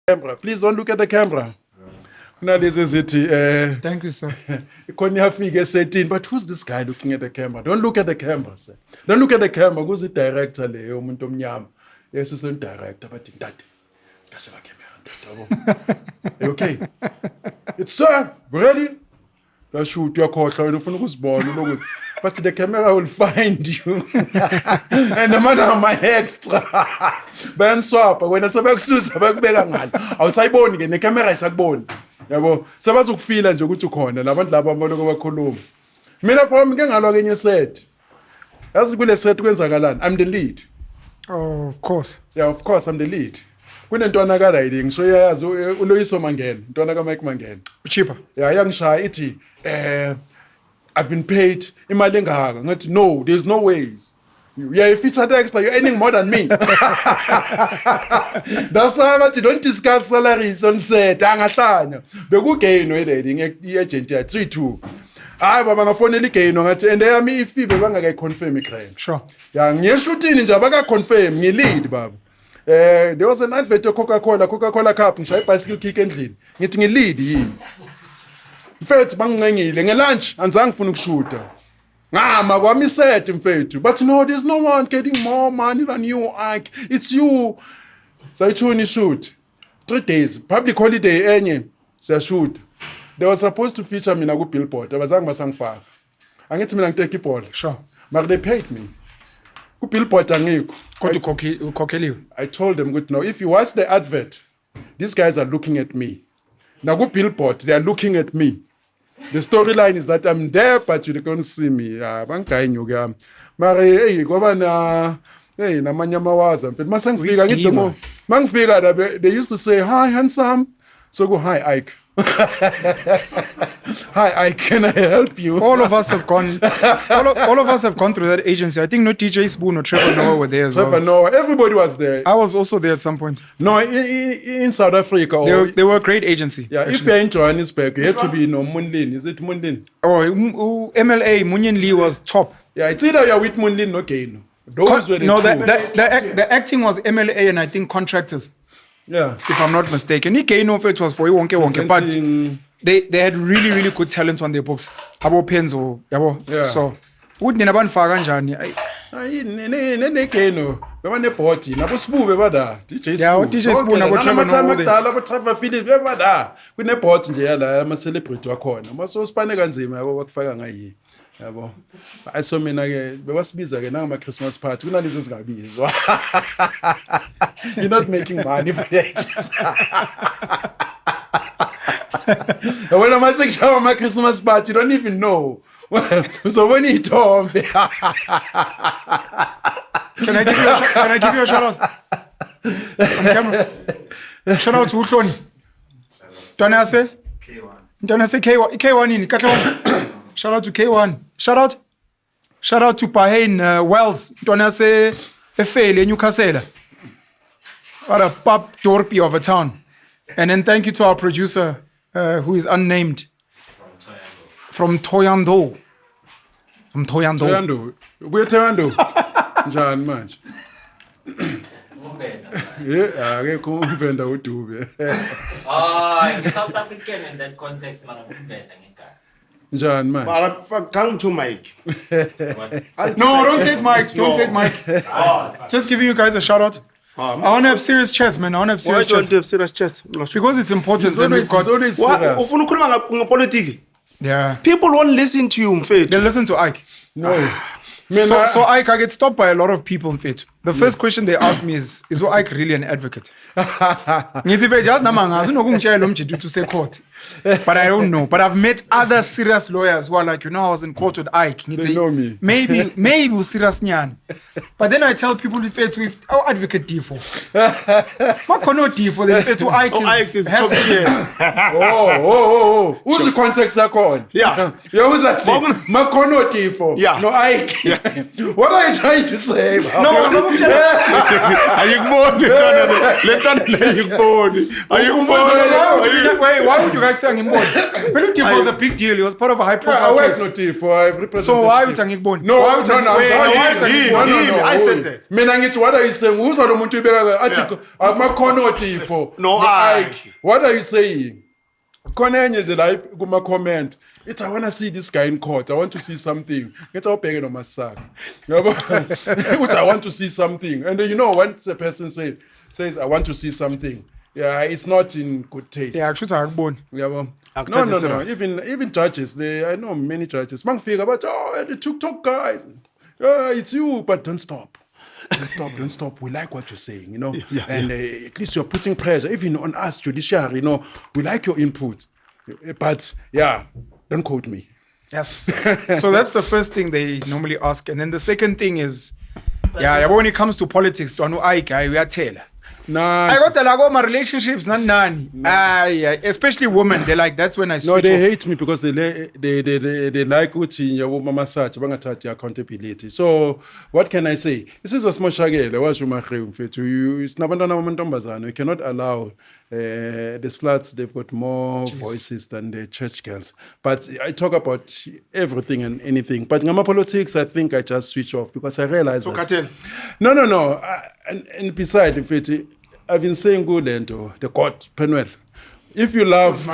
camera. Please don't look at the camera. Thank you, sir. But who's this guy looking at the camera? Don't look at the camera, sir. Don't look at the camera. Who's the director? Yes, it's a director. But okay. It's sir. Ready? That's shoot your course. But the camera will find you. And the matter my extra. Ben swap. When I say back sus, back begangan. I was born again. The camera is born. Yabo. Sabazukufila nje ukuthi ukhona labantu laba abaloko bakhuluma. Mina phakathi ngengalo kenye set. Yazi kule set kwenzakalani? I'm the lead. Oh, of course. Yeah, of course I'm the lead. Kunentwana ka riding so yazi uloyiso mangena. Intwana ka Mike mangena. Cheaper. Yeah, yangishaya ithi I've been paid imali engaka. Ngathi no, there's no ways. Yeah, you featured extra, you're earning more than me. That's why you don't discuss salaries on set. Angahlanya. Bekugayton wedding agent ya 32. Hayi baba ngafonela igayton ngathi and yami ifibe bangaka confirm iclaim. Sure. Yeah, ngiyeshutini nje abaka confirm ngelead baba. There was an advert of Coca-Cola cup ngishaya bicycle kick endlini. Ngithi ngelead yini. Mfethu bangicengile ngelunch anzange ngifuna ukushuta. Ngama kwami set mfethu. But no, there's no one getting more money than you, Ike. It's you. Sayithuni shoot. 3 days. Public holiday enye. Siyashoot. They were supposed to feature mina ku billboard. Abazange basangifaka. Angithi mina ngitake ibhola. Sure. But they paid me. Ku billboard angikho. Kodwa ukhokheliwe. I told them good now if you watch the advert, these guys are looking at me. Now ku billboard they are looking at me. The storyline is that I'm there, but you can't see me. Bangayi nyuke yami. Mara hey ngoba na hey namanye amawaza mfethu masengifika ngidemo. Mangifika they used to say hi handsome. So go hi Ike. Hi Ike, can I help you? All of us have gone through that agency. I think no DJ Spoon or Trevor Noah were there as well. Trevor Noah, everybody was there. I was also there at some point. No, in South Africa. They were a great agency. Yeah, actually. If you're in Johannesburg, you have to be Munlin. Is it Munlin? Oh, MLA, Munyin Lee was top. Yeah, it's either you're with Munlin or Gayton. Those were the two. The acting was MLA and I think contractors. Yeah. If I'm not mistaken. It was for wonke, but they had really, really good talent on their books. Abo Penson, yabo. Yeah. So, would ninabanifaka kanjani? Nenekeno, bebanebhodi, nabo Sbu bebada, DJ Sbu. Yeah, DJ Sbu nabo Trevor Noah. Nabo Trevor Philip bebada. Kunebhodi nje yala ama celebrity wakhona. Maso sipane kanzima yabo bakufaka ngayi. Yabo. Ayiso mina ke bewasibiza ke nangama Christmas party. Kunalezi zingabizwa. You're not making money for the agents. When I'm saying my Christmas party, you don't even know. So when you told me, Can I give you a shout out? On camera. Shout out to Uhloni. Don't I say K1 in Katlon. Shout out to K1. Shout out to Pahane Wells. Don't I say Efele in Newcastle. What a pop dorpy of a town. And then thank you to our producer, who is unnamed. From Toyando. Toyando. We're Toyando. John Manch. Yeah, I can't venda utube. In South African in that context, man, John Manch. Come to Mike. No, don't take Mike. Don't take Mike. Just giving you guys a shout out. I want to have serious chats, man. I want to have serious chats. Why don't you have serious chats? Because it's important. Yeah. People won't listen to you, Mfethu. They listen to Ike. No. So Ike, I get stopped by a lot of people, Mfethu. The first question they ask me is Ike really an advocate? But I don't know. But I've met other serious lawyers who are like, I was in court with Ike. They know me. Maybe serious nyan. But then I tell people if our advocate defo. What no defo? Then Ike is top tier. Oh. Who's the context are called? Yeah. Who's that say? Makono defo. Yeah. No Ike. Yeah. What are you trying to say? No, Ayikuboni lentana ayikuboni. Wait, why would you guys say angimboni? But Tifo was a big deal. He was part of a high I profile work case. no Tifo. I've represented. So why Tifo. would angimboni? No, why would no, no, I said that. Mina ngithi what are you saying? Who's lo muntu ibeka athi amakhono Tifo. No, What are you saying? Khona enye nje la kuma comment. It's I want to see this guy in court. I want to see something. It's all big no masaka. I want to see something. And you know once a person says I want to see something. Yeah, it's not in good taste. Yeah, actually angimboni. No. Even judges, I know many judges. Mangfika but the TikTok guys. It's you, but don't stop. Don't stop. We like what you're saying, you know. And at least you're putting pressure, even on us, judiciary, you know. We like your input. But yeah, don't quote me. Yes. So that's the first thing they normally ask. And then the second thing is, when it comes to politics, we are Taylor. Nah, I got my relationships, nani. Especially women, they like that's when I switch no, they off. hate me because they like uthi mama sathi bangathathi accountability. So what can I say? This is what Smoshagele washo mahrewu mfethu. Sinabantwana bamantombazana. You cannot allow the sluts. They've got more voices than the church girls. But I talk about everything and anything. But ngama politics, I think I just switch off because I realize that. Katen. No. And besides, mfethu, I've been saying good lento, the court, Penwell. If you love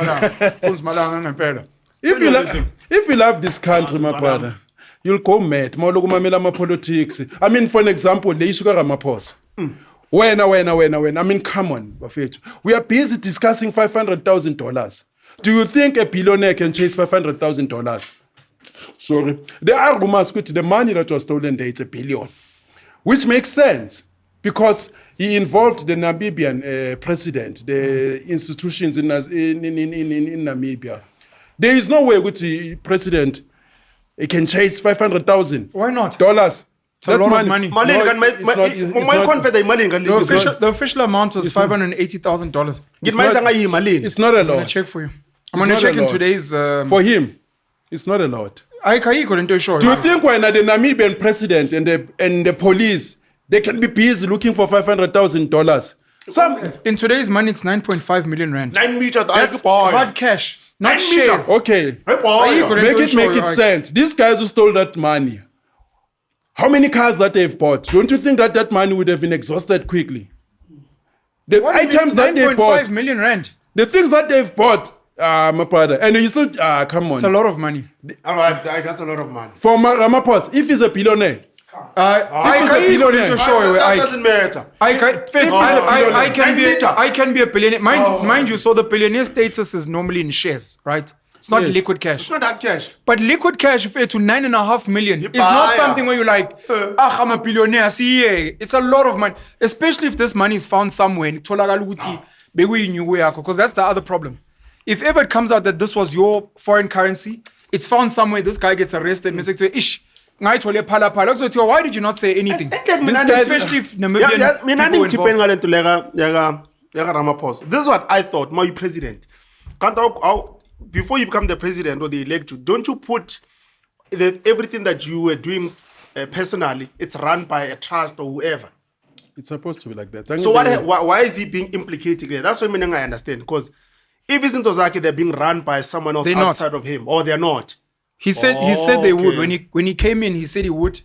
if you love this country, my brother, you'll go mad. Mawulokumamela politics. I mean, for an example, le issue kaRamaphosa. When? I mean, come on, bafethu. We are busy discussing $500,000. Do you think a billionaire can chase $500,000? Sorry. There are rumors that the money that was stolen there, it's $1 billion. Which makes sense because he involved the Namibian president, the institutions in Namibia. There is no way with the president can chase $500,000. Why not? Dollars. It's a lot of money. The official amount was $580,000. It's not a I'm gonna lot. check for you. I'm gonna check in today's. For him, it's not a lot. Do you think when the Namibian president and the police, they can be busy looking for $500,000? in today's money it's 9.5 million rand. 9 meters. That's hard cash, not 9 shares. meters. Okay, make it sense. These guys who stole that money, how many cars that they've bought? Don't you think that money would have been exhausted quickly? The items that they bought, 9.5 million rand. the things that they've bought, my brother, and you still come on. It's a lot of money. All right, that's a lot of money. For Ramaphosa, if he's a billionaire, That doesn't matter. I can be a billionaire. Mind you, so the billionaire status is normally in shares, right? It's not liquid cash. It's not that cash. But liquid cash to 9.5 million is not something where you're like, I'm a billionaire. See, it's a lot of money, especially if this money is found somewhere. Because that's the other problem. If ever it comes out that this was your foreign currency, it's found somewhere. This guy gets arrested. Why did you not say anything? Especially if Namibian people involved. This is what I thought. My president, before you become the president or the elected, don't you put everything that you were doing personally? It's run by a trust or whoever. it's supposed to be like that. So why is he being implicated here? That's what I understand. Because if it's into Zaki, they're being run by someone else outside of him, or they're not. He said they would. When he came in, he said he would.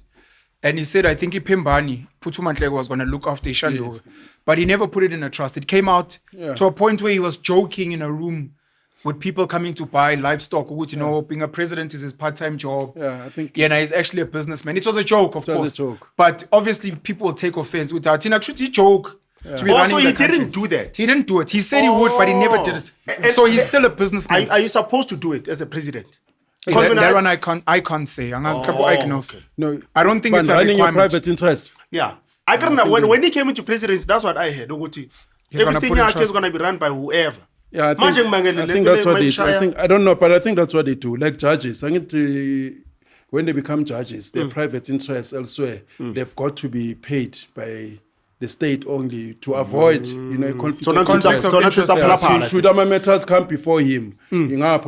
And he said, I think Pimbani, Putumantlego was going to look after Ishando. Yes. But he never put it in a trust. It came out to a point where he was joking in a room with people coming to buy livestock. You know, being a president is his part-time job. Yeah, I think. Yeah, and he's actually a businessman. It was a joke, of course. But obviously, people will take offense with that. He joke. Yeah. Also, he didn't do that. He didn't do it. He said he would, but he never did it. So he's still a businessman. Are you supposed to do it as a president? That one I can't say. Okay. No, I don't think it's a requirement. Your private interest. Yeah, I don't know. When he came into presidency, that's what I heard. Everything is going to be run by whoever. Yeah, I think that's what they do. I don't know, but I think that's what they do. Like judges, when they become judges, their private interests elsewhere, they've got to be paid by the state only to avoid, conflict of interest. Should our matters come before him? We direct.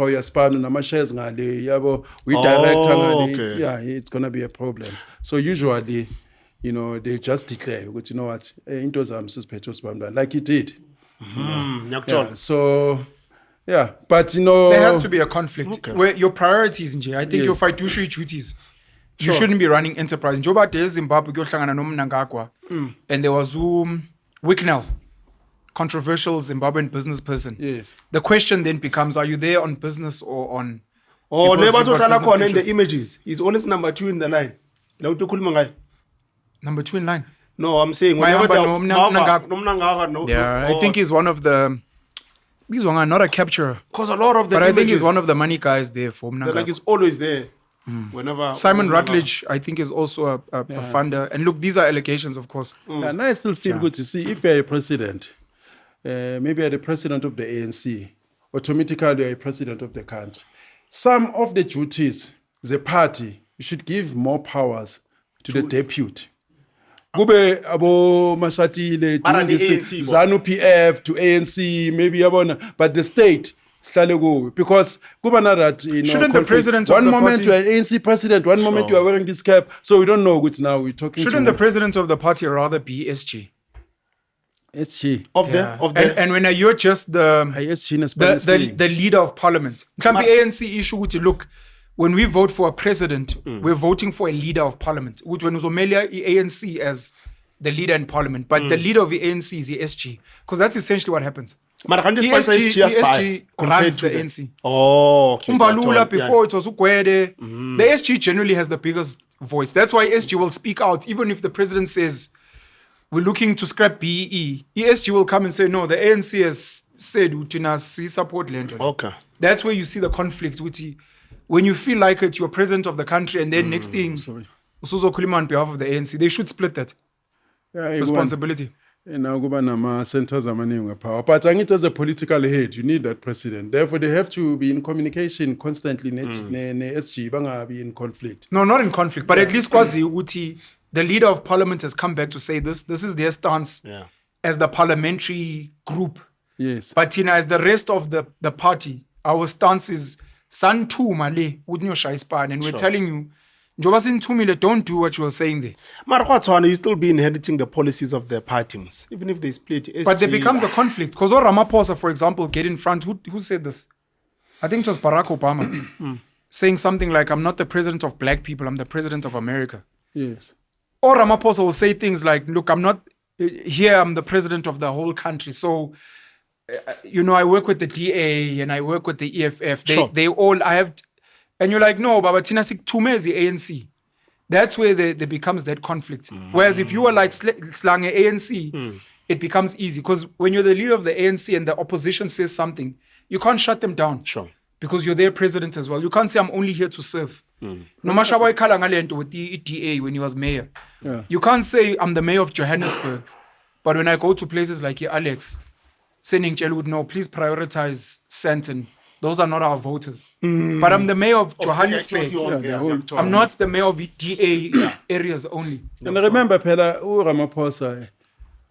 Yeah, it's gonna be a problem. So usually, they just declare, but you know what, into zam sisiphethe usibambana, like he did. Nyakutola. Yeah, so, yeah, but There has to be a conflict where your priorities, I think your Yes. fiduciary duties. You shouldn't be running enterprise. Njoba de Zimbabwe kuyohlangana noMnangagwa, and there was Wicknell, controversial Zimbabwean business person. Yes. The question then becomes: are you there on business or on? Oh, because never you've got to business in the interests? images. He's always number 2 in the line. Now to Kulmangai. Number 2 in line. No, I'm saying Mayamba whenever no Mnangagwa, no. Yeah, I think he's one of the. He's not a capturer, because a lot of the but I think he's images, one of the money guys there for they're Mnangagwa. like he's always there. Whenever Simon Rutledge, I think, is also a funder. And look, these are allegations, of course. And I still feel good to see if you're a president, maybe you're the president of the ANC, automatically you're a president of the country. Some of the duties, the party, you should give more powers to the deputy. Kube abo Mashatile, Mara doing the this thing, ANC, ZANU PF to ANC, maybe yabona, but the state sihlale kuwe, because kuba na that Shouldn't the conflict. president of one the moment party- you are ANC president, one moment you are wearing this cap, so we don't know which now we're talking Shouldn't to the president of the party rather be SG? SG. of Yeah. the And when you're just the SG is Spanish thing. the leader of parliament. Mhlambe ANC issue ukuthi look, when we vote for a president, we're voting for a leader of parliament. Which when uzomelia ANC as the leader in parliament, but the leader of the ANC is the SG, because that's essentially what happens. Mara can't you The spice SG, SG the spy SG compared runs to the ANC. Oh, okay. Umbalula before it was Ugwede. The SG generally has the biggest voice. That's why SG will speak out, even if the president says we're looking to scrap BEE. ESG will come and say no. The ANC has said we support Lento. Okay. That's where you see the conflict. When you feel like it, you're president of the country, and then next thing, Usuzo Kulima on behalf of the ANC, they should split that responsibility. Now kuba nama centers amaningi power, but angithi as a political head you need that president, therefore they have to be in communication constantly ne SG bangabi in conflict. No, not in conflict, but at least kwazi ukuthi the leader of parliament has come back to say this is their stance as the parliamentary group. Yes, But Tina, as the rest of the party, our stance is San tu male udnyosha ispan, and we're telling you, njoba sinthumile, don't do what you were saying there. Mara you still be inheriting the policies of the parties, even if they split. SG, But there becomes a conflict. Because Ramaphosa, for example, get in front. Who said this? I think it was Barack Obama saying something like, I'm not the president of black people, I'm the president of America. yes. Or Ramaphosa will say things like, look, I'm not here, I'm the president of the whole country. So, I work with the DA and I work with the EFF. They all, I have, and you're like, no, Baba Tina Sik Tume is the ANC. That's where there becomes that conflict. Whereas if you were like Slange ANC, it becomes easy. Because when you're the leader of the ANC and the opposition says something, you can't shut them down. Sure. Because you're their president as well. You can't say, I'm only here to serve. No matter what with the DA when he was mayor. Yeah. You can't say, I'm the mayor of Johannesburg. But when I go to places like Alex, saying, no, please prioritize Santon. Those are not our voters. But I'm the mayor of Johannesburg. I'm not the mayor of DA areas only. And I remember Pela Ramaphosa,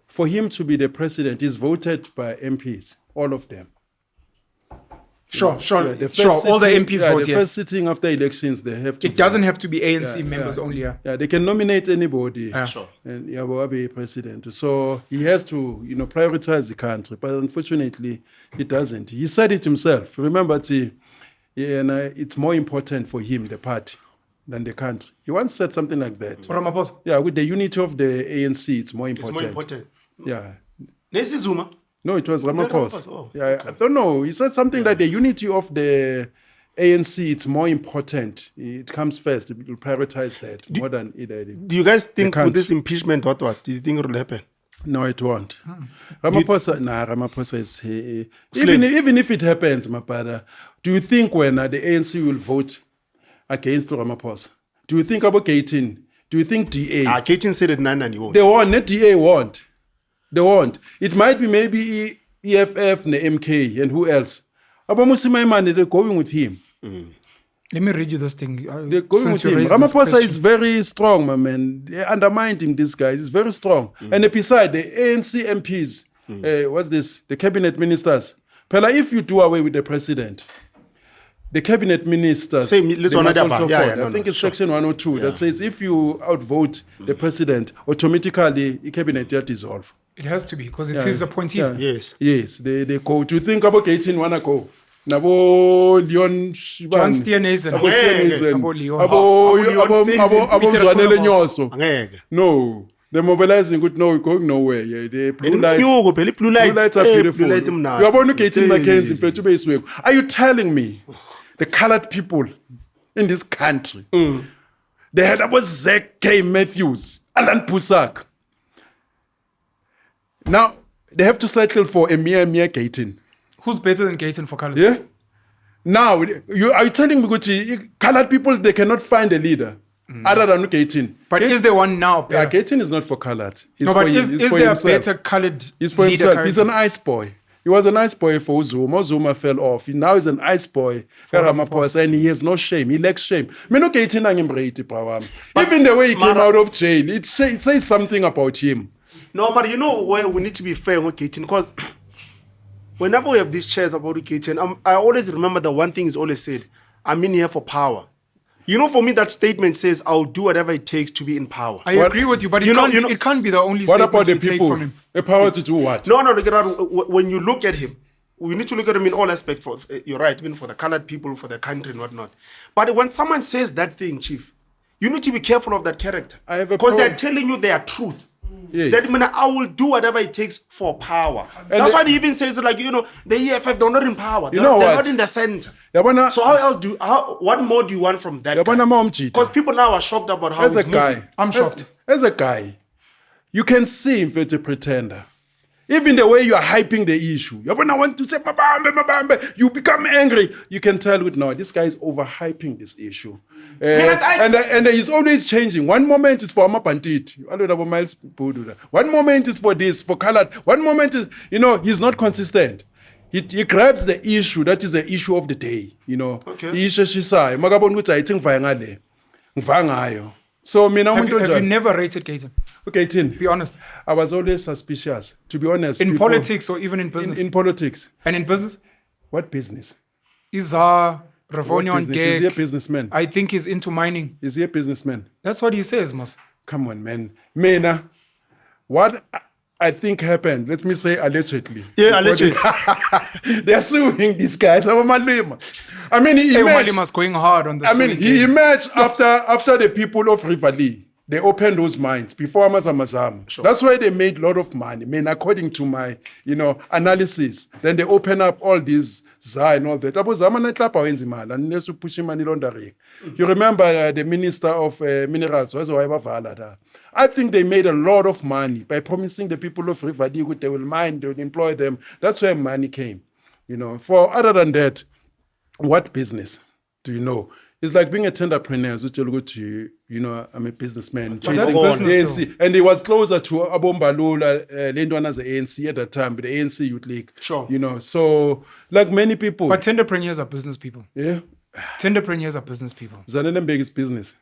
for him to be the president, he's voted by MPs, all of them. Sure. The first All the sitting- MPs yeah, vote, the yes. first sitting after elections, they have to It doesn't vote. have to be ANC members only. Yeah. Yeah, they can nominate anybody. Yeah. Sure. And Yabo be president. So he has to, prioritize the country. But unfortunately, he doesn't. He said it himself. Remember, it's more important for him, the party, than the country. He once said something like that. Ramaphosa. Yeah, with the unity of the ANC, it's more It's important. more important. Yeah. Nesi Zuma. No, it was Ramaphosa. Ramaphosa. Oh, yeah, I don't know. He said something like the unity of the ANC, it's more important. It comes first. It will prioritize that more than either. Do you guys think can't. with this impeachment, what? Do you think it will happen? No, it won't. Ramaphosa is even if it happens, my brother. Do you think when the ANC will vote against Ramaphosa? Do you think about Gayton? Do you think DA? Gayton said it 9 and he won't. They won't. Not DA won't. They won't. It might be maybe EFF, and MK, and who else? Abamusimaiman, they're going with him. Let me read you this thing. They're going with him. Ramaphosa is very strong, my man. They undermined him, this guy. He's very strong. And beside the ANC MPs, what's this? The cabinet ministers. Pela, if you do away with the president, the cabinet ministers. Same, they let's one must other also part. Yeah, vote. yeah, no, I think no, it's sure. section 102 that says if you outvote the president, automatically the cabinet will dissolve. It has to be because it's his appointees. Yes. Yes, they go. To think about Gayton wanna go. Nabo Leon John Steenhuisen. Abo Steenhuisen. Abo Leon. Abo Mzwanele Nyoso. Angeke. No, they're mobilizing. Good, no, going nowhere. Yeah, the blue lights. Inyuko phela blue Blue lights. lights are beautiful. Blue light mnandi. You are born Gayton McKenzie. Mfethu beyisweko. Are you telling me the colored people in this country, they had about Zach K. Matthews, Alan Pusak. Now they have to settle for a mere Gayton. Who's better than Gayton for colours? Yeah. Now are you telling me Gucci, colored people they cannot find a leader other than Gayton? But is there one now? Yeah, Better? Gayton is not for colored. It's No, for but is for there himself. a better coloured He's for leader himself. He's an currently? ice boy. He was an ice boy for Zuma. Zuma fell off. Now he's an ice boy for Ramaphosa, and he has no shame. He lacks shame. Even the way he came out of jail, it says something about him. No, but you know where we need to be fair with Gayton, because whenever we have these chairs about Gayton, I always remember the one thing he's always said: I'm in here for power. You know, for me, that statement says, I'll do whatever it takes to be in power. I agree with you, but it can't be the only What statement about the we take people? from him. The power to do what? No, when you look at him, we need to look at him in all aspects. You're right, even for the colored people, for the country and whatnot. But when someone says that thing, Chief, you need to be careful of that character. I have a because they're problem. telling you their truth. Yes. That means I will do whatever it takes for power. That's the- why he even says, like, you know, the EFF, they're not in power. They're, know they're what? not in the center. Yabona- So what more do you want from that Yabona guy? Mawumjida. Because people now are shocked about how As he's a guy, moving. I'm shocked. As a guy, you can see him as a pretender. Even the way you are hyping the issue. Yabona want to say, mabambe, you become angry. You can tell with no, this guy is overhyping this issue. And he's always changing. One moment is for Amapantiti. One moment is for this, for colored. One moment is, he's not consistent. He grabs the issue that is the issue of the day. Okay. Isheshisayo. Makabona ukuthi ayithi ngivaye ngale. Ngiva ngayo. So mina Have umuntu you onjani? never rated Gayton? Okay, Tin. Be honest. I was always suspicious, to be honest. In before- politics or even in business? In politics. And in business? What business? Iza, What Ravonion business? Is he a Gek. businessman? I think he's into mining. Is he a businessman? That's what he says, Mas. Come on, man. Mena, what I think happened, let me say allegedly. Yeah, allegedly. They're suing these guys. I mean, he Hey, emerged, Malima's going hard on the I mean, suing he game. emerged after the people of Rivali. They opened those mines before Amazamazam. Sure. That's why they made a lot of money. I mean, according to my, analysis. Then they open up all these ZA and all that. Pushing money laundering. You remember the Minister of Minerals? I think they made a lot of money by promising the people of Rivali they will mine, they will employ them. That's where money came. For other than that, what business do you know? It's like being a tenderpreneur, which you'll go to, I'm a businessman. But that's chasing business the ANC. And he was closer to Abombalula, Lendwan as the ANC at that time, but the ANC Youth League. Sure. So like many people. But tenderpreneurs are business people. Yeah. Tenderpreneurs are business people. Zanelembek is business.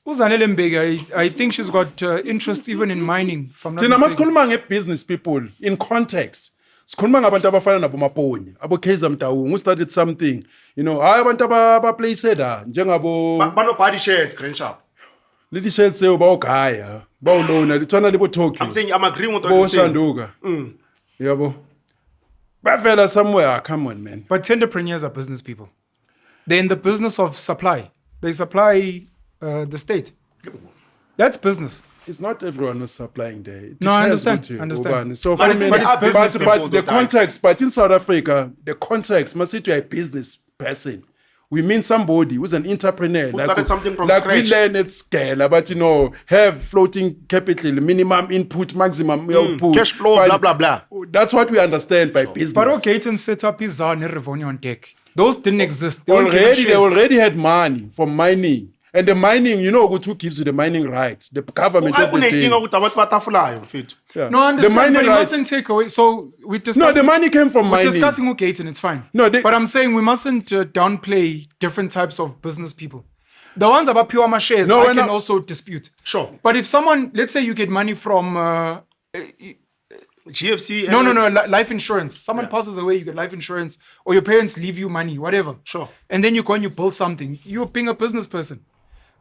Uzanele Mbeki, I think she's got interest even in mining. From Thina masikhuluma nge-business people in context. Sikhuluma ngabantu abafana nabo Maponi, abo Kaizer Mtaung, who started something. Hayi abantu abaplaced njengabo Banobody shares, Grand Sharp. leti shares seo bawugaya, bawulona, lithwana libo talking. I'm saying I'm agreeing with what you're saying. Boshanduka. Yabo. Bavela somewhere, come on, man. But tenderpreneurs are business people. They're in the business of supply. They supply the state. That's business. It's not everyone who's supplying there. It No, I depends understand, what understand. Ubani. So, But for me, it's business people but the that die. context, but in South Africa, the context must say to a business person. We mean somebody who's an entrepreneur. Who started something from like scratch. we learn at scale, but have floating capital, minimum input, maximum output. Cash flow, blah, blah, blah. That's what we understand by business. But Gayton set up his ZA and Revenue on Tech. Those didn't exist. They only They shares. already had money from mining. And the mining, who gives you the mining rights? The government of the day. Akunenkinga ukuthi abantu batafulayo mfethu. Yeah. No, I understand, the mining but it rights. mustn't take away. So we discuss. No, the money came from We're mining. discussing Gayton, it's fine. No, but I'm saying we mustn't downplay different types of business people. The ones about pure shares, No, I we're can not- also dispute. Sure. But if someone, let's say you get money from GFC. No, life insurance. Someone passes away, you get life insurance, or your parents leave you money, whatever. Sure. And then you go and you build something. You're being a business person.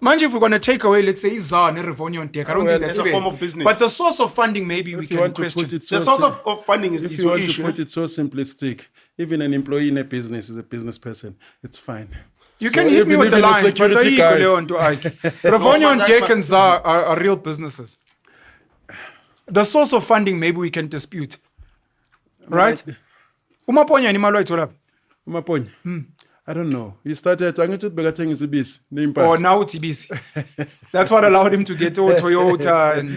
Mind you, if we're going to take away, let's say, Zan and Revonia and Tech, I don't think that's it's a fair. form of business. But the source of funding, maybe we If you can want to question. put it so The source of funding is if your you want issue. to put it so simplistic, even an employee in a business is a business person. It's fine. You So can hit me even with the a lines, but security guy- Revonia and Gayton and Zan are real businesses. The source of funding, maybe we can dispute. Right? Umaponya ni malo ayithola. Umaponya? I don't know. He started, angithi bekathenga ibisi neimpahla. Or now TBC. That's what allowed him to get to Toyota and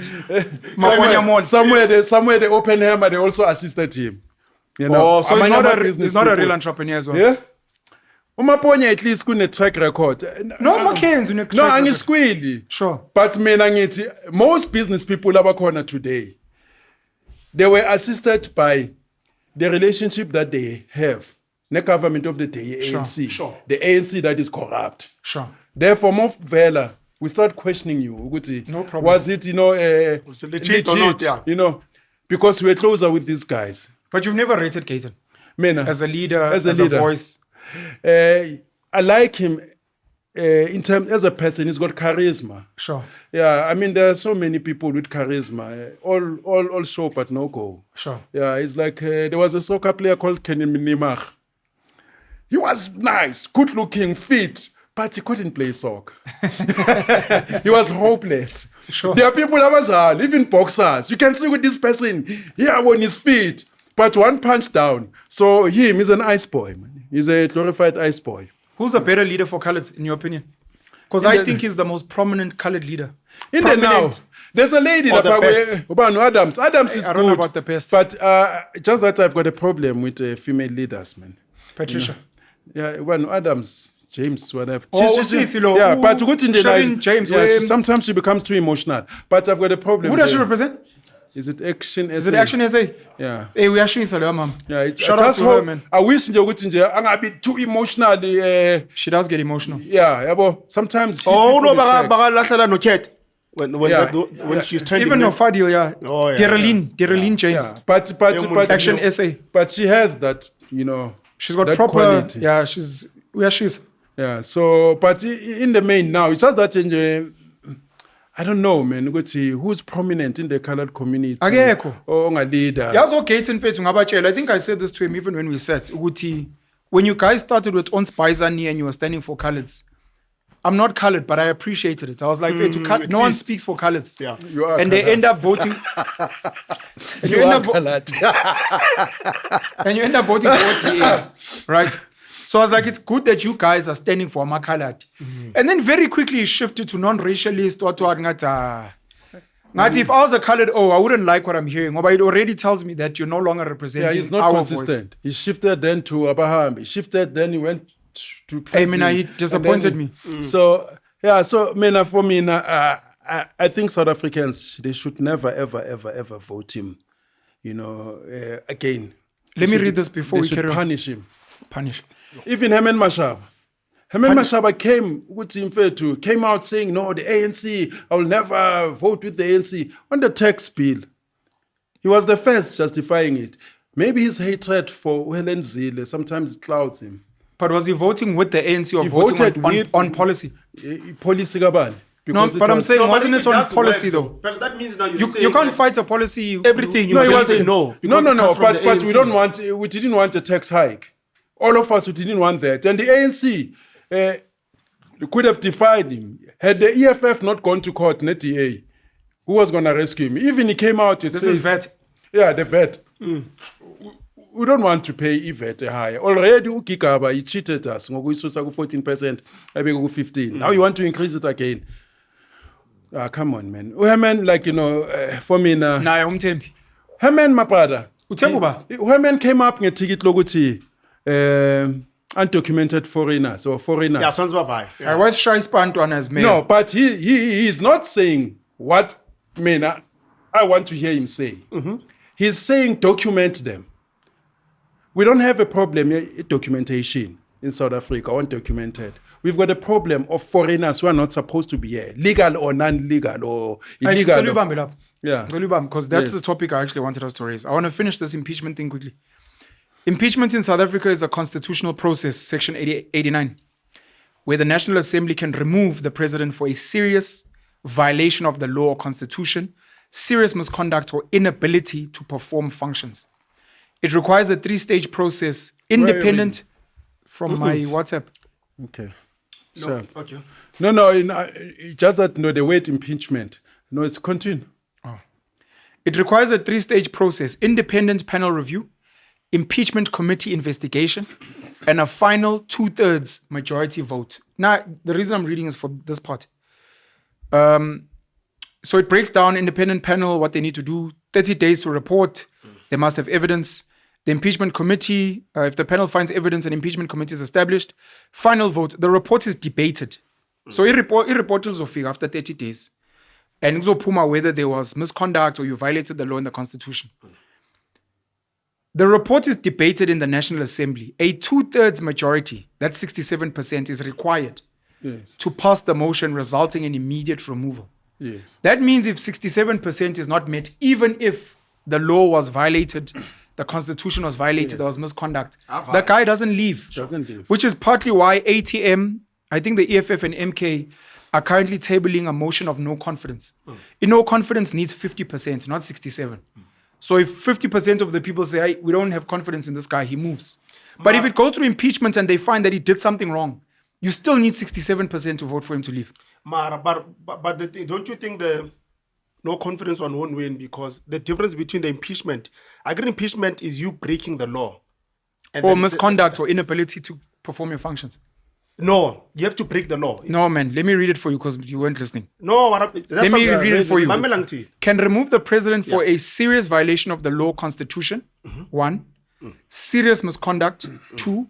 Maponya Mall. Somewhere they open hammer, they also assisted him. You know, Oh, so he's not business a real people. entrepreneur as well. Yeah? Umaponya at least kune track record. No, McKenzie. No, angiskwili. Sure. But mina ngithi most business people abakhona today, they were assisted by the relationship that they have. The government of the day, ANC. Sure. The ANC that is corrupt. Sure. Therefore, more Vela, we start questioning you. Ukuthi, No problem. Was it, Was it legit or not? Yeah. You know, because we're closer with these guys. But you've never rated Gayton Mina, as a leader, As as a a leader. voice. I like him in terms as a person. He's got charisma. Sure. Yeah, I mean, there are so many people with charisma. All show but no go. Sure. Yeah, it's like there was a soccer player called Kenny Minimach. He was nice, good looking, fit, but he couldn't play soccer. He was hopeless. Sure. There are people abajali, even boxers. You can see with this person here on his feet, but one punch down. So him is an ice boy. Man. He's a glorified ice boy. Who's a better leader for colours, in your opinion? Because I think he's the most prominent coloured leader. In the now, Prominent. there's a lady Or the that best. Ubanu Adams. Adams is I good. don't know about the best. But just that I've got a problem with female leaders, man. Patricia. Yeah, Ubanu Adams, James, whatever. Oh, Usisi lo. Yeah, Ooh, but good in the Sharon night, James, yeah, where- sometimes she becomes too emotional. But I've got a problem. Who does she there. represent? Is it Action SA? Is it Action SA? Yeah. Hey, we are showing leyo mama. Yeah, Shout I out just to her, hope, man. I wish nje ukuthi nje angabi too emotional. She does get emotional. Yeah, yabo. Sometimes hit Oh, people no, with facts. bakalahlela no cat. When Yeah. when she's trending. Even man. no Fadil, yeah. Oh, yeah, Darylene James. Yeah, but Action you know, SA. But she has that, you know. She's got that proper. quality. Yeah, she's where she's. Yeah, so, but in the main now, it's just that in the, I don't know, man, ukuthi who's prominent in the colored community. Akekho. Or a leader. Yazo Gayton fethu ngabatshela. I think I said this to him even when we sat. Ukuthi when you guys started with Ons Baizani and you were standing for coloureds, I'm not coloured, but I appreciated it. I was like, fethu, no one speaks for coloureds. Yeah. You are And they end up voting. and you end up colored. and you end up voting for ODA, right? So I was like, it's good that you guys are standing for Amakalad. And then very quickly it shifted to non-racialist. Ngathi, if I was a colored, I wouldn't like what I'm hearing. But it already tells me that you're no longer Yeah, representing he's not our consistent. He shifted then to Abraham. He shifted, then he went to Hey, Mina, Penson, he and disappointed then- me. So, yeah, so, Mina, for me, I think South Africans, they should never, ever, ever, ever vote him, you know, again. Let me read this before they we should carry on. punish him. Punish. Even Herman Mashaba. Herman Mashaba came out saying, no, the ANC, I will never vote with the ANC on the tax bill. He was the first justifying it. Maybe his hatred for Helen Zille sometimes clouds him. But was he voting with the ANC or He voting voted on policy? Policy Gabon. No, but I'm saying, wasn't it on policy though? But that means now You can't fight a policy. everything. You No, he must wasn't. say no. No. But we we don't want. We didn't want a tax hike. All of us, we didn't want that. And the ANC could have defied him had the EFF not gone to court. Net DA, who was going to rescue him? Even he came out. This is VAT. Yeah, the VAT. We don't want to pay VAT higher. Already, Ukikaba, he cheated us. We saw 14%, I beg 15%. Now you want to increase it again. Come on, man. Herman, like, for me now. Nah, umthembi. Herman, my brother. Uthemba uba? Herman came up with a ticket loguti undocumented foreigners or foreigners. Yeah, sounds bye. I was shy Spantwana as mayor. No, but he is not saying what I want to hear him say. He's saying document them. We don't have a problem with documentation in South Africa, undocumented. We've got a problem of foreigners who are not supposed to be here, legal or non-legal or illegal. Yeah. Because that's Yes. the topic I actually wanted us to raise. I want to finish this impeachment thing quickly. Impeachment in South Africa is a constitutional process, Section 89, where the National Assembly can remove the president for a serious violation of the law or constitution, serious misconduct, or inability to perform functions. It requires a 3-stage process, independent from my WhatsApp. Okay. No, So, okay. no, just that, no, the word impeachment. No, it's continue. It requires a 3-stage process, independent panel review, impeachment committee investigation, and a final 2/3 majority vote. Now, the reason I'm reading is for this part. So it breaks down independent panel, what they need to do, 30 days to report. They must have evidence. The impeachment committee, if the panel finds evidence, an impeachment committee is established. Final vote. The report is debated. So report will after 30 days. And kuzophuma whether there was misconduct or you violated the law and the constitution. The report is debated in the National Assembly. A 2/3 majority, that's 67%, is required Yes. to pass the motion resulting in immediate removal. Yes. That means if 67% is not met, even if the law was violated, the constitution was violated, there was misconduct, the guy doesn't leave. Doesn't leave. Which is partly why ATM, I think the EFF and MK are currently tabling a motion of no confidence. In no confidence needs 50%, not 67. So if 50% of the people say, "Hey, we don't have confidence in this guy," he moves. But if it goes through impeachment and they find that he did something wrong, you still need 67% to vote for him to leave. Mara, but don't you think the no confidence on won't win, because the difference between the impeachment, I agree, impeachment is you breaking the law. And Or then misconduct or inability to perform your functions. no, you have to break the law. No, man, let me read it for you because you weren't listening. No, Let me read it for you. Mamelang to you. Can remove the president for a serious violation of the law constitution, 1, serious misconduct, 2,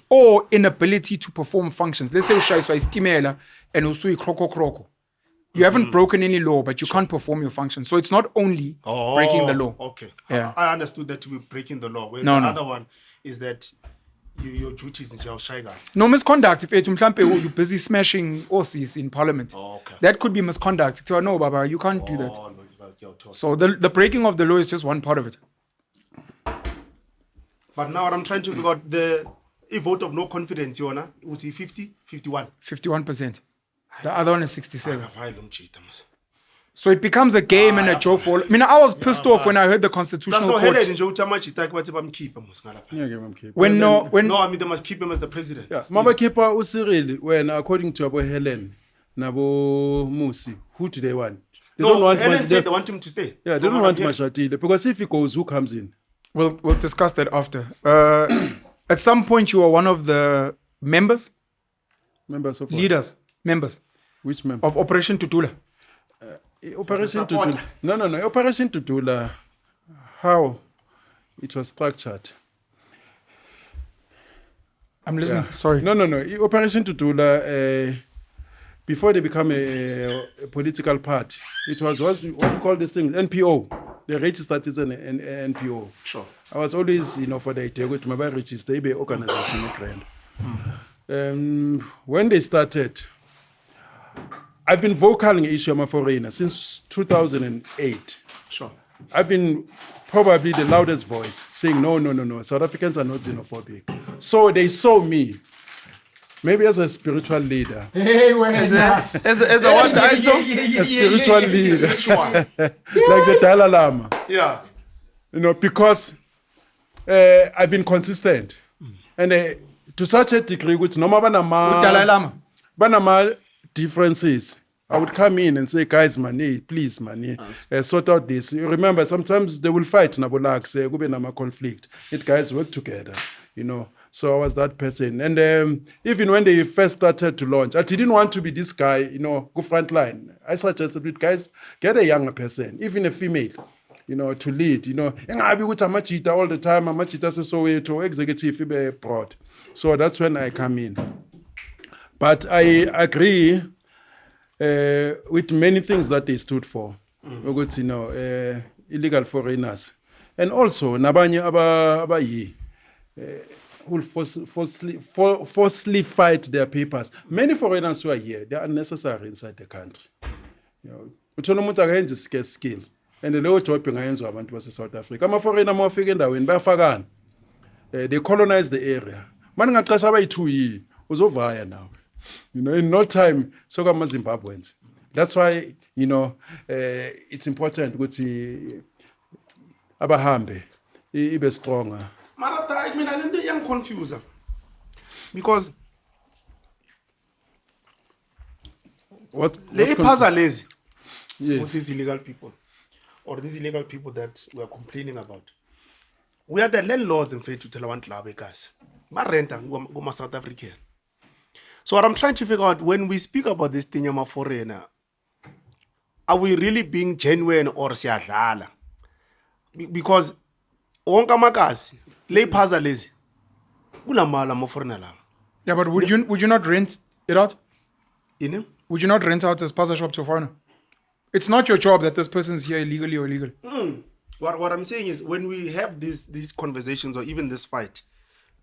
or inability to perform functions. Let's say ushayiswa istimela and usuyi kroko. You haven't broken any law, but you can't perform your function. So it's not only breaking the law. Okay. Yeah. I understood that you were breaking the law. Whereas No, the no. other one is that your duties in jail shy guy. No misconduct. If you're busy smashing OCs in parliament, Okay. that could be misconduct. So no, Baba, you can't do that. Oh, no, you got your talk. So the breaking of the law is just one part of it. But now what I'm trying to figure out, the vote of no confidence, Yona, would be 50, 51. 51%. The other one is 67. That's So it becomes a game and a joke for all. I mean, I was pissed off when I heard the constitutional no court. Helen nje uthi amajita kwathi bamkhiphe mos Yeah, give him keep. When No, I mean they must keep him as the president. Yeah, Still. Mama Kepa Usiril, when according to Abo Helen, Nabo Musi, who do they want? They No, don't want Helen much. said they want him to stay. Yeah, they From don't what want I'm much Atile, because if he goes, who comes in? We'll discuss that after. At some point, you were one of the members, Members of what? leaders, members Which member? of Operation Tutula. Operation supporter. Tutula. No. Operation Tutula. How it was structured. I'm listening. Yeah. Sorry. No. Operation Tutula. Before they become a political party, it was what you call this thing NPO. They registered as an NPO. Sure. I was always, for the idea with my register, a organization brand. When they started, I've been vocal in issue of foreigner since 2008. Sure. I've been probably the loudest voice saying no. South Africans are not xenophobic. So they saw me, maybe as a spiritual leader, Hey, where As a what title? a spiritual leader, Which one? like the Dalai Lama. Yeah. Because I've been consistent. And to such a degree, which no matter Dalai Lama. banama differences, I would come in and say, guys, please, sort out this. You remember, sometimes they will fight, say, conflict. It guys work together, So I was that person. And even when they first started to launch, I didn't want to be this guy, go front line. I suggested, guys, get a younger person, even a female, to lead, I be with Amachita all the time, Amachita so to executive broad. So that's when I come in. But I agree with many things that they stood for. Illegal foreigners. And also, nabanye abayi who falsely fight their papers. Many foreigners who are here, they are unnecessary inside the country. Uthola umuntu akayenza skill. and leyo job ingayenzwa abantu base South Africa. Ama foreigner mawafika endaweni bayafakana. They colonize the area. Manje ngaqasha abayi2 years uzovaya nawe. You know, in no time so kama Zimbabweans. That's why, you know, it's important ukuthi abahambe ibe stronger. Marata, I mean, I'm the young confuser. Because What lazy Yes. with these illegal people or these illegal people that we are complaining about. We are the landlords in fact to tell one club guys. My renter go South African. So what I'm trying to figure out when we speak about this thing, I'm a foreigner. Are we really being genuine or siyadlala? Because onka makazi lay phaza lazy. Kulamala mo foreigner la. Yeah, but would you not rent it out? You know? Would you not rent out a spaza shop to a foreigner? It's not your job that this person's here illegally or illegal. What I'm saying is when we have these conversations or even this fight,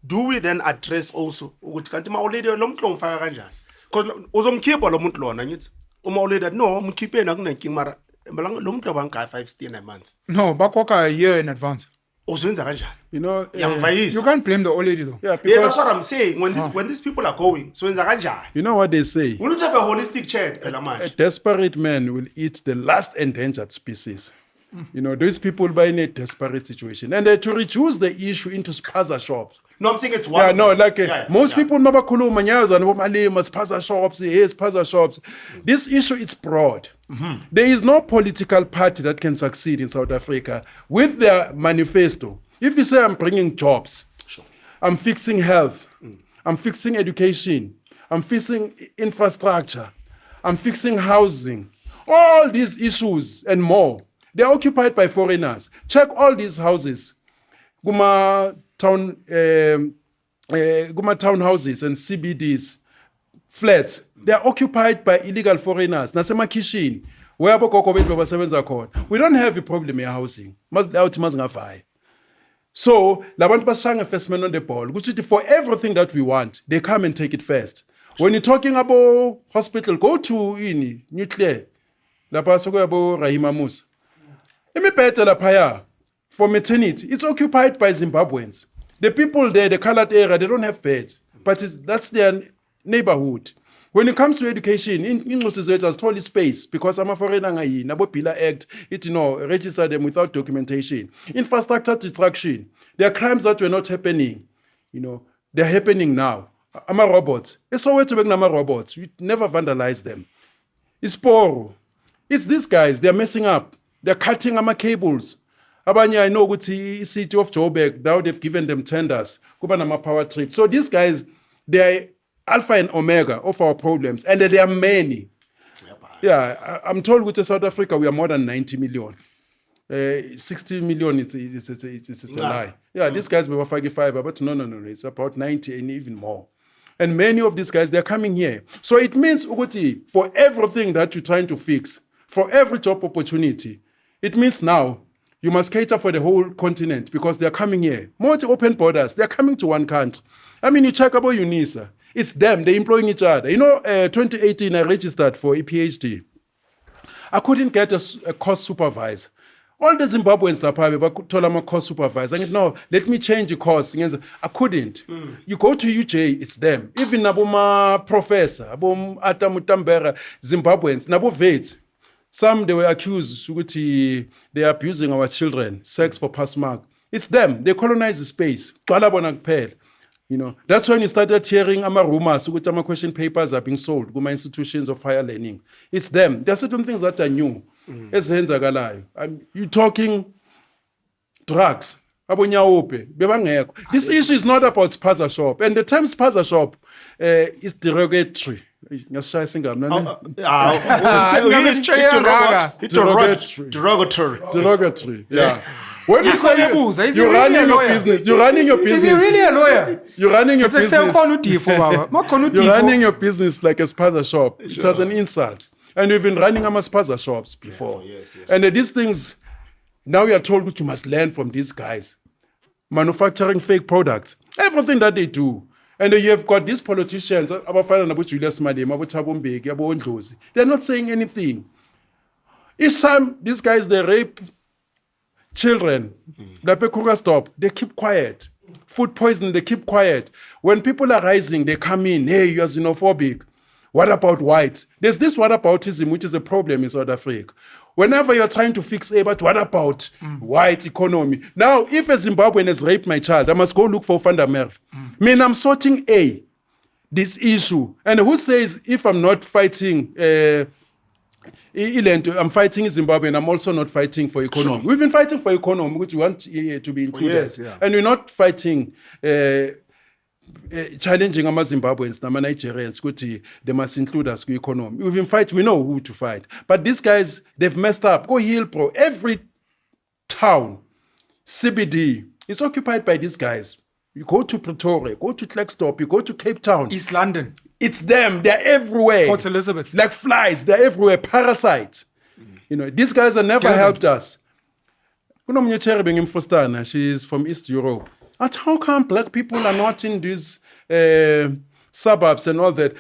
do we then address also ukuthi kanti ma already lo muntu lomfaka kanjani? Because uzomkhipha lo muntu lona ngithi uma already no umkhipheni akunankinga mara lo muntu abangayi 5 a month. No, bakwaka a year in advance. Uzenza kanjani? You know, You can't blame the old lady though. yeah, Yeah, because that's what I'm saying. When these people are going, so wenza kanjani? you know what they say. We need to have a holistic chat, phela A manje. desperate man will eat the last endangered species. You know, those people are in a desperate situation. And to reduce the issue into spaza shops. No, I'm saying it's one. Yeah, no, like most yeah. people never khuluma nyaza nomalima spaza shops, yes, spaza shops. This issue is broad. There is no political party that can succeed in South Africa with their manifesto. If you say I'm bringing jobs, I'm fixing health, I'm fixing education, I'm fixing infrastructure, I'm fixing housing, all these issues and more, they're occupied by foreigners. Check all these houses. Guma townhouses and CBDs, flats, they are occupied by illegal foreigners. Nasemakishini, where we don't have a problem in housing. So, labantu basanga first man on the ball. For everything that we want, they come and take it first. When you're talking about hospital, go to nuclear. Lapha sokuya Rahima Musa. Imibhede lapha for maternity, it's occupied by Zimbabweans. The people there, the colored area, they don't have beds, but that's their neighborhood. When it comes to education, in has told space because I'm a foreigner. Nabo Pillar Act, register them without documentation. Infrastructure destruction. There are crimes that were not happening. They're happening now. I'm a robot. It's always to make them robots. We never vandalize them. It's poor. It's these guys. They're messing up. They're cutting our cables. Abanye, I know the city of Joburg, now they've given them tenders. Kubanama power trip. So these guys, they're alpha and omega of our problems. And there are many. Yeah, I'm told with South Africa, we are more than 90 million. 60 million, it's a lie. Yeah, these guys were 55, but no, it's about 90 and even more. And many of these guys, they're coming here. So it means, Uguti, for everything that you're trying to fix, for every job opportunity, it means now you must cater for the whole continent because they're coming here. More to open borders, they're coming to one country. I mean, you check about UNISA. It's them, they're employing each other. 2018, I registered for a PhD. I couldn't get a course supervisor. All the Zimbabweans told I'm a course supervisor. I said, no, let me change the course. I couldn't. You go to UJ, it's them. Even Nabuma professor, Abum Atamutambera, Zimbabweans, Nabu Vets. Some, they were accused, they are abusing our children, sex for pass mark. It's them. They colonize the space. That's when you started hearing rumors, question papers are being sold, institutions of higher learning. It's them. There are certain things that are new. You're talking drugs. This issue is not about spaza shop. And the term spaza shop is derogatory. Derogatory. Yeah. When you say you're running your business, you're running your business. Is he really a lawyer? You're running your business. You're running your business like a spaza shop. It was an insult. And we've been running our spaza shops before. Yes. And these things, now we are told that you must learn from these guys. Manufacturing fake products. Everything that they do. And you have got these politicians, they're not saying anything. Each time these guys, they rape children, lapha Kruger stop, they keep quiet. Food poisoning, they keep quiet. When people are rising, they come in, hey, you're xenophobic. What about whites? There's this whataboutism, which is a problem in South Africa. Whenever you're trying to fix A, but what about white economy? Now, if a Zimbabwean has raped my child, I must go look for Fanda Merv. I'm sorting A, this issue. And who says if I'm not fighting I'm fighting Zimbabwe and I'm also not fighting for economy. We've been fighting for economy, which we want to be included. Yes, yeah. And we're not fighting, challenging our Zimbabweans, the Nigerians, which they must include us in economy. We've been fighting, we know who to fight. But these guys, they've messed up. Go Hillbro, every town, CBD, is occupied by these guys. You go to Pretoria, go to Klerksdorp, you go to Cape Town. East London. It's them. They're everywhere. Port Elizabeth. Like flies. They're everywhere. Parasites. These guys have never helped us. She's from East Europe. But how come black people are not in these suburbs and all that?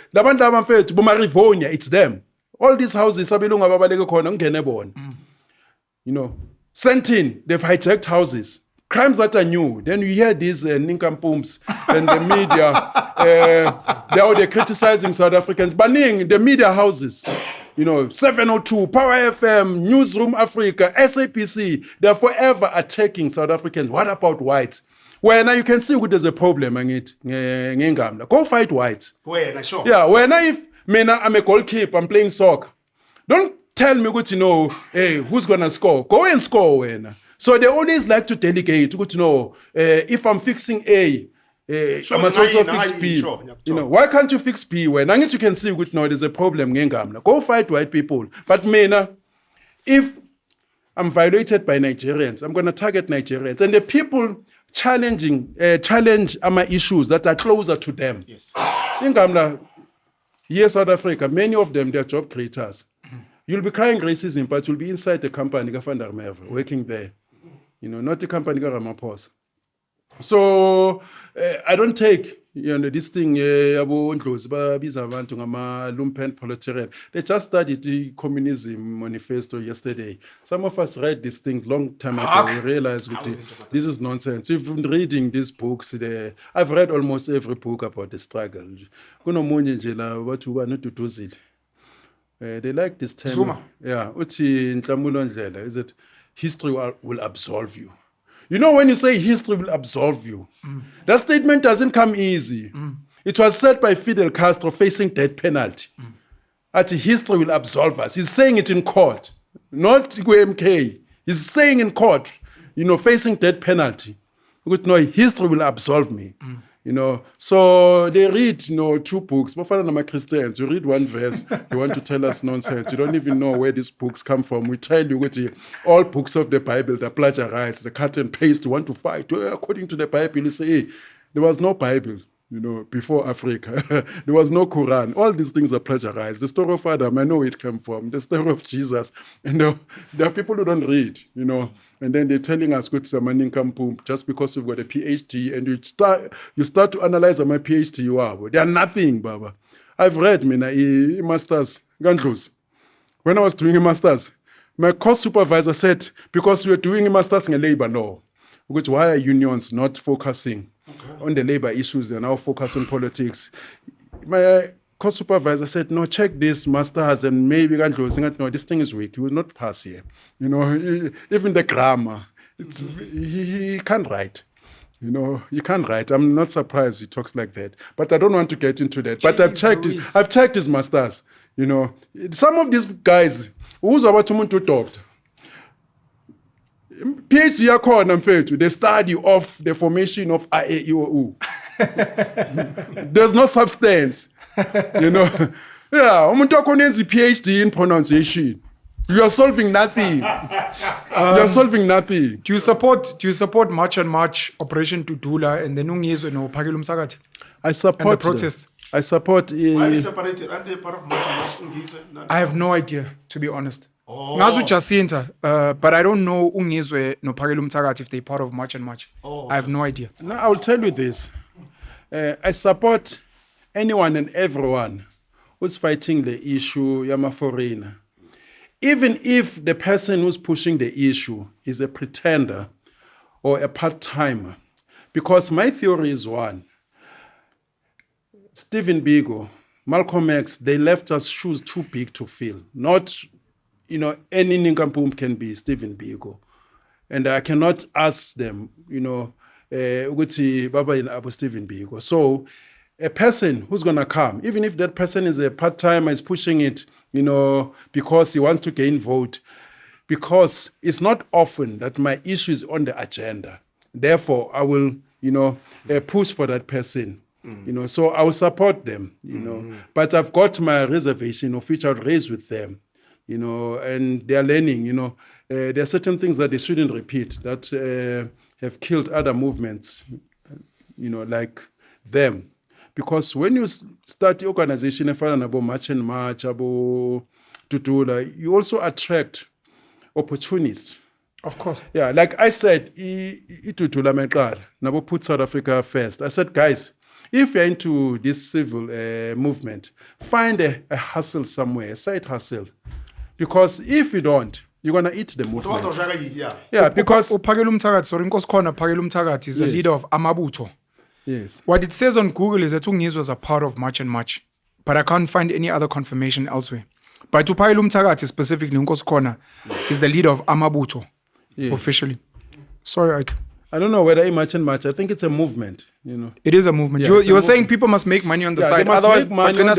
It's them. All these houses, Sentin, they've hijacked houses. Crimes that are new. Then you hear these nincompoops and the media, they're criticizing South Africans, banning the media houses. 702, Power FM, Newsroom Africa, SAPC, they're forever attacking South Africans. What about whites? Well, now you can see there's a problem. Go fight whites. Sure. Yeah, if I'm a goalkeeper, I'm playing soccer. Don't tell me hey, who's going to score? Go and score. So they always like to delegate to know if I'm fixing A, I must also fix B. Why can't you fix B? When you can see there's a problem. Go fight white people. But if I'm violated by Nigerians, I'm going to target Nigerians. And the people challenge my issues that are closer to them. Yes. Yes, South Africa, many of them, they're job creators. You'll be crying racism, but you'll be inside the company, working there. Not the company, Ramaphosa. So I don't take this thing lumpen proletariat. They just studied the communism manifesto yesterday. Some of us read these things long time ago. We realized this is nonsense. We've been reading these books. I've read almost every book about the struggle. They like this term. Zuma. Yeah. Is it history will absolve you? When you say history will absolve you, that statement doesn't come easy. It was said by Fidel Castro facing death penalty. That history will absolve us. He's saying it in court, not MK. He's saying in court, facing death penalty. History will absolve me. So they read, 2 books. Christians, you read one verse, you want to tell us nonsense. You don't even know where these books come from. We tell you, all books of the Bible, they're plagiarized, the cut and paste, you want to fight. According to the Bible, you say, hey, there was no Bible, before Africa. There was no Quran. All these things are plagiarized. The story of Adam, I know where it came from. The story of Jesus. There are people who don't read, and then they're telling us, just because you've got a PhD and you start to analyze my PhD, you are. They are nothing, Baba. I've read a master's, Gandlus. When I was doing a master's, my course supervisor said, because we were doing a master's in labor law, which why are unions not focusing on the labor issues and now focus on politics? My course supervisor said, no, check this masters and maybe no, this thing is weak. He will not pass here. Even the grammar, he can't write. You can't write. I'm not surprised he talks like that. But I don't want to get into that. But I've checked his masters. Some of these guys, who's about to doctor? PhD yakhona mfethu, the study of the formation of IAEOU. There's no substance. Yeah, umuntu wakhona enza PhD in pronunciation. You are solving nothing. You are solving nothing. Do you support March and March Operation Tudula and then ungizwe no Phakela Umsakathi? I support and the protest. I support Why are they separated? Aren't they part of March? I have no idea, to be honest. Ngazu Jacinta, but I don't know ungizwe no Phakela Umsakathi if they're part of March and March. I have no idea. Now I'll tell you this. I support anyone and everyone who's fighting the issue yama foreigner. even if the person who's pushing the issue is a pretender or a part-timer, because my theory is one, Stephen Biko, Malcolm X, they left us shoes too big to fill. Not, any nincompoop can be Stephen Biko. And I cannot ask them, ukuthi baba yini abo Stephen Biko. So a person who's going to come, even if that person is a part-timer, is pushing it, because he wants to gain vote, because it's not often that my issue is on the agenda. Therefore, I will, push for that person. So I will support them, but I've got my reservation of which I'll raise with them, and they're learning, there are certain things that they shouldn't repeat that have killed other movements, like them. Because when you start the organization, about March and March, about Tutula, you also attract opportunists. Of course. Yeah, like I said, Tutula Mekar, Nabo put South Africa first. I said, guys, if you're into this civil movement, find a hustle somewhere, a side hustle. Because if you don't, you're going to eat the movement. Yeah, because... Phakela Umthakathi, sorry, Nkosi Khona Phakela Umthakathi is a leader of Amabutho. Yes. What it says on Google is that Ungizwa was a part of March and March, but I can't find any other confirmation elsewhere. But Phakela Umthakathi specifically, Nkosi Khona is the leader of Amabutho, officially. Sorry, Ike. I don't know whether it's March and March. I think it's a movement, It is a movement. Yeah, you were saying people must make money on the side. They must Otherwise, make money on the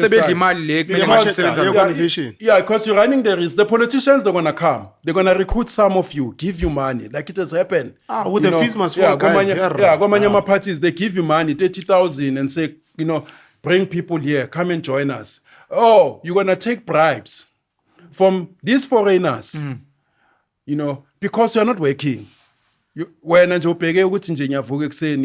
side. Organization. Yeah, because you're running the risk. The politicians, they're going to come. They're going to recruit some of you, give you money, like it has happened. With the fees must fall, guys. Gomanyama parties, they give you money, 30,000, and say, bring people here, come and join us. Oh, you're going to take bribes from these foreigners, because you're not working.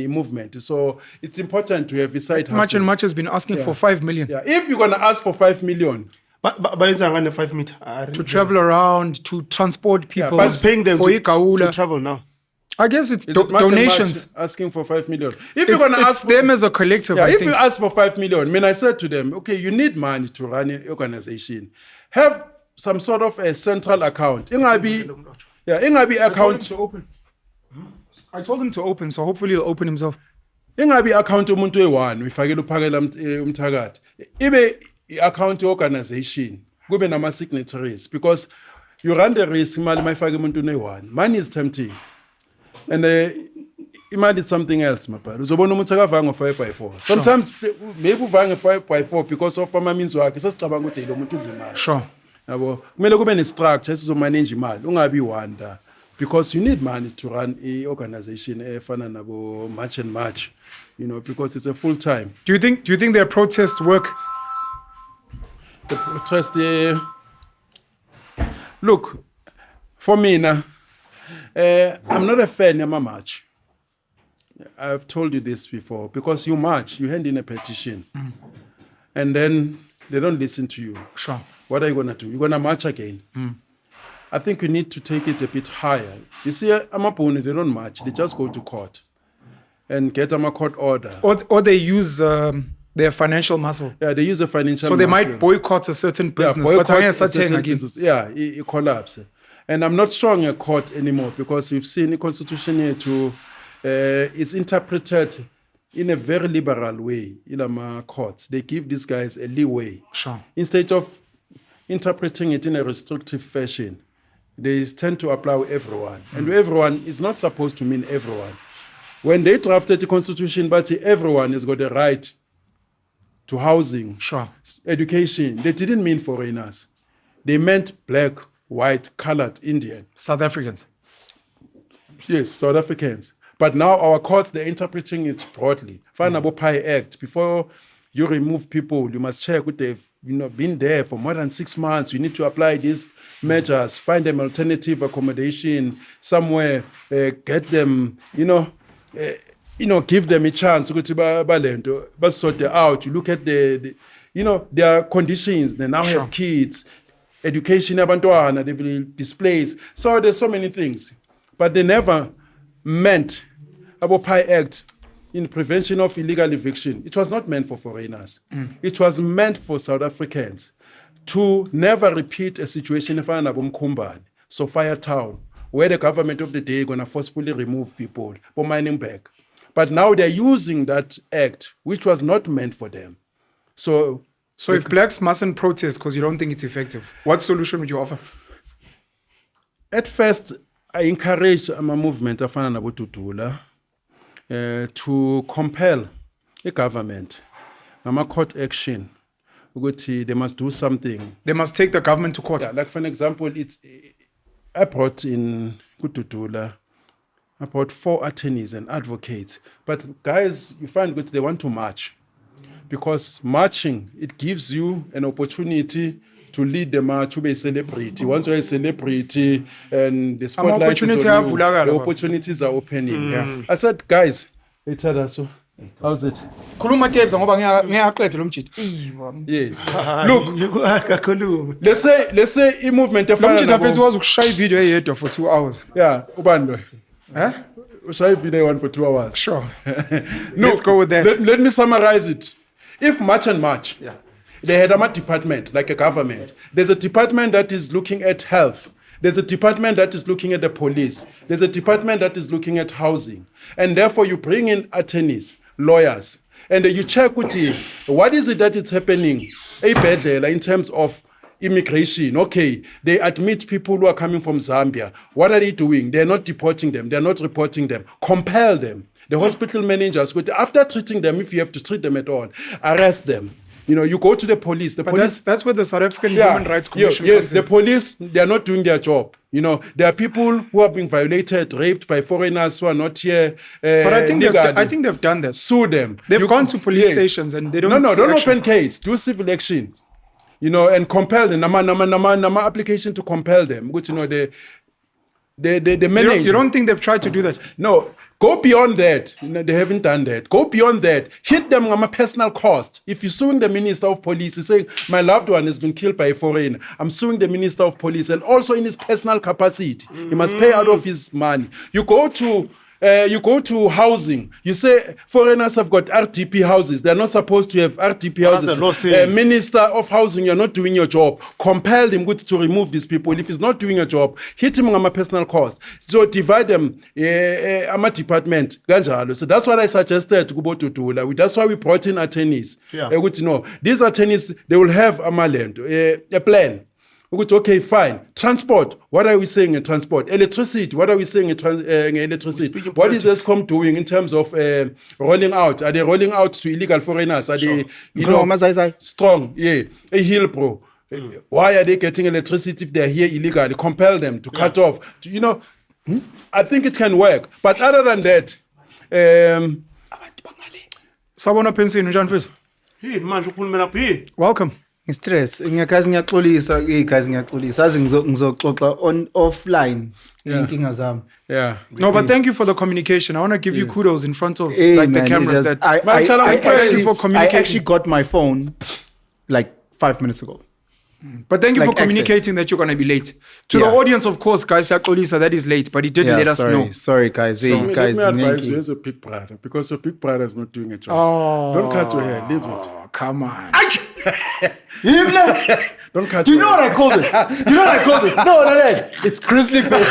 Movement. So it's important to have a side hustle. March and March has been asking for 5 million. Yeah, if you're gonna ask for 5 million, but it's only 5 meters to travel around, to transport people, but paying them for to travel now. I guess it's Is it March and donations. March asking for 5 million. If you're gonna ask them as a collective, I if think. you ask for 5 million, I said to them, okay, you need money to run an organization. Have some sort of a central account. Ingabi account. I told him to open, so hopefully he'll open himself. Ingabi account umuntu e1 uyifakela uphakela umthakathi. Ibe account organization kube nama signatories, because you run the risk imali mayifaka umuntu ne1. Money is tempting. And imali is something else mapala. Uzobona umuntu akavanga 5x4. Sometimes maybe uvanga 5x4 because of ama means wakhe sesicabanga ukuthi lo muntu udla imali. Sure. Yabo kumele kube ne structure esizomanage imali ungabi wanda. Because you need money to run a organization, March and March, because it's a full time. Do you think their protests work? The protest, look, for me now, I'm not a fan of my march. I've told you this before, because you march, you hand in a petition, and then they don't listen to you. Sure. What are you going to do? You're going to march again. I think we need to take it a bit higher. You see, Amapuni, they don't march. They just go to court and get a court order. Or they use their financial muscle. Yeah, they use a financial So muscle. they might boycott a certain business. Boycott but a certain business. Yeah, it collapse. And I'm not strong in court anymore, because we've seen the constitution here it's interpreted in a very liberal way in our courts. They give these guys a leeway. Sure. Instead of interpreting it in a restrictive fashion, they tend to apply with everyone. And everyone is not supposed to mean everyone. When they drafted the constitution, but everyone has got the right to housing, Sure. education, they didn't mean foreigners. They meant black, white, colored, Indian. South Africans. Yes, South Africans. But now our courts, they're interpreting it broadly. Fanabo Pi Act, before you remove people, you must check if they've been there for more than 6 months. You need to apply these measures, find them alternative accommodation somewhere, get them, give them a chance to sort it out. You look at their conditions. They now have kids, education, abantwana, they will displace. So there's so many things, but they never meant about Pi Act in prevention of illegal eviction. It was not meant for foreigners. It was meant for South Africans to never repeat a situation in Mkumbani, so Fire Town, where the government of the day gonna forcefully remove people for mining back. But now they're using that act, which was not meant for them. So if blacks mustn't protest because you don't think it's effective, what solution would you offer? at first, I encourage a movement afana nabo Tutula to compel the government ngama court action ukuthi they must do something. They must take the government to court. Yeah, like for an example, I brought in Kututula about 4 attorneys and advocates. But guys, you find that they want to march because marching, it gives you an opportunity to lead the march to be a celebrity. Once you're a celebrity and the spotlight is on you, the opportunities are opening. Yeah. I said, guys, it's so how's it? Yes. Look, let's say a movement of video for 2 hours. Yeah, Ubando. Huh? Shy video one for 2 hours. Sure. Let's go with that. Let me summarize it. If March and March, they had a department, like a government. There's a department that is looking at health. There's a department that is looking at the police. There's a department that is looking at housing. And therefore, you bring in attorneys, lawyers, and you check with what is it that is happening in terms of immigration. Okay, they admit people who are coming from Zambia. What are they doing? They're not deporting them. They're not reporting them. Compel them. The hospital managers, after treating them, if you have to treat them at all, arrest them. You know, you go to the police. The police. That's where the South African Human Rights Commission. Yes, the police, they are not doing their job. You know, there are people who are being violated, raped by foreigners who are not here. But I think they've done that. Sue them. They've gone to police stations and they don't. Don't open case. Do civil action. You know, and compel them. Nama application to compel them. Which you know the manager. You don't think they've tried to do that? No. Go beyond that. You know, they haven't done that. Go beyond that. Hit them on a personal cost. If you're suing the Minister of Police, you're saying, my loved one has been killed by a foreigner. I'm suing the Minister of Police. And also in his personal capacity. He must pay out of his money. You go to housing. You say foreigners have got RDP houses. They're not supposed to have RDP houses. Minister of Housing, you're not doing your job. Compel him to remove these people. If he's not doing a job, hit him on a personal cost. So divide them. I'm a department. So that's what I suggested to go to Tula. That's why we brought in attorneys. These attorneys, they will have a plan. Okay, fine. Transport. What are we saying in transport? Electricity. What are we saying in electricity? What is ESCOM doing in terms of rolling out? Are they rolling out to illegal foreigners? Are they, strong? Yeah. A hill pro. Why are they getting electricity if they're here illegally? Compel them to cut off. I think it can work. But other than that, Sabona Penson, welcome. Stress ngiyakazi ngiyaxolisa guys ngiyaxolisa azi ngizoxoxa on offline inkinga zami. Yeah. No, but thank you for the communication. I want to give you kudos in front of the cameras. I actually got my phone like 5 minutes ago. But thank you for communicating that you're going to be late. To the audience, of course, guys, that is late, but he didn't let us know. Sorry, guys. Let me advise you as a big brother, because your big brother is not doing a job. Don't cut your hair. Leave it. Come on. Don't cut. Do you know what I call this? No, it's grizzly bear.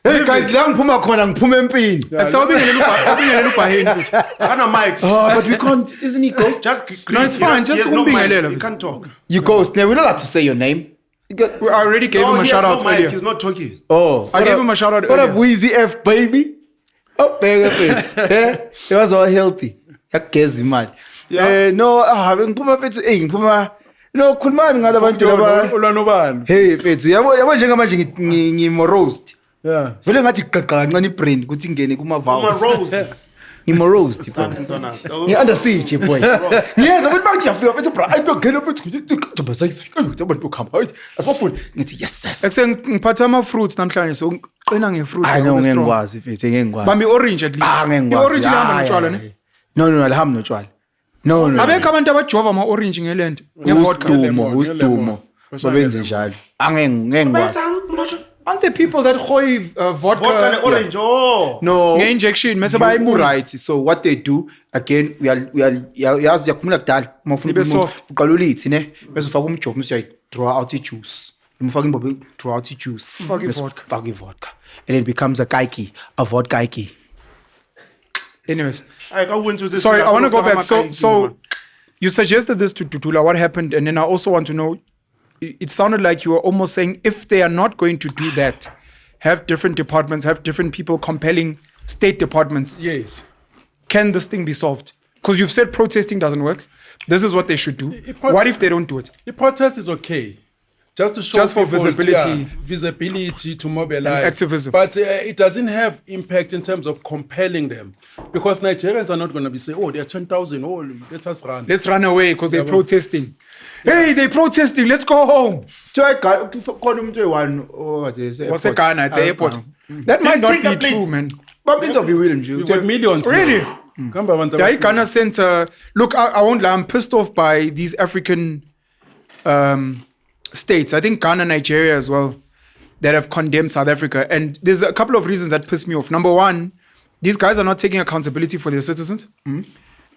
Hey guys, ngiphume empini. But we can't. Isn't he ghost? No, it's fine. Just you can't talk. You ghost. Now we're not allowed to say your name. I already gave him a shout out earlier. He's not talking. Oh, I gave him a shout out what earlier. up, Weezy F baby? Oh, it was all healthy. Yakezi man. No, ngiphume mfethu ngiphume. No, khulumani ngalabantu laba. Ulanobani. Hey mfethu, yabo njengamanje ngimo-roast. Yeah. Vele ngathi gaqa kancane ibrain ukuthi ingene kuma-vowels. Ngimo-roast bro. Ngi-under siege boy. Yes, abantu bangiyafika mfethu bro. Ayingena mfethu abantu ukuhamba. Asibafuni ngithi yes. Ngiphatha ama-fruits namhlanje so qina nge-fruit. I know ngengikwazi mfethu ngengikwazi. Bami orange at least. Ngengikwazi. I-orange lihamba notshwala ne? No, alihamba notshwala. No. Abekho abantu abajova ama-orange ngeland. Usidumo. Babenze njalo. Ngengikwazi. Aren't there people that hoy vodka? Vodka and orange. Oh. No, Nge-injection, mase you bayimuna. right. So what they do again, we are yazi yakhumula kudala mawufuna Ibe soft. uqala ulithi ne bese ufaka umjovo mase draw out juice. Umfaka imbobo draw out juice. Faka Bese vodka. faka vodka. And it becomes a vodka kaiki. Anyways, I went to this. sorry, I want to go back. So you suggested this to Tutula. What happened? And then I also want to know. It sounded like you were almost saying if they are not going to do that, have different departments, have different people compelling state departments. Yes. Can this thing be solved? Because you've said protesting doesn't work. This is what they should do. What if they don't do it? The protest is okay. Just to show Just for people, visibility. visibility to mobilize. And activism. But it doesn't have impact in terms of compelling them. Because Nigerians are not going to be saying, oh, there are 10,000, oh, let us run. Let's run away because they're protesting. Hey, they're protesting. Let's go home. What's a Ghana at the airport? That might not be true, man. You've got millions. Really? Yeah, Yeah, Ghana sent. Look, I won't lie. I'm pissed off by these African states. I think Ghana, Nigeria as well, that have condemned South Africa. And there's a couple of reasons that piss me off. Number one, these guys are not taking accountability for their citizens.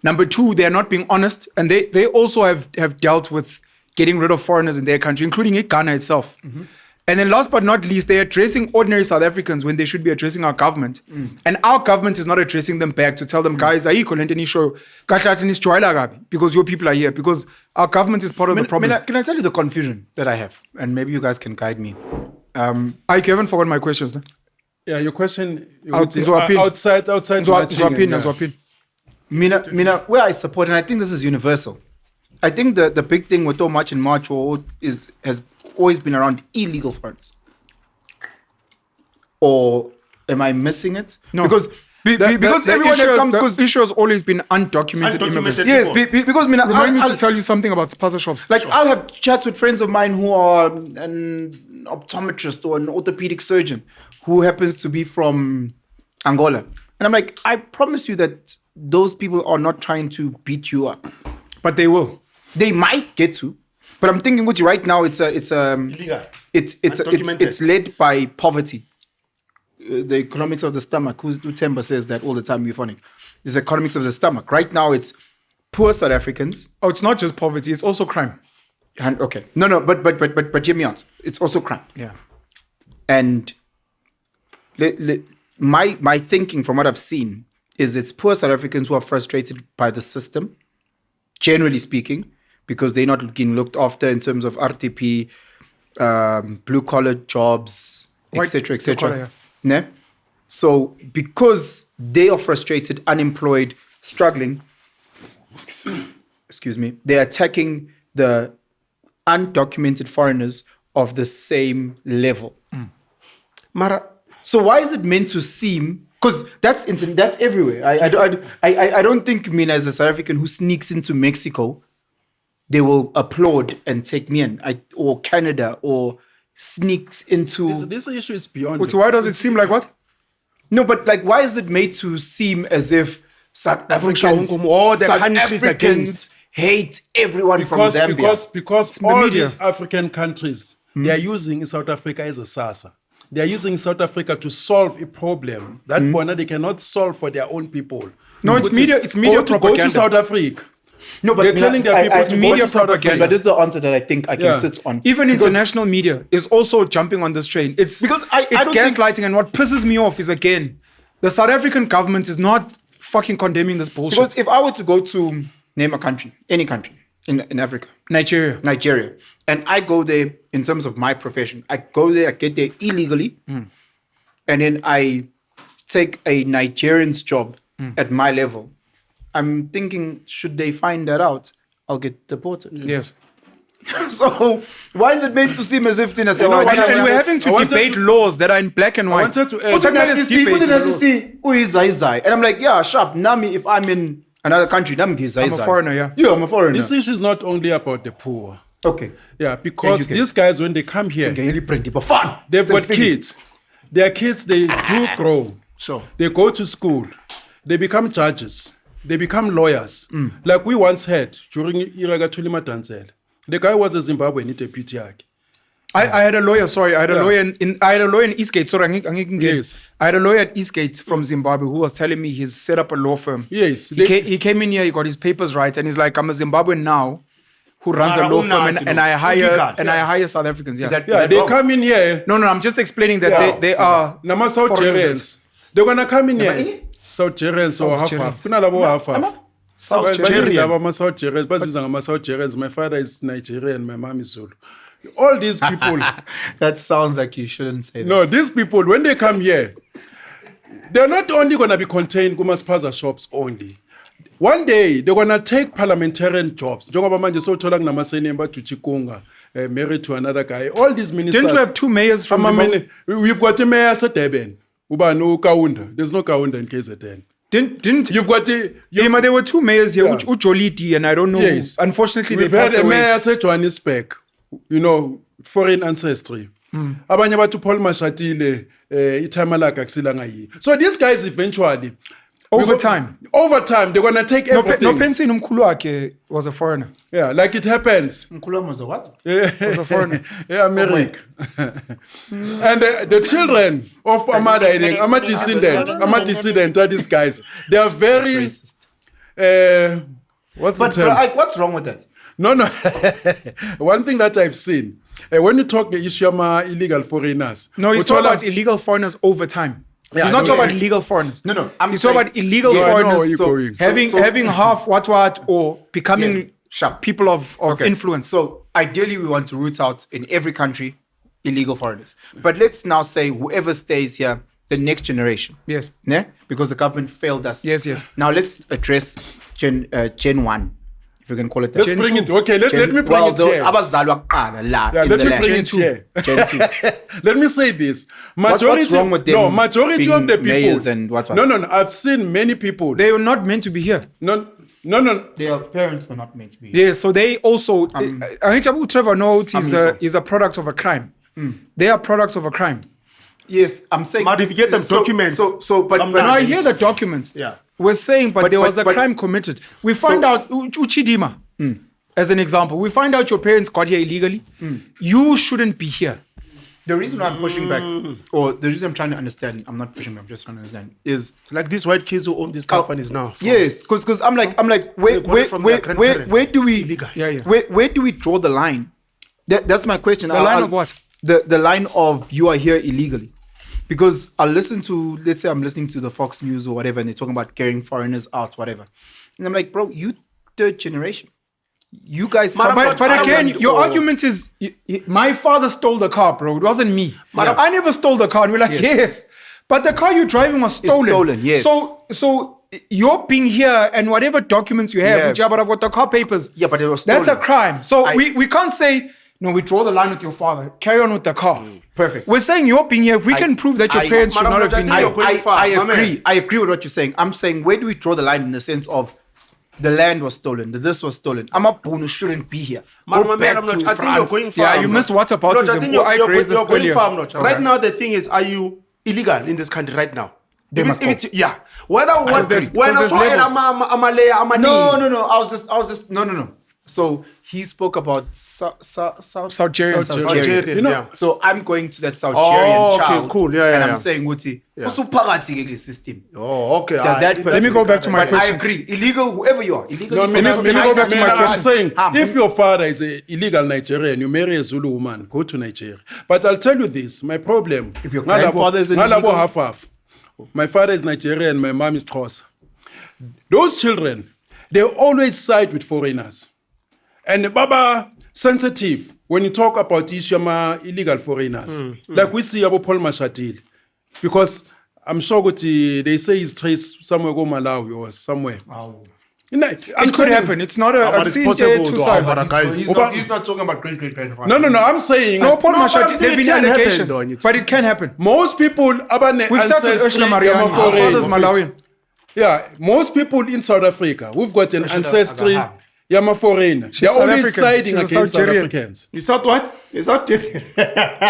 Number two, they are not being honest. And they also have dealt with getting rid of foreigners in their country, including Ghana itself. And then last but not least, they're addressing ordinary South Africans when they should be addressing our government. And our government is not addressing them back to tell them, guys, because your people are here. Because our government is part of the problem. Can I tell you the confusion that I have? And maybe you guys can guide me. I haven't forgotten my questions. No? Yeah, your question outside matching, Mina, where I support, and I think this is universal. I think the big thing with March and March has always been around illegal foreigners. Or am I missing it? No. Because everyone that comes, because the issue has always been undocumented immigrants. yes, because Mina, Remind me to tell you something about spaza shops. like I'll have chats with friends of mine who are an optometrist or an orthopedic surgeon who happens to be from Angola, and I'm like, I promise you that those people are not trying to beat you up. But they will. They might get to, but I'm thinking with you right now. It's Illegal. it's led by poverty. The economics of the stomach. Utemba says that all the time. You're funny. It's economics of the stomach. Right now, it's poor South Africans. Oh, it's not just poverty; it's also crime. And okay, no, but hear me out. It's also crime. Yeah. And my thinking from what I've seen is it's poor South Africans who are frustrated by the system, generally speaking, because they're not getting looked after in terms of RTP, blue collar jobs, etc., etc. Ne? So because they are frustrated, unemployed, struggling, excuse me, they're attacking the undocumented foreigners of the same level. Mara, so why is it meant to seem? Because that's everywhere. I don't think me as a South African who sneaks into Mexico, they will applaud and take me in, or Canada, or sneaks into. This issue is beyond. But why does it seem like what? No, but like, why is it made to seem as if South Africans, all the South countries Africans hate everyone from Zambia? Because the all media. these African countries, they are using South Africa as a SASA. They are using South Africa to solve a problem that they cannot solve for their own people. No, it's media. It's media propaganda. Go to South Africa. No, but They're telling their people to go media to South propaganda. Africa. But this is the answer that I think I can sit on. Even international media is also jumping on this train. It's Because I it's don't think- gaslighting, and what pisses me off is again, the South African government is not fucking condemning this bullshit. Because if I were to go to name a country, any country in Africa, Nigeria, and I go there in terms of my profession, I go there, I get there illegally, and then I take a Nigerian's job at my level. I'm thinking, should they find that out, I'll get deported. Yes. So why is it made to seem as if Tina said, And we're having to debate laws that are in black and white. wanted to add- What's happening is debate. And I'm like, yeah, sharp. Nami, if I'm in another country, I'm a foreigner, yeah. Yeah, I'm a foreigner. This issue is not only about the poor. Okay. Yeah, because Thank you, these guys, when they come here, Fun. they've got kids. Their kids, they do grow. Sure. They go to school. They become judges. They become lawyers. Like we once had during Iraga Tulima Tansel. The guy was a Zimbabwean deputy. I had a lawyer. Sorry, I had a Yeah. lawyer I had a lawyer in Eastgate. Sorry, Yes. I had a lawyer at Eastgate from Zimbabwe who was telling me he's set up a law firm. Yes, He came in here. He got his papers right, and he's like, I'm a Zimbabwean now who runs a Mara law firm, umnandi and lo. I hire Illegal. South Africans. Yeah. Yeah, they come in here. No, I'm just explaining that Yeah. they are Nama South foreigners Germans. They're gonna come in here. South Germans or South half half. Germans. Kunalabo half half. South But Germans. South Germans. Bazibiza ngama South Germans. My father is Nigerian. My mom is Zulu. All these people. That sounds like you shouldn't say that. No, these people when they come here, they're not only gonna be contained kumaspaza shops only. One day they're gonna take parliamentarian jobs. Njengoba manje sothola kunamasenemba Chikunga, married to another guy. All these ministers. Didn't we have 2 mayors from Zimbabwe? We've got a mayor at Durban. Ubani Kaunda. There's no Kaunda in KZN. Didn't You've got the. Yeah, there were 2 mayors here, Yeah. Ujoliti, and I don't know. Yes. Unfortunately, We've they had passed a away. mayor at Johannesburg. You know, foreign ancestry. Abanye bathu Paul Mashatile, itamalaka kusilanga yi. So these guys eventually. Over time, they're gonna take no, everything. no Penson umkhulu wakhe was a foreigner. Yeah, like it happens. Nkulumo was a what? Was a foreigner. Yeah, America. And the children of Ama descendant are these guys. They are very. Racist. What's But the term? what's wrong with that? No. One thing that I've seen, when you talk the issue of illegal foreigners. No, he's Uthola- talking about illegal foreigners over time. Yeah, he's not no, talking about yes. illegal foreigners. No. He's talking about illegal Yeah, I know where foreigners you're going. having half what or becoming Yes. Sharp. people of influence. So ideally, we want to root out in every country illegal foreigners. But let's now say whoever stays here, the next generation. Yes. Ne? Because the government failed us. Yes. Now let's address Gen 1, if you can call it that. Let's Gen bring 2. it. Okay, let me bring it here. Abazalwa kuqala la Yeah, in let the me land. bring it here. Gen 2. Let me say this. What's wrong with them No, majority being of the people. mayors and what? No. I've seen many people. They were not meant to be here. No. Their parents were not meant to be. Yeah, so they also. I think Trevor knows is a product of a crime. They are products of a crime. Yes, I'm saying. But if you get them documents, but I'm When not- I hear the documents, Yeah. we're saying, but there was a but- crime committed. We find out Uchidima, as an example. We find out your parents got here illegally. You shouldn't be here. the reason why I'm pushing back, or the reason I'm trying to understand, I'm not pushing back, I'm just trying to understand, is like these white kids who own these companies now. yes, because I'm like, They got it from their grandparents. where do we, Illegal. Yeah. where do we draw the line? That's my question. The line of what? The line of you are here illegally. Because I'll listen to, let's say I'm listening to the Fox News or whatever, and they're talking about carrying foreigners out, whatever. And I'm like, bro, you third generation. You guys come But from again, Ireland your or- argument is my father stole the car, bro. It wasn't me. I never stole the car. And we're like, yes. But the car you're driving was stolen. stolen, yes. So you're being here and whatever documents you have, Yeah. which are but what the car papers. Yeah, but it was That's a stolen. crime. So I- we can't say, no, we draw the line with your father. Carry on with the car. Perfect. We're saying you're being here. If we can prove that your parents should not have been I- here. You're going far, I my man. agree. I agree with what you're saying. I'm saying, where do we draw the line in the sense of the land was stolen, this was stolen? Amabhunu shouldn't be here. Man, Go my man, back I'm not, to I think you're France. going far. Yeah, you Mlotshwa. missed whataboutism. Mlotshwa, I think I raised this you're going earlier. far, Mlotshwa. Okay. Right now, the thing is, are you illegal in this country right now? They must go. Yeah. Whether Because there's when I saw levels. No. I was just no. So he spoke about Algerians. Algerian, You know, yeah. so I'm going to that South Oh, Algerian okay, child. cool. Yeah, and yeah, I'm yeah. saying, Uti, usuphakathi ke system. Oh, okay. Does that Let me go back to my But I questions. agree. Illegal, whoever you are, illegal. No, Let me go back to my I'm questions. saying, Ah, if your father is an illegal Nigerian, you marry a Zulu woman, go to Nigeria. But I'll tell you this, my problem. If your grandfather is an Ngalabo illegal- half. My father is Nigerian, my mom is Xhosa. Those children, they always side with foreigners. And Baba, sensitive when you talk about Ishama illegal foreigners. Like we see about Paul Mashatile. Because I'm sure they say he's traced somewhere go Malawi or somewhere. It could happen. It's not but a it's scene possible there two though, sides. but guys- He's not talking about great-great-grandfather. No, I'm saying. No, Paul No, but I'm Mashati, saying there have it been can happen, allegations, though. but it can happen. Most people, We've started Ursula Mariani. Our father's Malawian. Yeah, most people in South Africa, we've got an ancestry. Agahamba. Yama foreigner. They're South always African. siding She's a against South South Africans. Is that what? Is that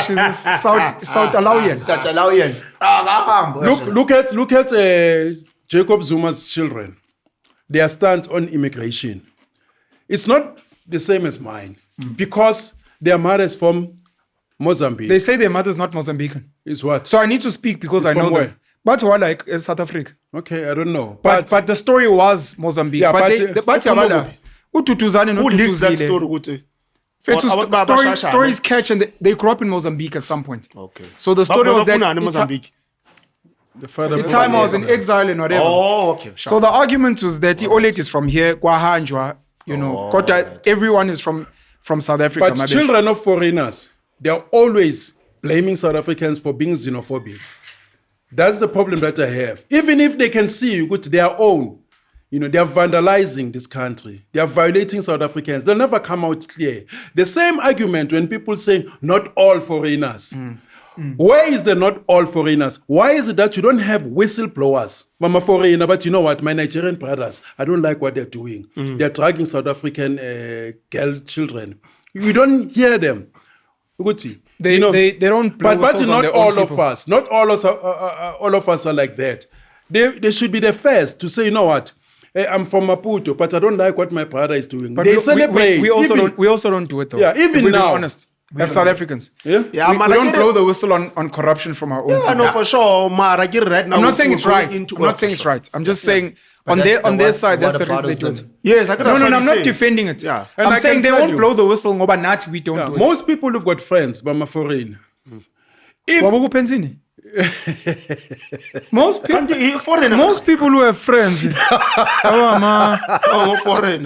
She's a South Alawian. South Alawian. Look at Jacob Zuma's children. Their stand on immigration. It's not the same as mine because their mothers from Mozambique. They say their mother's not Mozambican. Is what? So I need to speak because It's I know from them. where? But what like is South Africa? Okay, I don't know. But the story was Mozambique. Yeah, but but, yabala, ututuzane Who leaked that notutuzile. story? Ukuthi? Fethu Abantu babashashane. stories catch and they grew up in Mozambique at some point. Okay. So the story was that Bafunani Mozambique. the father the time I was in exile and whatever. Oh, okay. Sure. So the argument was that Olet is from here, Kwahanjwa, you know, Kota, everyone is from South Africa. But children of foreigners, they are always blaming South Africans for being xenophobic. That's the problem that I have. Even if they can see you go to their own, you know, they are vandalizing this country. They are violating South Africans. They'll never come out clear. The same argument when people say not all foreigners. Where is the not all foreigners? Why is it that you don't have whistleblowers? Mama foreigner, but you know what? My Nigerian brothers, I don't like what they're doing. They're dragging South African girl children. You don't hear them. They don't blow but whistles on not their all own of people. us. Not all of us are like that. They should be the first to say, you know what? I'm from Maputo, but I don't like what my brother is doing. But they celebrate. We also don't do it though. Yeah, even if we're now. being honest. As South Africans. Yeah? Yeah, we man, don't I get blow it. the whistle on corruption from our own Yeah, people. no, for sure. Mara, get right now. I'm not saying we're it's right. going into I'm not it, saying for it's sure. right. I'm just saying on that's their the side, that's the reason they do it. whatabouters. Yes, I get No, what I'm you're not saying. defending it. Yeah. And I I'm saying can they tell won't you- blow the whistle ngoba nathi we don't do it. Most people who've got friends, but my foreign. If Wabuku Pensini. Most people who have friends. Oh, man. Oh, foreign.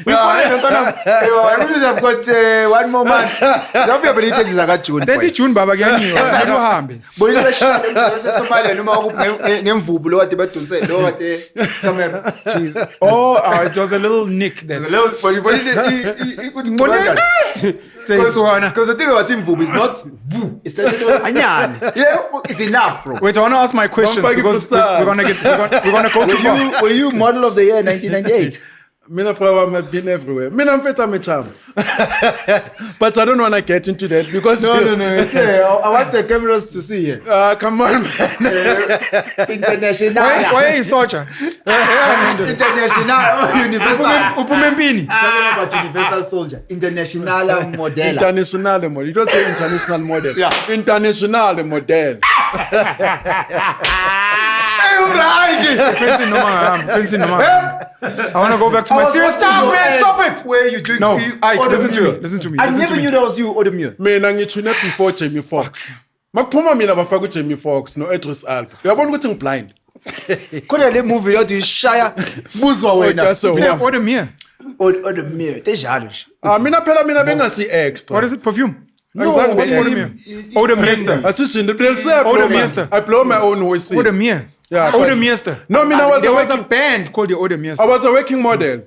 We foreign. I've got 1 more month. Zofika belite zizakajuni. 30 June baba kuyanyiwa. Uhambe. Bonile bese Somalia noma ngemvubu lo kade badonse lo kade camera. Jeez. Oh, it was a little nick then. Lo bonile ikuthi ngibona. Because the thing about imvubu is not boo. It's a little anyane. Yeah, it's enough, bro. Wait, I want to ask my questions Don't because forget we're gonna go too far. Were you model of the year 1998? Mina problem have been everywhere. Mina mfeta me charm. But I don't want to get into that because No. It's, I want the cameras to see here. Come on, man. International. Why is Socha? International Universal. Upume mpini. Talking about Universal Soldier. International model. International model. You don't say international model. Yeah. International model. Penson no man. I want to go back to my serious stuff, man. Stop it. Where you drink? No, Ike, Odemure. listen to me. I never knew that was you, Odemure. Mina ngithune before Jamie Foxx. Makuphuma mina bafaka uJamie Foxx no Idris Elba. Uyabona ukuthi ngiblind. Kodwa le movie yathi ishaya buzwa wena. That's so. Yeah, Odemure. Odemure. Tejalo nje. Mina phela mina bengasi extra. What is it? Perfume? Angizange What's be Odemure? extra. Odemure. Asishinde they'll say I blow Odemure. I blow my own whistle. Odemure. Yeah, but- Odemure. No, mina was There a was a working, band called the Odemure. I was a working model.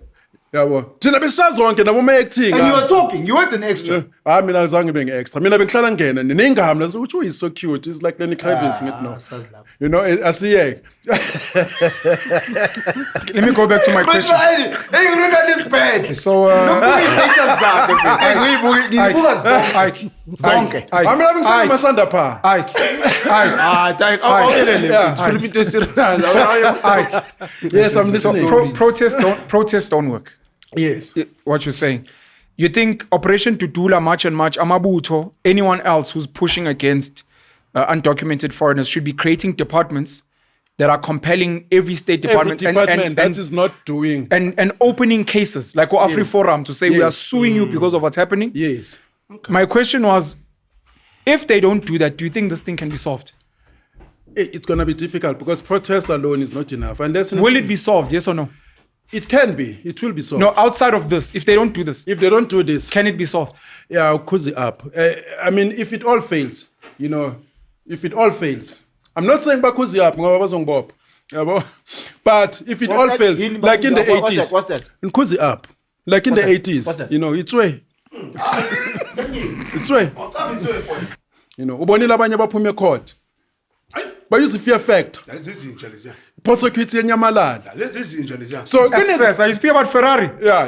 Yabo. Thina besazonke nabo acting. And you were talking. You weren't an extra. Mina azange bengi extra. Mina bengihlala ngena neningami lazo ukuthi is so cute. It's like Lenny Kravitz ngithi no. You know, asiyeke. Let me go back to my question. Hey, you remember this bed? So, Data zakhe. Ngiyibuka Ike. zonke. Mina bengithanda amashanda pha. Ike. Yes, I'm So listening. protests don't work. Yes. What you're saying. You think Operation Tudula, March and March, Amabuto, anyone else who's pushing against undocumented foreigners should be creating departments that are compelling every state Every department, department that is not doing. and opening cases like Afri Forum to say we are Yes. suing you because of what's happening. Yes. My question was, if they don't do that, do you think this thing can be solved? It's going to be difficult because protest alone is not enough. Unless Will it be solved? Yes or no? It can be. It will be solved. No, outside of this, if they don't do this, If they don't do this, can it be solved? yeah, I'll cozy up. I mean, if it all fails, you know, if it all fails, I'm not saying bakuzi up, ngoba bazongibopha. Yabo? But if it all fails, like in the 80s, What's that? cozy up, like in the 80s, What's that? you know, it's way. It's way. You know, ubonile abanye baphume court. Bayuza fear fact. Prosecute yenyamalala. So, Yes, I speak about Ferrari. yeah,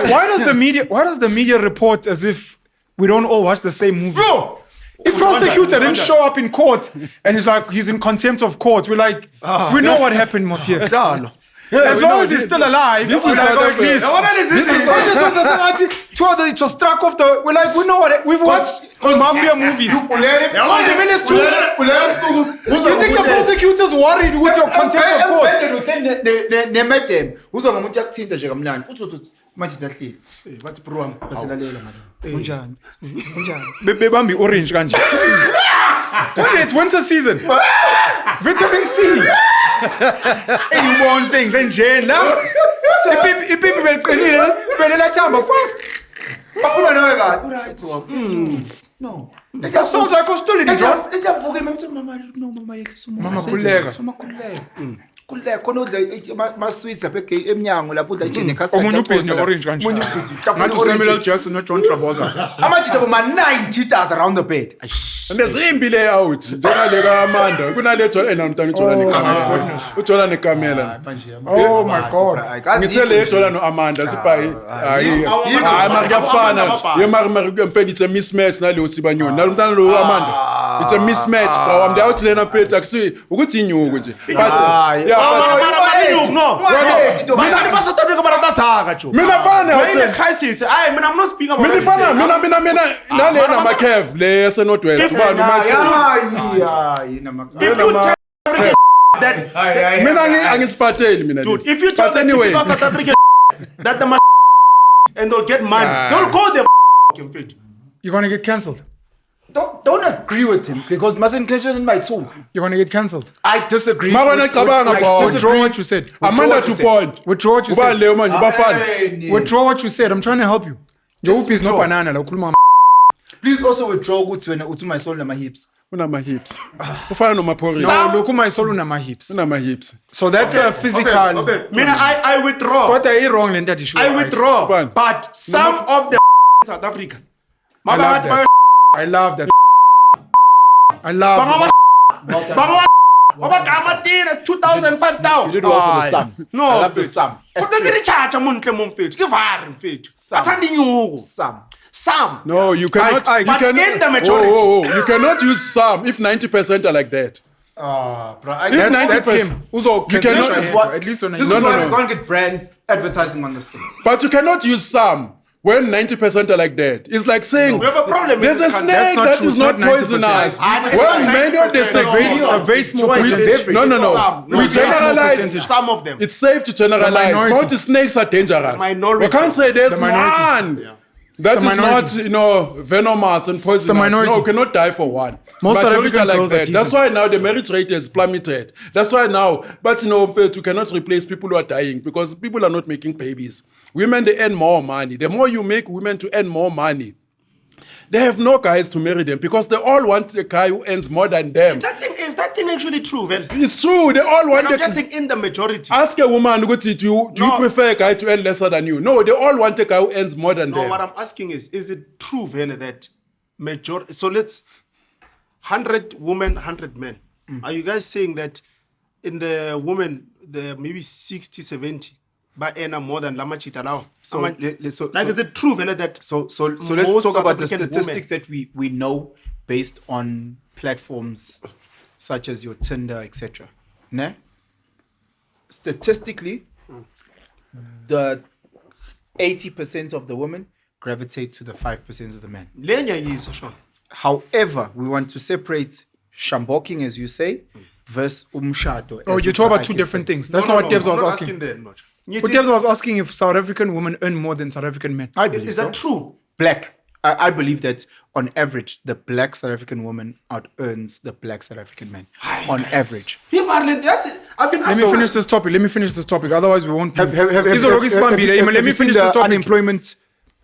Why does the media report as if we don't all watch the same movie? Bro! If prosecutor didn't show up in court and he's like he's in contempt of court, we're like we know what happened, Monsieur. As long as he's still alive, This is we're like, South oh, at Africa. least. This is It was struck off the. We're like, we know what we've watched mafia movies. You think the prosecutors worried with your contempt of court? nemedem uzwa ngomuntu yakuthinta nje kamnandi uthi manje dahlile bathi bro wami bathi lalela manje Unjani? Bebambi orange kanje. It's winter season. Vitamin C. Hey, you want things enjeni la? Ipipi beliqinile, belela thamba fast. bakhuluma nawe kahle uright no That sounds like hostility, John. Letyavuka emthi mama no mama yehlisa umoya Mama khuleka. khuleka khona udla ama sweets lapha emnyango lapho udla ijene custard Omunye ubhizi ne-orange kanje. Ngathi uSamuel Jackson no-John Travolta. amajita boma 9 cheaters around the bed Ndezimbi le out. Njengale kaAmanda. Kunale Jola nomntana uJola nekamela. uJola nekamela. Oh my God. Ngithele eJola noAmanda sibhayi. Hayi makuyafana. Yemari kuyamfela it's a mismatch nalo Sibanyoni. Nalomntana lo uAmanda. It's a mismatch. Bro, I'm out lena phethu akusi ukuthi inyuku nje. But mina fana crisis. I'm not speaking about mina fana mina nale nama Kev le yaseNorthwest ubani if you tell that mina angisifateli mina dude, if you tell but the anyway typical South African that the and they'll get money, they'll go there. You're gonna get cancelled. don't agree with him because mustn't case in my tool You're gonna get cancelled. I disagree Mabona cabanga bro Withdraw what you said. Amanda 2 point Withdraw what you ubani said. leyo manje bafana Withdraw what you said. I'm trying to help you. Just Joe is no withdraw. banana la ukhuluma. please also withdraw ukuthi wena uthi my soul nama hips unama hips ufana nomapori No, look my soul unama hips. unama hips So that's a physical. Okay. Mina, I withdraw. What are you wrong in that issue? I withdraw. Fine. But some of the South Africa. I love that. I love that. I love that. Bangwa 2,000, 5,000. you did well for the sum No. I love the sum Kodwa ke charge umuntu mfethu. Ke vari mfethu. Athanda inyuku. Some. no you cannot I- you but cannot in the majority. you cannot use some if 90% are like that bro If That's 90%, him. Uzo you cannot- cancel this is him. what At least on this is No, no, why no. we can't get brands advertising on this thing but you cannot use some when 90% are like that. It's like saying We have a problem in there's a this country. snake not that true. is It's not not 90%. poisonous. It's Well, not many of the 90%. snakes. No. A very small Choice is percentage. different. No. Some. We No, very small generalize. percentage. Some of them. It's safe to generalize. minority. Most snakes are dangerous. Minority. We can't say there's The minority. one. That The is minority. not, venomous and poisonous. minority. No, cannot die for one. Most South Majority African are like girls are that. That's decent. why now the marriage rate has plummeted. That's why now, but you cannot replace people who are dying because people are not making babies. Women, they earn more money. The more you make women to earn more money, they have no guys to marry them because they all want a guy who earns more than them. Is that thing actually true, Vel? It's true. They all want I'm just saying in the majority. Ask a woman, do you No. prefer a guy to earn lesser than you? No, they all want a guy who earns more than No, them. what I'm asking is it true, Vel, that majority? So let's 100 women, 100 men. Are you guys saying that in the women, the maybe 60, 70, but earn more than Lama Chita now? so Like, so is it true, Vel, that So let's most talk South about the African statistics that we know based on platforms such as your Tinder, etc. Ne? Statistically, the 80% of the women gravitate to the 5% of the men. Lenya is sure. However, we want to separate shamboking, as you say, versus umshado. Oh, as you're talking about two Ike different said. things. That's not what Debs was I'm not asking. that much. But Debs was asking if South African women earn more than South African men. I believe Is so. that true? Black. I believe that on average, the black South African woman out earns the black South African man. On average. That's it. I've been Let me finish this topic. Otherwise, we won't. Let me finish this topic. unemployment?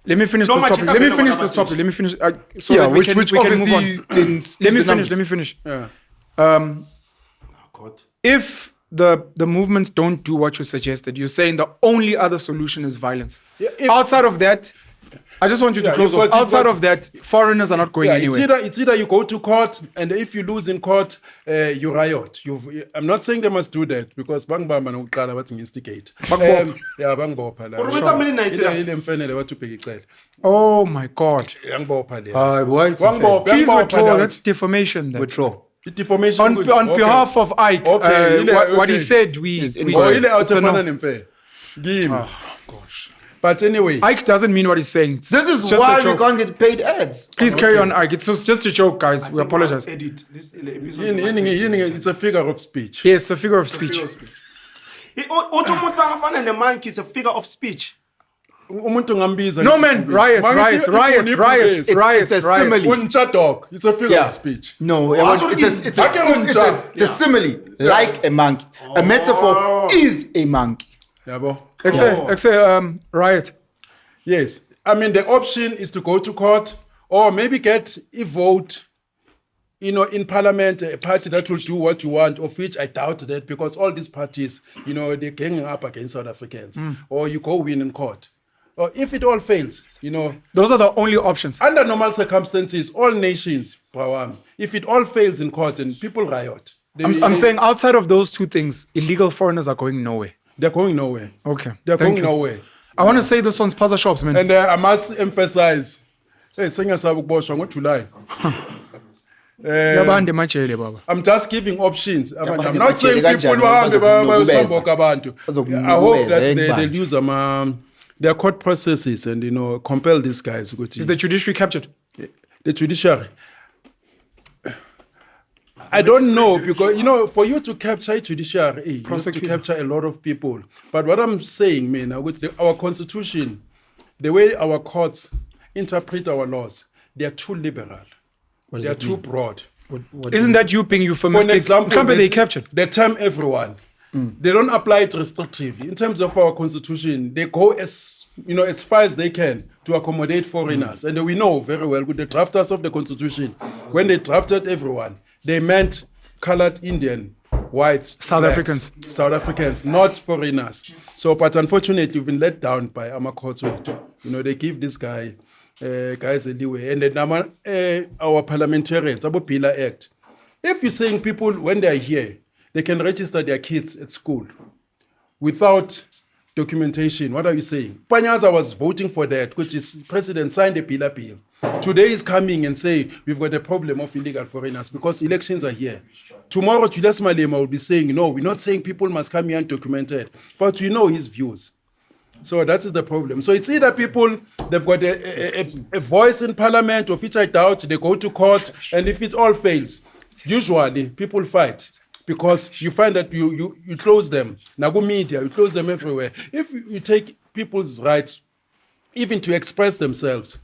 Let me finish No, this my topic. chita Let me pelo finish wana this topic. Let me finish. So Yeah, that we which can move obviously on. then Let me finish. Yeah. God. If the movements don't do what you suggested, you're saying the only other solution is violence. Outside of that, I just want you to Yeah, close you've off. got- Outside of that, foreigners are not going Yeah, anywhere. it's either you go to court, and if you lose in court, you riot. I'm not saying they must do that because bangbamba nokuqala bathi instigate. Yeah, bangibopha la. Urumetsa mini night la? Ile mfanele wathi ubheka icala. Oh my God. Yangibopha le. Please Wangibopha withdraw. la. That's defamation. That. Withdraw. Deformation On okay. behalf of Ike, Okay, what he okay. said, we Oh, it's ile a no. awuthefana nemfe. Give. Gosh. But anyway, Ike doesn't mean what he's saying. It's This is just why a we joke. can't get paid ads. Please carry on, Ike. It was just a joke, guys. We apologize. Edit this episode. it's a figure of speech. Yes, a figure of speech. Umuntu bangafana nemonkey is a figure of speech. Umuntu ngambiza. No, man. Riots. It's a simile. Uncha dog. It's a figure Yeah. of speech. No, it's a simile, like a monkey. A Oh. metaphor is a monkey. Yabo. Riot. Yes. I mean, the option is to go to court or maybe get a vote, in parliament, a party that will do what you want, of which I doubt that because all these parties, they're ganging up against South Africans. Or you go win in court. Or if it all fails, Those are the only options. under normal circumstances, all nations, if it all fails in court and people riot, I'm saying outside of those two things, illegal foreigners are going nowhere. they're going nowhere. Okay. They're Thank going you. nowhere. I want to say this one's Paza Shops, man. And I must emphasize, July. Yabande majele, baba. I'm just giving options. I'm Yabande not saying batshele people kanjani bahambe bazokunukubeza. bayosamboka abantu. Bazokunukubeza, I hope that yini they'll bantu? use their court processes and compel these guys. Is the judiciary captured? The judiciary. I don't know because for you to capture a judiciary, you have to capture a lot of people. But what I'm saying, man, our constitution, the way our courts interpret our laws, they are too liberal. They are too broad. Isn't that you being For an euphemistic? example, Trump, they captured. They term everyone. They don't apply it restrictively. In terms of our constitution, they go as far as they can to accommodate foreigners. And we know very well with the drafters of the constitution, when they drafted everyone, they meant colored Indian, white, South blacks, South Africans, not foreigners. So, but unfortunately, we've been let down by our courts. They give this guys a leeway. And then our parliamentarians, Abu Pila Act. If you're saying people, when they're here, they can register their kids at school without documentation. What are you saying? Panyaza was voting for that, which is President signed a bill. Today is coming and say we've got a problem of illegal foreigners because elections are here. Tomorrow, Julius Malema will be saying, no, we're not saying people must come here undocumented, but we know his views. So that is the problem. So it's either people, they've got a voice in parliament, of which I doubt, they go to court, and if it all fails, usually people fight. Because you find that you close them. Nagu media, you close them everywhere. If you take people's right, even to express themselves,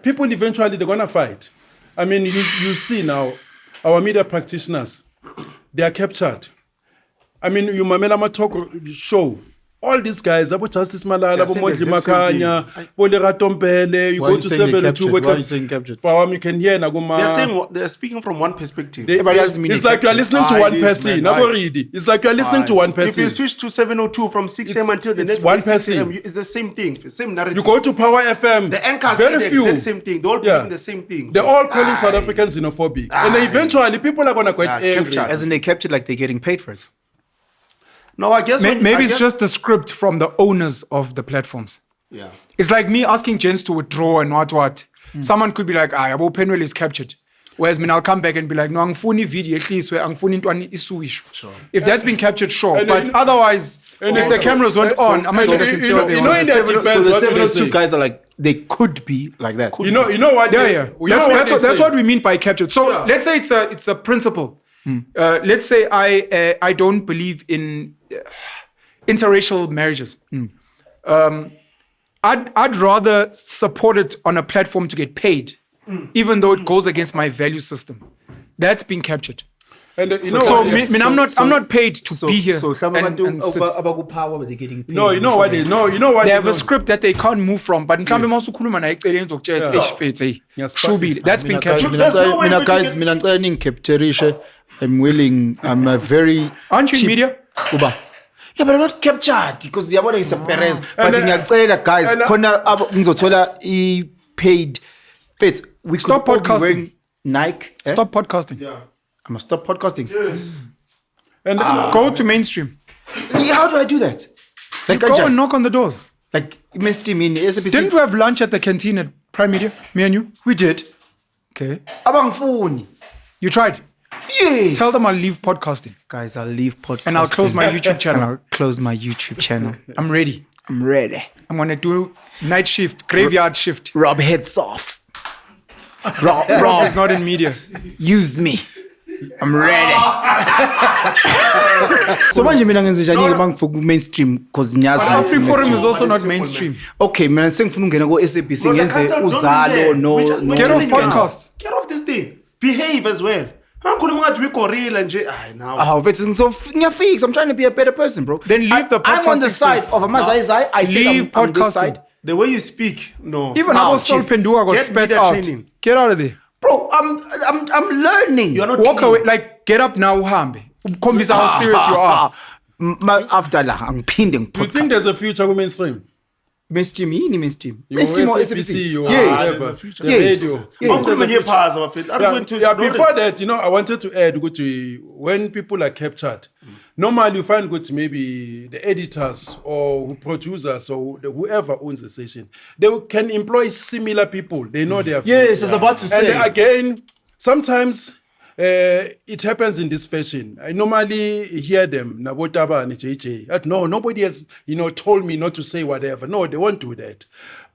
people eventually, they're going to fight. I mean, you see now, our media practitioners, they are captured. I mean, you Mamela Matoko show, all these guys, Abu Justice Malala, Abu Moji Makanya, Bolera Tompele, you go to 702. Why are you saying captured? You can hear Naguma. They're speaking from one perspective. It's like you are listening to one person. It's like you are listening to one If you person. switch to 702 from 6 a.m. until the it's next one day, 6 a.m., person. it's the same thing, same narrative. You go to Power FM. The anchors say very the few. exact same thing. They're all doing the same thing. They're all calling South Africans xenophobic. And then eventually people are going to get angry. captured. As in they captured like they're getting paid for it. No, I guess Maybe it's just the script from the owners of the platforms. Yeah. It's like me asking Jens to withdraw and what. Someone could be like, Yabo Penwell is captured. Whereas I'll come back and be like, no, angifuni video at least where angifuni intwani isuwisho. If that's been captured, sure. And But then- otherwise, and if also- the cameras weren't on, I might so check and see what they you know want. in their defense, So the what do they 702 say? guys are like, they could be like that. You know what? Yeah, they- yeah. you know what they That's say? what we mean by captured. So let's say it's a principle. Let's say I don't believe in interracial marriages. I'd rather support it on a platform to get paid, even though it goes against my value system. That's being captured. And you know So what? I'm not paid to be here. So some and sit. about power, but they're getting paid. No, you know what? You know what? They have a script that they can't move from. But mhlawumbe mawusukhuluma naye eceleni uzokutshela ethi shubile. That's been captured. Mina guys, mina ngicela ningicapturishe. I'm willing. I'm a very. Aren't you in cheap- media? Uba. Yeah, but I'm not captured because yabona is a Perez. But ngiyacela guys, and- khona ngizothola paid. Fits. We Stop could all be podcasting. wearing Nike. Stop podcasting. I'm gonna stop podcasting. And Go to mainstream. How do I do that? Like Go and knock on the doors. like mainstream in SABC. Didn't we have lunch at the canteen at Prime Media? Me and you? We did. Okay. Abangfuni. You tried. Yes. Tell them I'll leave podcasting. Guys, I'll leave podcasting. And I'll close my YouTube channel. And I'll close my YouTube channel. I'm ready. I'm ready. I'm going to do night shift, graveyard shift. Rob heads off. Rob, Rob is not in media. use me. I'm ready. So manje mina ngenze njani ke mangifuna ku mainstream because ngiyazi Afri Forum is also not mainstream. Okay, mina sengifuna ungena ku SABC Bro, ngenze don't uzalo do that. no Get off Get podcast. Get off this thing. Behave as well. Angikhuluma ngathi uyigorilla nje. Hayi now. Oh, but so ngiyafix. I'm trying to be a better person, bro. Then leave the I'm on the podcasting side space. of Amazai. I said Leave I'm on this podcasting. side. The way you speak, no. Even Now, our Sol Chief, Pendua got get spat media out. training. Get out of there. Bro, I'm learning. You're not Walk kidding. away. Like, get up now, uhambe. Ukhombisa how serious you are. After la angiphinde Do you think ngipodcast. there's a future with mainstream? Mainstream yini mainstream? You Mainstream or SABC, SABC? you Yes. whatever. Yes. The Yes. radio. Yes. Angikhuluma ngephaza bafethu. Are we going to Yeah, ignore before them? that, I wanted to add ukuthi when people are captured, normally you find good maybe the editors or producers or whoever owns the station, they can employ similar people. They know they have. Yes, I was about to And say. again, sometimes it happens in this fashion. I normally hear them, Nabotaba and JJ, that no, nobody has, told me not to say whatever. No, they won't do that.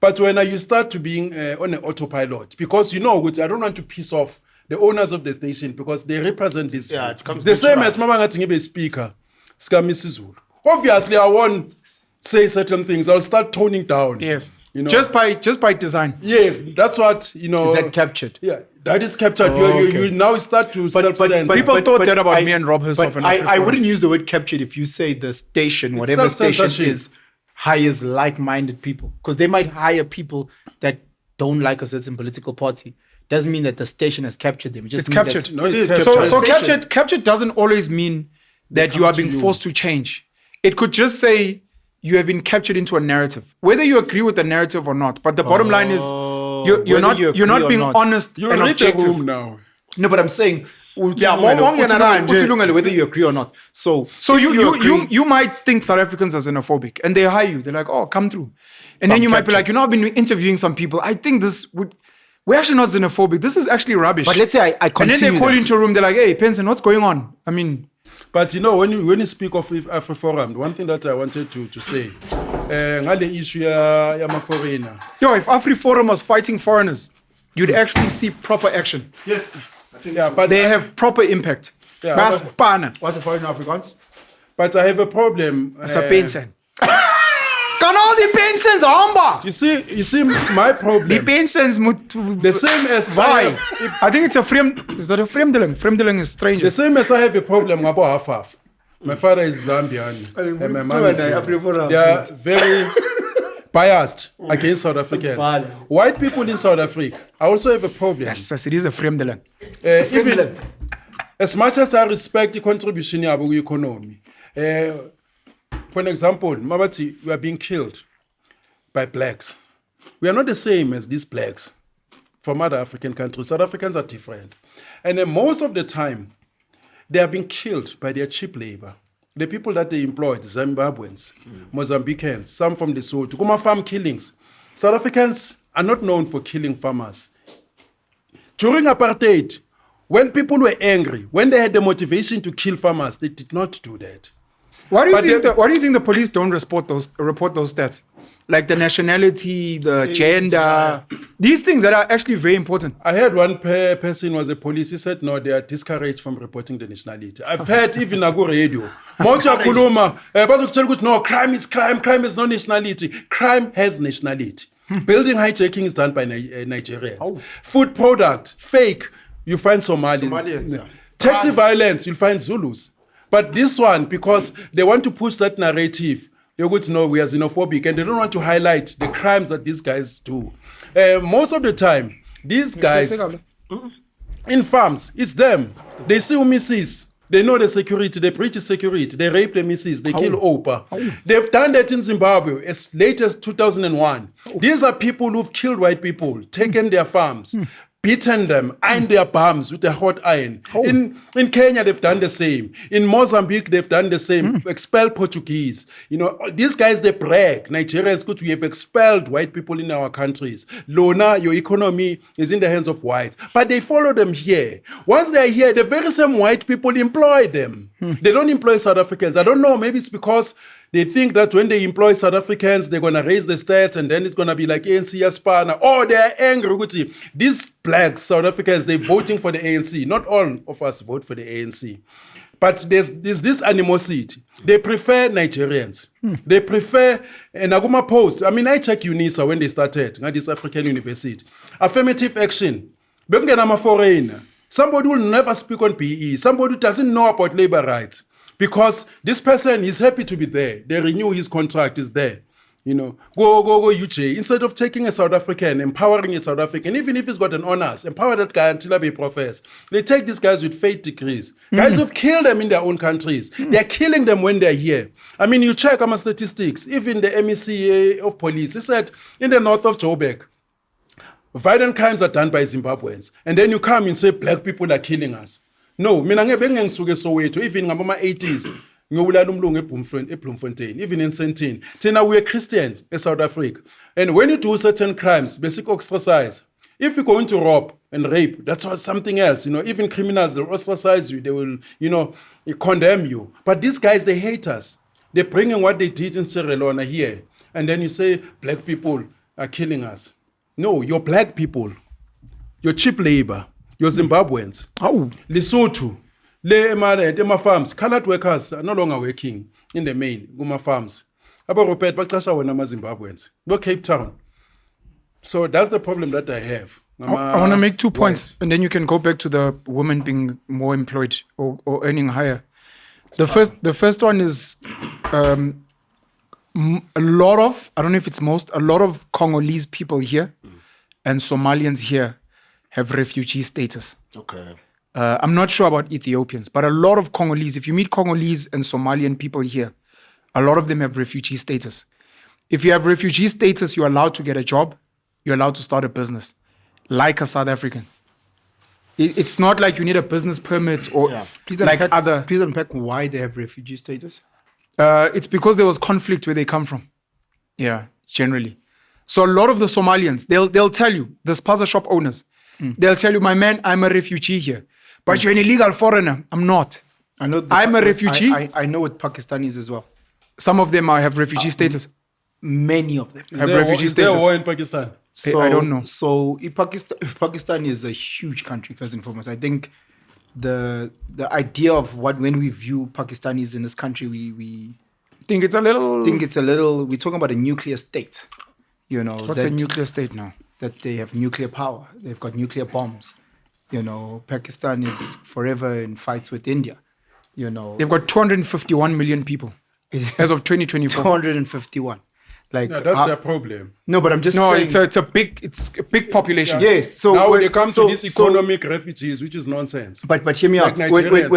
But when you start to being on an autopilot, because I don't want to piss off the owners of the station because they represent this. Yeah, it comes the same natural. as Mama Ngatingibe speaker, Skamisi. Obviously, I won't say certain things. I'll start toning down. Yes. Just Just by design. Yes, that's what, Is that captured? Yeah, that is captured. okay. You now start to self-censor. People thought that about me and Rob herself. But I wouldn't use the word captured if you say the station, whatever station self-censorship. is, hires like-minded people. Because they might hire people that don't like a certain political party. Doesn't mean that the station has captured them. It just It's means captured. No, it's captured. captured. So Station. captured doesn't always mean that you are being forced to change. It could just say you have been captured into a narrative, whether you agree with the narrative or not. But the bottom line is you're whether not you you're agree not or being not. honest You and read the objective. room now. No, but I'm saying Yeah, whether you agree or not. So So if you agree- you might think South Africans are xenophobic, and they hire you. They're like, oh, come through, and So then I'm you might be captured. like, I've been interviewing some people. I think this would. We're actually not xenophobic. This is actually rubbish. But let's say I and then continue they call you that. into a room. They're like, hey, Penson, what's going on? I mean, But when you speak of Afri Forum, one thing that I wanted to say, ngale issue ya foreigner. yo, if Afri Forum was fighting foreigners, you'd actually see proper action. Yes. I think Yeah, but They have proper impact. Yeah, Baspana. What's the foreign Afrikaans? but I have a problem. Sa Penson. Kan al die pensions hamba. You see my Die problem. pensions moet The same as why? I think it's a is that a vreemdeling? Vreemdeling is stranger. The same as I have a problem ngabo half. My father is Zambian and my mom is. They are very biased against South Africans. White people in South Africa, I also have a problem. Yes, it is a vreemdeling. Even as much as I respect the contribution of the economy, for example, Mabati, we are being killed by blacks. We are not the same as these blacks from other African countries. South Africans are different. And most of the time, they are being killed by their cheap labor. The people that they employed, Zimbabweans, Mozambicans, some from Lesotho, Kuma farm killings. South Africans are not known for killing farmers. During apartheid, when people were angry, when they had the motivation to kill farmers, they did not do that. Why do you But think? they- Why do you think the police don't report those stats, like the nationality, the gender, these things that are actually very important? I heard one person was a police. He said, no, they are discouraged from reporting the nationality. I've heard even Nago radio. Moja Kuluma, no, crime is crime. Crime is no nationality. Crime has nationality. Building hijacking is done by Nigerians. Food product, fake, you find Somalians, yeah. Taxi violence, you'll find Zulus. But this one, because they want to push that narrative, you're going to know we are xenophobic and they don't want to highlight the crimes that these guys do. Most of the time, these guys in farms, it's them. They see misses. They know the security, they breach the security, they rape the missus, they kill Opa. They've done that in Zimbabwe as late as 2001. These are people who've killed white people, taken their farms, beaten them, ironed their bums with a hot iron. In Kenya, they've done the same. In Mozambique, they've done the same. Expelled Portuguese. You know, these guys, they brag. Nigerians, we have expelled white people in our countries. Lona, your economy is in the hands of white. But they follow them here. Once they're here, the very same white people employ them. They don't employ South Africans. I don't know, maybe it's because they think that when they employ South Africans, they're going to raise the stats and then it's going to be like ANC Yaspana. Or they're angry with it. These blacks, South Africans, they're voting for the ANC. Not all of us vote for the ANC. But there's this animosity. They prefer Nigerians. They prefer, and Naguma Post, I mean, I check UNISA when they started, at this African University. Affirmative action. I'm a foreigner. Somebody will never speak on PE. Somebody who doesn't know about labor rights. Because this person is happy to be there. They renew his contract, is there. You know, go, UJ. Instead of taking a South African, empowering a South African, even if he's got an honors, empower that guy until he profess. They take these guys with fake degrees. Guys who've killed them in their own countries. They're killing them when they're here. I mean, you check our statistics. Even the MEC of police, he said in the north of Joburg, violent crimes are done by Zimbabweans. And then you come and say black people are killing us. No, mina ngisuke Soweto, even ngama 80s, ngiyobulala umlungu eBloemfontein, even in Sandton. Thina we are Christians in South Africa. And when you do certain crimes, basic ostracize. If you're going to rob and rape, that's something else. You know, even criminals, they'll ostracize you. They will, you know, condemn you. But these guys, they hate us. They're bringing what they did in Sierra Leone here. And then you say, black people are killing us. No, you're black people. You're cheap labor. You're Zimbabweans. Oh. Lesotho. Ema farms. Colored workers are no longer working in the main. Guma farms. Aba Rupert, bakasha wena ma Zimbabweans. Go Cape Town. So that's the problem that I have. I want to make 2 points, and then you can go back to the women being more employed or earning higher. The first one is a lot of, I don't know if it's most, a lot of Congolese people here and Somalians here have refugee status. Okay. I'm not sure about Ethiopians, but a lot of Congolese, if you meet Congolese and Somalian people here, a lot of them have refugee status. If you have refugee status, you're allowed to get a job, you're allowed to start a business, like a South African. It's not like you need a business permit or Please unpack why they have refugee status. It's because there was conflict where they come from. Yeah, generally. So a lot of the Somalians, they'll tell you, the spaza shop owners, they'll tell you, my man, I'm a refugee here. But you're an illegal foreigner. I'm not. I know. I'm a refugee. I know with Pakistanis as well. Some of them have refugee status. Many of them have refugee Is there status. a war in Pakistan? So, I don't know. So Pakistan is a huge country, first and foremost. I think the idea of when we view Pakistanis in this country, we think it's a little. We're talking about a nuclear state. You know, What's a nuclear state now? That they have nuclear power. They've got nuclear bombs. You know, Pakistan is forever in fights with India. You know, They've got 251 million people as of 2024. 251. Like No, that's their problem. No, but I'm just No, saying. it's a big population. Yes. So Now when they come to these economic refugees, which is nonsense. But hear me Like out. Nigerians,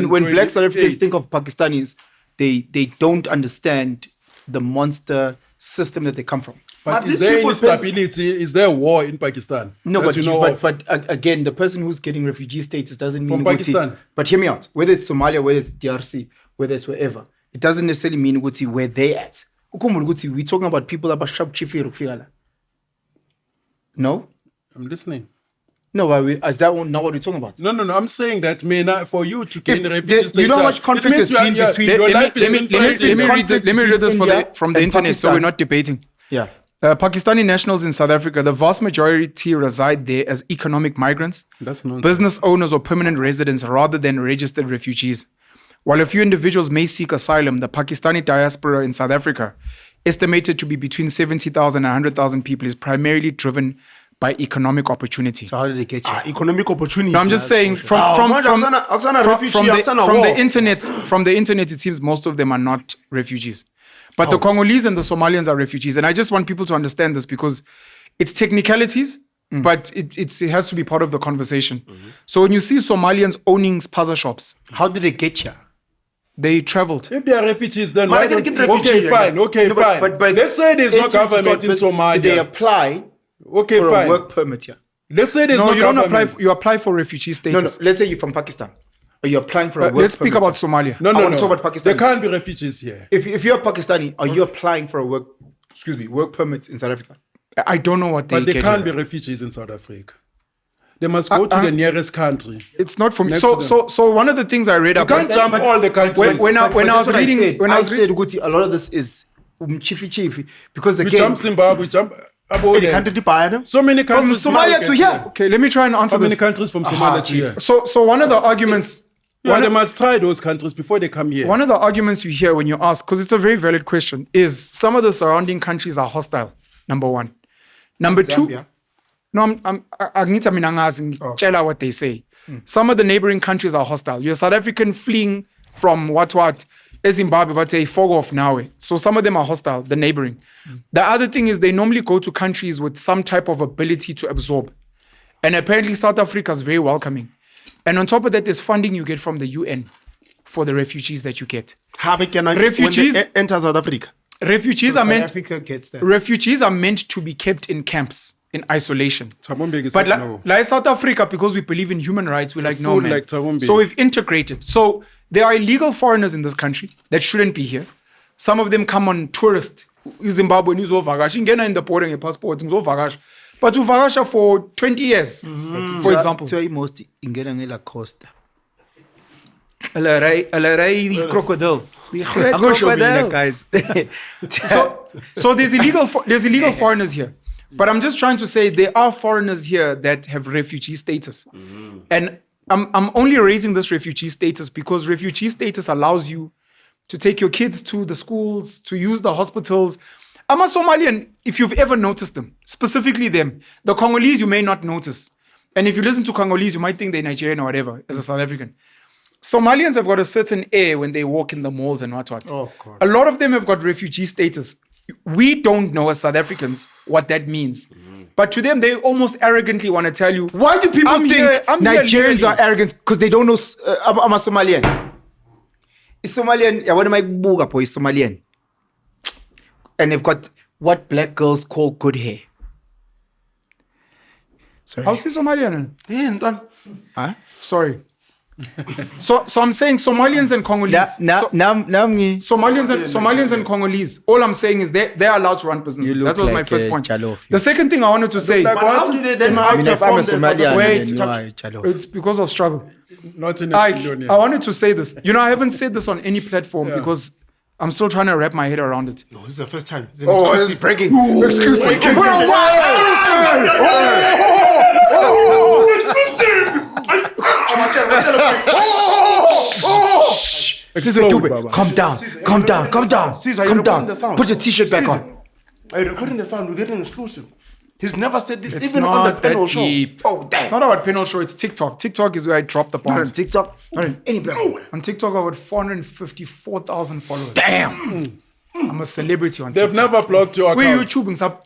When they're black South Africans 228. think of Pakistanis, they don't understand the monster system that they come from. But But is these there any people spend- stability? Is there a war in Pakistan? No, that but you know of? again, the person who's getting refugee status doesn't mean From Pakistan. But hear me out. Whether it's Somalia, whether it's DRC, whether it's wherever, it doesn't necessarily mean where they at. We're talking about people about sharp chifi. No, I'm listening. no. Is that not what we're talking about? No. I'm saying that for you to gain If refugee there- status, you know how much conflict it means there's been you are- between- your life is Let me interesting. read this India from the and internet, so Pakistan. we're not debating. Yeah. Pakistani nationals in South Africa, the vast majority reside there as economic migrants, That's nonsense. business owners, or permanent residents rather than registered refugees. While a few individuals may seek asylum, the Pakistani diaspora in South Africa, estimated to be between 70,000 and 100,000 people, is primarily driven by economic opportunity. So how did they get you? Economic opportunity. No, I'm just saying from the internet, it seems most of them are not refugees. But the Congolese and the Somalians are refugees. And I just want people to understand this because it's technicalities, but it has to be part of the conversation. So when you see Somalians owning spaza shops, How did they get you? they traveled. If they are refugees, then But why they can don't- get refugees okay, fine, again. okay, No, fine. but Let's say there's no agencies government in got- Did they Somalia. apply Okay, for fine. a work permit here? Let's say there's No, no, you don't apply. government. You apply for refugee No, status. let's say you're from Pakistan. Or you're applying for a work Let's speak permit. about Somalia. No, I no, wanna no. talk about Pakistan. There can't be refugees here. If you're Pakistani, are you applying for a work permit in South Africa? I don't know what they But there get. can't here. be refugees in South Africa. They must go to the nearest country. It's not for me. Next So, to so one of the things I read You about. can't jump all the countries. When I was reading, when I was reading, Guti, a lot of this is chifi because we again, jump Zimbabwe, we jump about The there. country to buy them. So many from countries. Somalia to here. okay, let me try and answer How many this. countries from Somalia to here? So one of the arguments. Yeah, they must try those countries before they come here. One of the arguments you hear when you ask, because it's a very valid question, is some of the surrounding countries are hostile. Number one. Number two. Zambia. No, I'm what they say. Some of the neighboring countries are hostile. You're South African fleeing from what Zimbabwe, but a fog off now. So some of them are hostile, the neighboring. The other thing is they normally go to countries with some type of ability to absorb. And apparently South Africa is very welcoming. And on top of that, there's funding you get from the UN for the refugees that you get. How can I Refugees- when they enter South Africa? Refugees South are meant Africa gets that. refugees are meant to be kept in camps in isolation. Thabo Mbeki But said like, no. like South Africa, because we believe in human rights, we're like, no, fool man. like Thabo Mbeki. So we've integrated. So there are illegal foreigners in this country that shouldn't be here. Some of them come on tourist. Zimbabwe uzovakasha ingena in the border ngepassport ngizovakasha. But uvakasha for 20 years, for example. So most ingena ngela Costa. Alarai crocodile. I'm going to show you that, guys. So there's illegal foreigners here. But I'm just trying to say there are foreigners here that have refugee status. And I'm only raising this refugee status because refugee status allows you to take your kids to the schools, to use the hospitals. I'm a Somalian, if you've ever noticed them, specifically them. The Congolese, you may not notice. And if you listen to Congolese, you might think they're Nigerian or whatever, as a South African. Somalians have got a certain air when they walk in the malls and what. Oh, God. A lot of them have got refugee status. We don't know as South Africans what that means. But to them, they almost arrogantly want to tell you, Why do people I'm think here Nigerians legally. are arrogant? Because they don't know. I'm a Somalian. Is Somalian? Yeah, what am I buga boy? Somalian. And they've got what black girls call good hair. Sorry. how's he Somalian? Huh? Sorry. So I'm saying Somalians and Congolese. Somalians and Congolese. All I'm saying is they're allowed to run businesses. You look That was my like, first point. Jalof. The second thing I wanted to say, But how do they then I mean, if I'm a outperform the South Somalian, Wait, then you are a Jalof. it's because of struggle. Not in I a billion. wanted to say this. You know, I haven't said this on any platform because I'm still trying to wrap my head around it. No, this is the first time. It's an Oh, exclusive. it's breaking. Exclusive. Baba. Calm down. Caesar, you're Calm recording down. the sound. Put your t-shirt back Caesar, on. Are you recording the sound? We're getting exclusive. He's never said this, It's even on the not panel that show. deep. Oh, damn. Not about panel show, it's TikTok. TikTok is where I drop the Not on bombs. TikTok. Not on any platform. On TikTok, I got 454,000 followers. Damn. I'm a celebrity on They've TikTok. never blocked your We account. YouTube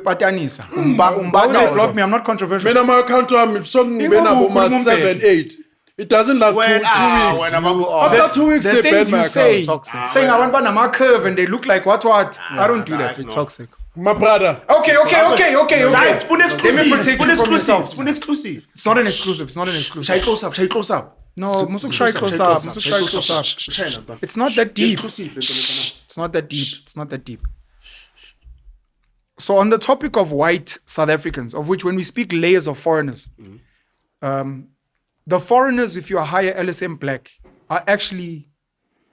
patanisa. Umba Why would they no. block me? I'm not controversial. Mina my account wami shongibena boma 7-8. It doesn't last 2 weeks. After 2 weeks The they ban things my you say, account. saying I want banana curve and they look like what? I don't do that. Toxic. My brother. Okay. Guys, full exclusive. Let me protect Full you from exclusive. yourself. Full exclusive. It's not an exclusive. It's not an exclusive. Shall I close up? Shall I close up? No, Musuk try close up. Musuk try close up. It's not that deep. It's not that deep. It's not that deep. So on the topic of white South Africans, of which when we speak layers of foreigners, the foreigners, if you are higher LSM black, are actually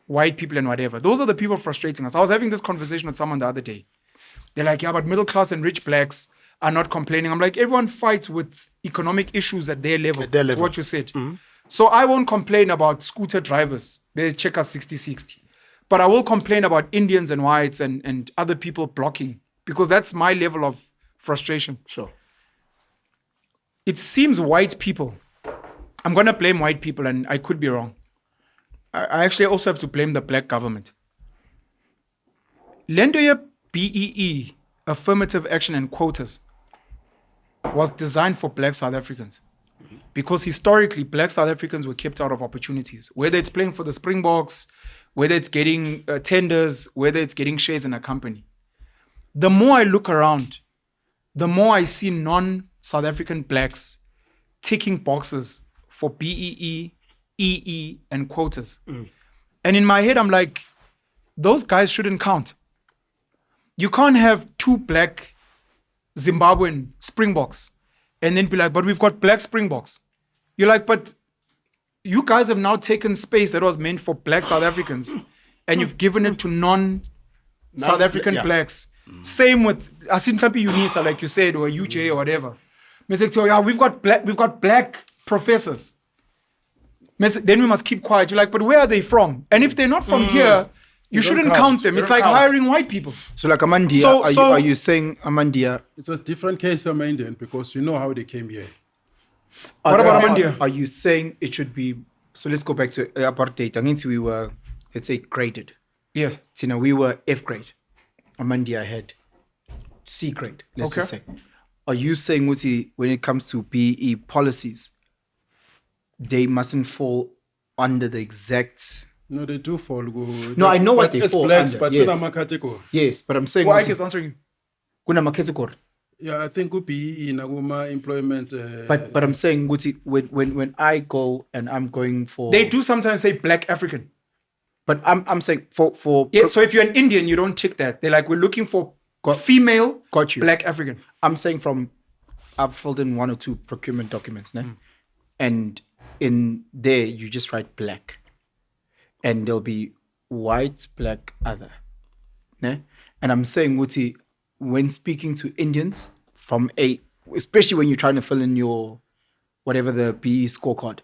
white people and whatever. Those are the people frustrating us. I was having this conversation with someone the other day. They're like, yeah, but middle class and rich blacks are not complaining. I'm like, everyone fights with economic issues at their level. At their That's level. what you said. So I won't complain about scooter drivers. They check us 60-60. But I will complain about Indians and whites and other people blocking because that's my level of frustration. Sure. It seems white people, I'm going to blame white people and I could be wrong. I actually also have to blame the black government. Lendo BEE, affirmative action and quotas, was designed for black South Africans. Because historically, black South Africans were kept out of opportunities. Whether it's playing for the Springboks, whether it's getting tenders, whether it's getting shares in a company. The more I look around, the more I see South African blacks ticking boxes for BEE, EE, and quotas. And in my head, I'm like, those guys shouldn't count. You can't have 2 black Zimbabwean Springboks and then be like, but we've got black Springboks. You're like, but you guys have now taken space that was meant for black South Africans and you've given it to non-South African blacks. Same with Asintrapi Unisa, like you said, or UJ or whatever. Yeah, we've got black professors. Then we must keep quiet. You're like, but where are they from? And if they're not from here, you shouldn't count them. It's like hiring white people. So like Amandia, are you saying Amandia? It's a different case of Indian because you know how they came here. What about Amandia? Are you saying it should be, so let's go back to apartheid. I mean, we were, let's say, graded. Yes. Tina, we were F grade. Amandia had C grade, let's just say. Are you saying, Muti, when it comes to PE policies, they mustn't fall under the exact... No, they do fall. No, I know what they fall blacks, under. but Yes. yes. Category. Yes, but I'm saying... Well, I guess answering you. Kuna category. Yeah, I think would be in Aguma employment. But I'm saying, Muti, when I go and I'm going for... They do sometimes say black African. But I'm saying for Yeah, so if you're an Indian, you don't tick that. They're like, we're looking for female got you. black African. I'm saying I've filled in 1 or 2 procurement documents, né? And in there you just write black, and there'll be white, black, other, né? And I'm saying, Wuti, when speaking to Indians especially when you're trying to fill in your whatever the BE scorecard,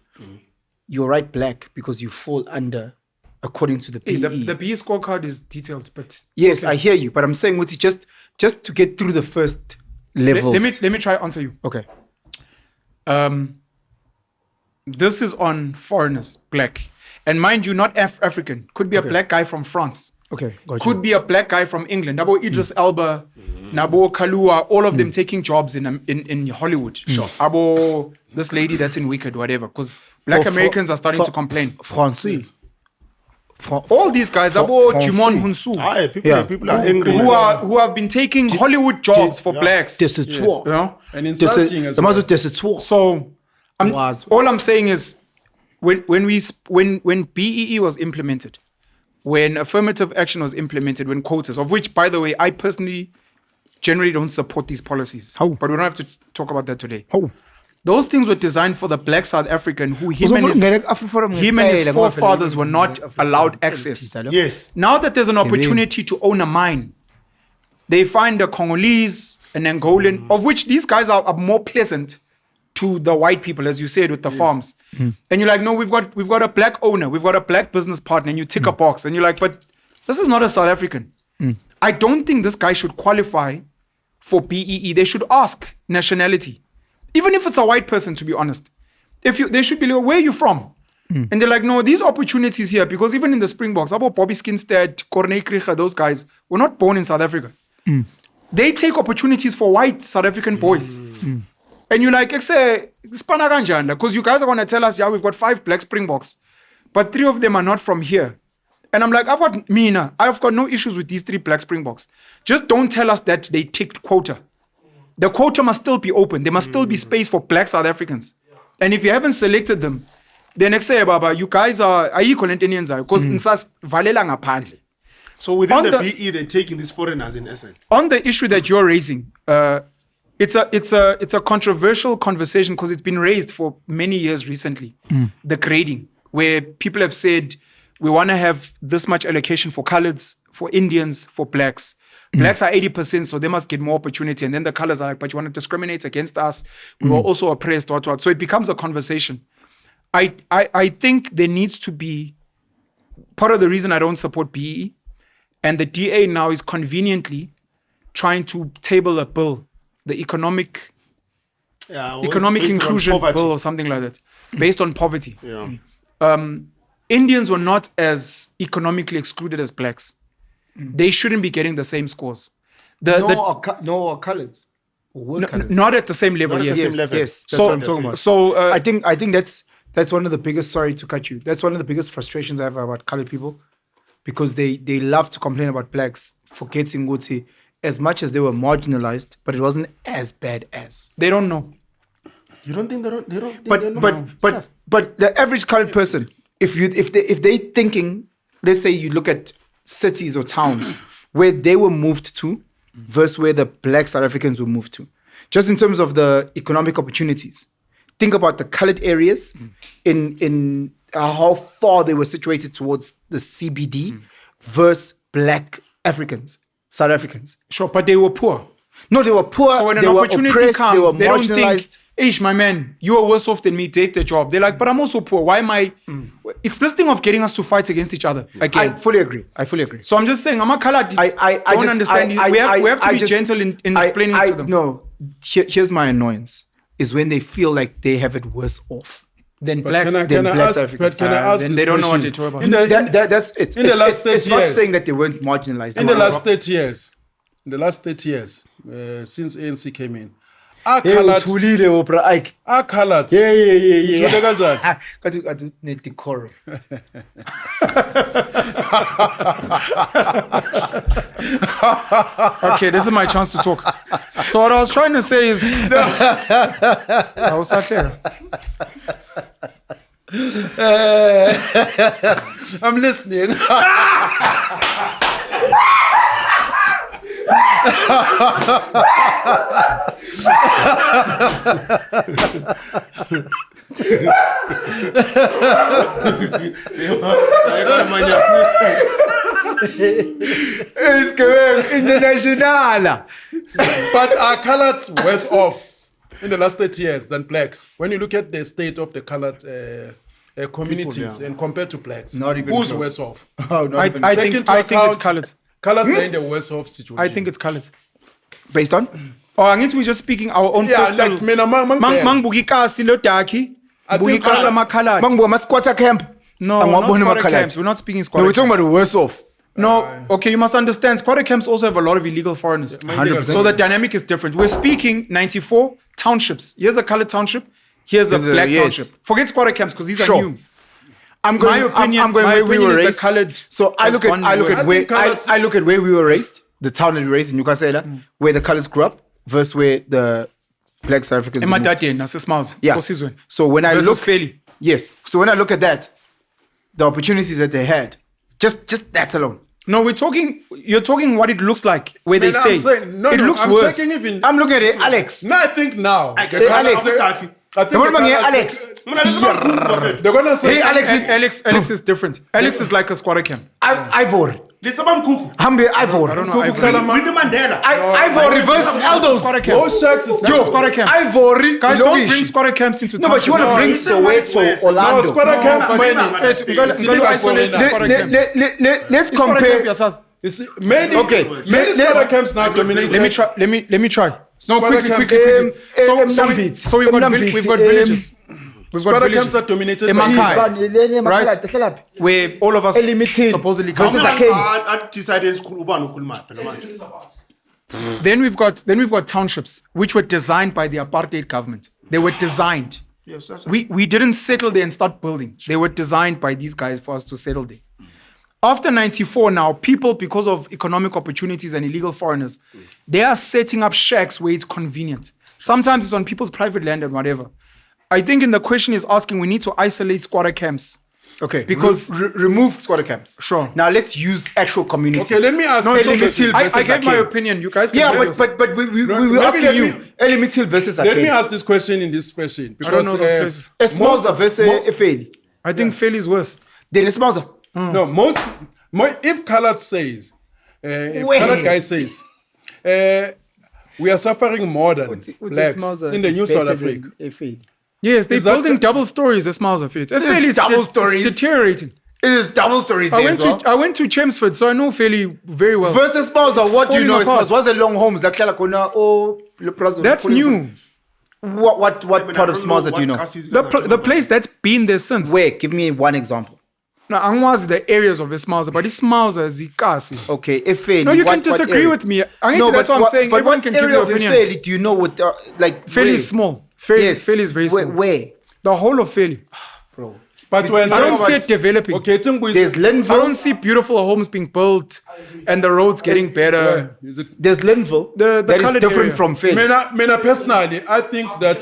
you write black because you fall under according to the BE. The BE scorecard is detailed, but yes, okay. I hear you, but I'm saying, Wuti, just to get through the first levels. Let me try to answer you. Okay. This is on foreigners, black. And mind you, not African. Could be a black guy from France. Okay, got Could be a black guy from England. Nabo Idris Elba, Nabo Kalua, all of them taking jobs in Hollywood. Sure. Abo, this lady that's in Wicked, whatever. Because black Americans are starting to complain. Français. All these guys, Abo Jimon Hunsu, People are angry. who have been taking Hollywood jobs for blacks. Yes. You know? And insulting as well. So all I'm saying is when BEE was implemented, when affirmative action was implemented, when quotas, of which, by the way, I personally generally don't support these policies. How? But we don't have to talk about that today. How? Those things were designed for the black South African who him and his forefathers were not allowed access. Yes. Now that there's an opportunity to own a mine, they find a Congolese, an Angolan, of which these guys are more pleasant to the white people, as you said, with the farms. And you're like, no, we've got a black owner, we've got a black business partner, and you tick a box, and you're like, but this is not a South African. I don't think this guy should qualify for BEE. They should ask nationality. Even if it's a white person, to be honest. They should be like, where are you from? And they're like, no, these opportunities here, because even in the Springboks, about Bobby Skinstead, Corne Krieger, those guys were not born in South Africa. They take opportunities for white South African boys. And you're like, because you guys are going to tell us, yeah, we've got 5 black Springboks, but 3 of them are not from here. And I'm like, I've got no issues with these 3 black Springboks. Just don't tell us that they ticked quota. The quota must still be open. There must still be space for black South Africans. And if you haven't selected them, then next say, Baba, you guys are equal Indians, because nsas valela ngaphandle. So within the BE, they're taking these foreigners in essence. On the issue that you're raising, it's a controversial conversation because it's been raised for many years recently. The grading, where people have said we want to have this much allocation for coloreds, for Indians, for blacks. Blacks are 80%, so they must get more opportunity. And then the colors are like, but you want to discriminate against us. We were also oppressed, what. So it becomes a conversation. I think there needs to be, part of the reason I don't support BE, and the DA now is conveniently trying to table a bill, the economic inclusion bill or something like that, based on poverty. Indians were not as economically excluded as blacks. They shouldn't be getting the same scores. No colors. Not at the same level. Yes, that's what I'm talking about. So I think that's one of the biggest. Sorry to cut you. That's one of the biggest frustrations I have about colored people, because they love to complain about blacks, forgetting Guti. as much as they were marginalized, but it wasn't as bad as. They don't know. You don't think they don't? They don't. But the average colored person, if they thinking, let's say you look at cities or towns where they were moved to versus where the black South Africans were moved to, just in terms of the economic opportunities, think about the colored areas in how far they were situated towards the CBD versus black Africans, South Africans. Sure, but they were poor. No, they were poor. So when they an were opportunity oppressed, comes, they were they don't marginalized. think, Ish, my man, you are worse off than me, take the job. They're like, but I'm also poor. Why am I? It's this thing of getting us to fight against each other again. I fully agree. So I'm just saying, I'm a colored. I don't just understand. We have to be gentle in explaining to them. No, here's my annoyance is when they feel like they have it worse off. Then blacks. Can I ask then this they don't know what question? they're talking about. That's it. In the last 30 it's not years. saying that they weren't marginalized. In the last 30 years, since ANC came in, our colored, Yeah. Thule kanjani? I do need decorum. Okay, this is my chance to talk. So what I was trying to say is, I was out there. I'm listening. It's going international. But our coloreds worse off in the last 30 years than blacks. When you look at the state of the colored communities and compared to blacks, Not even who's close. worse off? I think it's colored. Colors are in the worse off situation. I think it's colored. Based on? Oh, I need to be just speaking our own yeah, personal. like mina Mang bugika silo daki. I think Bugika colour- ma colored. Mangu ma squatter camp. No, Ang not wabona squatter ma-coloured. camps. We're not speaking No, squatter we're talking about camps. the worse off. No, okay, you must understand. Squatter camps also have a lot of illegal foreigners. 100%. So the dynamic is different. We're speaking 94 townships. Here's a colored township. Here's a There's a- black yes. township. Forget squatter camps because these Sure. are new. I'm going. My opinion- I'm going my where we opinion were is the raised. coloured So I has look at gone I look worse. at where I think colours- I look at where we were raised, the town that we were raised in Newcastle, where the colors grew up, versus where the black South Africans. were moved. Emadadeni, nasesmiles. Yeah. Kosizwe. So when I Versus look, Feli. yes. So when I look at that, the opportunities that they had, just that alone. No, you're talking what it looks like where they Man, stay. I'm saying, no, it looks I'm worse. checking even. I'm looking at it, Alex. No, I think now. I the get Alex. colours- I think The one the man here, colours- Alex. They're gonna say, Hey, Alex. Alex is different. Alex is like a squatter camp. Ivor. Let's have Kuku. Hambe Ivor. I don't know. Kuku Ivory. Salama- Winnie Mandela. Ivor reverse Aldos. Squatter camp. Oh, shucks, it's Yo, squatter camp. Ivory. Guys, don't Ilokishi. bring squatter camps into No, but you want to No, bring it's Soweto, no, Orlando. squatter camp, but- many. Let's isolate the squatter camp. Let's Squatter camp, compare. yes, yes. You see, many, Okay, many let- squatter camps now dominate. Let me try. No, Squatter quickly. camps- So we've got villages. We've got Squatter villages. camps are dominated Emakhaya. by Right. Where all of us Limited supposedly versus come. Akeni. I decided Ubani ukhuluma phela manje. Then we've got townships which were designed by the apartheid government. They were designed. Yes, that's We didn't settle there and start building. They were designed by these guys for us to settle there. After 94 now, people, because of economic opportunities and illegal foreigners, they are setting up shacks where it's convenient. Sometimes it's on people's private land and whatever. I think in the question is asking, we need to isolate squatter camps. Okay, Because- remove squatter camps. Sure. Now let's use actual communities. Okay, let me ask. No, you it's okay. something. I gave my Akeni. opinion. You guys can Yeah, give yours. but we maybe were asking let you me- Elimitil versus Let me Akeni. ask this question in this fashion because I don't know those places. Esmoza versus Efeli. I think Philly is worse. Then Esmoza. No, if colored says, if Wait. colored guy says, we are suffering more than blacks in the new South Africa. Yes, they're Is that building the- double stories as miles of it. Philly is double stories. deteriorating. It is double stories I there went as well. to I went to Chelmsford, so I know Philly very well. Versus Esmoza, what do you falling know apart. Esmoza? What's the long homes? Like Kona or Le Plaza? That's new. What part of Esmoza do you know? The place that's been there since. Where? Give me one example. Now, Angwazi, the areas of Esmauza, but Esmauza is Ikasi. Okay, Efeli. No, you what- can disagree area? with me. That's what I'm saying. But Everyone what can give area you of opinion. Efeli do you know what, like, Philly where? is small. Philly Yes. is very small. Where? The whole of Philly. Bro. But when I don't see it developing. Okay, There's I Linville. don't see beautiful homes being built and the roads getting better. Is it? There's Linville. The that is coloured different area. from Philly. Mina personally, I think that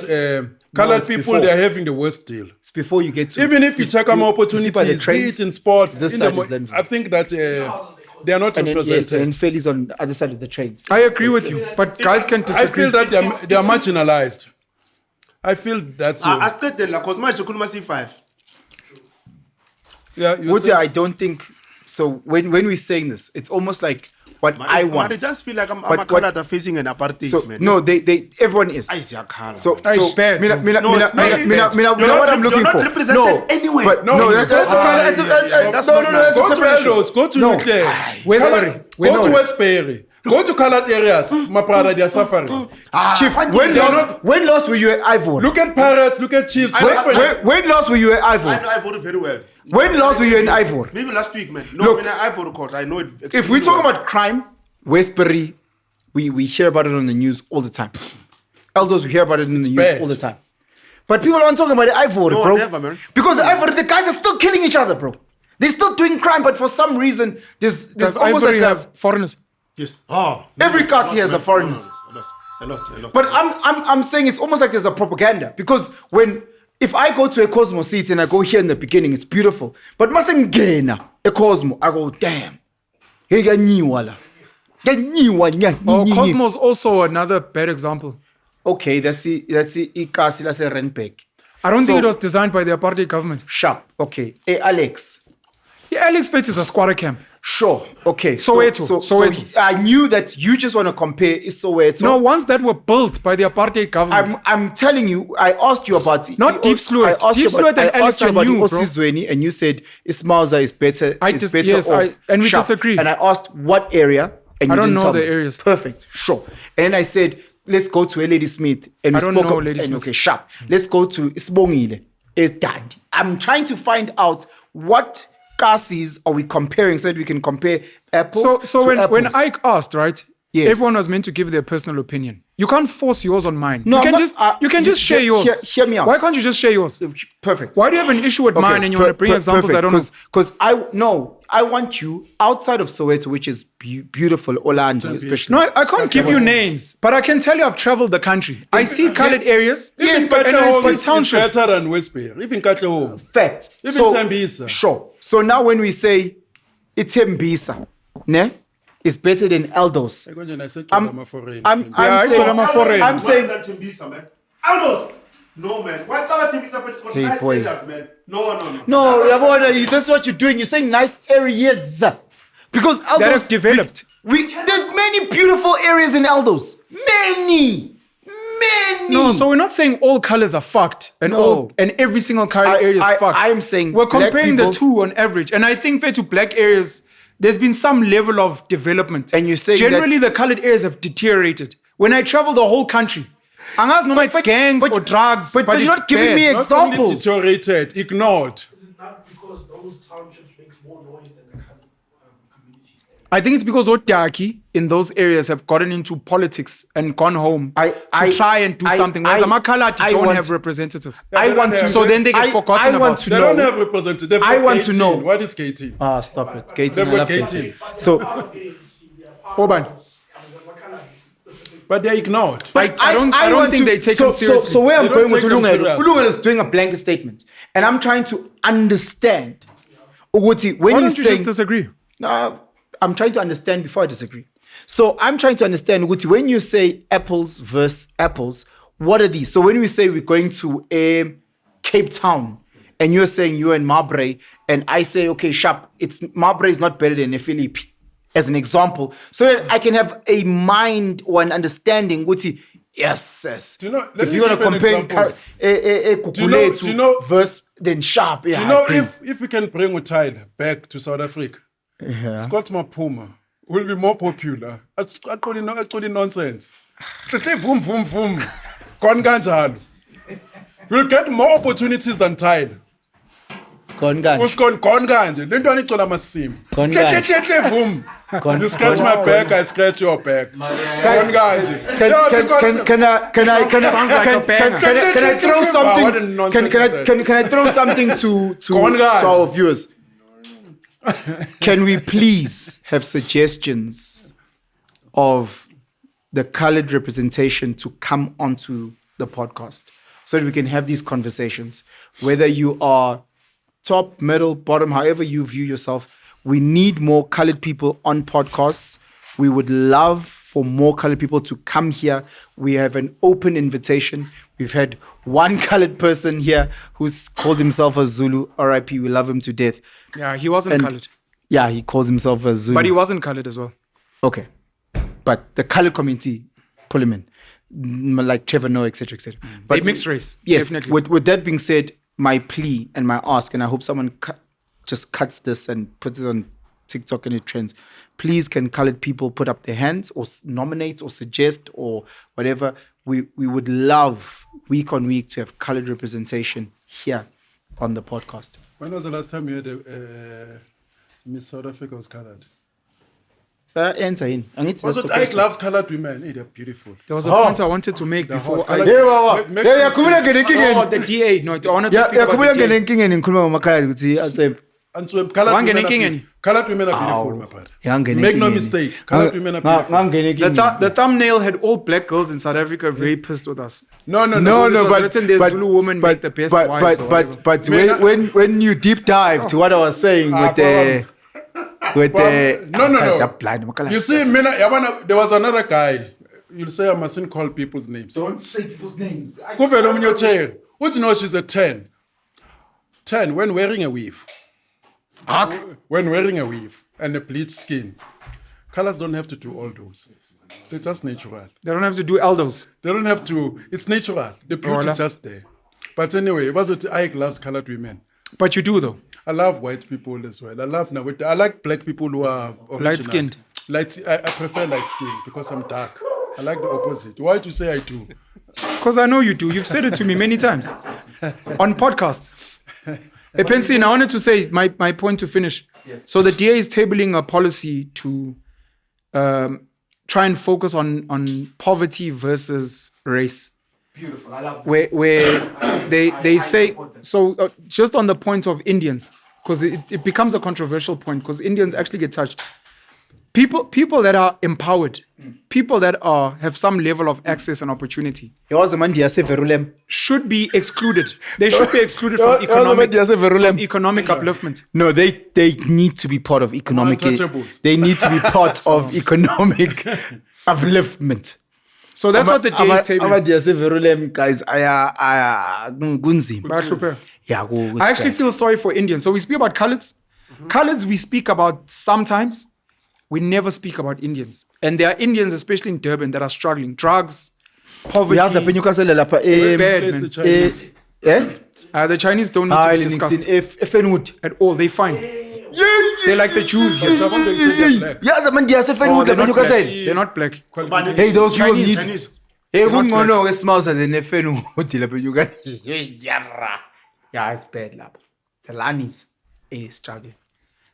colored it's people before. they're having the worst deal. It's before you get to. Even if you check out more you see by the opportunities, be trains, it in sport, this in side the is Linville. I think that they are not and then, represented. yes, and Philly's on the other side of the trains. I agree with you, but guys can I disagree. feel that they are marginalized. I feel that's I stated like cause much could C5. yeah. You Woody, say- I don't think so. When we're saying this, it's almost like what I want. I just feel like I'm But a Canada facing an apartheid, So man. no, they everyone is. I see a color. So It's so bad, mina man. mina No, mina it's not mina bad. mina mina what I'm You're looking not for. represented No, anyway. But No, no, you that's go to that's Canada, that's no, not no, nice. that's a Go to separation. Eldos, go to No. Nuclear. Westbury, Go to Westbury. Westbury. Go to colored areas. My brother, they are suffering. Chief, when last were you at Ivory? Look at Pirates, look at Chiefs. When last were you at I Ivory? know I voted very well. When last were you in Ivory? Maybe last week, man. No, Look, I voted court. I know it. If we talk about crime, Westbury, we hear about it on the news all the time. Elders, we hear about it in the news bad. all the time. But people aren't talking about the Ivory, No, bro. never, man. Because the Ivory, the guys are still killing each other, bro. They're still doing crime, but for some reason, there's Does almost Ivory like have foreigners? yes. Oh, Every cast here has a foreigner. A lot. But I'm saying it's almost like there's a propaganda because if I go to a Cosmo seat and I go here in the beginning, it's beautiful. But masengena a Cosmo, I go damn. Hey, Oh, Cosmo's also another bad example. Okay, that's the ikasi lase Renbeck. I don't So- think it was designed by the apartheid government. Sharp. Okay. Hey, Alex. Yeah, Alex Fitz is a squatter camp. Sure. Okay. Soweto. Soweto. I knew that you just want to compare Soweto. No, ones that were built by the apartheid government. I'm telling you, I asked you about Not Deep Sluit. Deep Sluit and Alex you I about knew, bro. Osizweni, and you said Ismauza is better. Yes, and we Sharp. disagree. And I asked what area, and I you don't didn't know tell the me. areas. Perfect. Sure. And then I said, let's go to Lady Smith, and we I don't spoke know of- Lady and Smith. Okay, sharp. Let's go to Isbongile. Dandi. I'm trying to find out what cases are we comparing so that we can compare apples So to when apples. Ike asked, right? Yes. Everyone was meant to give their personal opinion. You can't force yours on mine. No, you I'm can not- just share yours. hear me out. Why can't you just share yours? Perfect. Why do you have an issue with mine and you want to bring examples I don't know? Because I want you outside of Soweto, which is beautiful, Orlando especially. No, I can't give you names, but I can tell you I've traveled the country. I see colored areas. Yes, Even but and I Katlehong see is townships. better than Westbury. Even Katlehong. Fact. Even So, Tembisa. Sure. So now when we say Itembisa, ne, is better than Eldos. I'm saying Timbisa, man. Aldos. No, man. Why can't Timbisa but it's got Hey, nice boy. areas, man? No. no, Yabona, that's what you're doing. You're saying nice areas because Eldos That have developed. There's many beautiful areas in Eldos. Many. No, so we're not saying all colors are fucked and No. every single colored area is fucked. I'm saying we're black comparing the people- two on average, and I think fair to black areas, there's been some level of development. And you're saying generally that- the colored areas have deteriorated. When I travel the whole country, angazi noma it's gangs or drugs, but you're it's not giving bad. me Not only examples. deteriorated, ignored. Is it not because those townships makes more noise than the community? I think it's because Otaki in those areas have gotten into politics and gone home to try and do something. Whereas Amakalati don't have representatives. I they want don't to. have- So then they get forgotten I about. want to They know. don't have representatives. I want to know. What is Gayton? Ah, stop it. Gayton, They've I got love Gayton. Gayton. So Oban. But they're ignored. I don't think they take so, them seriously. So where I'm They going don't with take them Ulungelo, serious. Ulungelo is doing a blanket statement, and I'm trying to understand. Ukuthi, when Why he's don't you saying, just disagree? No, I'm trying to understand before I disagree. So I'm trying to understand, Ukuthi, when you say apples versus apples, what are these? So when we say we're going to Cape Town, and you're saying you're in Marbury, and I say, okay, sharp, Marbury is not better than a Philippi, as an example, so that I can have a mind or an understanding, Ukuthi, yes. Do you know- let if me you want to give an compare example. Kukulethu do you know- versus then sharp, yeah. You know, I agree. if we can bring Utile back to South Africa, Scott Mapuma will be more popular. Actually nonsense. Vum, vum, vum. Gone kanjalo. We'll get more opportunities than Tyler. Gone kanje. Uskon gone kanje. Le ntwana icola masimo. Gone Hle vum. Gone- You scratch my back, I scratch your back. Gone kanje. Can I throw something? What a nonsense is that? Can I throw something to our viewers? Can we please have suggestions of the colored representation to come onto the podcast so that we can have these conversations? Whether you are top, middle, bottom, however you view yourself, we need more colored people on podcasts. We would love for more colored people to come here. We have an open invitation. We've had one colored person here who's called himself a Zulu. RIP, we love him to death. Yeah, he wasn't colored. Yeah, he calls himself a Zulu. But he wasn't colored as well. Okay. But the colored community, pull him in. Like Trevor Noah, etc., etc. But mixed race. Yes. Definitely. With that being said, my plea and my ask, and I hope someone just cuts this and puts it on TikTok and it trends. Please, can colored people put up their hands or nominate or suggest or whatever? We would love week on week to have colored representation here on the podcast. When was the last time you had a Miss South Africa was colored? Enter in. And it's Also, I love colored women. Hey, they're beautiful. There was a point I wanted to make before I... colored- Oh, the DA. No, I wanted to speak about the DA. And so colored women are beautiful, my brother. Make no mistake. Colored women are beautiful. The thumbnail had all black girls in South Africa very pissed with us. No, It was written there, Zulu women make the best wives or whatever. but when you deep dive to what I was saying with the no. You see, there was another guy. You'll say I mustn't call people's names. Don't say people's names. Kuvela omunye uchair. Would you know she's a 10? 10 when wearing a weave. When wearing a weave and a bleached skin. Colors don't have to do all those. They're just natural. They don't have to do Aldos. They don't have to. It's natural. The beauty is just there. But anyway, it was what Ike loves colored women. But you do though. I love white people as well. I like black people who are Light-skinned. I prefer light skin because I'm dark. I like the opposite. Why do you say I do? Because I know you do. You've said it to me many times. On podcasts. Penson, I wanted to say my point to finish. Yes. So the DA is tabling a policy to try and focus on poverty versus race. Beautiful. I love Where they say, so just on the point of Indians, because it becomes a controversial point, because Indians actually get touched. People that are empowered, people that have some level of access and opportunity should be excluded. They should be excluded from economic upliftment. No, they need to be part of economic. They need to be part of economic upliftment. So that's what the DA is tabling. Guys, I actually feel sorry for Indians. So we speak about coloreds. Coloreds we speak about sometimes. We never speak about Indians. And there are Indians, especially in Durban, that are struggling. Drugs, poverty. It's bad, man. The Chinese don't need to be discussed at all. They're fine. They're like the Jews here. They're not black. Hey, those people need... Chinese. Hey, yeah, it's bad, lab. The Lanis is struggling.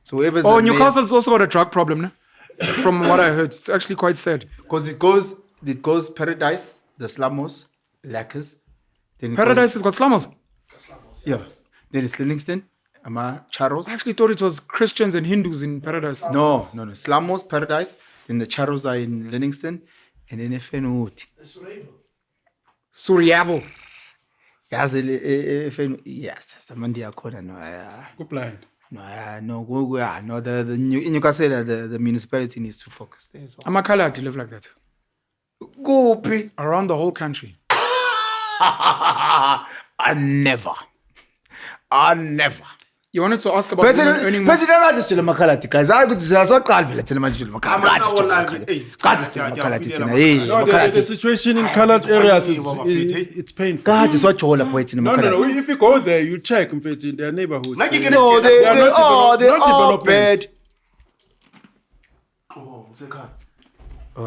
So Newcastle's also got a drug problem, no? From what I heard. It's actually quite sad. Because it goes Paradise, the Slamos, Lackers. Then Paradise has got slums. Yeah. Then it's Livingston, Charros. I actually thought it was Christians and Hindus in Paradise. No. Slamos, Paradise. Then the Charros are in Livingston. And then Fenwood. Suriavo. Yes, Samandia Kona. Go blind. No, the Newcastle, the municipality needs to focus there as well. I'm a color to live like that. Goopy. Around the whole country. I never. You wanted to ask about women earning more. The situation in colored areas it's painful. No. If you go there, you check in their neighborhoods. They are bad.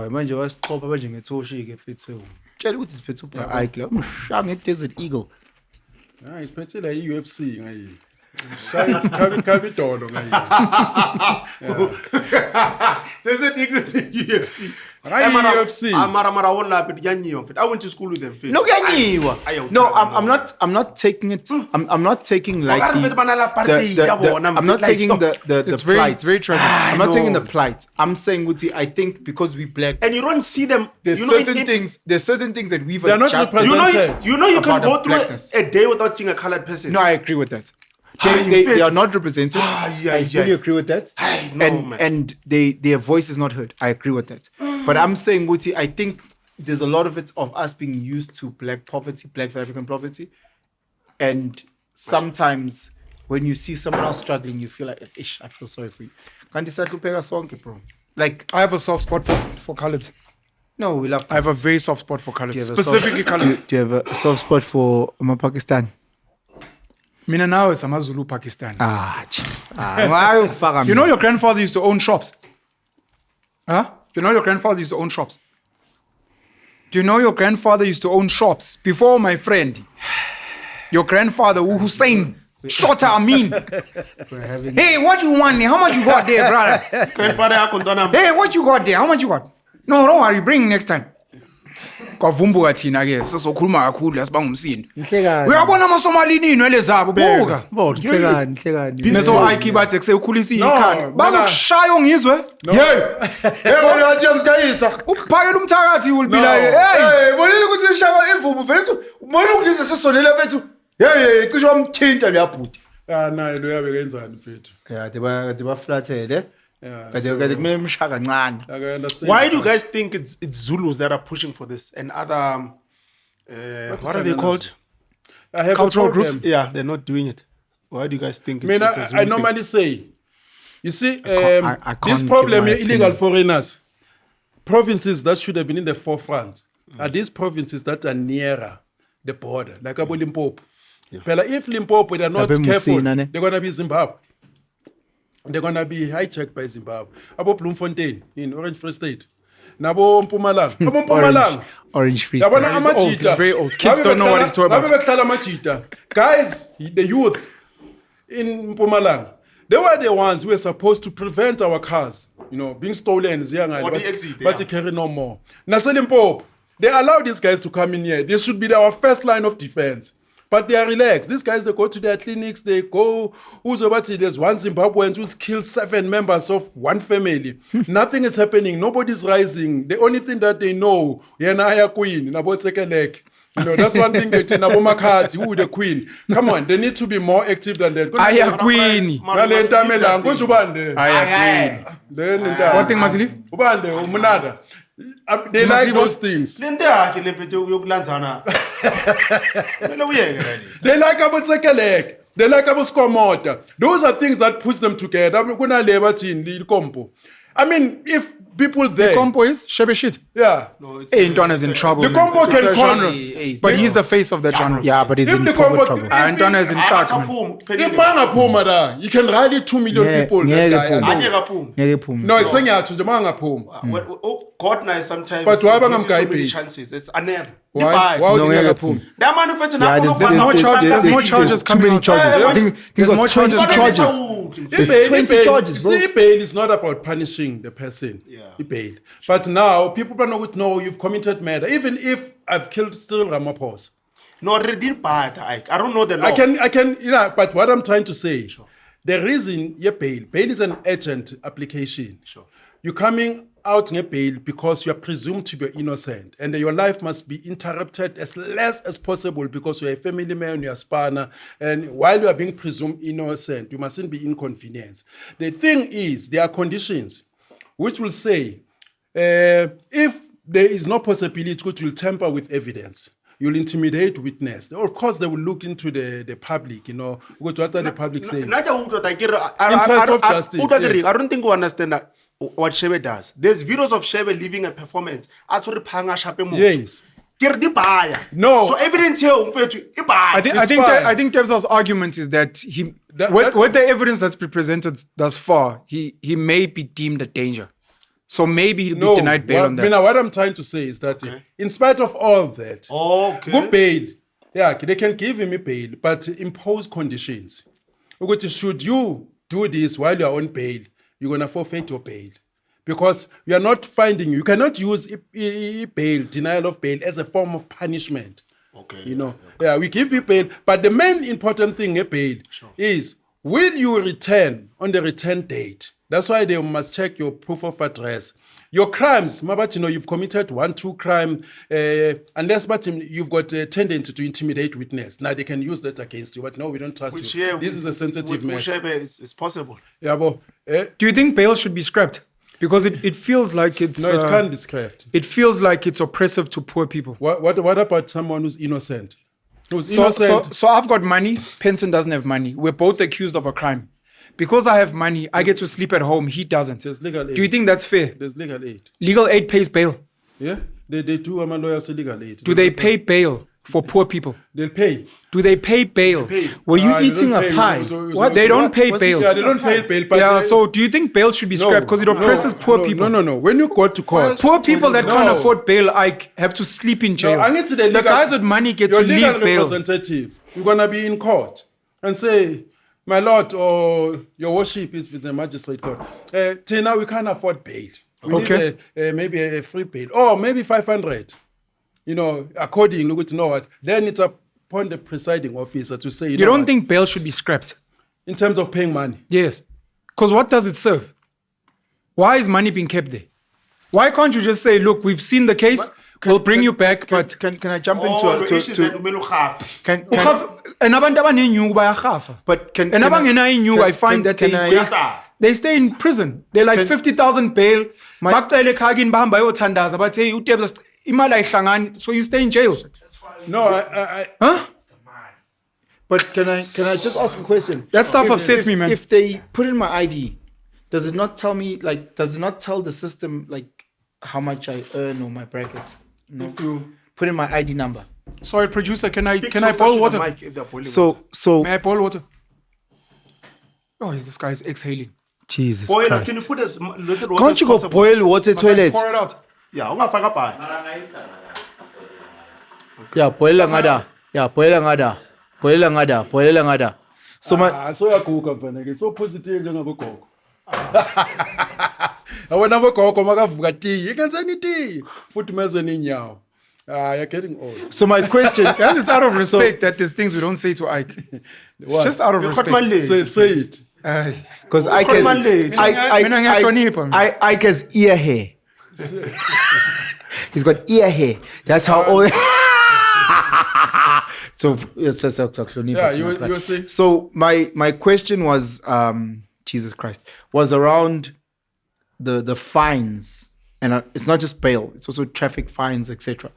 Manje wasixhoba manje ngethoshi-ke mfethu tshela ukuthi siphethe ubra desert eagle It's pretty like UFC. Khabi dolo ngayi. There's an English UFC. Hayi UFC. Mara whole lap it yanyiwa. I went to school with them. No, kuyanyiwa. No, I'm not taking it. I'm not taking like I'm not taking the It's very, plight. it's very tragic. I'm not taking the plight. I'm saying, Uti, I think because we black, And you don't see them. there's you know, certain things. There's certain things that we've They're not adjusted. represented. You can about go the through blackness. a day without seeing a colored person. No, I agree with that. Aye, They fit. are not represented. yeah, I fully yeah. agree with that. Aye, no, man. And their voice is not heard. I agree with that. But I'm saying, Uti, I think there's a lot of it of us being used to black poverty, black South African poverty. And sometimes when you see someone else struggling, you feel like, ish, I feel sorry for you. Can't decide to pay a song, bro. Like, I have a soft spot for colored. no, we love. I have a very soft spot for colored. Do you have a Specifically colored. Do you have a soft spot for Pakistan? Mina now is Amazulu Pakistan. Why You know your grandfather used to own shops? Huh? You know your grandfather used to own shops? Do you know your grandfather used to own shops? Before my friend, your grandfather, Hussein, Shota Amin. Hey, what you want? How much you got there, brother? Hey, what you got there? How much you got? No, don't worry, bring next time. Kwavumbuka thina ke sizokhuluma kakhulu lasibanga umsindo. Uyabona amasomalini inwele zabo buka. Meso Ike bathi sekukhulisa ikhanda. Bazokushaya ongizwe. Uphakela umthakathi ulibila. Hey, bonile ukuthi ishaka imvubu vethu. Ubona ukuzwe sesonela vethu. Hey, cishe wamthinta leyabhuti. Naye lo yabe kenzani mfethu. Yeah, they flathele. Yeah. But they kumele mshaka kancane. I understand. Why do you guys think it's Zulus that are pushing for this and other what are they called? I have Cultural a problem. groups? Yeah, they're not doing it. Why do you guys think I mean, it's a Zulu I thing? normally say, you see, I can't this give problem, my illegal opinion. foreigners, provinces that should have been in the forefront, are these provinces that are nearer the border, like Abu Limpopo. But if Limpopo, they're not Abe careful, Musina, ne? they're going to be Zimbabwe. They're going to be hijacked by Zimbabwe. Abo Bloemfontein in Orange Free State. Nabo Mpumalanga. Abo Mpumalanga. Orange Free Yabona It's old, it's very old. Kids don't know what he's talking about. Guys, the youth in Mpumalanga, they were the ones who were supposed to prevent our cars, being stolen. Or the exit, But yeah. they carry no more. Naselimpopo, they allow these guys to come in here. This should be our first line of defense. But they are relaxed. These guys, they go to their clinics, they go, there's one Zimbabwean who's killed 7 members of one family. Nothing is happening. Nobody's rising. The only thing that they know, Yanaya Queen, Nabotsekelek. That's one thing they tell Nabomakati, who the queen. Come on, they need to be more active than that. Aya Queen. Nalentamelang, kunjubande. Aya Queen. Then What thing must leave? Ubande, umunada. They like those things. Lento yakhe le mfethu yokulanzana. Kumele uyeke la. They like abotsekelek. They like aboskomota. Those are things that puts them together. I mean, if people there, Compo is Shebe shit. yeah. Hey, Ntwana in trouble. The man. compo It's can a call- genre. But he's the face of that genre. Yeah, but he's If in the proper combo- trouble. if- Ntwana is in cut, man. If Manga da, you can rally 2 million Yeah, people. yeah, That guy, yeah. alone. Anyeka phuma. Ngeke phume. No, it's saying Manga Puma. God knows sometimes. But why gives bangam you guy so many page? chances. It's never. Why? Why No, would you ngeke like phume. That man mfethu Yeah, nakho there's more charges. There's more charges too many coming out. charges. Yeah, I think there's got more 20 charges. charges. There's Bail- 20 bail- charges, bro. See, bail is not about punishing the person. Yeah. Bail. But now people are not know you've committed murder. Even if I've killed still Ramaphosa. No, ready bad. I don't know the law. I can, but what I'm trying to say, the reason bail is an urgent application. Sure. You're coming out in a bail because you are presumed to be innocent, and your life must be interrupted as less as possible because you're a family man, you're a spanner, and while you are being presumed innocent, you mustn't be inconvenienced. The thing is, there are conditions which will say, if there is no possibility which will tamper with evidence, you'll intimidate witness. Of course, they will look into the public, what are the public saying? Interest of justice, yes. I don't think you understand what Shebe does. There's videos of Shebe leaving a performance. Yes. No. So evidence here, mfethu, I It's think fine. I think Tebza's argument is that with the evidence that's been presented thus far, he may be deemed a danger. So maybe he'll be denied bail on that. What I'm trying to say is that in spite of all that, Okay. good bail, they can give him a bail, but impose conditions. ukuthi should you do this while you are on bail, you're going to forfeit your bail. Because we are not finding, you cannot use bail, denial of bail, as a form of punishment. Okay. You know, yeah, we give you bail, but the main important thing in bail is, will you return on the return date? That's why they must check your proof of address. Your crimes, but you've committed 1-2 crime, unless but you've got a tendency to intimidate witness. Now they can use that against you, but no, we don't trust you. This is a sensitive matter. Whichever is possible. Yeah, but, Do you think bail should be scrapped? Because it feels like it's... no, it can't be scrapped. It feels like it's oppressive to poor people. What about someone who's innocent? So I've got money, Penson doesn't have money. We're both accused of a crime. Because I have money, I get to sleep at home, he doesn't. There's legal aid. Do you think that's fair? There's legal aid. Legal aid pays bail. Yeah, they do. I'm a lawyer, so legal aid. Do they pay bail for poor people? They'll pay. Do they pay bail? Were you They eating don't a pay. pie? What? They don't pay bail. Yeah, they don't pay bail. But Yeah, they- so do you think bail should be scrapped? Because it oppresses poor people. No. When you go to court, Poor people that can't No. afford bail have to sleep in jail. I need to the guys with money get to your legal leave bail. representative, you're gonna be in court and say, my lord, or your worship is with the magistrate court. Till now we can't afford bail. We Okay. need maybe a free bail, or maybe 500. You know, according to know what, then it's upon the presiding officer to say. You know don't what, think bail should be scrapped? in terms of paying money? Yes. Because what does it serve? Why is money being kept there? Why can't you just say, look, we've seen the case, we'll bring you back, but... Can I jump into Oh, the issue is that umele ukhafe. can And abantu abanenyungu bayakhafa. but can And can abangenayinyungu, I find that can I- they stay in prison. They're like Can- 50,000 bail. My- Bacele ekhaya kini bahamba bayothandaza bathi hey uTebza imali ayihlangani, so you stay in jail. No, I Huh? But can I just ask a question? That stuff upsets me, man. If they put in my ID, does it not tell me does it not tell the system how much I earn or my bracket? No. if you Put in my ID number. Sorry, producer, can I Speak boil closer to the water? mic if they're boiling water. So May I boil water? Oh, this guy is exhaling. Jesus Boiler, Christ. can you put as little water Can't as you go possible? boil water Must I toilet? pour it out? Yeah, ungafaka pie. Yeah, boiler ngada. Yeah, boiler ngada. Boiler ngada. Boiler ngada. So my so yaguga mfana ke so positive njengabogogo. Awona bogogo makavuka tiye, ikenzeni tiye. Futhi mezeni inyawo. You're getting old. so my question That is out of respect that there's things we don't say to Ike. It's What? just out of You cut respect. my leg. Say it. Aye. because I can Mina ngiyahlonipha, man. I has ear hair. He's got ear hair. That's how old. So Yeah, you were saying. So my question was Jesus Christ was around the fines, and it's not just bail, it's also traffic fines, etc.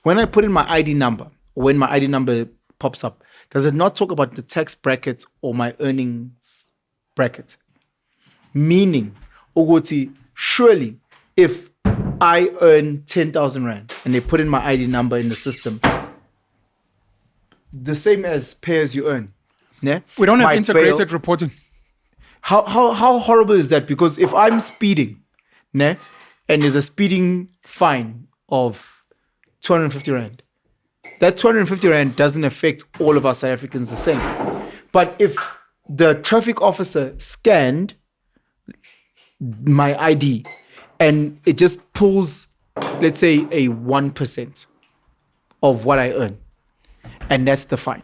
When I put in my ID number, or when my ID number pops up, does it not talk about the tax bracket or my earnings bracket? Meaning, Ogoti, surely if I earn 10,000 Rand and they put in my ID number in the system, the same as pay as you earn. Yeah? We don't have My integrated bail- reporting. How horrible is that? Because if I'm speeding, ne, and there's a speeding fine of 250 Rand, that 250 Rand doesn't affect all of us South Africans the same. But if the traffic officer scanned my ID and it just pulls, let's say, a 1% of what I earn, and that's the fine.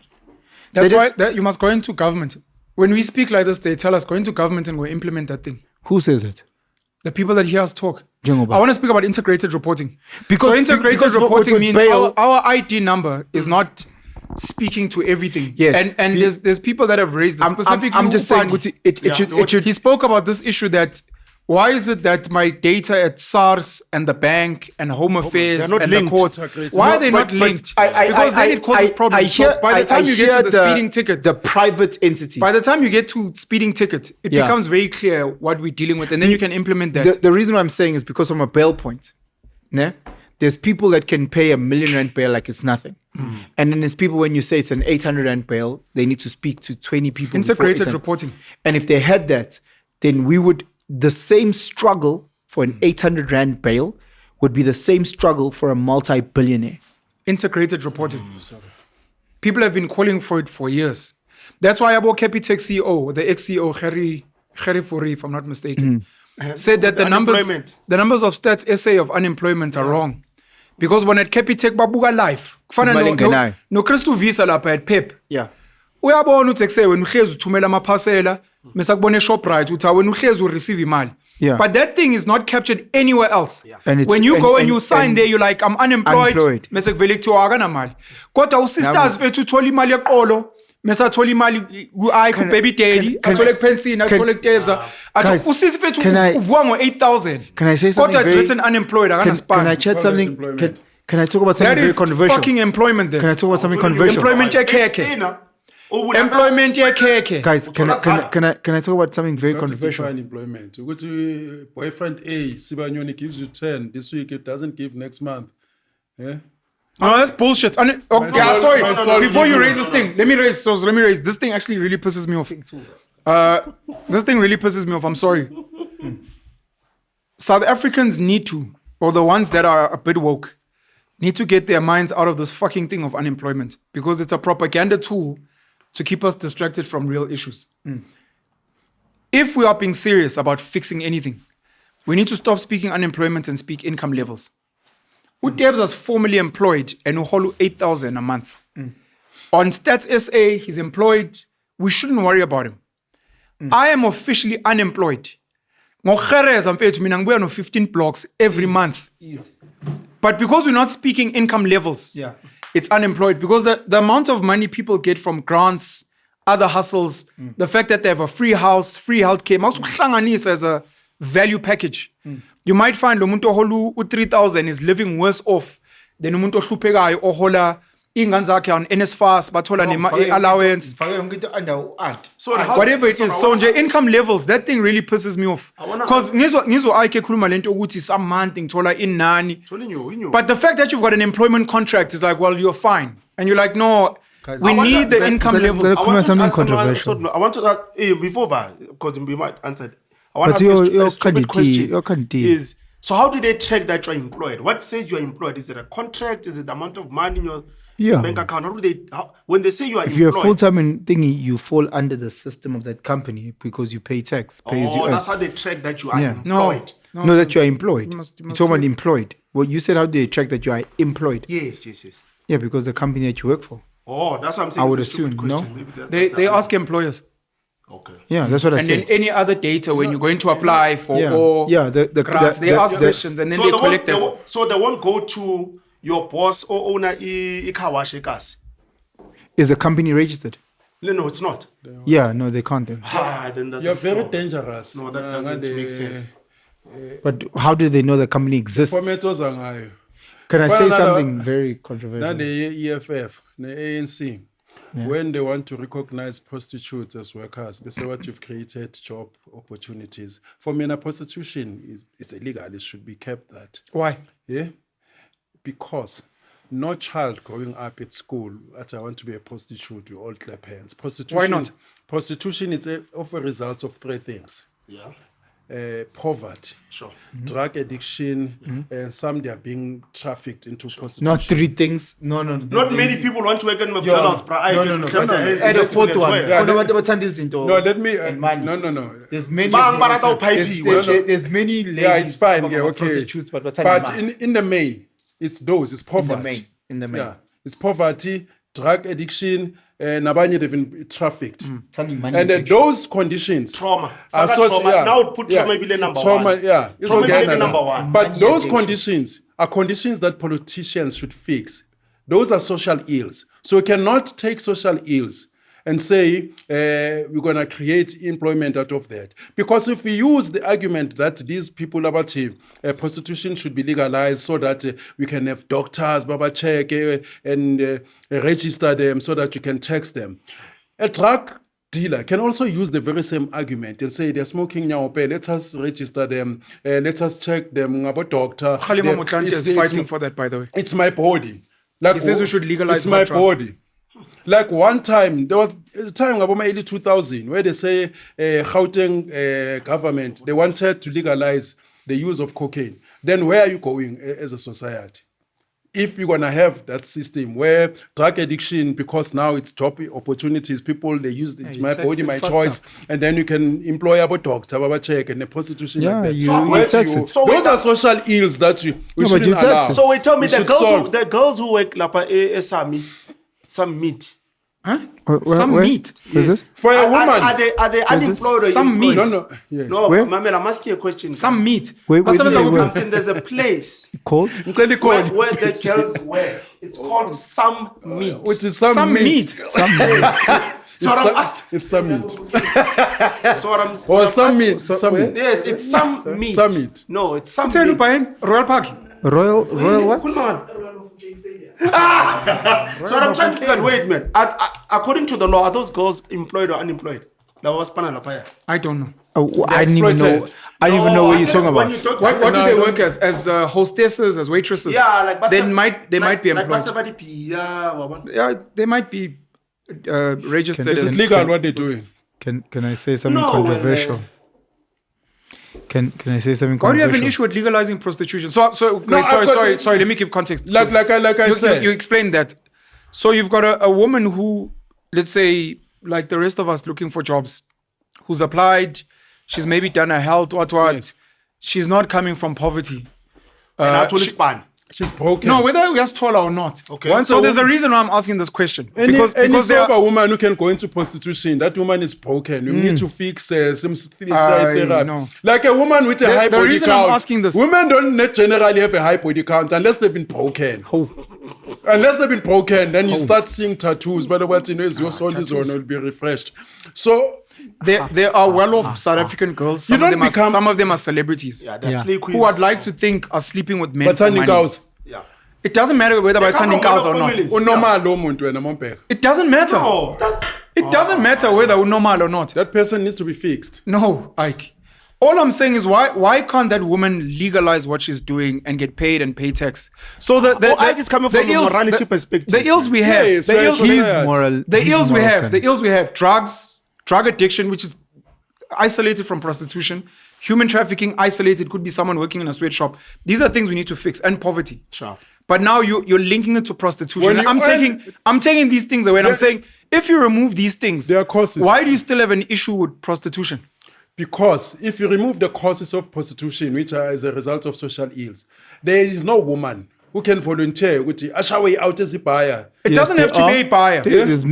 That's They why that you must go into government. When we speak like this, they tell us go into government and go implement that thing. Who says that? The people that hear us talk. Njengoba. I want to speak about integrated reporting. Because- so integrated because reporting with means bail- our ID number is not speaking to everything. Yes. And there's people that have raised this specifically. I'm just saying, Upani. Guti, it should. He spoke about this issue that why is it that my data at SARS and the bank and Home Affairs they're not and linked. the courts, Integrated. why No, are they but- not linked? I- because then it causes problems. So by the time you get to the speeding ticket, the private entities. by the time you get to speeding ticket, it Yeah. becomes very clear what we're dealing with, and then you can implement that. the reason why I'm saying is because from a bail point, ne, there's people that can pay R1 million bail like it's nothing, and then there's people when you say it's an 800 Rand bail, they need to speak to 20 people. before Integrated 800. reporting. And if they had that, then we would the same struggle for an 800 Rand bail would be the same struggle for a multi-billionaire. Integrated reporting. People have been calling for it for years. That's why Abo Capitec CEO, the ex-CEO, Harry Fourie, if I'm not mistaken, said that the numbers of Stats SA of unemployment are wrong. Because when at Capitec babuka life, kufana no Christo Visa lapha at Pep. Yeah. Uyabona uthi ekuse wena uhlezi uthumela amaphasela mase kubone Shoprite uthi wena uhlezi ureceive imali. Yeah. But that thing is not captured anywhere else. Yeah. And it's- when you go and you and- sign and- there, you're like, I'm unemployed. Mase kuvele kuthiwa akanamali. Kodwa usisters fethu uthola imali yeqolo. Mase athola imali ku baby daddy, athole Penson, athole Tebza. Guys, Usisi fethu can I- uvuka ngo-8,000. Can I say something Kodwa it's very- written unemployed, Can I akanaspan. chat Call it something? employment. Can I talk about something That very is controversial? fucking employment then. Can I talk about something controversial? Employment yekhekhe. Employment yekhekhe. Guys, can I talk about something very Not to controversial? define employment. Ukuthi boyfriend A, Sibanyoni gives you 10 this week, it doesn't give next month. Yeah? No, that's bullshit. soul- Sorry. my soul Before you give raise you- this thing, let me raise. This thing actually really pisses me off. This thing really pisses me off. I'm sorry. South Africans need to, or the ones that are a bit woke, need to get their minds out of this fucking thing of unemployment because it's a propaganda tool to keep us distracted from real issues. If we are being serious about fixing anything, we need to stop speaking unemployment and speak income levels. Utebs is formally employed and uholu 8,000 a month. On Stats SA, he's employed. We shouldn't worry about him. I am officially unemployed. Ngogereza mfethu mina ngibuya no 15 blocks every month. But because we're not speaking income levels, Yeah. it's unemployed because the amount of money people get from grants, other hustles, the fact that they have a free house, free healthcare, mawusuhlanganisa as a value package. You might find lo muntu oholu u-3,000 is living worse off than umuntu ohluphekayo ohola ingane zakhe on NSFAS bathola allowance. Whatever it is. So nje income levels, that thing really pisses me off. Because ngizwa ayike khuluma lento ukuthi some month ngithola inani. But the fact that you've got an employment contract is like, well, you're fine. And you're like, no, we need the income levels. I want something controversial. I want to ask, before that, because we might answer it. I want But to ask you're a stupid question. can't Is, so how do they track that you're employed? What says you're employed? Is it a contract? Is it the amount of money in your bank account? How do they, when they say you are If employed? you're a full-time in thingy, you fall under the system of that company because you pay tax, pay as you Oh, earn. that's how they track that you are Yeah. employed. No, that you are employed. You must You're talking about look. employed. Well, you said how do they track that you are employed? Yes. Yeah, because the company that you work for. Oh, that's what I'm saying. I would it's a stupid assume, no? question. Maybe that's They the ask employers. Okay. Yeah, that's what I And then said. any other data when you're going to apply for Yeah. or Yeah, the grants, they ask questions and then they collect that. So they won't go to your boss or owner car wash gas. Is the company registered? No, it's not. Yeah, no, they can't then. Then that's You're very dangerous. No, that doesn't make sense. But how do they know the company exists? Formatos ngayo. Can I Well, say another- something very controversial? The EFF, the ANC, when they want to recognize prostitutes as workers, they say what you've created job opportunities. For me, prostitution is illegal. It should be kept that. Why? Yeah, because no child growing up at school that I want to be a prostitute, we all clap hands. Prostitution. Why not? Prostitution is of a result of three things. Yeah. Poverty, Sure. drug addiction, and some they are being trafficked into prostitution. Not three things. No. Not many people want to work in McDonald's, but I No. clap their hands Add in a fourth as one. well. Yeah, Khona abantu abathanda izinto No, let me. and money. No. There's many. Bang, of bara these- tau pipe there's- you. there's many ladies. Yeah, it's fine. talking Yeah, about okay. Prostitutes, but bathanda money. in the main, it's those. It's poverty. In the main. Yeah, it's poverty, drug addiction, and nabanye they've been trafficked. Thanda money And then addiction. those conditions Trauma. are Forget such- trauma. yeah, Now put yeah, trauma below number trauma, one. Yeah, it's Trauma okay, below no. number one. But Money those addiction. conditions are conditions that politicians should fix. Those are social ills. So we cannot take social ills and say we're going to create employment out of that. Because if we use the argument that these people about prostitution should be legalized so that we can have doctors, baba check, and register them so that you can tax them. A drug dealer can also use the very same argument and say they're smoking nyaope, let us register them, let us check them about doctor. Khalima Motlanthe is fighting for that, by the way. It's my body. Like He says we should legalize It's my drugs. body. Like one time, there was a time about my early 2000 where they say Gauteng government, they wanted to legalize the use of cocaine. Then where are you going as a society? if you're gonna have that system where drug addiction, because now it's job opportunities, people they use it's my tax body, it my fucked choice, and then you can employ a doctor, a check, and a prostitution Yeah, like that. you Where tax do it. So those wait, are social ills that we No, but shouldn't you tax allow. it. So wait, tell me We the should girls solve. the girls who work lapa some meat. Huh? Where- Some where? meat. Is this? For a woman, Are they unemployed or Some employed? meat. no, yeah. No, Where? Mamela, I'm asking a question. Some meat. Wait, Basebenza wait, kuphi? wait. I'm saying there's a place Called? Ngicela where, ikhodi. where the girls work. It's called some meat. Which is some Some meat. meat. Some So what I'm asking. It's some meat. So what I'm Or what I'm some asking- meat. Some meat. Yes, it's some meat. Some meat. No, it's some Tell you meat. buying Royal Park. Royal what? Cool, man. Around from Jane Stadium. So what I'm trying to figure out, wait, man. According to the law, are those girls employed or unemployed? That was Panalapaya. I don't know. Oh, I didn't even know. exploited. I didn't even know what you're talking When about. you talk What do No, they I work as hostesses, as waitresses? Yeah, like they might be like employed. Basabadi Pia, Wawan. Yeah, they might be registered. Can- This is as- legal what they're doing. Can I say something No, controversial? Can I say something Why do you controversial? have an issue with legalizing prostitution? So I've got- sorry. Let me give context. Like I said. You explained that. So you've got a woman who, let's say, like the rest of us, looking for jobs, who's applied. She's maybe done a health what. Yes. She's not coming from poverty. And I told she- span. She's broken. No, whether we are taller or not. Okay. Once So a there's a woman- reason why I'm asking this question. Any because there sober are, woman who can go into prostitution, that woman is broken. You need to fix some I therapy. know. Like a woman with a high the body reason I'm count. asking this- Women don't generally have a high body count unless they've been broken. Unless they've been broken, then you start seeing tattoos. But what you know is your soul is will be refreshed. So there are well-off South African girls. You Some of, don't them become- some of them are celebrities. Yeah, they're Yeah. slay queens. Who I'd like to think are sleeping with men but for turning money. cows. Yeah. It doesn't matter whether by come turning from cows well-off or not. families. Unormal lo muntu wena Mompeko. It doesn't matter. Oh, It doesn't matter whether we're normal or not. That person needs to be fixed. No, Ike. All I'm saying is why can't that woman legalize what she's doing and get paid and pay tax? So Ike is coming from a morality perspective. The ills we have, Yes, the yes, ills, yes. He's Yeah. moral. the he's ills we moral have, standard. the ills we have, drug addiction, which is isolated from prostitution, human trafficking, isolated, could be someone working in a sweatshop. These are things we need to fix, and poverty. Sure. But now you're linking it to prostitution. When you I'm earn- taking these things away, and I'm Yeah. saying if you remove these things, There are causes. why do you still have an issue with prostitution? Because if you remove the causes of prostitution, which are as a result of social ills, there is no woman who can volunteer with the Ashawe out as a buyer. It Yes, doesn't have there to be are. a buyer. There's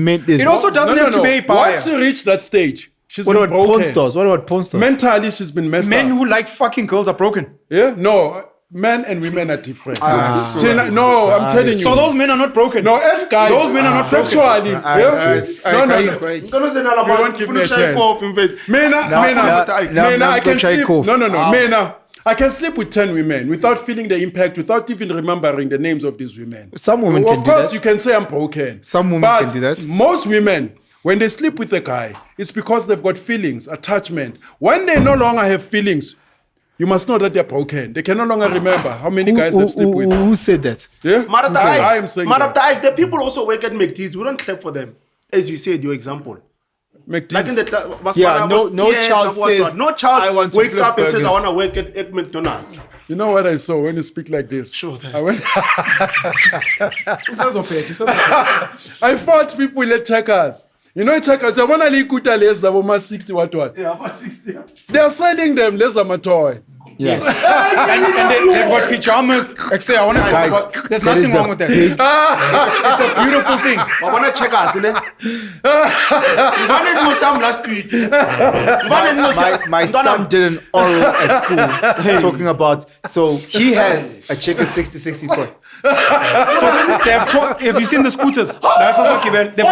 It also doesn't have to be a buyer. Once you reach that stage, she's What been about porn broken. stars? What about porn stars? Mentally, she's been messed Men up. who like fucking girls are broken. Yeah, no, men and women are different. swear. Tina, no, I'm telling you. So those men are not broken. no, as guys, Those men are not broken. sexually. yeah? No, no, no. I- You won't give me a chance. Mena, I can sleep. no. Mena, I can sleep with 10 women without feeling the impact, without even remembering the names of these women. Some women Of can do course, that. you can say I'm broken. Some women but can do that. Most women, when they sleep with a guy, it's because they've got feelings, attachment. When they no longer have feelings, you must know that they're broken. They can no longer remember how many guys they've slept with. Who said that? Yeah? I am saying that. the people also work at McKenzie. We don't clap for them. As you said, your example. McDee's. Like in the Yeah, no child says, no child "I want to wakes flip up and says, burgers." I want to work at McDonald's. You know what I saw when you speak like this? Sure. I went. I fought people at checkers. You know checkers, I want to likuta leza boma 60 what. Yeah, about 60. They are selling them leza matoy. and they've got pajamas. Like say, I want to talk about. There's that nothing is a wrong with that. It's a beautiful thing. I want to check us, innit? You want to do some last week. My son did an oral at school talking about, so he has a chicken 60-60 toy. Have you seen the scooters? That's also given. They've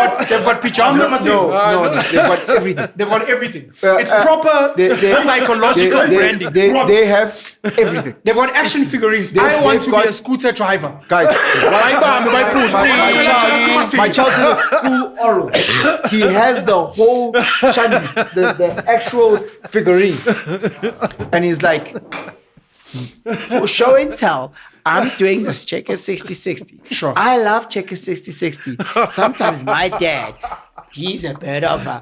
got pajamas. No, they've got everything. They've got everything. It's proper psychological branding. They have everything. They've got action figurines. I want to be a scooter driver. Guys, my child did a school oral. He has the whole shandies, the actual figurine. And he's like, for show and tell, I'm doing this checker 60-60. Sure. I love checker 60-60. Sometimes my dad, he's a bit of a...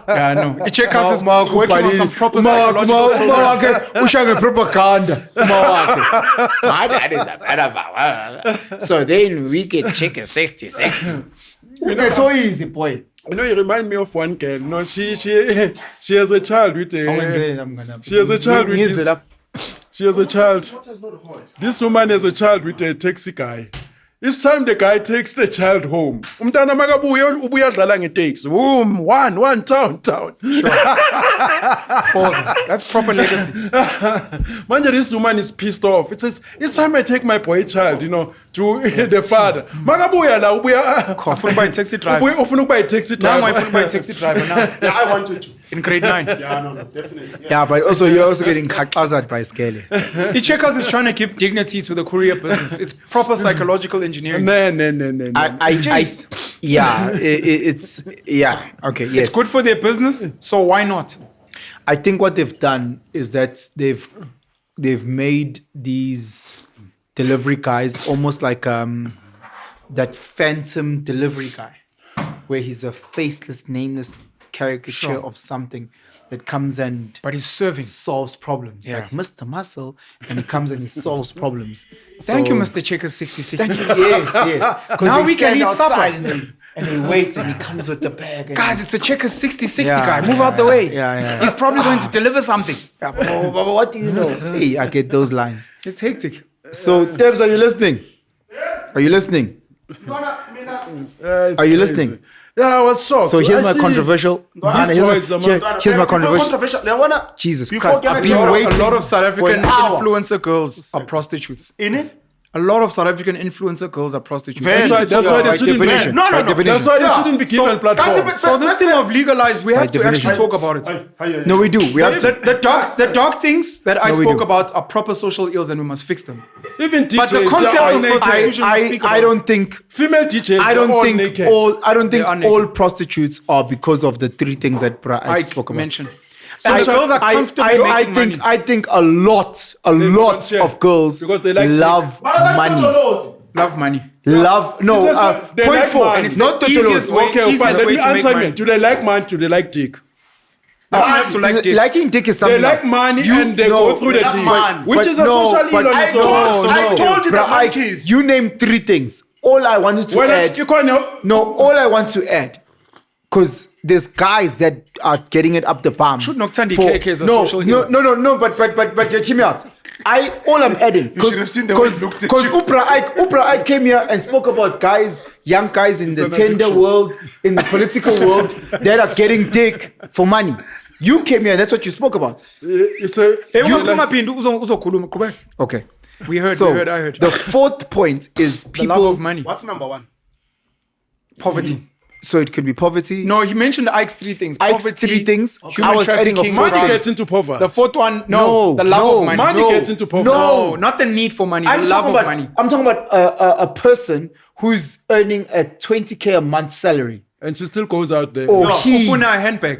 Yeah, no. The checkers is working on some proper psychological program. propaganda. My dad is a bit of a... So then we get checker 60-60. It's so easy, boy. You know, you remind me of one girl. No, she has a child with a. She has a child with this. She has a child. This woman has a child with a taxi guy. Each time the guy takes the child home, umntana makabuya ubuya dlala nge-taxi. One town. Pause. That's proper legacy. Manje, this woman is pissed off. It says, each time I take my boy child, to the father, makabuya la ubuya. Ufuna ukuba taxi driver. Ufuna ukuba taxi Now driver. I ufuna ukuba taxi driver now. Yeah, I wanted to. In grade 9. Yeah, no, definitely. Yes. Yeah, but also you're also getting khaxazed by Skele. The checkers is trying to give dignity to the courier business. It's proper psychological engineering. No. Okay, yes. It's good for their business, so why not? I think what they've done is that they've made these delivery guys almost like that phantom delivery guy, where he's a faceless, nameless caricature of something that comes and But he's serving. solves problems. Yeah. Like Mr. Muscle, and he comes and he solves problems. Thank you, So- Mr. Checkers 6060. Yes. 'Cause Now they we can stand eat supper. outside and they wait and he comes with the bag. And Guys, it's a Checkers 6060 Yeah, guy. Move out the way. yeah. He's probably going to deliver something. oh, but what do you know? Hey, I get those lines. It's hectic. So, Debs, are you listening? Are you listening? Are you listening? Yeah, I was shocked. So here's I my see controversial. These toys, Here's my controversial. Jesus Christ! I've been A waiting. lot of South for African an hour. influencer girls are prostitutes. In it? A lot of South African influencer girls are prostitutes. Very- That's why they By shouldn't definition. be. No, By no. definition. That's why they shouldn't be given platforms. So this thing of legalized, we have to definition. actually talk about it. No, we do. We have to. The dark things that I No, we spoke do. about are proper social ills, and we must fix them. Even DJs, But the they're concept all of naked. prostitution- we speak I about don't think. Female DJs, I they're all don't think naked. They are naked. all prostitutes are because of the three things that I spoke about. mentioned. So the girls are comfortably I making think money. I think a lot volunteer of girls because they like love money. Love money. Love no. It's just- they Point like four. money. And it's Not the totolos. easiest way- Okay, fine. easiest Let way me to make answer me. money. Do they like money? Do they like dick? You have to like dick. Liking dick is something They like else. money You- and they no, go through the not dick, man. which But is a no, social but ill on I its own. told you the Bruh, monkeys. you named three things. All I wanted to Well, add. you can't help. No, all I want to add, because there's guys that are getting it up the bum. Should Noctandi for- KK as a no, social no, hero? no, but hear me out. All I'm adding, You should have seen the way he looked at because you. Upra Ike came here and spoke about young guys in the tender world, in the political world, that are getting dick for money. You came here, that's what you spoke about. It's a. Hey, you ungaphuma like- phinda uzokhuluma qhubeka. Okay. We heard, So, I heard. the fourth point is The people. love of money. What's number one? Poverty. So it could be poverty. No, he mentioned Ike's three things. Ike's Poverty, three things. human I was adding a trafficking, fourth Money thing. gets into poverty. The fourth one, No, the love no, of money. Money no, gets into poverty. No, not the need for money, the I'm love talking of about money. I'm talking about a person who's earning a 20K a month salary, And she still goes out there. or he, Ufuna a handbag.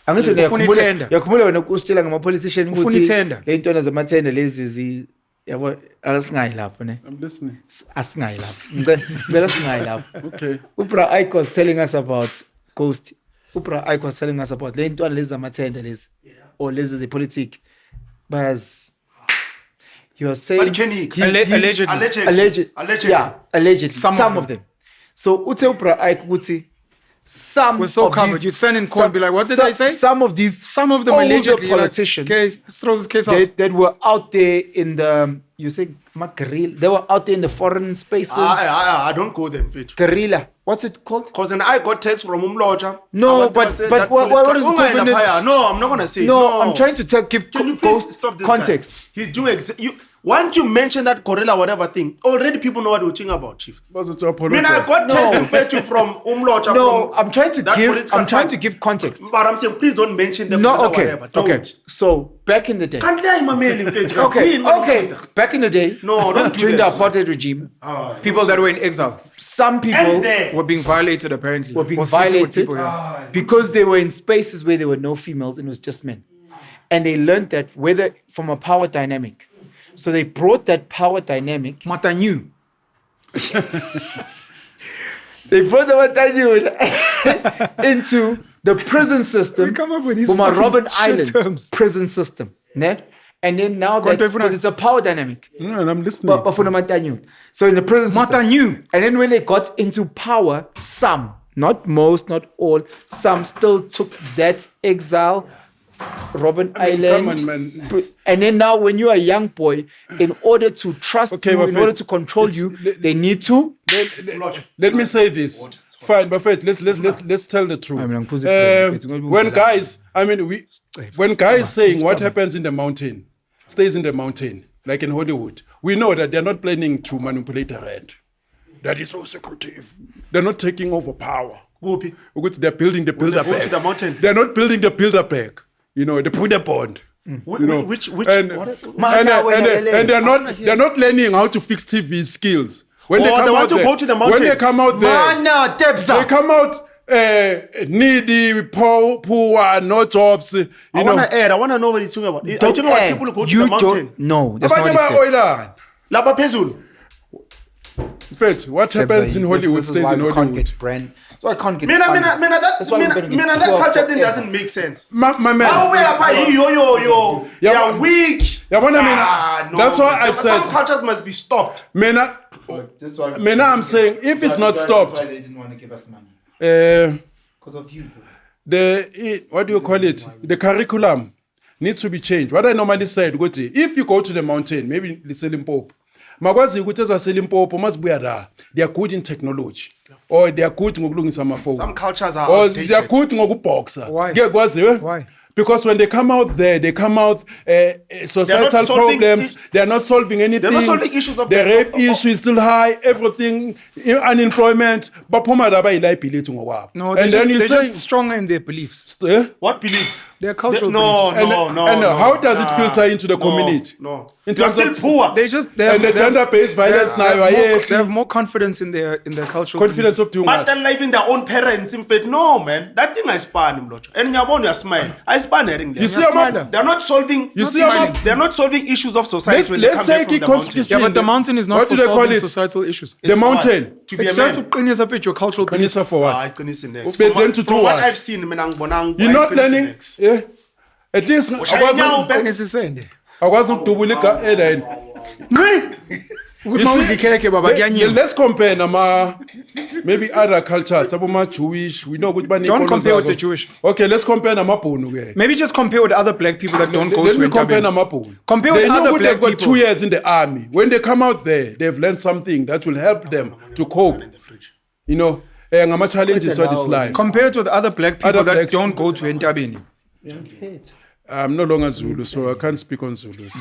I'm going to Ufuna itender. yakhumbula wena kusitshela ngama-politician Ufuna ukuthi itender. le ntwana zamathenda lezi yabo asingayi lapho ne I'm listening. asingayi lapho ngicela singayi lapho. Okay. Upra Ike was telling us about Ghost. Upra Ike was telling us about le ntwana lezi zamathenda lezi or lezi zepolitiki bayaz. He was saying But can he? Allegedly. Allegedly. Yeah, allegedly. Some Some, of of them. So Ute Upra Ike ukuthi some We're so of covered. these, You'd stand in court and be like, what did some, I say? Some of these, Some of them older allegedly. politicians Like, okay, let's throw this case out. that were out there in the, you say guerrilla, they were out there in the foreign spaces. I don't go them, fit. Guerrilla. What's it called? Because then I got text from Mlotshwa. No, I want to but- say but that what political- is Unga equivalent- ina phaya. No, I'm not gonna say. No, I'm trying to give Can you please Ghost stop this context. guy? He's doing you. Once you mention that gorilla whatever thing, already people know what we're talking about, Chief. Was it to I apologize? mean, I got text to fetch you from Mlotshwa. No, from I'm trying to that political I'm trying party. to give context. But I'm saying, please don't mention them. No, gorilla okay, whatever. okay. Don't. So back in the day. Can't lie, my man. In page. Okay. Back in the day, No, don't do during the that. apartheid regime, People that were in exile some people And there. were being violated, apparently. were being Or sleeping with violated people, yeah. because they were in spaces where there were no females and it was just men. And they learned that whether from a power dynamic. So they brought that power dynamic. Matanyu. They brought the Matanyu into the prison system. We come up with these from a fucking Robben shit Island terms. prison system. Ne? And then now that Conte because it's a power dynamic. And I'm listening. But for the Matanyu. So in the prison system. Matanyu. And then when they got into power, some, not most, not all, some still took that exile, Robben Island. come on, man. And then now when you're a young boy, in order to trust Okay, you, but in Fred, order to control it's- you, they need to. Let me say this. Fine, but Fred, let's tell the truth. I mean, I'm positive. It's gonna be When good. guys, I mean, when guys saying what happens in the mountain stays in the mountain, like in Hollywood, we know that they're not planning to manipulate the rand. That is so secretive. They're not taking over power. Gopi. Because they're building the builder go to back. the mountain? They're not building the builder back. You know, they put the bond. You know, Which and, and they're not learning how to fix TV skills. When Oh, they want to go to the mountain. When they come out there, Mana, they Tebza. come out needy, poor, no jobs. You I know, want to add. I want to know what he's talking about. Are you Don't talking about add. people who go to You the mountain? don't. No, that's not Abanye what he said. ba-oilang. Lapa phezulu. In fact, what happens in Hollywood stays in Hollywood. Brand. So I can't get. Mina, funded. that That's why we're gonna get that 12 culture thing forever. doesn't make sense. My man. How well are yo? Yeah, They are but- weak. Yeah, but I mean, No. that's why I Some said, cultures must be stopped. Mena, That's why. Mena, I'm saying, if it's not stopped, That's why they didn't want to give us money because of you. what do you call it? The curriculum needs to be changed. What I normally said, if you go to the mountain, maybe Limpopo, makwazi ukuthi ezaselimpopo masibuya la, they are good in technology, or they are good ngokulungisa amafoni, Some cultures are or outdated. they are good ngokuboxa. Why? Ngeke kwaziwe? Why? Because when they come out there, they come out societal solving problems. They are not solving anything. not solving issues of the the- rape issue is still high. Everything, unemployment. Baphuma la bayiliability ngokwabo. No, they're, and just, then you they're say, just stronger in their beliefs. eh? What belief? Their cultural No, beliefs. And how does it filter into the community? No. In You're terms still of- poor. They just And the gender-based violence now, they have more confidence in their cultural confidence beliefs. of doing But what? they're living their own parents. In fact, no, man. That thing I span, Mlotshwa. And Nyabon, you smile. I span hearing them. You see, I'm smiler. They're not solving. You not see, smiling. I'm- They're not solving issues of society Let's- when they let's come back take from it the mountain. constitution. Yeah, but the mountain is not What for do they call solving it? societal issues. The for mountain. what? To be It's a just man. to clean yourself with your cultural beliefs. Minister for what? I couldn't see next. But then to do From what what? I've seen, You're not learning. Yeah. At least Ngisisende. akwazi nokudubula airline. Ukuthi mawudlikheke baba kuyanyiwa. Let's compare maybe other cultures, aboma Jewish. We know ukuthi Don't compare with the Jewish. Okay, let's compare namabhunu ke. Maybe just compare with other black people that don't go Let to me compare Entabeni. namabhunu. Compare with They know other ukuthi black they've got people. 2 years in the army. When they come out there, they've learned something that will help them to cope. You know, ngama challenges of this life. Compared with other black people Other that blacks. don't go to Entabeni. I'm no longer Zulu, so I can't speak on Zulus.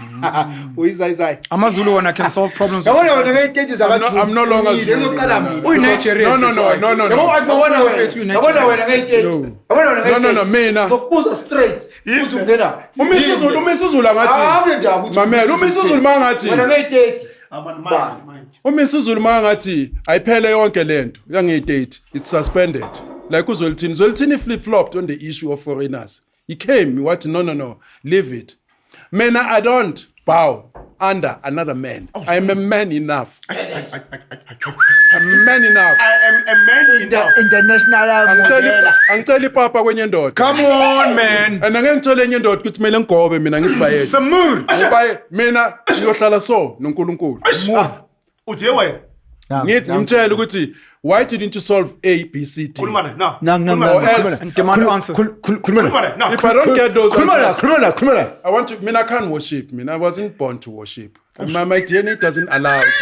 AmaZulu one can solve problems. with Yabona wena society. ngey'teji zakwaJuda. I'm no longer Zulu. Uyoqala mina. Uyi-Nigerian. No. Yabona wena. Yabona wena ngey'teji. Yabona wena ngey'teji. No, mina. Zokubuza straight. Uthi ungena. umisuzulu Ah, angathi. ule ndaba ukuthi Mamela, umisuzulu mangathi. wena ngey'teji. umisuzulu mangathi ayiphele yonke lento yange-date. It's suspended. Like uZwelithini. Zwelithini flip-flopped on the issue of foreigners. He came, what? No. Leave it. Man, I don't bow under another man. I am a man enough. A man enough. I am a man enough. International Angicela ipapa kwenye ndoda. Come on, man. And angeke ngithole enye indoda ukuthi kumele ngigobe mina ngithi bayede. Samur. Ngoba mina ngiyohlala so noNkulunkulu. Uthi wena. Ngithi ngimtshela ukuthi why didn't you solve A, B, C, D? Khuluma naye. No. No. Or else, And demand answers. Khuluma naye. No. if I don't get those answers, Khulumela. I want to. I can't worship. I wasn't born to worship. My DNA doesn't allow it.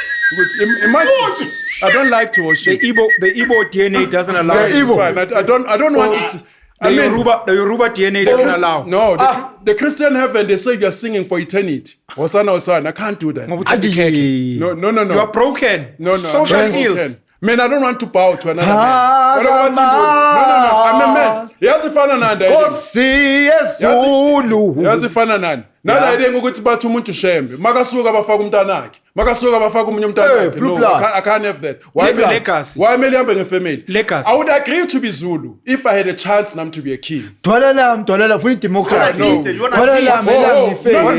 Imagine, I don't like to worship. The Igbo DNA doesn't allow That is it. fine. I don't want to. See, The Yoruba DNA doesn't allow. No, the Christian heaven, they say you're singing for eternity. Hosanna. I can't do that. No. You are broken. No. Social I'm broken. ills. Man, I don't want to bow to another man. What I want to do? No. I'm a man. Yazifana nani? Nkosi yezulu. Yazifana nani? nala idea ukuthi bathi umuntu shembe makasuka bafaka umntana wakhe makasuka bafaka umunye umntana wakhe no I can't have that why mele hambe ngefamily I would agree to be Zulu if I had a chance nam to be a king Dwala for democracy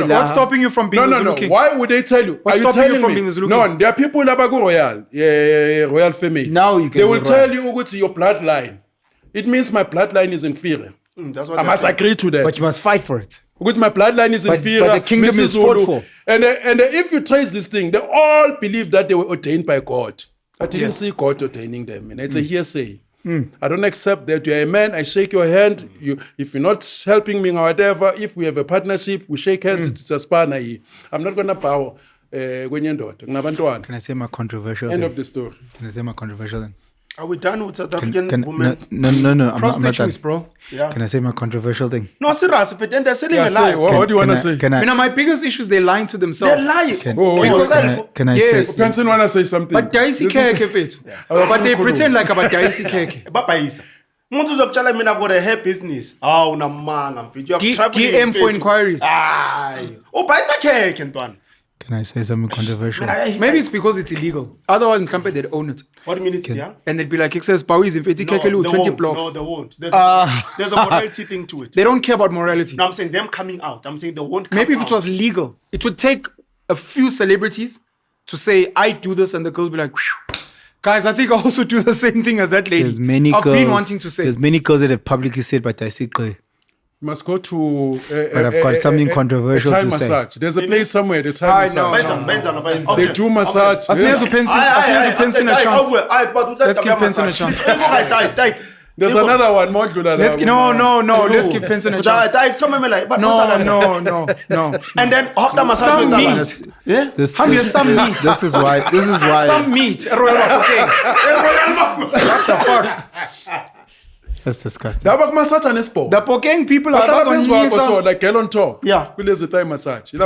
what's stopping you from being a Zulu king? Why would they tell you? What's stopping you from being a Zulu king? No, there are people abaku royal royal family now you can they will tell you ukuthi your bloodline it means my bloodline is inferior. That's what I must agree to that. but you must fight for it. With my bloodline is inferior. But the kingdom is fought for. And if you trace this thing, they all believe that they were ordained by God. I didn't see God ordaining them. And it's a hearsay. I don't accept that. You're a man, I shake your hand. If you're not helping me or whatever, if we have a partnership, we shake hands, it's a spanner. I'm not going to bow. Can I say my controversial End thing? of the story. Can I say my controversial thing? Are we done with South African women? No, I'm not Prostitutes, done. bro. Yeah. Can I say my controversial thing? No, serious. If they're selling a Say, lie. what do you want to say? Can I My biggest issue is they're lying to themselves. They're lying. can I Yes. say Penson want to say something. But daisy keke fethu. But they pretend like about daisy keke. Babayisa. Umuntu uzokutshela mina I've got a hair business. Awu namanga mfethu. You have traveling. DM for inquiries. Hayi. Ubhayisa khekhe ntwana. Can I say something controversial? Maybe it's because it's illegal. Otherwise, Mhlampe, they'd own it. What do you mean it's yeah? And they'd be like, it says Bawi's in Feti Kekelu, 20 blocks. No, they won't. There's a morality thing to it. They don't care about morality. No, I'm saying them coming out. I'm saying they won't come Maybe if out. it was legal, it would take a few celebrities to say, I do this, and the girls be like, "Whew." Guys, I think I also do the same thing as that lady. There's many I've girls. been wanting to say. There's many girls that have publicly said, but I say, You must go to But I've got something controversial a Thai to say. massage. There's a place somewhere, the Thai massage. Benza. They do massage. Asnezo Penson a chance. Let's give Penson a chance. There's another one, more Let's give, no. Let's give Penson a chance. No. And then after massage, Some meat. yeah. Some meat. This is why. Some meat. What the fuck? That's disgusting. Dabak massage and sport. The Pokeng people are Bahlala on phezu kwakho so like girl on top. Yeah. Kulezi Thai massage. And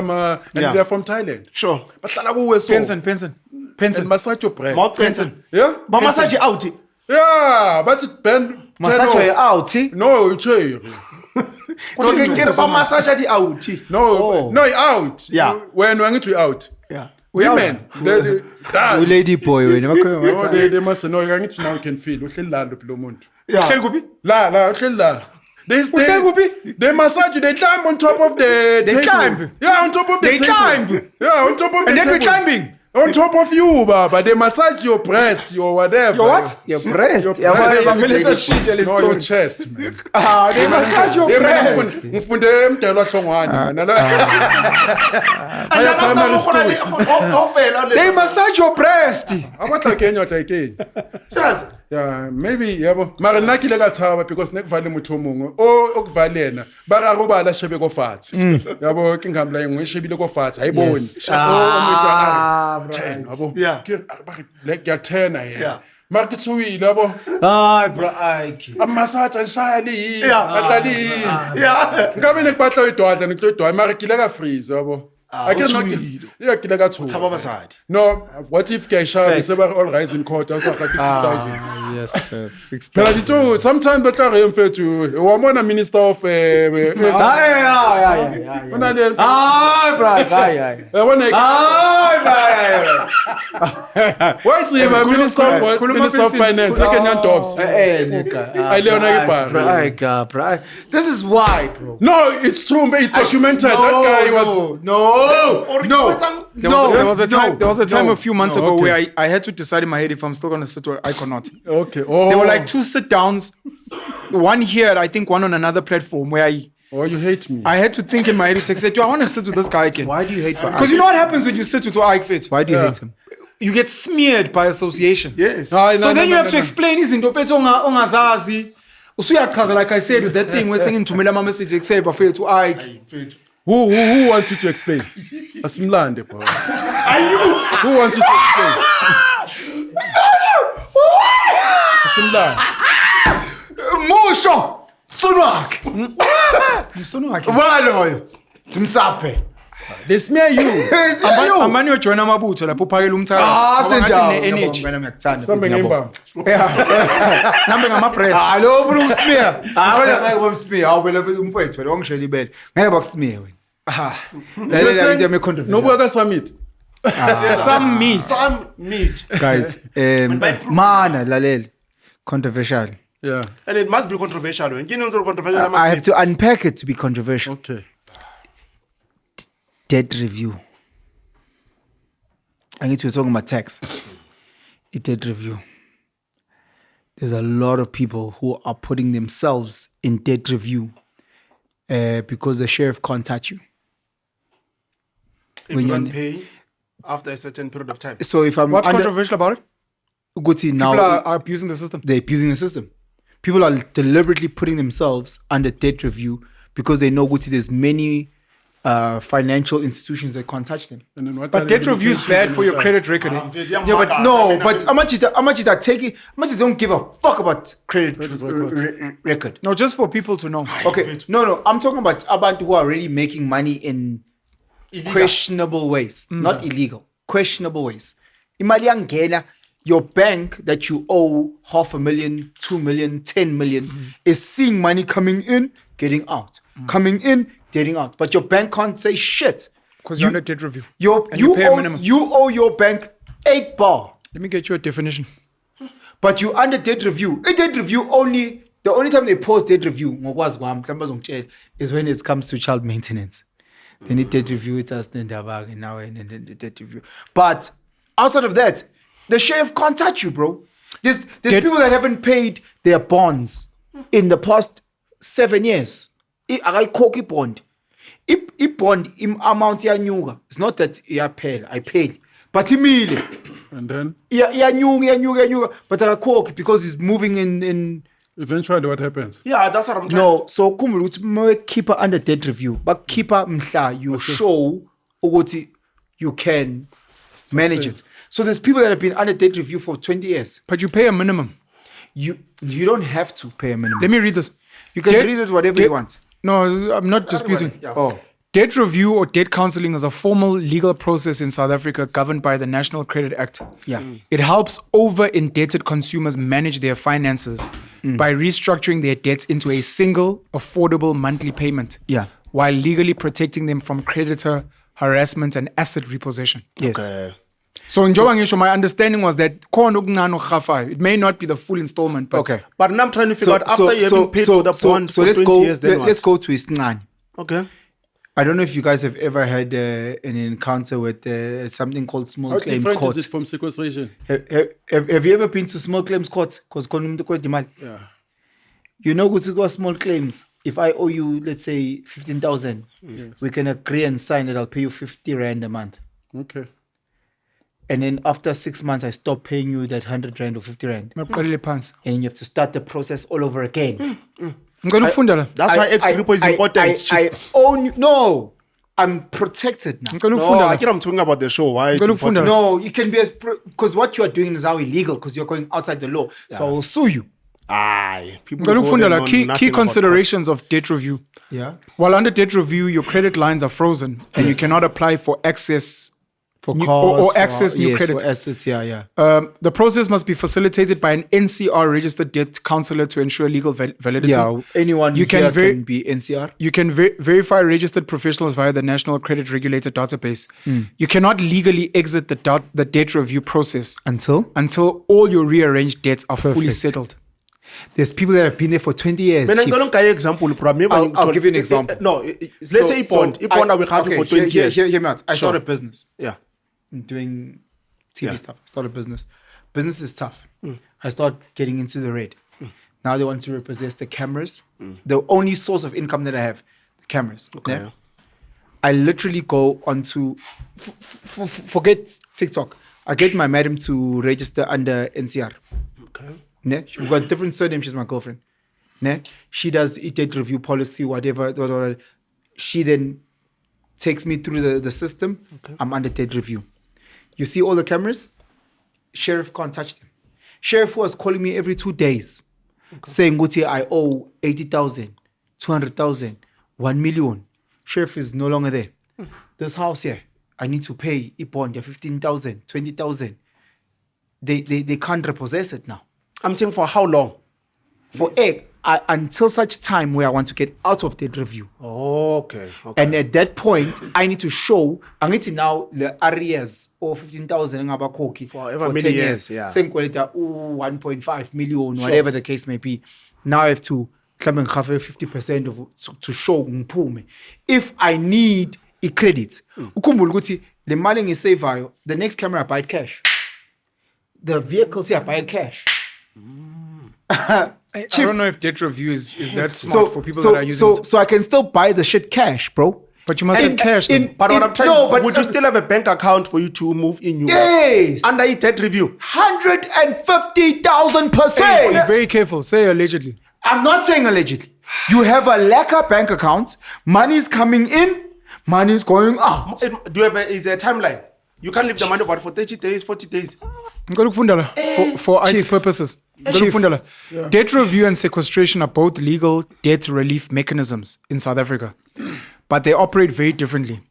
Yeah. they're from Thailand. Sure. Bahlala kuwe so. Penson. And massage your breast. Mouth Penson. Yeah? But massage out. Yeah, but it bend. Massage you out. No, you chair. Okay, get some massage at the out. No, out. Yeah. When we out. Yeah. Women. You lady boy, when They must know. Now you can feel. Uhleli la lo muntu. Yeah. La, uhleli la. They massage you, they climb on top of the table. climb? Yeah, on top of the They table. climb? Yeah, on top of the And table. then we're climbing. On top of you, Baba. They massage your breast, your whatever. Your what? your breast. Your Yeah, breast. but- No, your chest, man. They massage your breast. Ngifunde emdelo hlongwane, man. Aya primary school. They massage your breast. Akwatla Kenya. Serious. Yeah, maybe yabo. Mara nna ke ile ka tshaba because ne kuvale motho mongwe o kuvale yena. Ba ra go bala shebe ko fatshe. Yabo ke ngambla engwe shebile ko fatshe. Hayiboni. O 10 yabo. Yeah. Like ya 10 Yeah. yeah. Mara ke tsuwile yabo. Bro, A massage nshaya li. Yeah. Atlali. Yeah. Ngabe ne batla idwadla ne idwadla mara ke ile ka freeze yabo. I can not yeah, ke ile ka tsuwa. Tshaba basadi. No, what if ke shaya se ba all rise in court also ga 6,000. yes, sir. Phela ditho sometimes batla re mfethu wa mona minister of Yeah. ona le why is he minister of finance Kenyan Dobbs I Leona Ipara. This is why, bro. No, it's true, but it's documented. That guy was There was a time a few months ago okay. where I had to decide in my head if I'm still going to sit or I cannot. okay. Oh, There were like 2 sit downs, one here, I think one on another platform where oh, you hate me. I had to think in my head, I said, do I want to sit with this guy again? Why do you hate Because you know what happens when you sit with Ike Fit? Why do you hate him? You get smeared by association. Yes. So then you have to explain izinto fethu ongazazi. Usuyachaza like I said with that thing where saying to my message say bafethu Ike. Who wants you to explain? Asimlande, bro. Who wants you to explain? Asimlande. Musho! Sunwak! Msono wake. Waloyo! Simsape! They smear you. Amani ojoina amabutho lapho uphakela umthakathi. stand Ngathi down. ne-energy. Something ngembamba. Nambe ngama-breast. Lo ufuna ukusmear. Wena ngeke bomsmear. Wena umfowethu wena wangishela ibele. Ngeke bakusmear wena. Nobuya ka summit. Some meat. Some meat. Guys, mana lalel controversial. Yeah. And it must be controversial. I have to unpack it to be controversial. Okay. Debt review. I need to be talking about tax. A debt review. There's a lot of people who are putting themselves in debt review because the sheriff can't touch you. If you don't pay after a certain period of time. So if I'm What's controversial about it? now People are abusing the system. they're abusing the system. People are deliberately putting themselves under debt review because they know Guti there's many financial institutions that can't touch them. And then what But are debt the review is bad for your credit record. Yeah, but no, but how much don't give a fuck about credit record. No, just for people to know. Okay, no, I'm talking about abantu who are really making money in questionable ways, not illegal, questionable ways. Imali yangena, your bank that you owe 500,000, 2 million, 10 million is seeing money coming in, getting out, coming in, getting out. But your bank can't say shit. Because you're under debt review. You pay a minimum. you owe your bank 8 bar. Let me get you a definition. But you under debt review. A debt review only, the only time they post debt review is when it comes to child maintenance. They need debt review, it's us then now and then the debt review. But outside of that, the sheriff can't touch you, bro. There's people that haven't paid their bonds in the past 7 years. I cook it bond. If bond amount yanyuga. It's not that I paid. But imile. And then Yanyuga. But I cook because it's moving in. eventually what happens? Yeah, that's what I'm trying. No, so kumulu keep her under debt review. But keep her mhla you show ukuthi you can manage it. So there's people that have been under debt review for 20 years. But you pay a minimum. You don't have to pay a minimum. Let me read this. You can read it whatever you want. No, I'm not disputing. Yeah. Oh. Debt review or debt counseling is a formal legal process in South Africa governed by the National Credit Act. Yeah. It helps over-indebted consumers manage their finances by restructuring their debts into a single, affordable monthly payment. Yeah. While legally protecting them from creditor harassment and asset repossession. Yes. Okay. So in Jowangisho, my understanding was that it may not be the full installment, but Okay. But now I'm trying to figure out after you haven't paid for the bond so for let's 20 go. years, then Let's go to Isnan. Okay. I don't know if you guys have ever had an encounter with something called small How claims different court. is it from sequestration? Have you ever been to small claims court? Because Yeah. you know, to go small claims. If I owe you, let's say 15,000, we can agree and sign that I'll pay you 50 rand a month. Okay. And then after 6 months, I stop paying you that 100 rand or 50 rand. my pants. And you have to start the process all over again. That's why ex-repo is important. I own you. No, I'm protected now. No, I I'm talking about the show. Why? It's important. No, you can be because what you are doing is now illegal because you're going outside the law. So I will sue you. Aye. People go there know Key nothing about considerations of debt review. Yeah. While under debt review, your credit lines are frozen and you cannot apply for access For new- cars, or access new yes, credit. For assets, yeah. The process must be facilitated by an NCR registered debt counselor to ensure legal validity. Yeah, anyone You can can be NCR. You can verify registered professionals via the National Credit Regulator database. You cannot legally exit the debt review process until all your rearranged debts are fully Perfect. settled. There's people that have been there for 20 years. But I'm Chief. going to give you an example. I'll give you an example. No, let's say Ipond. Ipond I will have you for 20 years. Hear me out. I Sure. started a business. Yeah. I'm doing TV Yeah. stuff. I started a business. Business is tough. I start getting into the red. Now they want to repossess the cameras. The only source of income that I have, the cameras. Okay. Yeah? I literally go onto, forget TikTok. I get my madam to register under NCR. Okay. Ne? She's got different surname. She's my girlfriend. Ne? She does debt review policy, whatever. She then takes me through the system. Okay. I'm under debt review. You see all the cameras? Sheriff can't touch them. Sheriff was calling me every 2 days, saying, Guti, I owe 80,000, 200,000, 1 million. Sheriff is no longer there. This house here, I need to pay Ipon, 15,000, 20,000. They can't repossess it now. I'm saying for how long? For until such time where I want to get out of debt review. Okay. And at that point, I need to show, angithi now the arrears or 15,000 ngabakhokhi For however many 10 years, yeah. Sengikweleta 1.5 million, whatever the case may be. Now I have to mhlawumbe ngikhave 50% of to show ngiphume. If I need a credit, ukhumbule ukuthi le mali engiyisaveayo, the next camera I buy it cash. The vehicles here I buy it cash. I don't know if debt review is that smart for people that are using it. So I can still buy the shit cash, bro. But you must have cash. But what I'm trying no, but would you still have a bank account for you to move in? Yes. Under a debt review. 150,000%. Be very careful. Say allegedly. I'm not saying allegedly. You have a lacquer bank account. Money is coming in. Money is going out. Do you have is there a timeline? You can't leave the money for 30 days, 40 days. For ICE purposes. Debt review and sequestration are both legal debt relief mechanisms in South Africa, but they operate very differently.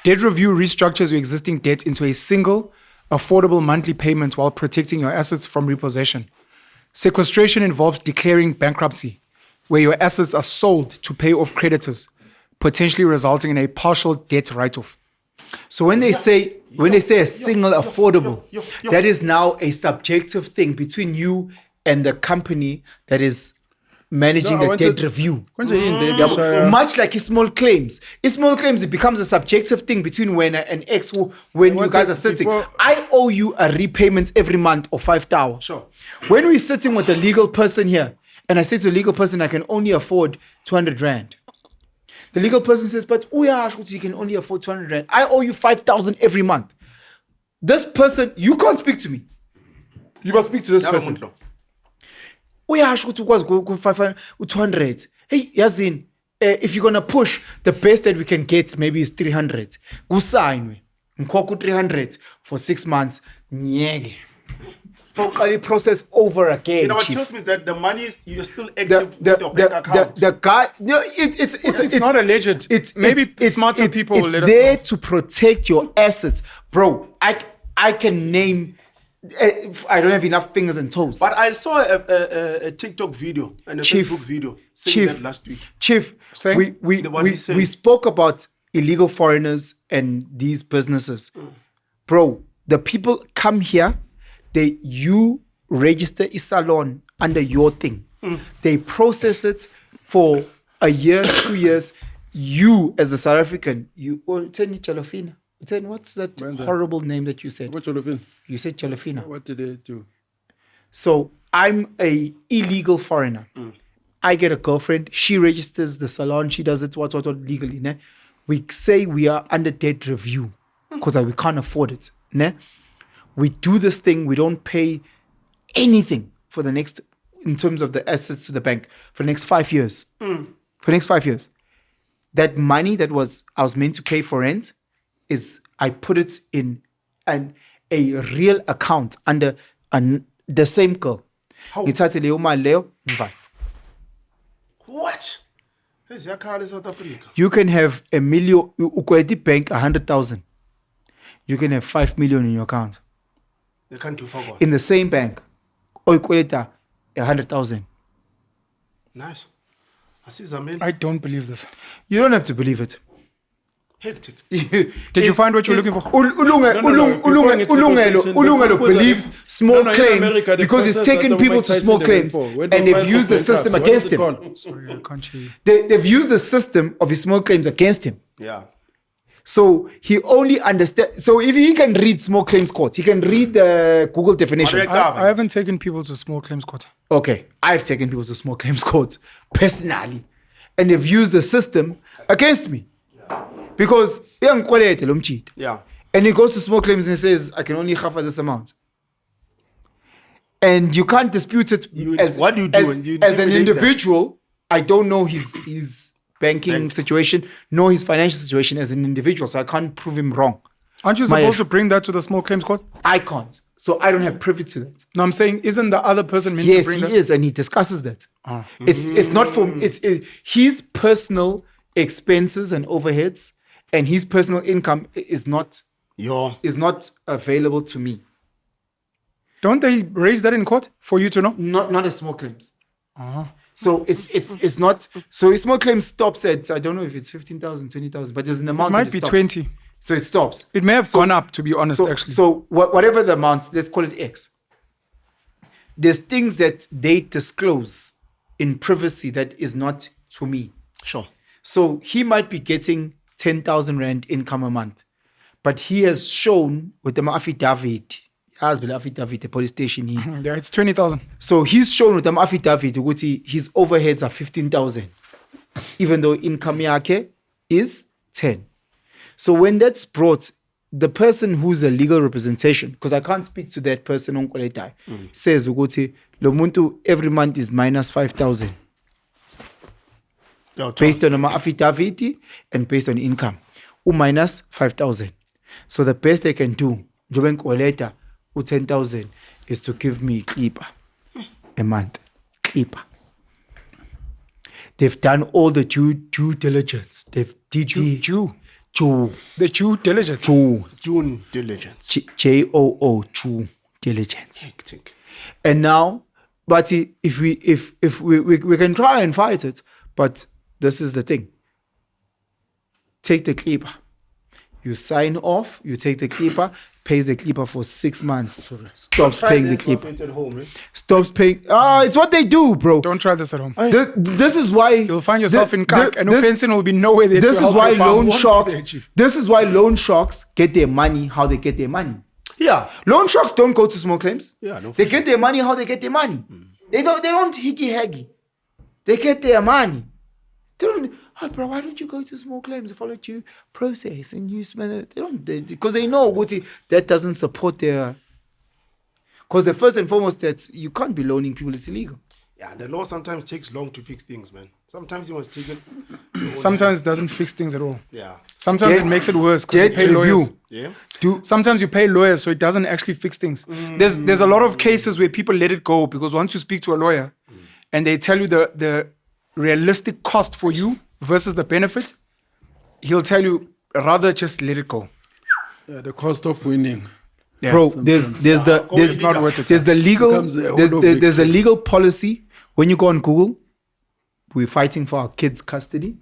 Debt review restructures your existing debt into a single, affordable monthly payment while protecting your assets from repossession. Sequestration involves declaring bankruptcy, where your assets are sold to pay off creditors, potentially resulting in a partial debt write-off. So when they say a single affordable, that is now a subjective thing between you and the company that is managing the debt review. Much like small claims. Small claims, it becomes a subjective thing between when an ex, when you guys are sitting. I owe you a repayment every month of 5,000. Sure. When we're sitting with a legal person here, and I say to the legal person, I can only afford 200 rand. The legal person says, but you can only afford 200 rand. I owe you 5,000 every month. This person, you can't speak to me. You must speak to this person. Go 500, 200. Hey, Yazin, if you're gonna push, the best that we can get maybe is 300. Go sign me. 300 for 6 months. Nyege. For the process over again. You know what kills me is that the money is you're still active with your bank account. The guy, no, it's not alleged. Maybe smarter people will let us know. It's there to protect your assets, bro. I can name. I don't have enough fingers and toes. But I saw a TikTok video and a Facebook video saying that last week. Chief, we spoke about illegal foreigners and these businesses. Bro, the people come here, you register a salon under your thing. They process it for a year, 2 years. You, as a South African, what's that horrible name that you said? You said Chalafina. What did they do? So I'm a illegal foreigner. I get a girlfriend. She registers the salon. She does it what legally. Ne? We say we are under debt review because we can't afford it. Ne? We do this thing. We don't pay anything for the next, in terms of the assets to the bank, for the next 5 years. For the next 5 years. That money that I was meant to pay for rent is I put it in a real account under the same girl. What? You can have $1 million, bank 100,000. You can have 5 million in your account. They can't do for in the same bank. Or 100,000. Nice. I I don't believe this. You don't have to believe it. Hectic. Did you find what you're looking for? Ulungelo believes small claims because he's taken people to small claims and they've used the system against him. Sorry, I can't hear you. They've used the system of his small claims against him. Yeah. So he only understands. So if he can read small claims court, he can read the Google definition. I haven't taken people to small claims court. Okay, I've taken people to small claims court personally, and they've used the system against me. Because Yeah. and he goes to small claims and he says, I can only cover this amount. And you can't dispute it what do you do? as an individual. I don't know his banking situation, nor his financial situation as an individual, so I can't prove him wrong. Aren't you supposed to bring that to the small claims court? I can't. So I don't have privy to that. No, I'm saying, isn't the other person meant to bring that? Yes, he is, and he discusses that. It's not for his personal expenses and overheads, and his personal income is not available to me. Don't they raise that in court for you to know? Not as small claims. So it's not. So a small claim stops at, I don't know if it's 15,000, 20,000, but there's an amount. It might that be stops. 20. So it stops. It may have gone up, to be honest, actually. So whatever the amount, let's call it X. There's things that they disclose in privacy that is not to me. Sure. So he might be getting 10,000 Rand income a month, but he has shown with the affidavit, the police station. Yeah, it's 20,000. So he's shown with the affidavit his overheads are 15,000, even though income yake is 10. So when that's brought, the person who's a legal representation, because I can't speak to that person on Koletai, says ukuthi lo muntu every month is minus 5,000 based on my affidavit and based on income. Minus 5,000. So the best they can do, njobe nkoleta 10,000, is to give me clipper a month. Clipper. They've done all the due diligence. They've the due diligence. June diligence. JOO due diligence. Tick. And now, but if we can try and fight it, but this is the thing. Take the clipper. You sign off, you take the clipper, pays the clipper for 6 months. Stops paying the clipper. Stops paying. It's what they do, bro. Don't try this at home. This is why You'll find yourself in CAC and Penson will be nowhere there this to is help why your loan bounce. sharks. This is why loan sharks get their money how they get their money. Yeah. Loan sharks don't go to small claims. Yeah, no, They get their money how they get their money. They don't hickey haggy. They get their money. They don't. Oh, bro, why don't you go to small claims? Follow due process and you spend it. They don't, because they know that doesn't support their. Because the first and foremost, that you can't be loaning people. It's illegal. Yeah, the law sometimes takes long to fix things, man. Sometimes you must take it. Sometimes it doesn't fix things at all. Yeah. Sometimes it makes it worse because you pay lawyers. Yeah. Sometimes you pay lawyers, so it doesn't actually fix things. There's a lot of cases where people let it go because once you speak to a lawyer and they tell you the realistic cost for you versus the benefit, he'll tell you rather just let it go. Yeah, the cost of winning. Yeah, Bro, there's not worth it. There's the legal Becomes a hold of there's a victory. legal policy. When you go on Google, we're fighting for our kids' custody.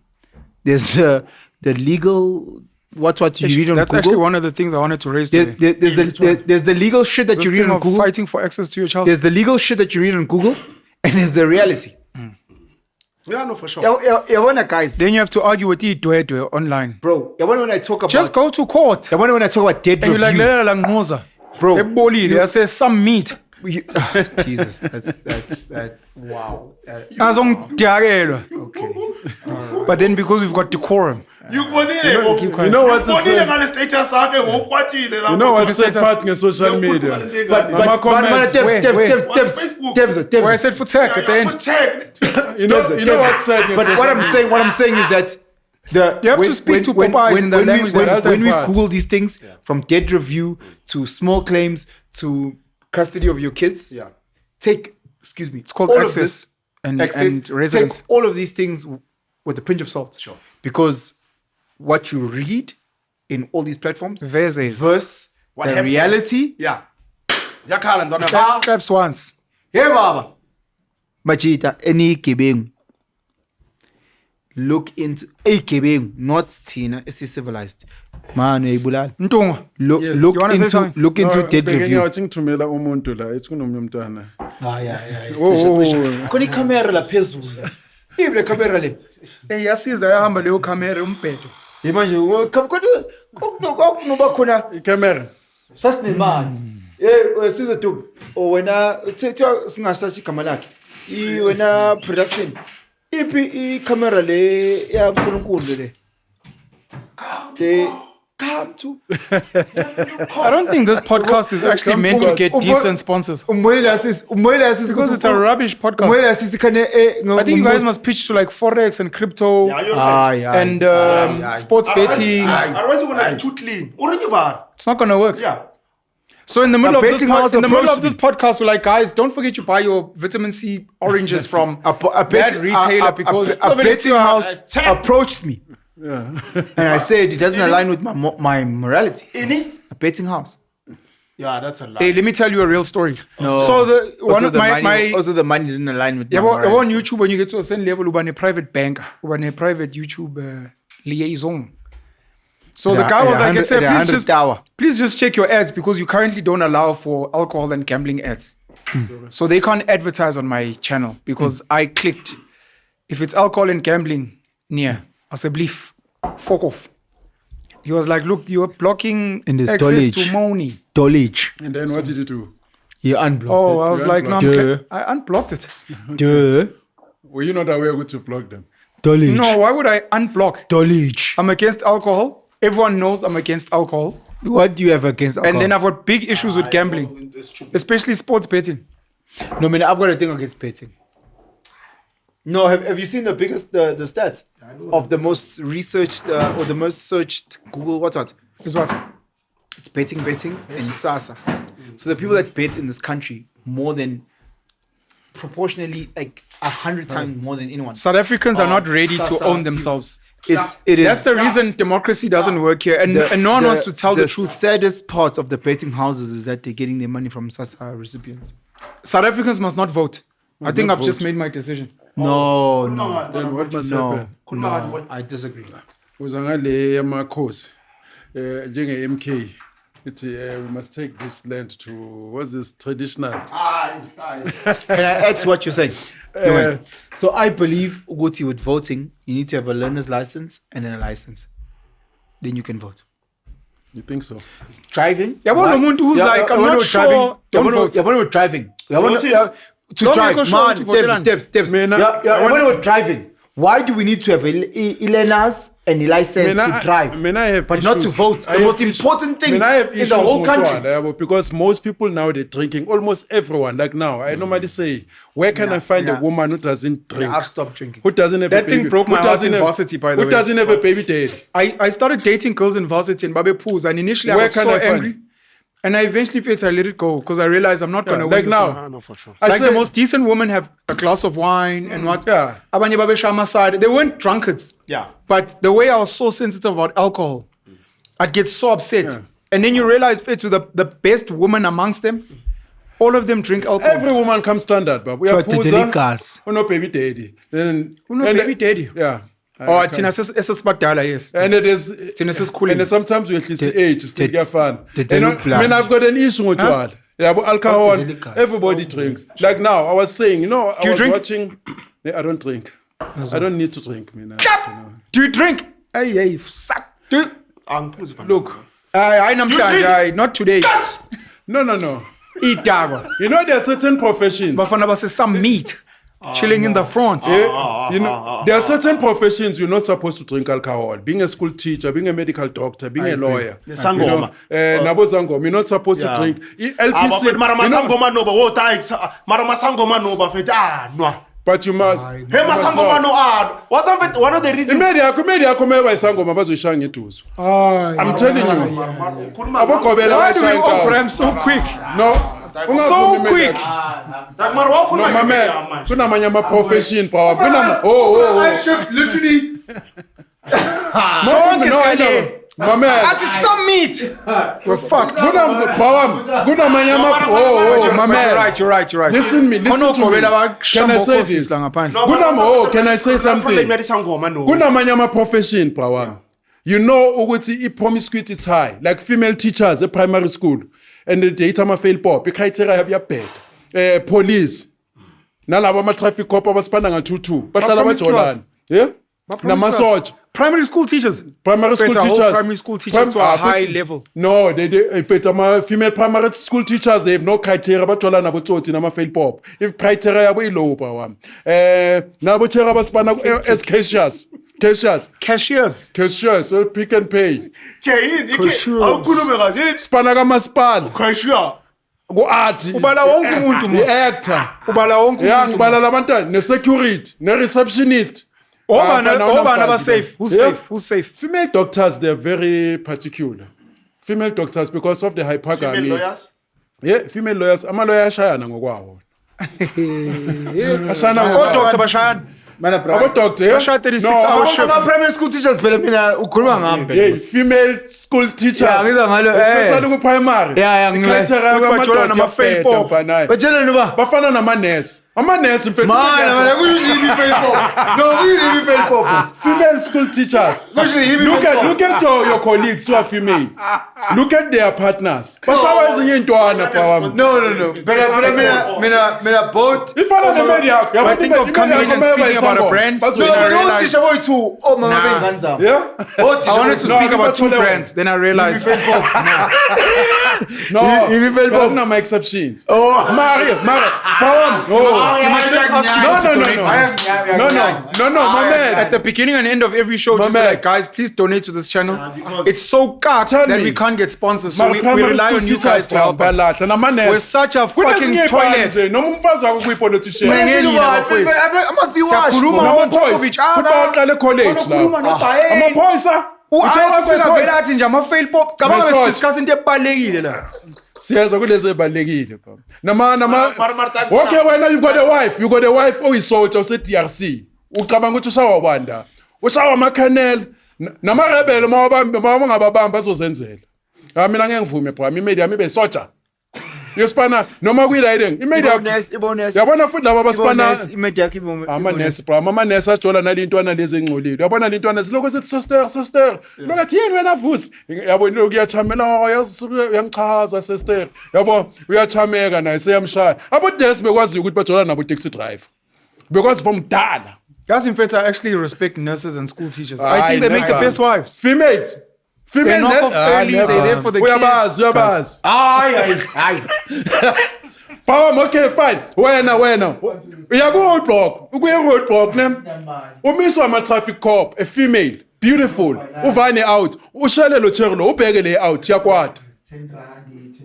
There's the legal what you read on That's Google. actually one of the things I wanted to raise today. There's the legal shit that This you read thing on of Google. fighting for access to your child. There's the legal shit that you read on Google, and there's the reality. Yeah, no, for sure. You wanna guys, Then you have to argue with it online. bro. You wanna when I talk about Just go to court. You wanna when I talk about dead And you're like, review, "Lela lang moza." bro. Ebolile, I say some meat. Jesus, that's wow. Azongdakelwa. Okay. But then because we've got decorum. You know what's the sad? You know what's the sad part in social media? But Where I said for tech at the end. You know what's sad in But social what I'm saying is that You have to speak to Popeyes in the language they understand. when we part. Google these things, from dead review to small claims to custody of your kids, It's called all of access this, and access, residence. take all of these things with a pinch of salt. Sure. Because what you read in all these platforms Versus. versus What the happens? reality. Yeah. Zakhala ntwana ba. Perhaps once. Hey baba, Machita, any kibeng. Look into a kibeng, not Tina, it's civilized. Man, ibulal. Ntunga. Look Yes. You wanna say something? look into dead review. ngithumela umuntu la ethi kunomnye umntwana. Koni camera la phezulu. Ible camera le. Yasiza yahamba leyo camera umbhedo. Imanje kokunoba khona Camera. sasinemali. Sizoduba. O wena uthetha singasathi igama lakhe. Wena production. Iphi camera le ya uNkulunkulu le. Come to. I don't think this podcast is actually meant to get decent sponsors. Because It's a rubbish podcast. I think you guys must pitch to like Forex and crypto Yeah, you're right. and sports betting. Otherwise you're gonna be too clean. It's not going to work. Yeah. So in the middle of this betting house approached podcast, we're like, guys, don't forget to buy your vitamin C oranges from that retailer because a betting house approached me. And I said it doesn't align with my morality. A betting house. Yeah, that's a lie. Hey, let me tell you a real story. No. So the one Also, of the my money, also the money didn't align with. yeah, my on morality. YouTube when you get to a certain level, you a private banker, you a private YouTube liaison. So the guy was like, please just check your ads because you currently don't allow for alcohol and gambling ads. So they can't advertise on my channel because I clicked. If it's alcohol and gambling near, I said, belief, fuck off. He was like, look, you're blocking And there's access knowledge. to money. Knowledge. And then what did you do? You unblocked Oh, it. I was like, no, Duh. I unblocked it. Duh. Were you not aware to block them? Knowledge. No, why would I unblock? Knowledge. I'm against alcohol. Everyone knows I'm against alcohol. What do you have against alcohol? And then I've got big issues with gambling, especially sports betting. No, man, I've got a thing against betting. No, have you seen the biggest the stats of the most researched or the most searched Google what? Is what? It's betting and Sasa. So the people that bet in this country more than proportionally like 100 times more than anyone. South Africans are not ready to Sasa, own themselves. It is. That's the reason democracy doesn't work here, and no one wants to tell the truth. The saddest part of the betting houses is that they're getting their money from Sasa recipients. South Africans must not vote. I think not I've just vote. made my decision. No. Then what must No, happen? no, I disagree. Uzangale yamakhosi njenge MK ithi we must take this land to what's this traditional. Can I add to what you're saying? So I believe, Uguti, with voting, you need to have a learner's license and then a license. Then you can vote. You think so? Driving? Yeah, but no one who's like, I'm not sure. Don't vote. Yeah, but driving. To Don't drive, make a show man, to vote steps. Mina- Yeah, driving. Why do we need to have a learners and a license to drive? I have But not to issues. vote. I The have most important thing I have in issues the whole with country. Tshwala, yabo, because most people now they're drinking. Almost everyone. Like now, I normally say, where can I find a woman who doesn't drink? I've stopped drinking. Who doesn't have That a baby? thing broke my who heart doesn't in have- varsity, by the Who way. doesn't have a baby daddy? I started dating girls in varsity in Babe Pools, and initially I Where was can so I find- angry. And I eventually felt I let it go because I realized I'm not going to win Like this now, one. I know for sure. I Like say, the most decent women have a glass of wine and what? Yeah. Abanye babe shama side. They weren't drunkards. Yeah. But the way I was so sensitive about alcohol, I'd get so upset. Yeah. And then you realize, to the best woman amongst them, all of them drink alcohol. every woman comes standard, but we So are to delikas. no baby daddy. Then Uno and- baby daddy. Yeah. Oh, I Tina can't. says badala, yes. And it is Thina sesikhulile. and sometimes we actually see age still get fun. the You know, look blind. I mean, I've got an issue with Tshwala. Yeah, but alcohol, Oh, the liquors. everybody drinks. Like now, I was saying, you know, I you was drink? watching. I don't drink. I don't need to drink, man. Do you drink? Hey, suck. Do you? Look, I namhlanje, not today. no. Itago. You know, there are certain professions. Bafana base some meat chilling in the front. Yeah, you know, there are certain professions you're not supposed to drink alcohol. Being a school teacher, being a medical doctor, being a lawyer. Nesangoma. Nabo Sangoma, you're not supposed to Yeah. drink. Ah, LPC, but mara you know, masangoma no ba wo ta mara masangoma no ba fet no. but you must. Hey masangoma no what's of it one of the reasons Media kumeba isangoma bazoyishaya ngeduzo. I'm telling you. Abogobela Why do we bayishaya offer inkawu. him so quick? No. So Ungavumi quick. media. like mara wa No, my man. Kunamanye ama profession power. just literally. Sonke siyale. My man. Athi some meat. We're fucked. Kunamanye ama my man. You're right. Listen to me. Can I say this? Can I say something? Sangoma no. Kunamanye ama profession power. You know ukuthi i-promiscuity is high, like female teachers at primary school, and the data ma fail pop, criteria yabiyabheda. Police, nalabo ama-traffic cop abasipanda nga-2-2, bahlala bajolana. Yeah? Namasotsha. Primary school teachers. Primary school Better hold teachers. primary school teachers to a high level. No, they if it's female primary school teachers, they have no criteria. Bajola nabo tsotsi nama fail pop. If criteria yabo low power. Nabo chera basipana as cashiers, so pick and pay. Awukhulume kaje. Spana kamasipala. Cashier. Ku-art. Ubala wonke umuntu mos. I-actor. Ubala wonke Yeah, umuntu. ngibala labantwana, ne-security, ne-receptionist. Obana aba safe. Who's Yeah. safe? Who's safe? Female doctors, they're very particular. Female doctors, because of the hypergamy. Female lawyers. Yeah, female lawyers. Ama-lawyer ashayana ngokwawo. Ashayana Oh, ngokwawo. Dr. Bashan. Mana bra. Abo doctor. Basha 36-hour shift. Primary school teachers phela mina ukhuluma ngami. Yes, female school teachers. Yeah, ngizwa ngalo, Especially ku primary. Yeah, Criteria Ukuthi bajola nama-fail pop. Batshela noba. Bafana nama-nurse. Ama-nurse mfethu. Mana kuyini fail pop. No, kuyini fail pop. Female school teachers. Kusho Look at your colleagues who are female. Look at their partners. Bashawa ezinye intwana pawami. No. Mina both. Ifana nemedia. I think of coming and speaking about a brand. No, don't teach about two. Oh, mama bengani zabo. Yeah? I wanted to speak about two brands, then I realized. No, but not my exceptions. Oh, Mario, Pawam. Oh, You must just ask people to donate. No, my man. At the beginning and end of every show, just be man. like, guys, please donate to this channel. because- It's so cut Tell that me. we can't get sponsors, so we Primary rely school on you teachers guys to help us. balahla nama-nurse. We're such a fucking Kunezinye toilet. ibhanje, noma umfazi wakho kuyi-politician. I must be washed. Siyakhuluma bro. on top of each other. Futhi baqale e-college Bakhuluma la. noBhayeni. Amaphoyisa. Ufika vele athi nje ama-fail pop. Cabanga Message. besidiscuss into ebalulekile la. Siyenza kulezi ebalekile baba. Mara- Okay, wena you got a wife oyisoldier use-DRC. Ucabanga ukuthi ushawa wanda. Ushawa ama-colonel nama-rebel mawabangababamba azozenzela. Mina ngeke ngivume bra. Imedia yami ibe soldier. Yosipana noma kuyidayideng. Imedia Ibonesi. yabona futhi laba basipana Imedi yakhe ama-nurse bra. Ama-nurse ajola nalintwana lezi engcolile. Uyabona lintwana ziloko sithi sister. Look at yini wena vusi. Yabo lokhu uyachamela uyamchaza sister. Yabo uyachameka naye seyamshaya. Abo-nurse bekwazi ukuthi bajola nabo taxi driver. Because from dala. Guys, in fact, I actually respect nurses and school teachers. I think they make the best wives. Females. They knock off early, they're there for the kids. Uyabazi. Hayi. Pawam, okay, fine. Wena. Uya ku-roadblock. Ukuya ku-roadblock, ne? Umiswa ama-traffic cop, a female, beautiful. Uvane out. Ushele lo cherlo, ubheke le out, yakwata.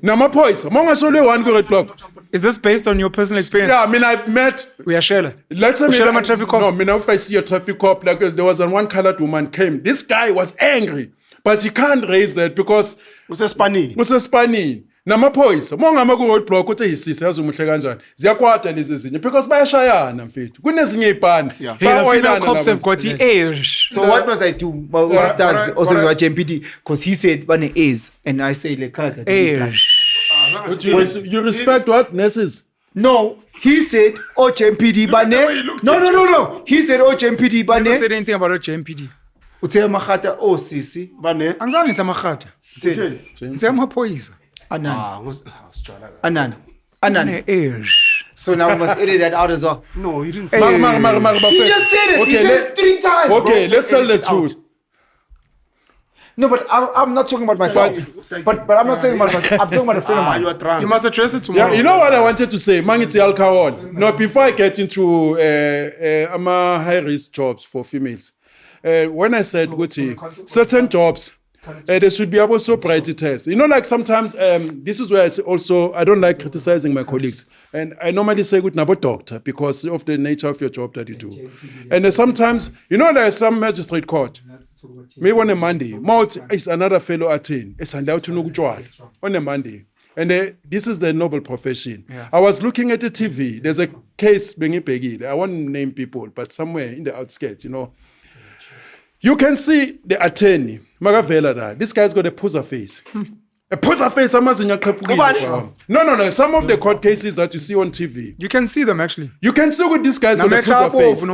Namaphoyisa, mongasole one ku-roadblock. Is this based on your personal experience? Yeah, I mean, I've met... We are Shela. Let's say Ushele ama-traffic cop? No, I mean, if I see a traffic cop, like there was one colored woman came. This guy was angry, but he can't raise that because usespanini. Namaphoyisa, mongama ku-roadblock uthi yisisi yazi umuhle kanjani. Ziyakwata lezi ezinye because bayashayana mfethu. Kunezinye ibhande. Hey, the female cops have got the Irish. So what must I do? Stars also with JMPD because he said one is and I say like Irish. You respect what? Nurses? No, he said JMPD bane. No. He said JMPD I never bane. said anything about JMPD. Uthe mahata sisi. Angizange ngithi amagata. Ngithi amaphoyisa. Anan. Irish. So now we must edit that out as well. No, he didn't say He just said it. He said it 3 times. Okay, bro. let's tell the Edit it out. truth. No, but I'm not talking about myself. But I'm not talking about myself. I'm talking about a friend of mine. you are drunk. You must address it tomorrow. Yeah, you know what I wanted to say? Mangiti alcohol. No, before I get into high-risk jobs for females, when I said, certain jobs, they should be able to sobriety test. You know, like sometimes, this is where I don't like criticizing my colleagues. And I normally say, good, nabo doctor, because of the nature of your job that you do. And sometimes, you know, there's some magistrate court. Maybe on a Monday, Mount is another fellow attend. It's allowed to know on a Monday. And this is the noble profession. Yeah. I was looking at the TV. There's a case being Peggy. I won't name people, but somewhere in the outskirts, you know. You can see the attorney, Magavela. This guy's got a puzzle face. A puzzle face. No. Some of the court cases that you see on TV. You can see them actually. You can see with this guy's got a puzzle face. I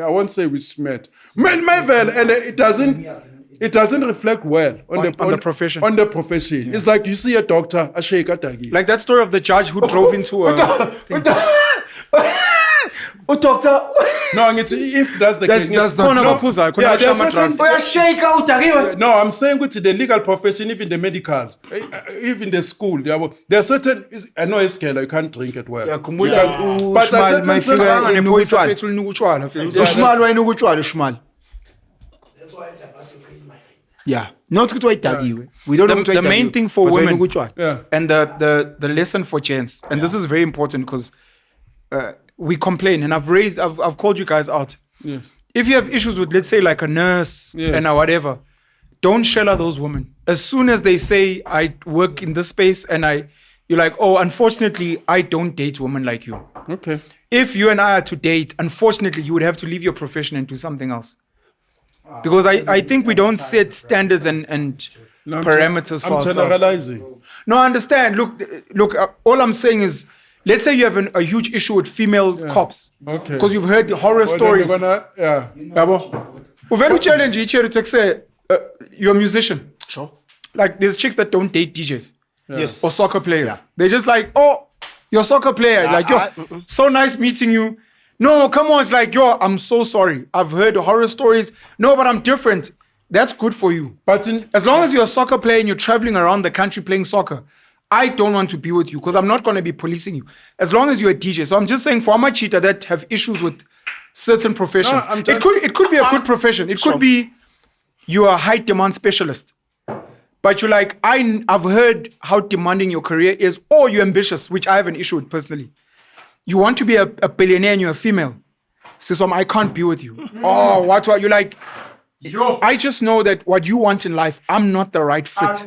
won't say which met. And it doesn't reflect well on the profession. On the profession. Yeah. It's like you see a doctor, a sheikh, like that story of the judge who drove into a doctor. No, if that's the case. That's not No, I'm saying with the legal profession, even the medical, even the school, there are certain, I know it's scale, you can't drink it well. Yeah, but there's certain That's why yeah. Not to we don't know the main thing for women yeah. and the lesson for gents, and this is very important because we complain, and I've called you guys out. Yes. If you have issues with, let's say, like a nurse and whatever, don't shell those women. As soon as they say, I work in this space, and you're like, oh, unfortunately, I don't date women like you. Okay. if you and I are to date, unfortunately, you would have to leave your profession and do something else. Because I think we don't set standards and parameters for I'm ourselves. generalizing. No, I understand. Look. All I'm saying is, let's say you have a huge issue with female cops. Okay. Because you've heard horror Well, then stories. you're gonna, yeah. Yabo. Uvela challenge each other to say you're a musician. Sure. Like there's chicks that don't date DJs Yes. or soccer players. They're just like, oh, you're a soccer player. Like, yo, so nice meeting you. No, come on. It's like, yo, I'm so sorry. I've heard horror stories. No, but I'm different. That's good for you. But in, As long as you're a soccer player and you're traveling around the country playing soccer, I don't want to be with you because I'm not going to be policing you. As long as you're a DJ. So I'm just saying for Amachita that have issues with certain professions, No, I'm just- it could be a good profession. It could be you're a high demand specialist. But you're like, I've heard how demanding your career is, or you're ambitious, which I have an issue with personally. You want to be a billionaire and you're a female. So I can't be with you. Oh, what? You're like, I just know that what you want in life, I'm not the right fit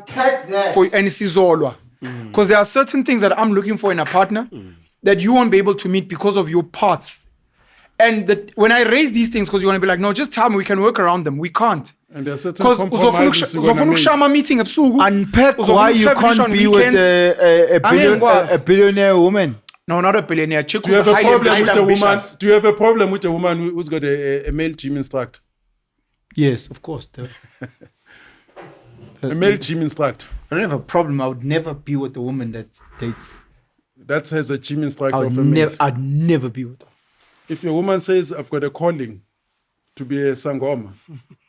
for any Sizolwa. Because there are certain things that I'm looking for in a partner that you won't be able to meet because of your path. And when I raise these things, because you want to be like, no, just tell me, we can work around them. We can't. and there are certain Because compromises you're gonna make. uzofuna meeting ebusuku. Unpack uzofuna why you ukutravelisha on can't be with weekends. a billionaire woman. No, not a billionaire. Chick Do you who's have a highly problem with a woman? ambitious. Do you have a problem with a woman who's got a male gym instructor? Yes, of course. A male gym instructor I don't have a problem. I would never be with a woman that dates. that has a gym I instructor would of a male. I'd never be with her. If your woman says, I've got a calling to be a sangoma,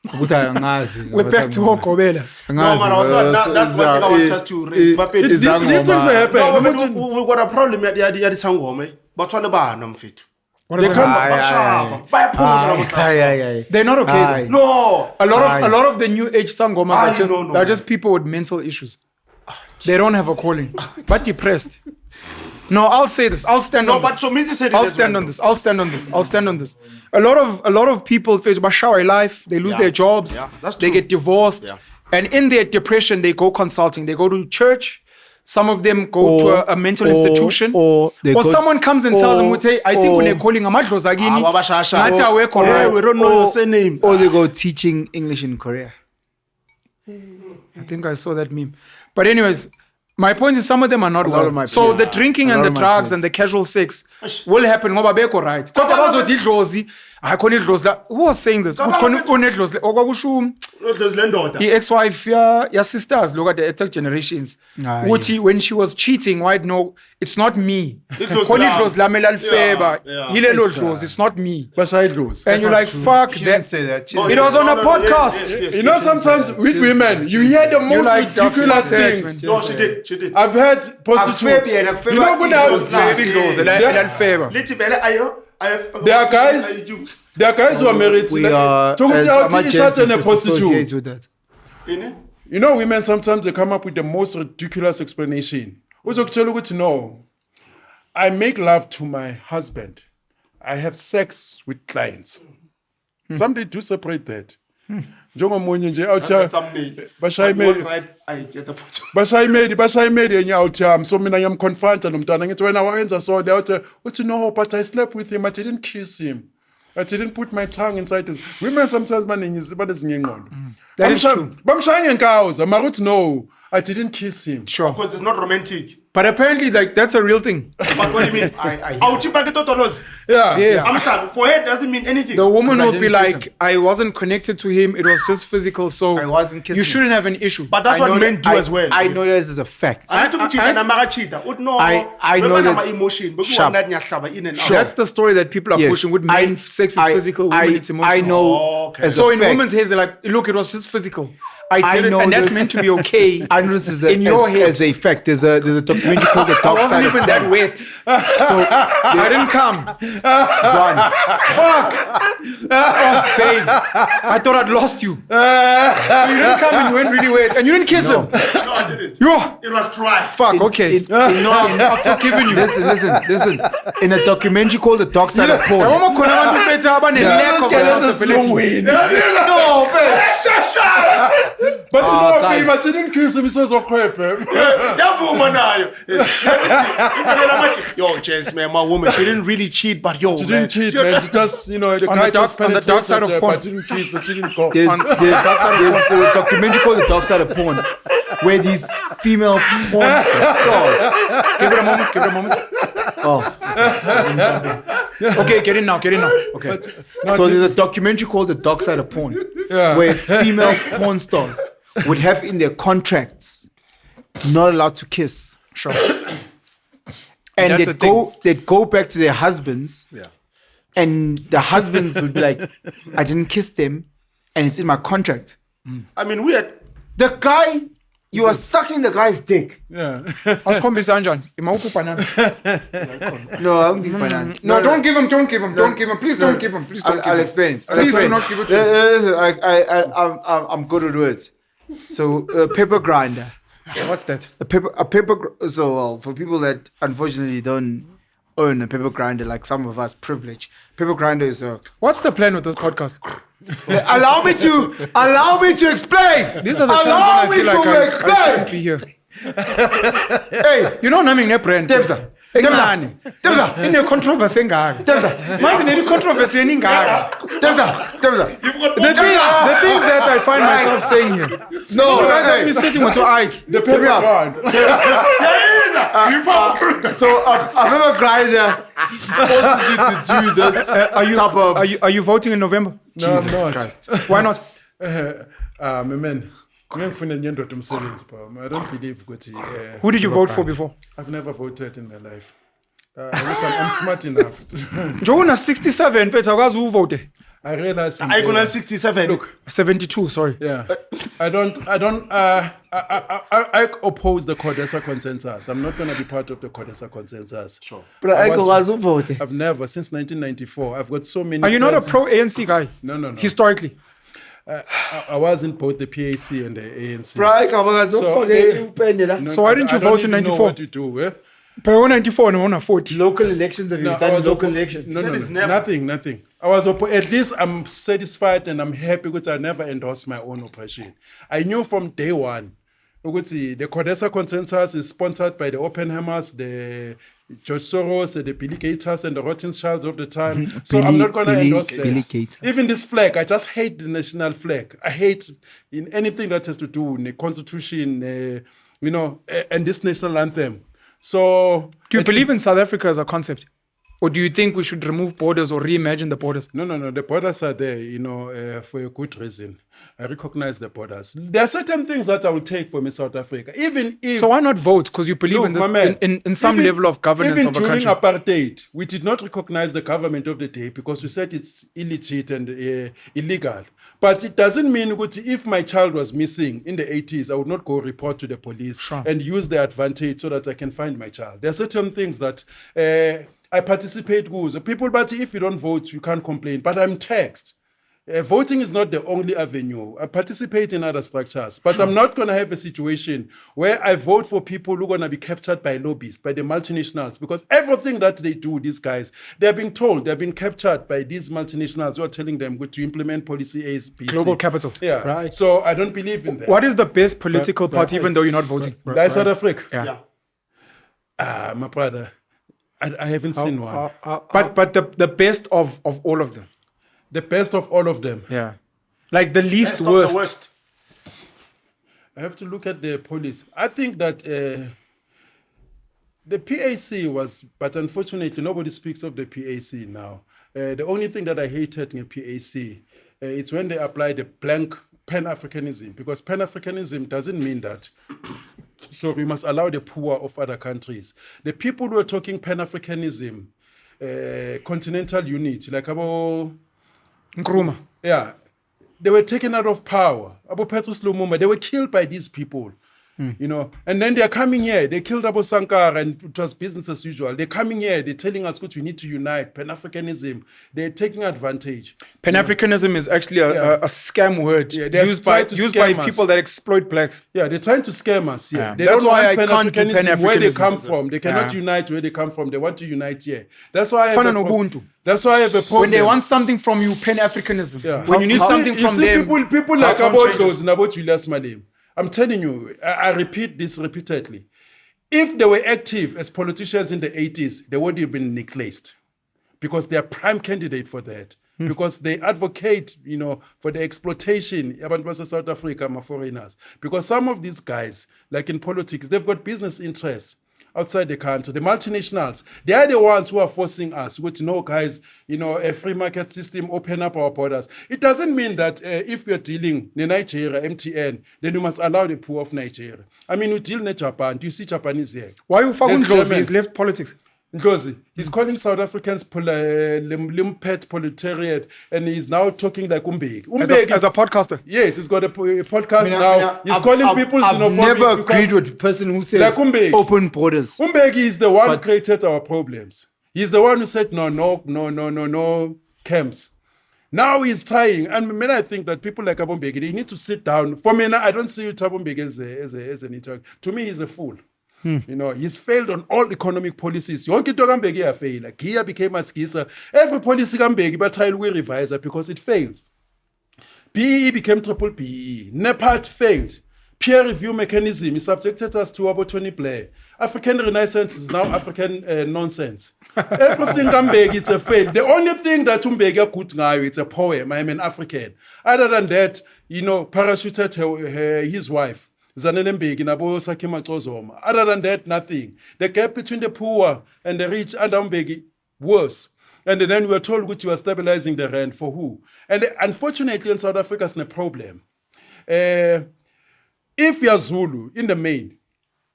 Ukuthi angazi. We're back to Okobela. No, man, that's one thing I want us to raise. But these things happen. no, but we got a problem at the sangome. But what about them fit? They come. They're not okay. Though. No. A lot of the new age sangomas are just people with mental issues. They don't have a calling, but depressed. No, I'll say this. I'll stand on No, this. but so Missy said it I'll as stand well, on this. I'll stand on this. I'll stand on this. A lot of people face bashawa life. They lose their jobs. Yeah, that's they true. get divorced, Yeah. and in their depression, they go consulting. They go to church. Some of them go to a mental institution. or they go- someone comes and tells them, "Hey, I think when they're calling amadlozagini, ngathi awekho right." We don't know your surname. Or they go teaching English in Korea. I think I saw that meme. But anyways, my point is some of them are not lot well. of my So peers. the drinking A and lot the of my drugs peers. and the casual sex will happen ngoba bekho right. Kodwa bazothi idlozi, ayikhona idlozi la. Who was saying this? Kukhona unedlozi. Okwakusho There's Lendoda. i-ex-wife ya sisters look at the ethnic generations. Ah, Uthi when she was cheating, why no, it's not me. Idlozi Khona lami. idlozi lami elalifeba. Yeah. Yilelo dlozi, it's not me. Bashayidlozi. And you're like, fuck She that. didn't say that. She No, It didn't was say on a Yes, podcast. yes, You know, sometimes with women, you hear the most like, ridiculous fuck that, things. man. No, she did. She did. I've heard prostitutes. You know, when I was Baby dlozi elalifeba. Little Bella, There are guys who are married. We are as AMAGENTS and a with prostitute. associates with that. You know, women sometimes they come up with the most ridiculous explanation. No, I make love to my husband. I have sex with clients. Some they do separate that. Njengomunye nje awutha bashayimedi enye awuthi so mina ngiyamconfront nomntwana ngithi wena wayenza so le awuthi uthi no, but I slept with him, I didn't kiss him, I didn't put my tongue inside his. Women sometimes banezinye ingqondo. That is true. Bamshaya ngenkawuza mara uthi no, I didn't kiss him. Sure. Because it's not romantic. But apparently, like, that's a real thing. But what do you mean? Yeah. Yes. I'm sorry. For her, it doesn't mean anything. The woman I will be didn't kiss like, I wasn't connected to him. It was just physical. So I wasn't kissing you shouldn't have an issue. But that's I what know men that- do as well. I know that as a fact. I know that- emotion. Sharp. That's the story that people are Yes. pushing. With men, sex is physical. Women, it's emotional. I know okay. as So a in fact. women's heads, they're like, look, it was just physical. I I did it, know and that's this- meant to be okay. I know this is In your head. as a fact. There's a documentary called The I Dark wasn't Side of even that Porn. wet. So I didn't come. Zwan, Fuck. Oh, babe. I thought I'd lost you. So you didn't come and you went really wet. And you didn't kiss him. No, I didn't. Yo. It was dry. Fuck, okay. I've forgiven you. listen. In a documentary called The Dark Side of Porn. Yabona khona abantu bethu abane lack of accountability. No, But you know, guys. babe, I didn't kiss him, he says, crap, Yavuma nayo. Yo, Jens, man, my woman, she didn't really cheat, but yo, She man. didn't cheat, man. She just, the guy just on the dark side of penetrated her, porn. but didn't kiss her, she didn't go. There's a documentary called The Dark Side of Porn, where these female porn stars. Give it a moment. Oh, Okay, get in now. Okay. so there's a documentary called The Dark Side of Porn, Yeah. where female porn stars would have in their contracts not allowed to kiss. Sure. And That's they'd go back to their husbands, and the husbands would be like, I didn't kiss them, and it's in my contract. I mean, we had. The guy, you are sucking the guy's dick. Yeah. Asikhombisa kanjani? Imawuphi banana? No, I don't think banana. No, don't give him. Please don't give him. I'll explain it. Please do not give it to him. Listen, I'm good with words. So, a paper grinder. What's that? So for people that unfortunately don't own a paper grinder, like some of us privileged, paper grinder is a. What's the plan with this podcast? Allow me to explain. These are the Allow times me when I feel like I explain. shouldn't be here. Hey, You know naming ne brand. Debza. Encane. Debza. Ine controversy engaka. Debza. Manje ne controversy eningaka. Debza. The things that I find myself saying here. No, You guys have hey. me sitting with your Ike. The paper up. grind. So a paper grinder forces you to do this type of. Are you voting in November? No, I'm not. Why not? Man. Ngiyangifuna nyendoda umsebenzi bro. I don't believe ukuthi Who did you vote for before? I've never voted in my life. I'm smart enough. Njengoba 67 mfethu akwazi uvote. I realize from I day gonna one. 67. Look, 72, sorry. yeah. I oppose the Codesa consensus. I'm not going to be part of the Codesa consensus. Sure. But I was vote. I've never, since 1994, I've got so many Are you not a friends- pro ANC guy? No. Historically. I was in both the PAC and the ANC. Right, don't So, forget eh, you penned it. No, So why didn't you I don't vote in even know 94? what to do, eh? Pero 94 and 40. Local elections, have you No, I done was local oppo- elections? No, That is never- nothing. I was at least I'm satisfied and I'm happy because I never endorsed my own operation. I knew from day one, ukuthi the Codesa consensus is sponsored by the Oppenheimers, the George Soros, the Billy Gators, and the Rothschilds of the time. So I'm not going to endorse Billy that. Gator. Even this flag, I just hate the national flag. I hate in anything that has to do with the constitution, and this national anthem. So Do you believe in South Africa as a concept? Or do you think we should remove borders or reimagine the borders? No. The borders are there, for a good reason. I recognize the borders. There are certain things that I will take from South Africa, even if. So why not vote? Because you believe Look, in this my man, in some even- level of governance even of a during country. apartheid, we did not recognize the government of the day because we said it's illegit and illegal. But it doesn't mean that if my child was missing in the 80s, I would not go report to the police Sure. and use the advantage so that I can find my child. There are certain things that I participate with. People, but if you don't vote, you can't complain. But I'm taxed. Voting is not the only avenue. I participate in other structures, but I'm not going to have a situation where I vote for people who are going to be captured by lobbyists, by the multinationals, because everything that they do, these guys, they're being told, they're being captured by these multinationals who are telling them to implement policy A, B, C. Global capital. Yeah. Right. So I don't believe in that. What is the best political party, even though you're not voting? Like South Africa? Yeah. My brother, I haven't seen one. But the best of all of them. The best of all of them. Yeah. Like the least Best of worst. the worst. I have to look at the police. I think that the PAC was, but unfortunately, nobody speaks of the PAC now. The only thing that I hated in the PAC, it's when they apply the blank Pan-Africanism, because Pan-Africanism doesn't mean that. So we must allow the poor of other countries. The people who are talking Pan-Africanism, continental unity, like about... Nkrumah. Yeah, they were taken out of power. Abu Petrus Lumumba, they were killed by these people. You know, and then they're coming here. They killed Abu Sankara and it was business as usual. They're coming here. They're telling us, "Good, we need to unite." Pan-Africanism. They're taking advantage. Pan-Africanism is actually a scam word they're used by trying to scam us. people that exploit blacks. Yeah, they're trying to scam us. Yeah, They That's don't why want I can't do Pan-Africanism where they Pan-Africanism. come from. They cannot Yeah. unite where they come from. They want to unite here. That's why I have Fana a nobuntu. That's why I have a problem. When they want something from you, Pan-Africanism. Yeah. When you need something you from see them, people like Heartland about changes. those and about Julius Malema. I'm telling you, I repeat this repeatedly. If they were active as politicians in the 80s, they would have been necklaced because they are prime candidate for that. Because they advocate, you know, for the exploitation of South Africa, my foreigners. Because some of these guys, like in politics, they've got business interests outside the country. The multinationals, they are the ones who are forcing us with no guys, you know, a free market system, open up our borders. It doesn't mean that if we are dealing in Nigeria, MTN, then you must allow the poor of Nigeria. I mean, we deal in Japan. Do you see Japanese here? why you fucking There's Ndlozi? German. He's left politics. Ndlozi, he's calling South Africans limpet proletariat, and he's now talking like Umbeki. As a podcaster. Yes, he's got a podcast now. He's calling people I've xenophobic never because agreed with a person who says Like Umbeki. open borders. Umbeki is the one who But- created our problems. He's the one who said no camps. Now he's trying, and I think that people like Abombeki, they need to sit down. For me, I don't see Abombeki as an interact. To me, he's a fool. You know, he's failed on all economic policies. Yonke into kaMbeki yafeyila. Gia became a skisa. Every policy kaMbeki batry to revise it because it failed. BEE became triple BEE. NEPAD failed. Peer review mechanism is subjected us to about 20 Blair. African Renaissance is now African nonsense. Everything kaMbeki is a fail. The only thing that Umbeki good ngayo, it's a poem. I'm an African. Other than that, you know, parachuted his wife. Zanele Mbeki nabo Sakhe Maxozoma. Other than that, nothing. The gap between the poor and the rich under Mbeki worse. And then we were told that you are stabilizing the rand for who? And unfortunately in South Africa, it's a problem. If you are Zulu in the main,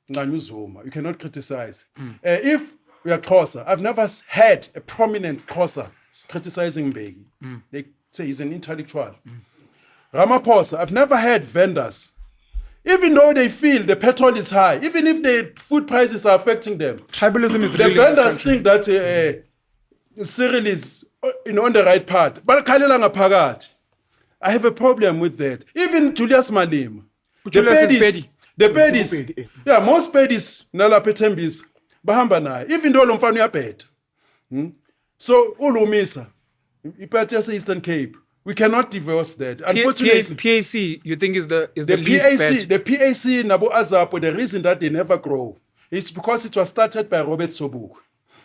you cannot criticize. If we are Xhosa, I've never had a prominent Xhosa criticizing Mbeki. They say he's an intellectual. Ramaphosa, I've never had vendors. Even though they feel the petrol is high, even if the food prices are affecting them, Tribalism is the real in this vendors country. think that Cyril is on the right path. But I have a problem with that. Even Julius Malema. Julius is petty. The pedis. Yeah, most pedis, nalapetembis, bahamba naye. Even though lomfana uyabheda. So, ulumisa. Iphethe yase Eastern Cape. We cannot divorce that. Unfortunately, PAC, you think is the the least PAC, bad? the PAC Nabo Azapo, the reason that they never grow, it's because it was started by Robert Sobuk.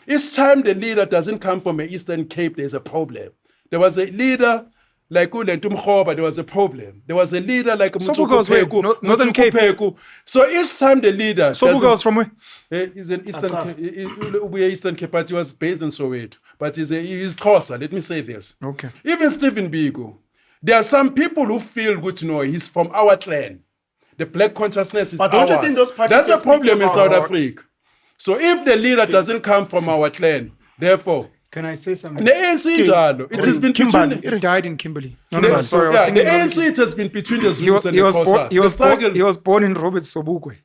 Each time the leader doesn't come from the Eastern Cape, there's a problem. There was a leader like Ulentum Khoba, there was a problem. There was a leader like Sobuk was where? Northern Cape. So each time the leader Sobuk was from where? He's an Eastern Cape, we are Eastern Cape, but he was based in Soweto. But he's Xhosa, let me say this. Okay. Even Stephen Biko, there are some people who feel good to know he's from our clan. The black consciousness is But don't you ours. think those parties That's are a problem in speaking South about- Africa. So if the leader doesn't come from our clan, therefore, Can I say something? the ANC njalo, it has been Kimberley. between He died in Kimberley. No, the, no, sorry. I was yeah, the thinking ANC it has been between the he was, Zulus and he the was, born, Xhosas. he, was The born, struggle- he was born in Robert Sobukwe.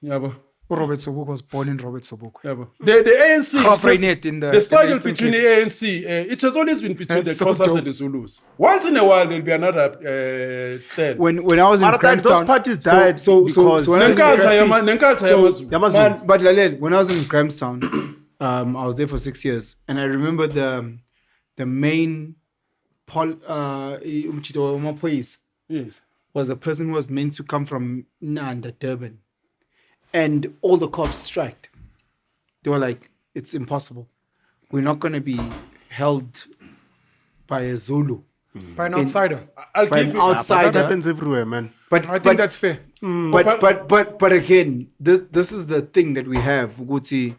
Yabo, Robert Sobukwe was born in Robert Sobukwe. yabo. The ANC, Half it has- Reinet in the- the struggle in the Eastern between Cape. the ANC, it has always been between That's the so Xhosas dope. and the Zulus. Once in a while, there'll be another clan. When I was in Other times, those Grahamstown, parties died because when I was in Nenkatha Grahamstown- Nenkatha yamaZulu. Yamazulu. Man, but Lalel, when I was in Grahamstown, I was there for 6 years, and I remember the main Yes. was the person who was meant to come from Nanda, Durban, and all the cops striked. They were like, "It's impossible. We're not going to be held by a Zulu, By an outsider. I'll by give an you But that outsider." happens everywhere, man. But I think that's fair. But again, this is the thing that we have, Guti,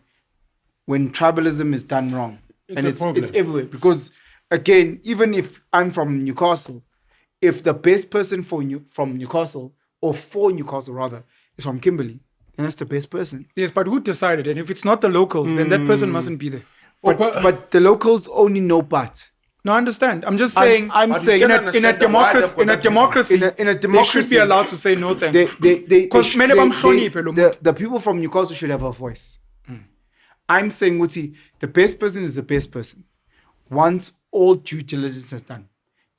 when tribalism is done wrong. It's a problem. It's everywhere. Because again, even if I'm from Newcastle, if the best person from Newcastle, or for Newcastle rather, is from Kimberley, then that's the best person. Yes, but who decided? And if it's not the locals, then that person mustn't be there. But the locals only know but. No, I understand. I'm just saying. I'm But you saying can in a understand the why democracy, they've in a got that democracy, in a they should democracy, be allowed to say no thanks. Because The the people from Newcastle should have a voice. I'm saying, Wuti, the best person is the best person. Once all due diligence is done,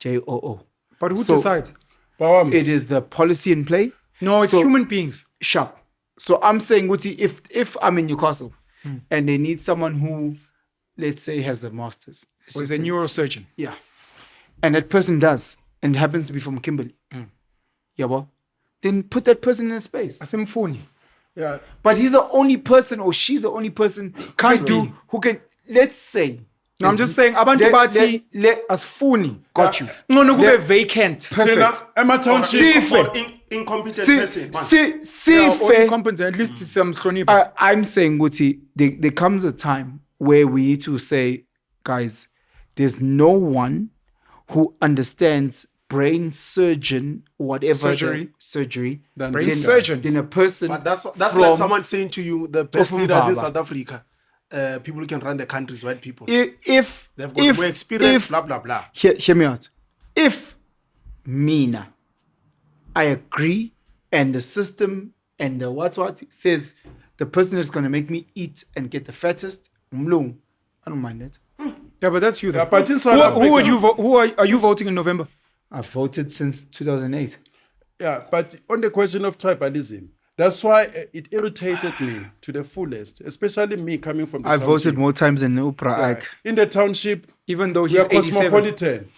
JOO. But who So, decides? Bawam. It is the policy in play. No, it's So- human beings. Sharp. So I'm saying, Wuti, if I'm in Newcastle and they need someone who, let's say, has a master's, let's Or is just a say- neurosurgeon. yeah, and that person does, and happens to be from Kimberley, yeah, well, then put that person in a space. Asimfuni. Yeah. But he's the only person, or she's the only person Can't be. who can. Let's say. No, I'm just saying, abantu let- bathi let- asifuni. Got you. No, kube Let- vacant. Perfect. Emma Township. Incompetent See, person. man. see, Yeah, or fair. incompetent. At least it's some hlonipho. I'm saying, Guti, there comes a time where we need to say, guys, there's no one who understands brain surgeon, whatever surgery, Brain surgeon. than a person. But that's from- like someone saying to you, the best from leaders in Baba. South Africa, people who can run the countries, white people. If They've got more experience, blah, blah, blah. Hear me out. If Mina, I agree, and the system and the what says the person that's going to make me eat and get the fattest, Mlung, I don't mind it. Yeah, but that's you. Yeah, Though. but in South Who would Africa- you vote? Who are you voting in November? I've voted since 2008. Yeah, but on the question of tribalism, that's why it irritated me to the fullest, especially me coming from the I've township. voted more times than Oprah Yeah. Ike. In the township, Even though we he's are 87. cosmopolitan.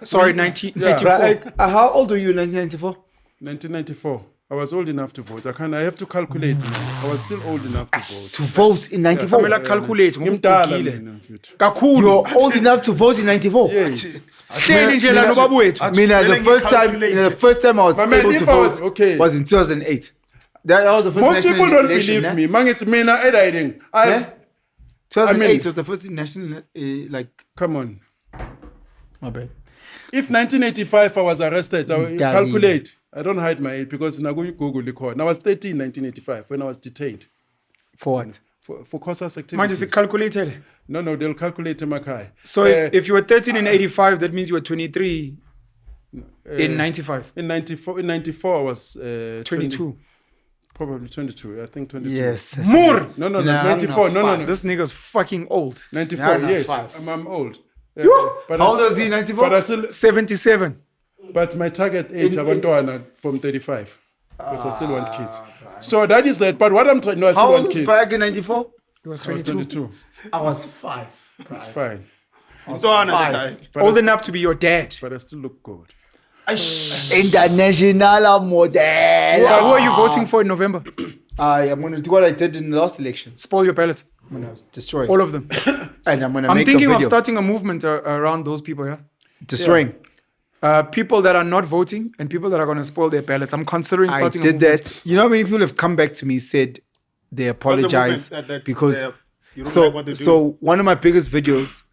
Sorry, Yeah. 1994. How old were you in 1994? 1994. I was old enough to vote. I have to calculate. Man. I was still old enough to vote. To vote in 94? Samela calculate. Ngimdala ngumgugile. mina, mfethu. Kakhulu. You're old enough to vote in 94? Yes. Sihleli nje la nobaba wethu. Mina, the Really first time I was But man, able to if I was- vote okay. was in 2008. That was the first Most national people don't election, believe eh? me. Mangithi mina ediding. Yeah? 2008 I mean- was the first national, Come on. my bad. If 1985 I was arrested, I will Daddy. calculate. I don't hide my age because now Google record. I was 13 in 1985 when I was detained For what? for COSAS Manje activities. sikalculated. No, they'll calculate in Makai. So if you were 13 in 85, that means you were 23 in 95. In 94 I was 22. Probably 22. I think 22. Yes. More. No, Nah, 94. I'm No. not This nigga's fucking old. 94. Nah, Yes, five. I'm old. Yo! But How I old still- was he, 94? But I still, 77. but my target age, abantwana from 35, because I still want kids. So that is that. But what I'm trying, no, I still How want old was kids. Back in 94? He was I was 22. 22. I was 5. It's fine, but Old I, enough to be your dad. but I still look good. International model. Who are you voting for in November? I'm going to do what I did in the last election. Spoil your ballots. I'm going to destroy it. All of them. And I'm going to I'm make thinking a of video. starting a movement around those people, yeah? Destroying. People that are not voting and people that are going to spoil their ballots. I'm considering I starting a did movement. that. You know how many people have come back to me, said they apologize because you don't like what they do. so one of my biggest videos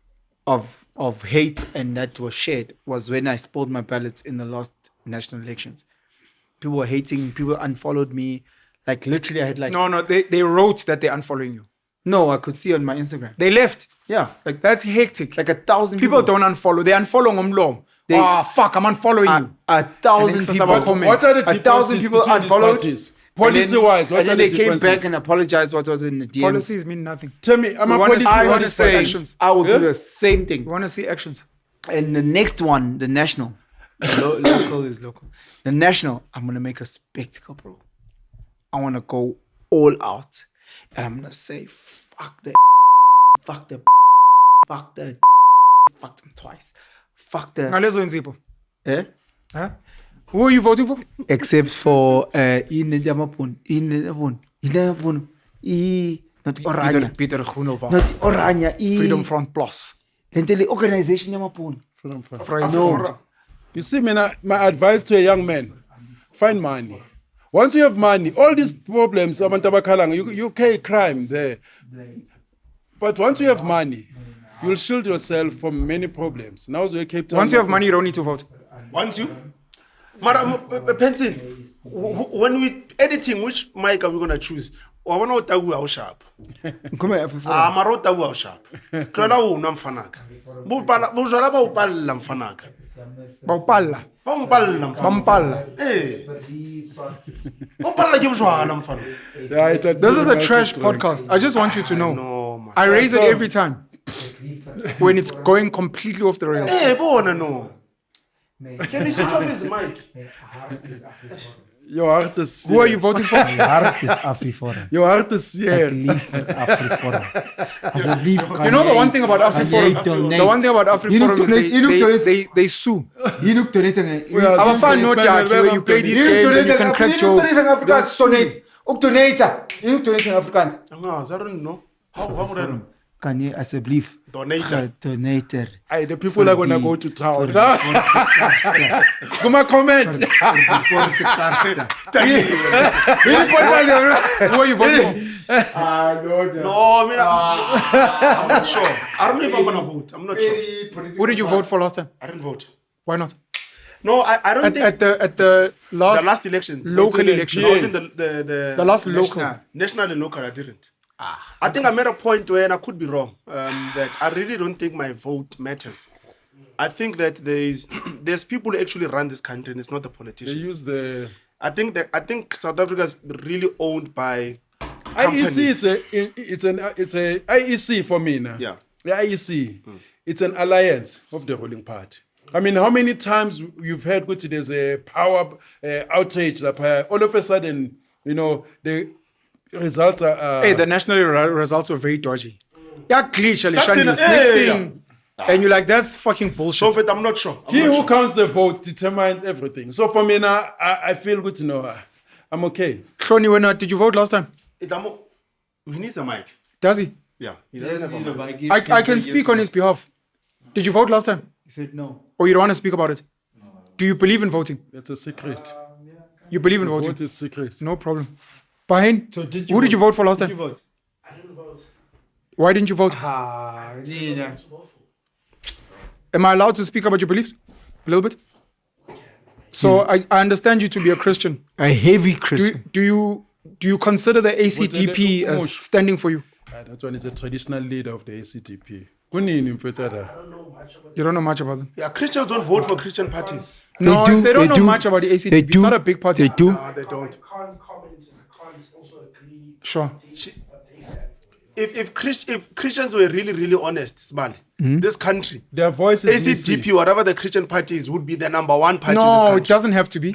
of hate and that was shared was when I spoiled my ballots in the last national elections. People were hating, people unfollowed me. Like literally I had like No, they wrote that they're unfollowing you. no, I could see on my Instagram. They left. Yeah, like That's hectic. like 1,000 people don't unfollow. They unfollow ngomlomo. Fuck, I'm unfollowing you. 1,000 And then people. comment. What are the 1,000 differences people between these unfollowed. parties? Policy-wise, what and are then the they came differences? back and apologized what was in the DMs. Policies mean nothing. Tell me, I'm We a wanna police. see- I wanna want to see say actions. I will Yeah? do the same thing. We want to see actions. And the next one, the national, local is local. The national, I'm gonna make a spectacle, bro. I wanna go all out, and I'm gonna say, fuck the, fuck the, fuck the, fuck them twice, fuck the, Ngalezo insipho. eh? Huh? Who are you voting for? Except for not Orania, Peter Groenewald. not Orania, Freedom Front Plus. Lentele organization Yamapun. No. You see, man, my advice to a young man, find money. Once you have money, all these problems, you UK crime there. But once you have money, you'll shield yourself from many problems. Now, so Cape Town. Once you have money, you don't need to vote. Once you, Madam Penson, when we editing, which mic are we gonna choose? wa bona o tagu a o sharp Nkhome Afriforum. mara o tagu a o sharp tloela o nwa mfanaka bojwala ba o palla mfanaka Ba o palla. ba mo palla Ba mo palla. o palla ke bojwala mfanaka Yeah, This is a trash podcast. I just want you to know. no man I raise it every time when it's going completely off the rails. bona no can you switch off his mic Your heart is Who are you voting for? Hart is Afriforum. Your heart is here. Believe in Afriforum. I believe You know the one thing about AfriForum? donate. The one thing about AfriForum is they sue. You look donating. Our fan no dark where you play these games and you can crack jokes. They'll sue. Donate. Donator. You look donating Afrikaans. I don't know how would I know Can you as a belief? donator Donator. Aye, the people are gonna go to town. Come on, comment. Who are you voting for? no I mean I'm not sure I don't know if I'm gonna vote I'm not sure Who did you vote for last time? I didn't vote Why not? no I don't think At the the last last elections local election. no, even the The last local. national and local I didn't I think I made a point where and I could be wrong that I really don't think my vote matters I think that there's people who actually run this country and it's not the They politicians use the I think South Africa is really owned by IEC. It's a IEC for me now. Yeah. The IEC. It's an alliance of the ruling party. I mean, how many times you've heard that there's a power outage, like, all of a sudden, you know, the results are. Hey, the national results were very dodgy. Yeah, glitch, thing- Next thing. And you're like, that's fucking so bullshit. but I'm not sure he who counts the votes determines everything. So for me now, I feel good to know I'm okay. Shoni, when did you vote last time? he needs a mic Does he? yeah he doesn't have a mic I can speak on his behalf. Did you vote last time? He said no. Or you don't want to speak about it? Do you believe in voting? It's a secret. You believe in voting? Vote is secret. No problem. Bahin, So did who did you vote for last time? vote? I didn't vote. Why didn't you vote? Nina. To vote for. Am I allowed to speak about your beliefs? A little bit? So I understand you to be a Christian. A heavy Christian. Do you consider the ACDP as standing for you? That one is a traditional leader of the ACDP. Kunini mfethu? I don't know much about You don't know much about them? yeah Christians don't vote for Christian parties No, do, they don't they know do. much about the ACDP. They It's do. not a big party. They do. they don't I can't comment and I can't also agree Sure. what they stand for. if Christians were really honest Smali this country Their voice is missing. ACDP whatever the Christian parties would be the number one party in this No, country it doesn't have to be.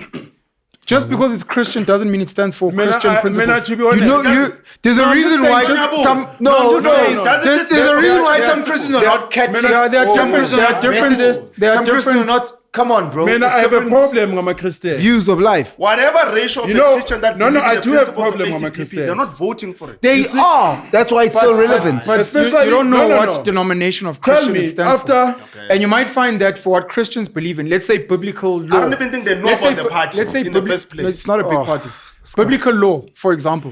Just because it's Christian doesn't mean it stands for Christian principles. To be honest, You know, there's a I'm reason just why saying, just- some No, I'm just saying, There's a reason why some Christians are not Catholic. There are Some different- Christians there are are different- Methodist. there are Some Christians are different- not. Come on, bro. Man, It's I have a different problem with my Christian. Views of life. whatever ratio of You the know, Christian that no, believe in I the do have principles of problem with my ACDP, Christians. they're not voting for it They are. That's why it's so relevant. But Especially- you don't know no, what no. denomination of Tell Christian me, it stands after- for. And you might find that for what Christians believe in, let's say biblical law. I don't even think they know Let's about say the party let's say in the bibli- first place. No, it's not a big party. Biblical law, for example,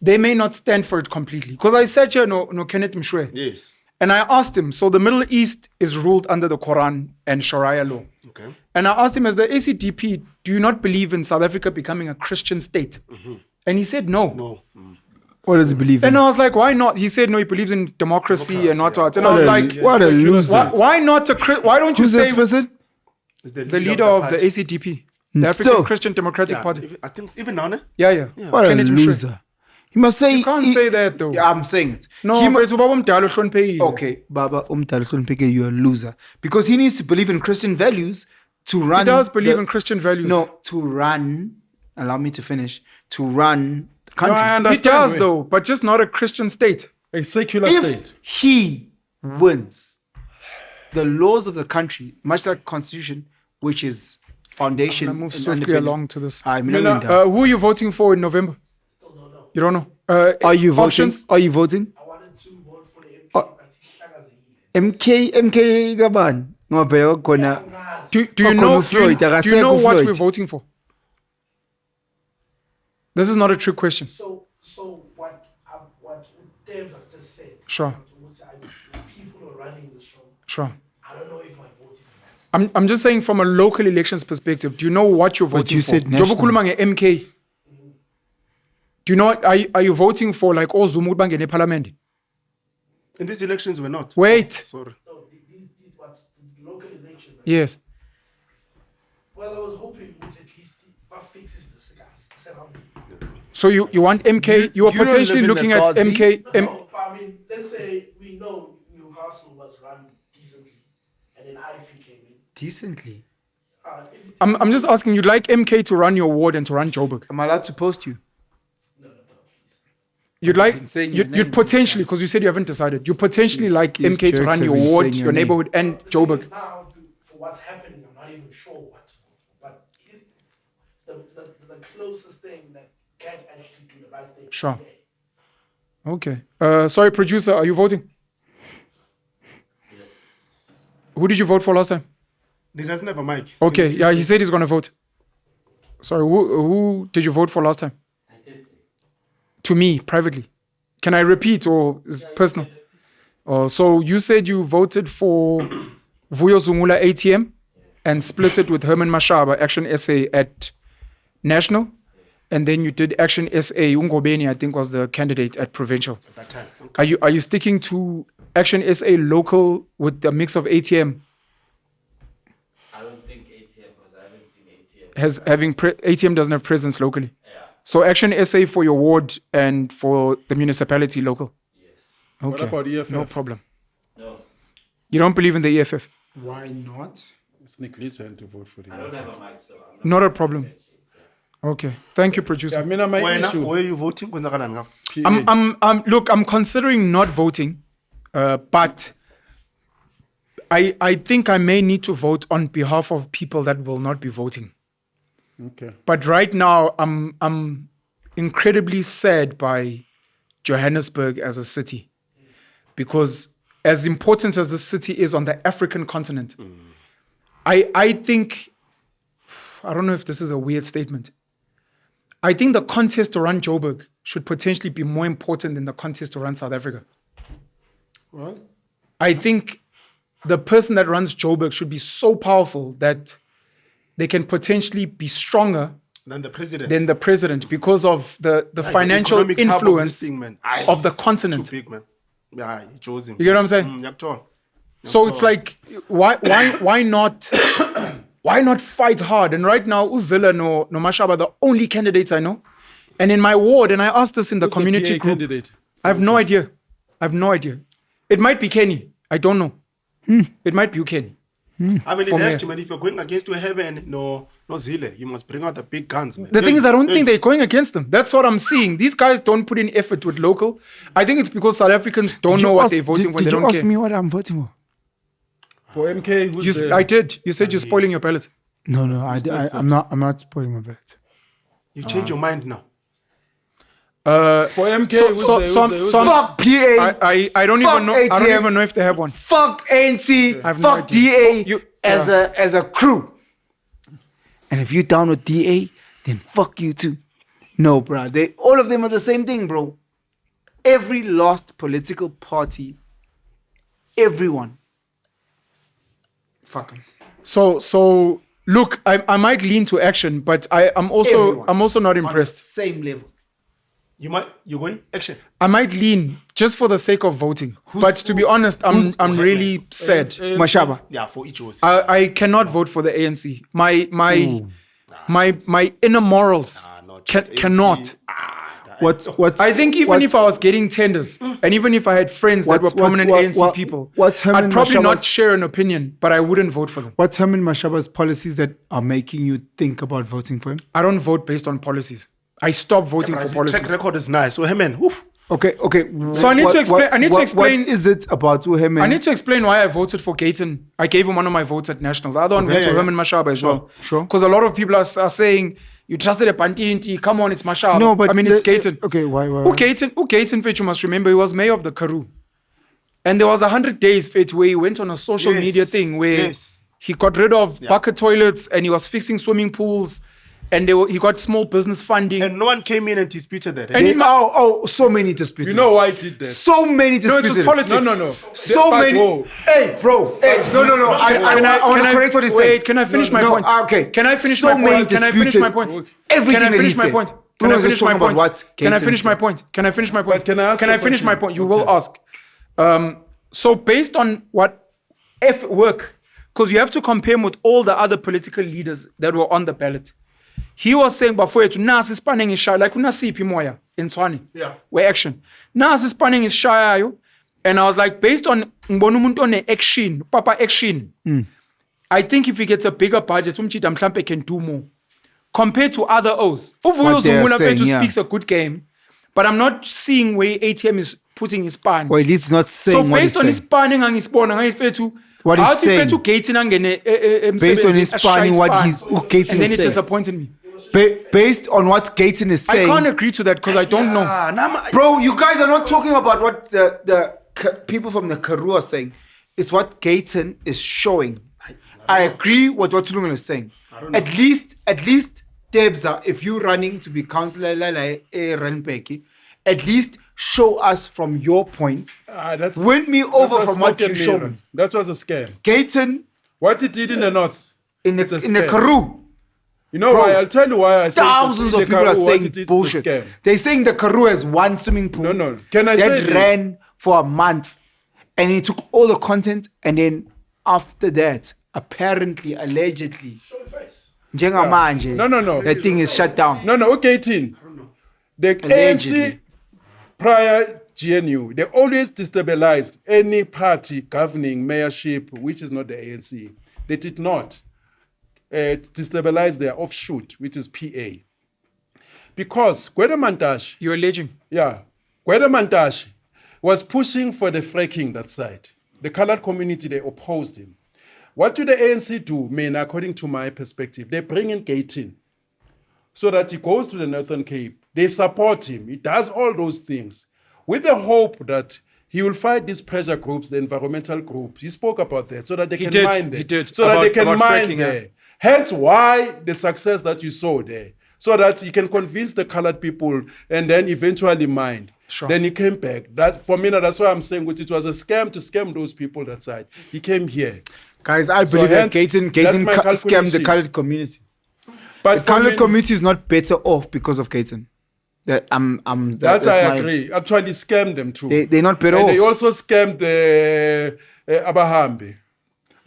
they may not stand for it completely. Because I said here, no Kenneth Mshwe. yes And I asked him, so the Middle East is ruled under the Quran and Sharia law. okay And I asked him, as the ACDP, do you not believe in South Africa becoming a Christian state? And he said no. no What does he believe in? And I was like, why not? He said no, he believes in democracy and what. And I was like, What a loser. why not why don't you Who's say this person? It's the leader of the party. ACDP, the African Still. Christian Democratic Yeah, Party? I think even now ne? Yeah. What a Kenneth Mshwe. loser. You must say. You can't say that though. Yeah, I'm saying it. No, He mu- mfethu, ubaba omdala ohloniphekile. Okay, Baba Umtalo Hlonipheke, you're a loser. Because he needs to believe in Christian values to run. He does believe the- in Christian values. No, to run. Allow me to finish. To run the country. I He understand. does we- though, but just not a Christian state. A secular If state. he wins, the laws of the country, much like Constitution, which is foundation. I move and swiftly underpinning- along to this. I'm Mina, not down. Who are you voting for in November? You don't know. Are you voting? Options? Are you voting? I wanted to vote for the MP, but Hlangazekile. MK kabani? Ngoba phela khona Do you Kokhona know? uFloyd, Do you akasekho know what uFloyd. we're voting for? This is not a trick question. So what Debs has just said. Sure. The people who are running the show. Sure. I don't know if my vote even matters. I'm just saying from a local elections perspective. Do you know what you're voting you for? said national. Njobo khuluma nge-MK. Do you know what? Are you voting for like all Zuma bangene parliament? In these elections, we're not. Wait. Sorry. No, these what's the local election. Yes. Well, I was hoping it's at least what fixes the cigars surrounding. So you want MK? You are you don't potentially live in looking a at Gazi? MK. No, but I mean, let's say we know Newcastle was run decently, and then IFP came in. Decently. I'm just asking. You'd like MK to run your ward and to run Joburg? Am I allowed to post you? Please. You'd like been saying your name, you'd potentially, because you said you haven't decided. You potentially like these MK to jerks run have your been ward, saying your your name. neighborhood, and Joburg. Now, for what's happening, I'm not even sure what to vote for. But the closest thing that can actually do the right thing. Sure. today. Okay. Sorry, producer, are you voting? Yes. Who did you vote for last time? He doesn't have a mic. Okay, yeah, he said he's gonna vote. Sorry, who did you vote for last time? I did say. To me, privately. Can I repeat or is personal? So you said you voted for Vuyo Zumula ATM and split it with Herman Mashaba, Action SA at National. And then you did Action SA, Ungobeni, I think was the candidate at Provincial. At that time. Okay. Are you sticking to Action SA local with the mix of ATM? I don't think ATM, because I haven't seen ATM. ATM doesn't have presence locally. Yeah. So Action SA for your ward and for the municipality local. Yes. Okay. What about EFF? No problem. No. You don't believe in the EFF? Why not? It's negligent to vote for the I don't have EFF. a mic, so I'm not. Not a problem. Okay. Thank you, producer. I mean, my issue. Where are you voting? Kwenzakalani ngapha? Look, I'm considering not voting, but I think I may need to vote on behalf of people that will not be voting. Okay. But right now, I'm incredibly sad by Johannesburg as a city, because as important as the city is on the African continent, I think, I don't know if this is a weird statement, I think the contest to run Joburg should potentially be more important than the contest to run South Africa. What? I think the person that runs Joburg should be so powerful that they can potentially be stronger Than the president. than the president because of the financial economics hub of influence this thing, man. of the It's continent. Too big, man. Yeah, he chose him. You get what I'm saying? Yakuthola. So it's like, why not why not fight hard? And right now, Uzila no Mashaba are the only candidates I know. And in my ward, and I asked this in the Who's community PA group, candidate? I have no idea. It might be Kenny. I don't know. It might be you, Kenny. I mean, For it has me. to, man. If you're going against your heaven, no Zile, you must bring out the big guns, man. The thing is, I don't think they're going against them. That's what I'm seeing. These guys don't put in effort with local. I think it's because South Africans don't know what they're voting for. They Did don't you ask care. me what I'm voting for? For MK, who's there? I did. You said you're spoiling your ballot. No, I'm not spoiling my ballot. You change your mind now. For MK, who's there? Who's there? Who's there? Fuck PA. I don't Fuck even know. I don't ATM. even know if they have one. Fuck ANC. have no Fuck idea. DA You- as a crew. And if you down with DA, then fuck you too. No, bro. All of them are the same thing, bro. Every lost political party, everyone. Fuck 'em. So look, I might lean to action, but I'm also Everyone. not On impressed. the same level. You're going action. I might lean just for the sake of voting. But to be honest, I'm really sad. Mashaba. Yeah, for each of us. I cannot vote for the ANC. My inner morals cannot. What? I think even if I was getting tenders and even if I had friends that were prominent ANC people, I'd probably not share an opinion, but I wouldn't vote for them. What's Herman Mashaba's policies that are making you think about voting for him? I don't vote based on policies. I stopped voting for His policies. track record is nice. So, hey, man, woof. Okay. So I need to explain. What is it about Herman? I need to explain why I voted for Gayton. I gave him one of my votes at National. The other one went to Herman Mashaba as well. Sure. Because a lot of people are saying, you trusted a Pantinti, come on, it's Mashaba. No, but I mean, it's Gayton. Okay, why? Who Gayton, Fetch, you must remember, he was mayor of the Karoo. And there was 100 days, Fetch, where he went on a social media thing where he got rid of bucket toilets and he was fixing swimming pools. And he got small business funding. And no one came in and disputed that. And so many disputes. You know why he did that? So many disputes. No, it was politics. No. So many. Hey, bro. Hey, no. I want to correct what he said. Wait, can I finish my point? Okay. Can I finish So my many point? Can I finish my disputed point? everything Can I that he finish my said. point? Can I was just finish my talking about point? what Can I Gayton finish my said. point? Can I finish my point? can I ask Can you I a finish my question? point? You will ask. So based on what work, because you have to compare him with all the other political leaders that were on the ballot. He was saying before to nasi spanning is shy, like unasiphi moya in Tswane. Yeah. Where action. Nasi spanning is shy. And I was like, based on ngibona action, Papa action. I think if he gets a bigger budget, umchita mhlambe can do more. Compared to other O's. What they are saying, yeah. speaks a good game, but I'm not seeing where ATM is putting his span. Or at least it's not saying So what based he's on his saying. spanning and his spanning, What he's saying. Based on his spanning, what Gayton and then is it saying. disappointed me. Based on what Gayton is I saying. can't agree to that because I don't know. Bro, you guys are not talking about what the people from the Karoo are saying. It's what Gayton is showing. I agree with what Tulungan is saying. At least Debza, if you're running to be councillor Renpeki, at least show us from your point. Win me over from what you show me. That was a scam. Gayton What he did in the north. in It's a the scam. Karoo. You know Bro, why? I'll tell you why I say Thousands of people are saying bullshit. Scam. They're saying the Karoo has one swimming pool. No. Can I say that this? ran for a month, and he took all the content, and then after that, apparently, allegedly, Show your face. njengamanje, No. that thing is shut down. No, okay, 18. The Allegedly. ANC prior GNU, they always destabilized any party governing mayorship, which is not the ANC. They did not destabilize their offshoot, which is PA. Because Gwede Mantashe, You're alleging. Gwede Mantashe was pushing for the fracking that side. The colored community, they opposed him. What do the ANC do? According to my perspective, they bring in Gayton so that he goes to the Northern Cape. They support him. He does all those things with the hope that he will fight these pressure groups, the environmental groups. He spoke about that so that they can mine there. He did. So that they can About mine fracking, there. yeah. Hence why the success that you saw there. So that he can convince the colored people and then eventually mine. Sure. Then he came back. That for me, that's why I'm saying it was a scam to scam those people that side. He came here. Guys, I So believe that hence, Gayton that's my scammed the calculation. colored community. But The for colored me- community is not better off because of Gayton. That That's I my- agree. Actually scammed them too. They're not better and off. they also scammed Abahambi.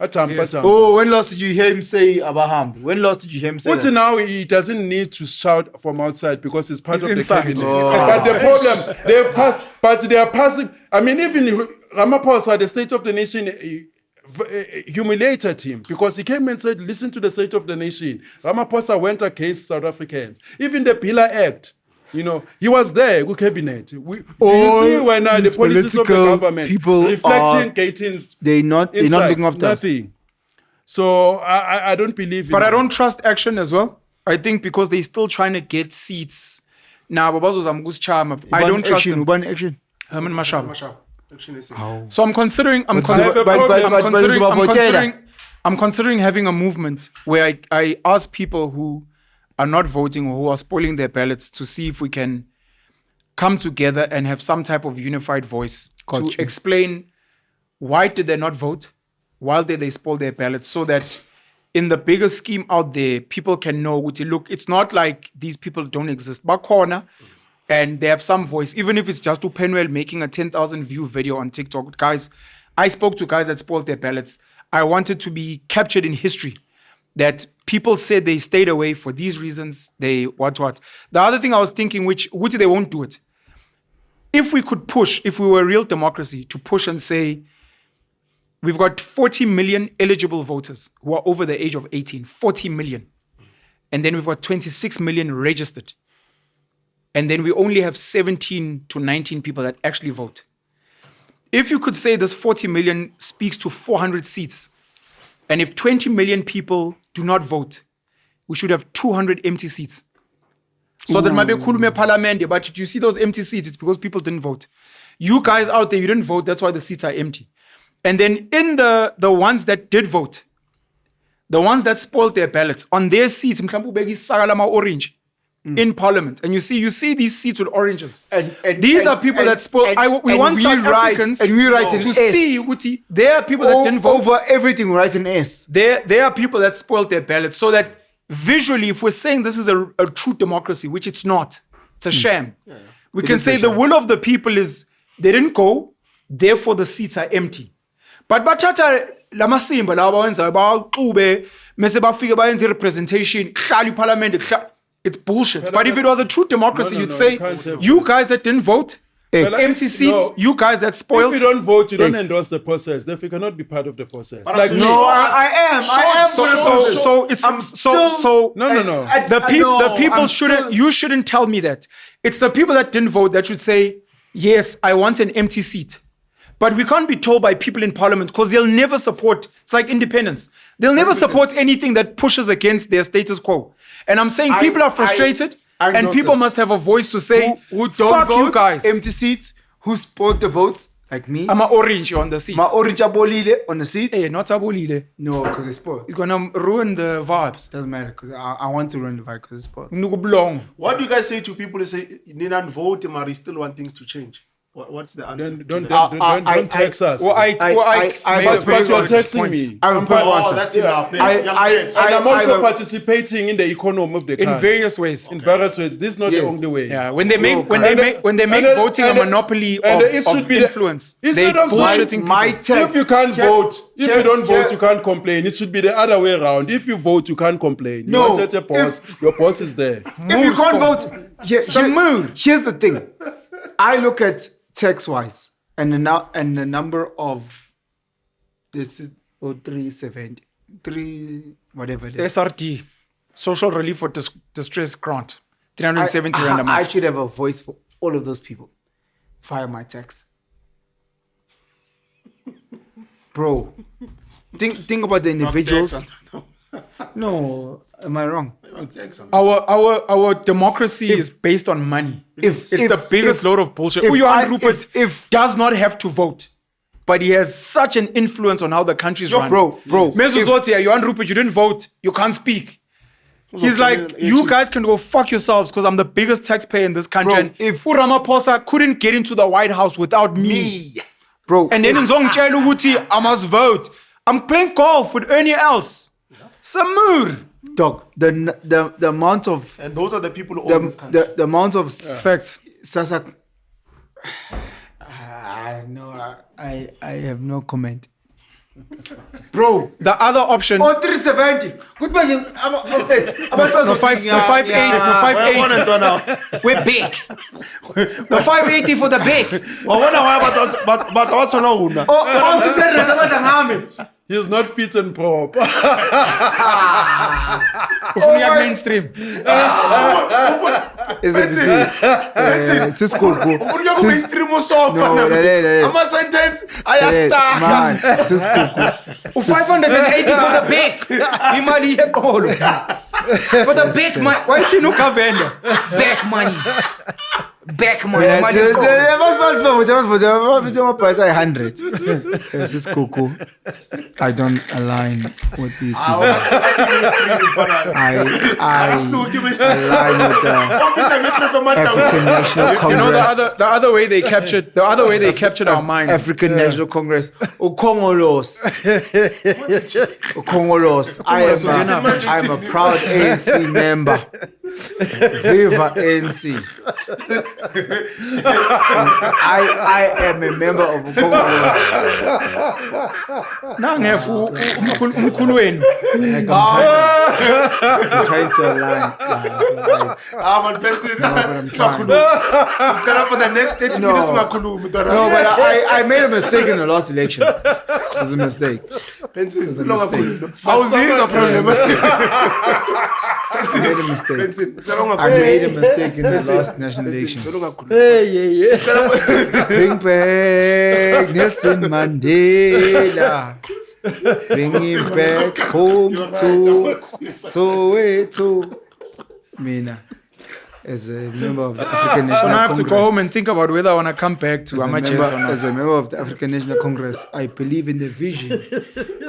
Ajampa. Oh, when last did you hear him say Abaham? When last did you hear him say Until that? now, he doesn't need to shout from outside because he's part He's of the inside. cabinet. Oh. But the problem, they are passing. I mean, even Ramaphosa, the State of the Nation, humiliated him because he came and said, "Listen to the State of the Nation." Ramaphosa went against South Africans. Even the Pillar Act. He was there, good cabinet. Do you see when the these policies of the political government people reflecting are- Gayton's They're not looking after us. nothing. So I don't believe in But I it. don't trust action as well. I think because they're still trying to get seats. Now, Babazo Zamgus Chama. I don't trust them. Uban action. Herman Mashaba. Actually, So I'm considering. I'm considering having a movement where I ask people who are not voting or who are spoiling their ballots to see if we can come together and have some type of unified voice to explain why did they not vote, why did they spoil their ballots, so that in the bigger scheme out there, people can know, look, it's not like these people don't exist. But corner, and they have some voice, even if it's just to Penwell making a 10,000 view video on TikTok. Guys, I spoke to guys that spoiled their ballots. I wanted to be captured in history. That people said they stayed away for these reasons, they what. The other thing I was thinking, which they won't do it. If we could push, if we were a real democracy, to push and say, we've got 40 million eligible voters who are over the age of 18, 40 million. And then we've got 26 million registered. And then we only have 17 to 19 people that actually vote. If you could say this 40 million speaks to 400 seats, and if 20 million people do not vote, we should have 200 empty seats. So that might be khulume parliament, but you see those empty seats, it's because people didn't vote. You guys out there, you didn't vote, that's why the seats are empty. And then in the ones that did vote, the ones that spoiled their ballots, on their seats, orange in parliament. And you see these seats with oranges. And these are people that spoiled. We want South Africans to see, there are people that didn't vote. Over everything, we write an S. There are people that spoiled their ballots so that visually, if we're saying this is a true democracy, which it's not, it's a sham. We can say the will of the people is they didn't go, therefore the seats are empty. But bathatha lamasimba lawa wenza baqube mase bafike bayenze representation hlala parliament it's bullshit. But if it was a true democracy, you'd say you guys that didn't vote, empty seats, you guys that spoiled. If you don't vote, you don't endorse the process. Therefore, you cannot be part of the process. I am. So it's No. The people shouldn't. You shouldn't tell me that. It's the people that didn't vote that should say, yes, I want an empty seat. But we can't be told by people in parliament because they'll never support. It's like independence. They'll never support anything that pushes against their status quo. And I'm saying people are frustrated, and people must have a voice to say, who don't fuck vote, you guys. empty seats, who support the votes, like me. I'm an orange on the seat. My orange abolile on the seat. Hey, not abolile. No, because it's sport. It's gonna ruin the vibes. Doesn't matter, because I want to run the vibe because it's sport. Nukublong. What do you guys say to people who say you don't vote, but you still want things to change? What's the answer? Don't text us. But you're texting me. That's enough. I'm also participating in the economy of the country. In various ways. In various ways. This is not the only way. Yeah, when they make voting a monopoly of influence, they bullshitting people. If you can't vote, if you don't vote, you can't complain. It should be the other way around. If you vote, you can't complain. You wanted a boss, your boss is there. If you can't vote, here's the thing. I look at tax-wise and the number of this is 370 whatever it is. SRD, Social Relief for Distress Grant, 370 rand a month. I should have a voice for all of those people. Fire my tax. Bro, think about the individuals. No, am I wrong? Our democracy is based on money. It's the biggest load of bullshit. Uyan Rupert does not have to vote, but he has such an influence on how the country's run. Bro. Uyan Rupert, you didn't vote, you can't speak. He's like, you guys can go fuck yourselves because I'm the biggest taxpayer in this country. And if Ramaphosa couldn't get into the White House without me. Bro. And then in Zongchelu Guti, I must vote. I'm playing golf with Ernie else. Samur. Dog, the amount of... And those are the people who own this country. The amount of... Facts. Sasa... I have no comment. Bro, the other option. 370. Goodbye. The 580. We're big. The 580 for the big. But what's on He's not fit and proper. Mainstream. Is it the school? Mainstream was soft. I'm a sentence. I asked man. 580 for the big. For the big money. Why is he no vendor? Back money. Back money. I 100. This is cool. I don't align with these people. I align with the African National Congress. You know the other way they captured our minds. African National Congress. Ukongolos. I'm a proud ANC member. Viva ANC. I am a member of Congress. Now I'm trying to align. I'm trying. For the next 30 minutes, No, but I made a mistake in the last elections. It was a mistake. How is this a problem? I made a mistake in the last national election. Bring back Nelson Mandela. Bring him back home to Soweto. Mina, as a member of the African National Congress. So now I have to go home and think about whether I want to come back to AMAGENTS or not. As a member of the African National Congress, I believe in the vision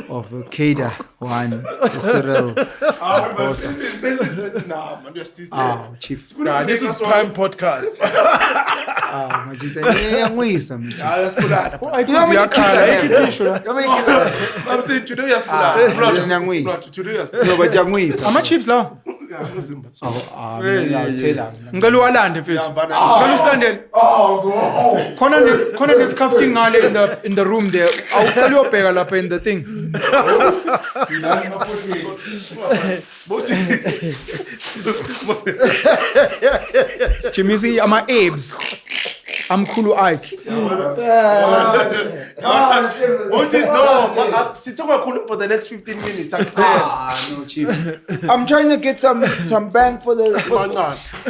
of Kada one, Cyril. Chief. This is Prime Podcast. Majita ngiyangwisa manje. Uyasibulala. I think uyakhala ekithisho la. I'm saying today uyasibulala. Ngiyangwisa. Today uyasibulala. No, but ngiyangwisa. Ama chips la. Ngiyatshela. Ngicela uwalande mfethu. Ngicela usilandele. Khona nescafting ngale in the room there. Awuqala uyobheka lapha in the thing. Jimmy ama abs. Amkhulu Ike. For the next 15 minutes. No, chief. I'm trying to get some bang for the.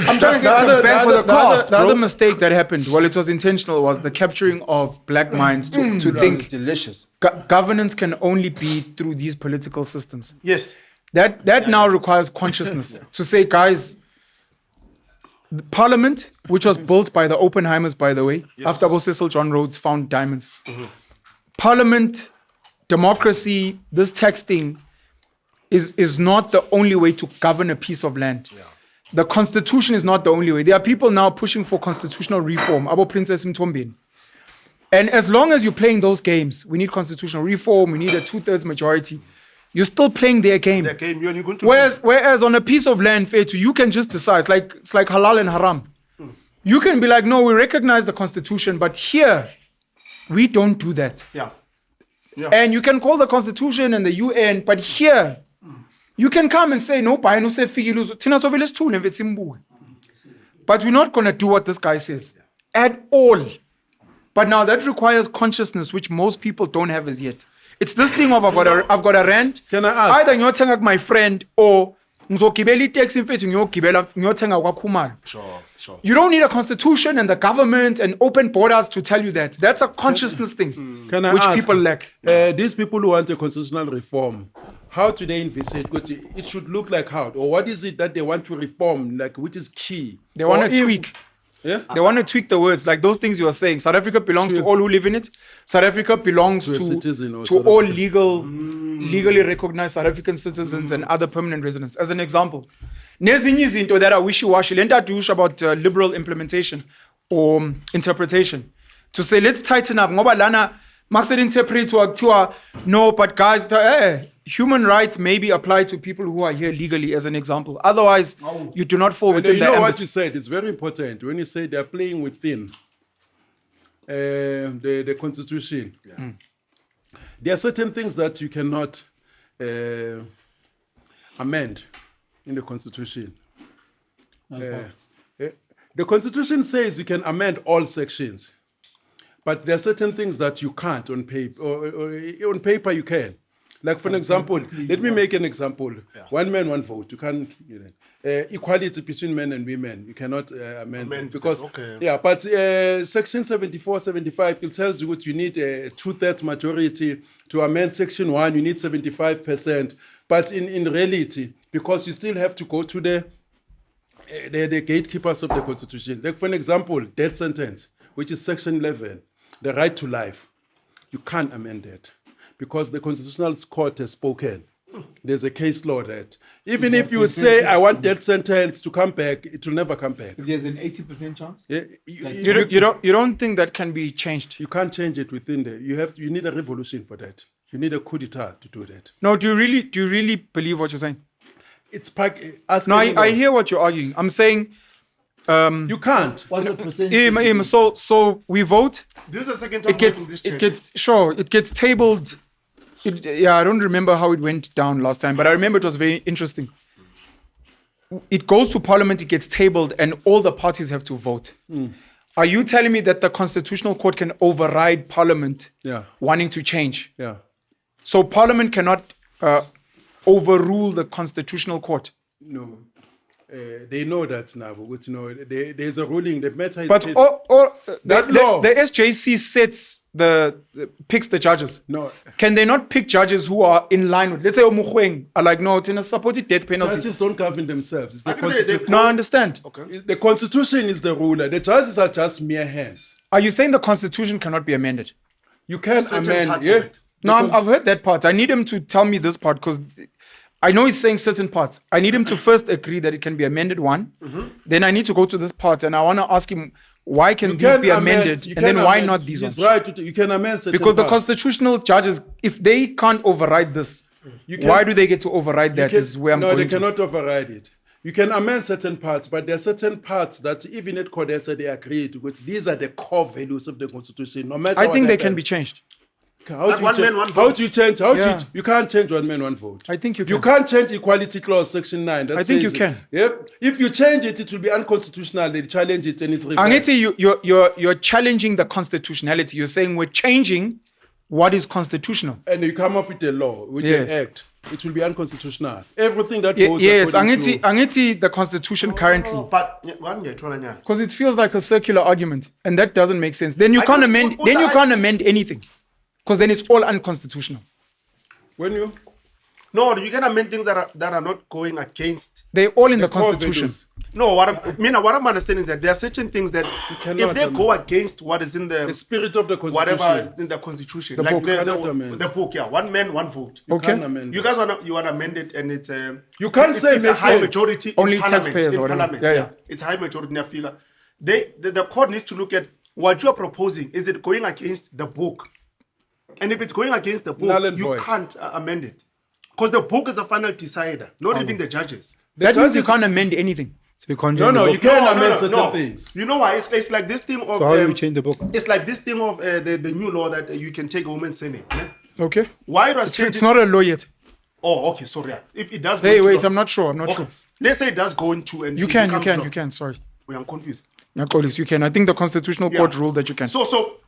I'm trying to get some bang for the cost, The other bro. mistake that happened, well, it was intentional, was the capturing of black minds to think delicious. governance can only be through these political systems. Yes. That now requires consciousness to say, guys, the Parliament, which was built by the Oppenheimers, by the way, after Cecil John Rhodes found diamonds. Parliament, democracy, this tax thing is not the only way to govern a piece of land. The constitution is not the only way. There are people now pushing for constitutional reform. Abo Princess Mtombeni. And as long as you're playing those games, we need constitutional reform, we need a 2/3 majority, you're still playing their game. You're going to Whereas on a piece of land, Fetu, you can just decide. It's like halal and haram. You can be like, no, we recognize the constitution, but here, we don't do that. Yeah. And you can call the constitution and the UN, but here, you can come and say, no, but we're not going to do what this guy says at all. But now that requires consciousness, which most people don't have as yet. It's this thing of I've got a rent. Can I ask? Either ngiyothenga my friend or ngizogibela itaxi mfethu ngiyothenga kwa Khumalo. Sure. You don't need a constitution and the government and open borders to tell you that. That's a consciousness thing, Can I which ask, people lack. These people who want a constitutional reform, how do they envisage? It should look like how? Or what is it that they want to reform, like which is key? They want Or to if- tweak. Yeah? They want to tweak the words, like those things you are saying. South Africa belongs to all who live in it. South Africa belongs To a citizen or to South all African. legally recognized South African citizens and other permanent residents. As an example, nezinye izinto that are wishy-washy. Lenta douche about liberal implementation or interpretation. To say, let's tighten up. Ngoba lana maksed interpret to no, but guys, human rights may be applied to people who are here legally, as an example. Otherwise, you do not fall And within you the know ambit. what you said, it's very important. When you say they're playing within the constitution, there are certain things that you cannot amend in the constitution. The constitution says you can amend all sections, but there are certain things that you can't on paper. Or on paper you can. Like for an example, let me make an example. One man, one vote. You can't, equality between men and women. You cannot amend because, but section 74, 75, it tells you what you need a 2/3 majority to amend section 1. You need 75%. But in reality, because you still have to go to the gatekeepers of the constitution. Like for an example, death sentence, which is section 11, the right to life. You can't amend that. Because the Constitutional Court has spoken. There's a case law that even if you say, I want death sentence to come back, it will never come back. There's an 80% chance. Yeah, You don't think that can be changed? you can't change it within there. You need a revolution for that. You need a coup d'etat to do that. No, do you really believe what you're saying? It's pack. No, I hear what you're arguing. I'm saying, You can't. What's the percentage? so we vote. This is the second time It gets tabled. I don't remember how it went down last time, but I remember it was very interesting. It goes to Parliament, it gets tabled, and all the parties have to vote. Are you telling me that the Constitutional Court can override Parliament wanting to change? Yeah. So Parliament cannot overrule the Constitutional Court? No. They know that now, but there's a ruling. The matter is. But that law. the SJC picks the judges. No. Can they not pick judges who are in line with, let's say, Omukhweng are like, no, it's supported death penalty. Judges don't govern themselves. It's the Actually, constitution. No, I understand. The constitution is the ruler. The judges are just mere hands. Are you saying the Constitution cannot be amended? You can Certain amend. parts Yeah. of it. No, I've heard that part. I need him to tell me this part because I know he's saying certain parts. I need him to first agree that it can be amended one. Then I need to go to this part and I want to ask him why can You these can be amended you and then can why amend- not these he's ones? right. You can amend certain Because the parts. constitutional judges, if they can't override this, You can- why do they get to override that? You Is where I'm no, going they to. cannot override it. You can amend certain parts, but there are certain parts that even at CODESA they agreed with. These are the core values of the Constitution. No matter I what think they can happens. be changed. How Like do you one change? man, one How vote. do you change? How do Yeah. you can't change one man, one vote. I think you You can. can't change equality clause section 9. That I think you says- can. Yep. If you change it, it will be unconstitutional. They challenge it and it's reversed. Angithi, you're challenging the constitutionality. You're saying we're changing what is constitutional. And you come up with a law, with Yes. an act. It will be unconstitutional. Everything that Ye- goes yes, according angithi, the constitution currently, But one year, because it feels like a circular argument, and that doesn't make sense. Then you I can't think- amend. what Then you I- can't amend anything, because then it's all unconstitutional. when you no, you can amend things that are not going against. They're all in the core constitution. values. No, what I'm understanding is that there are certain things that cannot if they amend. go against what is in the the spirit of the Constitution. whatever in the Constitution, The like book. Cannot amend. the book, yeah, one man, one vote. You Okay. can't amend You it. guys want to amend it, and it's You can't say it's a high message. majority Only in parliament. taxpayers in or whatever. parliament, Yeah, yeah. It's high majority in their figure. The court needs to look at what you are proposing. Is it going against the book? And if it's going against the book, Null and you void. can't amend it because the book is the final decider, not even the judges. That means you judges- can't amend anything. So you can't No, change no, the you book. can't amend certain things. You know why? It's like this thing of. So how do we change the book? It's like this thing of the new law that you can take a woman's surname. Ne? Okay. Why it was It's changed? not a law yet. Oh, okay, sorry. Yeah. If it does. go Hey, into wait, law- I'm not sure. I'm not Okay. sure. Let's say it does go into and You it can. becomes law. Sorry. Wait, I'm confused. Nakolis, you can. I think the constitutional Yeah. court ruled that you can. So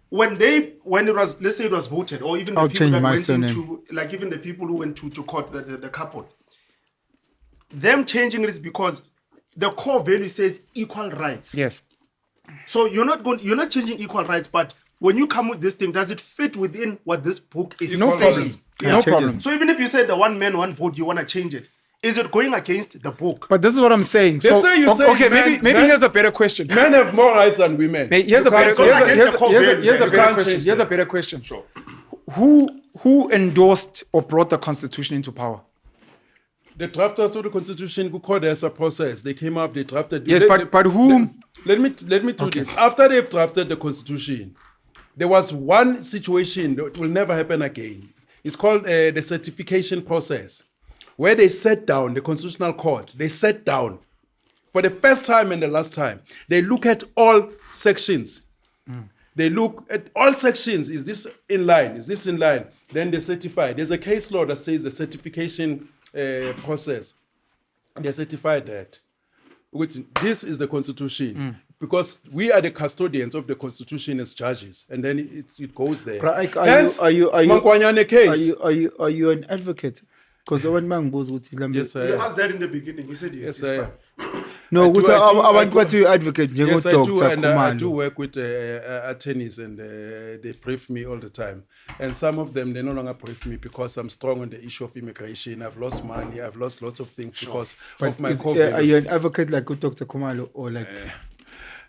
when it was, let's say it was voted, or even the I'll people change that my went surname. into, like even the people who went to court, the couple, them changing it is because the core value says equal rights. Yes. So you're not changing equal rights, but when you come with this thing, does it fit within what this book is No saying? problem. Yeah. No change it. problem. So even if you say the one man, one vote, you want to change it, is it going against the book? But this is what I'm saying. Let's say you say okay, men- maybe men- here's a better question. Men have more rights than women. Here's You a better can't go against the core value. here's a You better can't question. change Here's a that. better question. Who endorsed or brought the constitution into power? The drafters of the Constitution who called as a process. They came up, they drafted. Yes, but who? Let me do this. After they've drafted the Constitution, there was one situation that will never happen again. It's called the certification process, where they sat down, the Constitutional Court, they sat down for the first time and the last time. They look at all sections. They look at all sections. Is this in line? Is this in line? Then they certify. There's a case law that says the certification process. They certify that. Which this is the Constitution. Because we are the custodians of the Constitution as judges. And then it goes there. But Hence, Mankwanyane case. Are you an advocate? Because the one man goes with Yes, He I asked that in the beginning. He said yes. Yes, it's I- fine. No, I do- ukuthi I do- I I want do- what you advocate Yes, I do, njengo-Dr. and I do Khumalo. work with attorneys, and they brief me all the time. And some of them, they no longer brief me because I'm strong on the issue of immigration. I've lost money. I've lost lots of things because of my core Are you values. an advocate like Dr. Khumalo or like?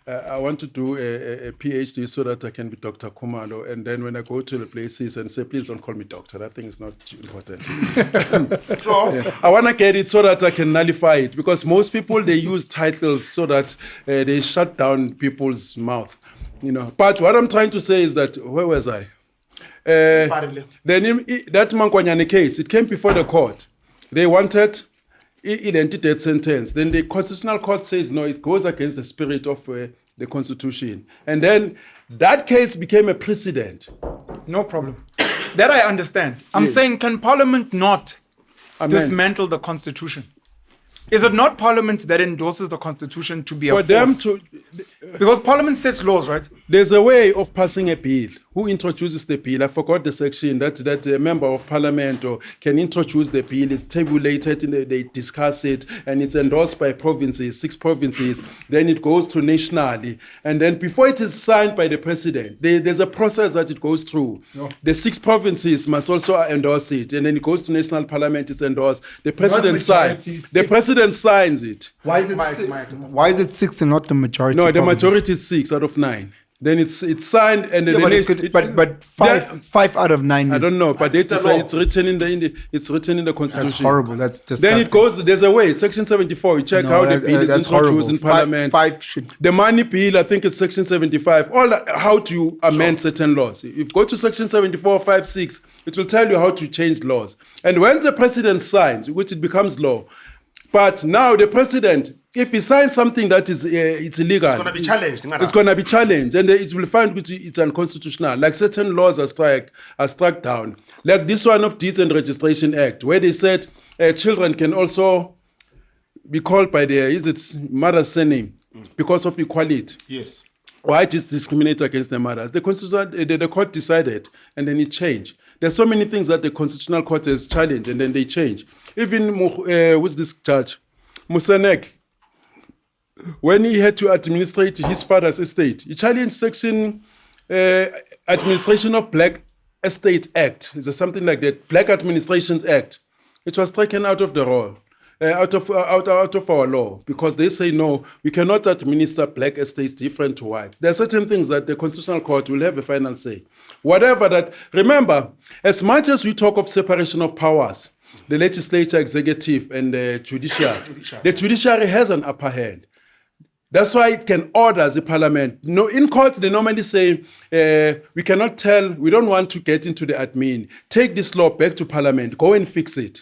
I want to do a PhD so that I can be Dr. Khumalo. And then when I go to the places and say, please don't call me doctor, that thing is not important. I want to get it so that I can nullify it, because most people, they use titles so that they shut down people's mouth. But what I'm trying to say is that, where was I? Parle. Then that Mankwanyane case, it came before the court. They wanted identity death sentence. Then the Constitutional Court says, no, it goes against the spirit of the Constitution. And then that case became a precedent. No problem. That I understand. I'm saying, can Parliament not dismantle the Constitution? Is it not Parliament that endorses the Constitution to be a For them force? to, Because Parliament sets laws, right? there's a way of passing a bill. Who introduces the bill? I forgot the section that a member of parliament or can introduce the bill. It's tabulated, they discuss it, and it's endorsed by provinces, 6 provinces. Then it goes to nationally, and then before it is signed by the president, there's a process that it goes through. The 6 provinces must also endorse it, and then it goes to national parliament. It's endorsed. The president signs. majority, The 6. president signs it. Why is it Mike, 6? Mike. Why is it 6 and not the majority? No, the provinces? majority is 6 out of 9. Then it's signed and then Yeah, it- but five out of 9. I don't know, but they the say law. it's written in the constitution. That's horrible. That's disgusting. Then it goes. There's a way. Section 74. You check how the bill is that's introduced horrible. in Parliament. Five should. The money bill, I think it's section 75. All that, how to amend certain laws. If you go to section 74, 5, 6, it will tell you how to change laws. And when the president signs, which it becomes law, but now the president, if he signs something that is it's illegal, It's going to be challenged. it's going to be challenged, and it will find it's unconstitutional. Like certain laws are struck down, like this one of Deeds and Registration Act, where they said children can also be called by their mother's surname because of equality. Yes. Why just discriminate against the mothers? The the court decided, and then it changed. There's so many things that the constitutional court has challenged, and then they change. Even who's this judge, Musanek, when he had to administrate his father's estate, he challenged section Administration of Black Estate Act. Is there something like that? Black Administrations Act. It was taken out of the law, out of our law, because they say no, we cannot administer black estates different to whites. There are certain things that the Constitutional Court will have a final say. Whatever that, remember, as much as we talk of separation of powers, the legislature, executive, and the judiciary, the judiciary has an upper hand. That's why it can order the parliament. No, in court, they normally say, we cannot tell, we don't want to get into the admin. Take this law back to parliament, go and fix it.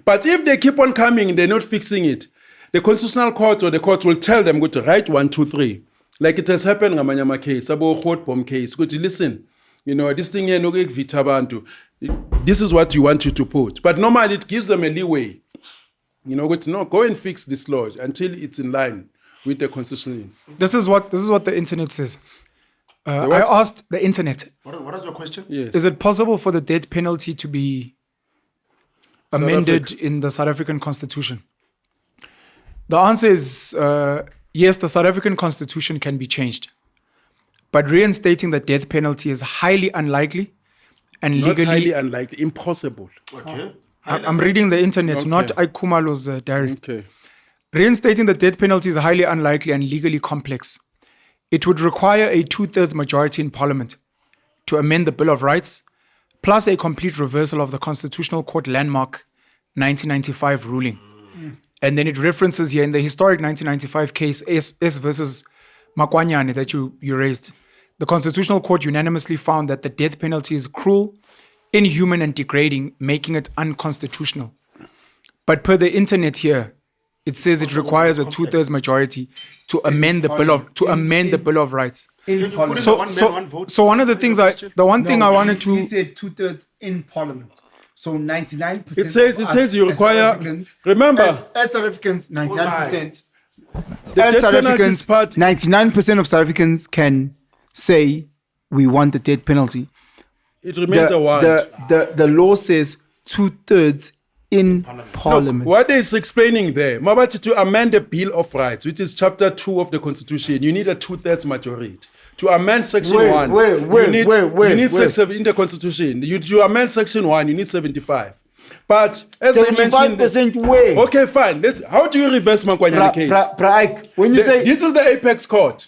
But if they keep on coming and they're not fixing it, the Constitutional Court or the court will tell them, go to write 1, 2, 3. Like it has happened in Amanyama case, Abo Hot Bomb case. Go to listen, this thing here, no vita bantu. This is what you want you to put. But normally it gives them a leeway. Go and fix this law until it's in line with the Constitution. This is what the internet says. I asked the internet, What is your question? Yes. is it possible for the death penalty to be amended in the South African Constitution? The answer is yes, the South African Constitution can be changed. But reinstating the death penalty is highly unlikely and Not legally... highly unlikely, impossible. Okay. I'm reading the internet, Okay. not Khumalo's diary. Okay. Reinstating the death penalty is highly unlikely and legally complex. It would require a 2/3 majority in Parliament to amend the Bill of Rights, plus a complete reversal of the Constitutional Court landmark 1995 ruling. And then it references here in the historic 1995 case, S versus Makwanyane, that you raised. The Constitutional Court unanimously found that the death penalty is cruel, inhuman, and degrading, making it unconstitutional. But per the internet here, it says it requires a 2/3 majority to amend the Bill of Rights. In Put in Parliament. the one man, one vote. So one of the things I wanted He to said 2/3 in Parliament. So 99%. It says you require. Remember, as South Africans, 99%. the As death South penalty Africans, is part. 99% of South Africans can say we want the death penalty. It remains a want. The law says 2/3 in Parliament. What is explaining there, Mabati, to amend the Bill of Rights, which is chapter 2 of the Constitution, you need a 2/3 majority. To amend section 1, you need section in the Constitution. You amend section 1, you need 75. But as I mentioned, 75% way. okay, fine. How do you reverse Mankwanyane case? When you say This is the apex court.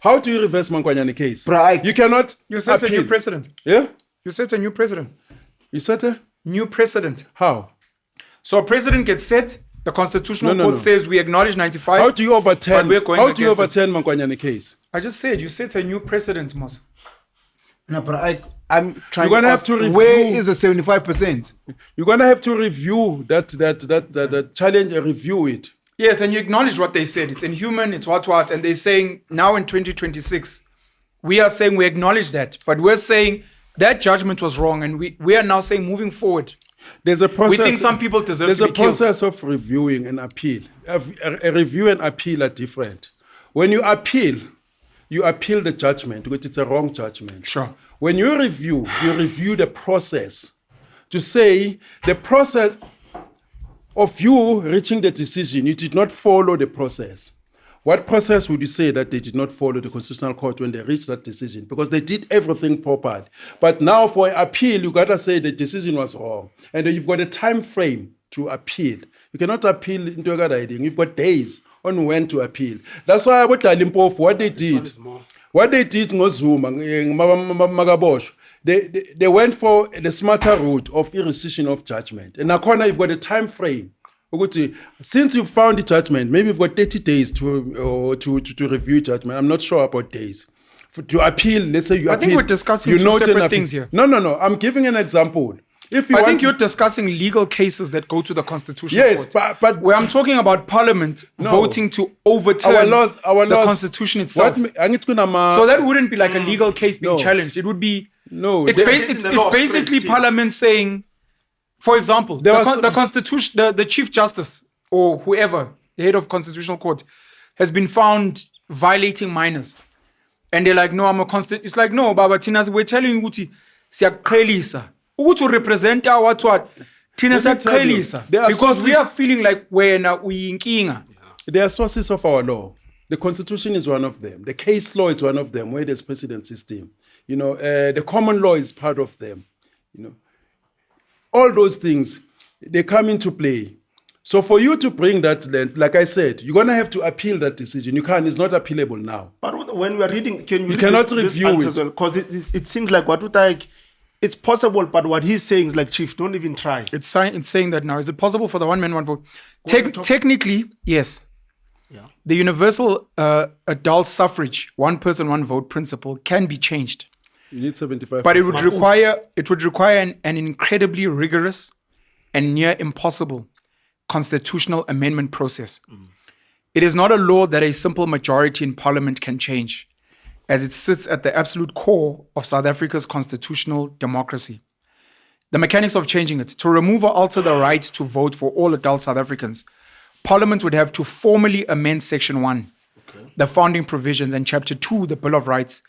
How do you reverse Mankwanyane case? Praik. You cannot you set a appeal. new precedent. Yeah? You set a new precedent. You set a? New precedent. How? So a precedent gets set. The Constitutional No, Court no. says we acknowledge 95. How do you overturn? But we're going How do you against it. overturn Mankwanyane case? I just said you set a new precedent, Mos. no, I'm trying You're gonna to have ask, to review- where is the 75%? You're gonna have to review that challenge and review it. Yes, and you acknowledge what they said. It's inhuman, it's what, and they're saying now in 2026, we are saying we acknowledge that, but we're saying that judgment was wrong, and we are now saying moving forward, There's a process. we think some people deserve There's to a be killed. process of reviewing and appeal. A review and appeal are different. When you appeal the judgment because it's a wrong judgment. Sure. When you review the process to say the process of you reaching the decision, you did not follow the process. What process would you say that they did not follow the Constitutional Court when they reached that decision? Because they did everything properly. But now for appeal, you got to say the decision was wrong. And then you've got a time frame to appeal. You cannot appeal into a guiding. You've got days on when to appeal. That's why what they did, What they did ngozuma magabosh. They went for the smarter route of rescission of judgment. And nakhona you've got a time frame. Ukuthi, since you found the judgment, maybe you've got 30 days to review judgment. I'm not sure about days. To appeal, let's say you I appeal. think we're discussing you two note an separate appeal. things here. No. I'm giving an example. If you I want think to- you're discussing legal cases that go to the Constitutional Yes, Court. but where I'm talking about Parliament voting to overturn our laws, the Constitution itself. So that wouldn't be like a legal case being No. challenged. It would be No, It's, there- it's the law basically straight, Parliament saying, for example, There was- the Constitution, the Chief Justice or whoever, the head of Constitutional Court, has been found violating minors. And they're like, no, I'm a it's like, no, Baba Tinas, we're telling you, Uti, siyaqhelisa. Ukuthi represent what? Tina Let me tell you, siyaqhelisa. there are Because we sources- are feeling like we're uyinkinga. There are sources of our law. The Constitution is one of them. The case law is one of them, where there's precedent system. The common law is part of them. All those things, they come into play. So for you to bring that, like I said, you're going to have to appeal that decision. You can't, it's not appealable now. But when we are reading, can you read cannot this review answer it. as well? Because it seems like it's possible, but what he's saying is like, Chief, don't even try. It's saying that now. Is it possible for the one man, one vote? Technically, yes. Yeah. The universal adult suffrage, one person, one vote principle can be changed. You need 75%. But it would require an incredibly rigorous and near impossible constitutional amendment process. It is not a law that a simple majority in parliament can change, as it sits at the absolute core of South Africa's constitutional democracy. The mechanics of changing it, to remove or alter the right to vote for all adult South Africans, Parliament would have to formally amend Section 1, the founding provisions, and Chapter 2, the Bill of Rights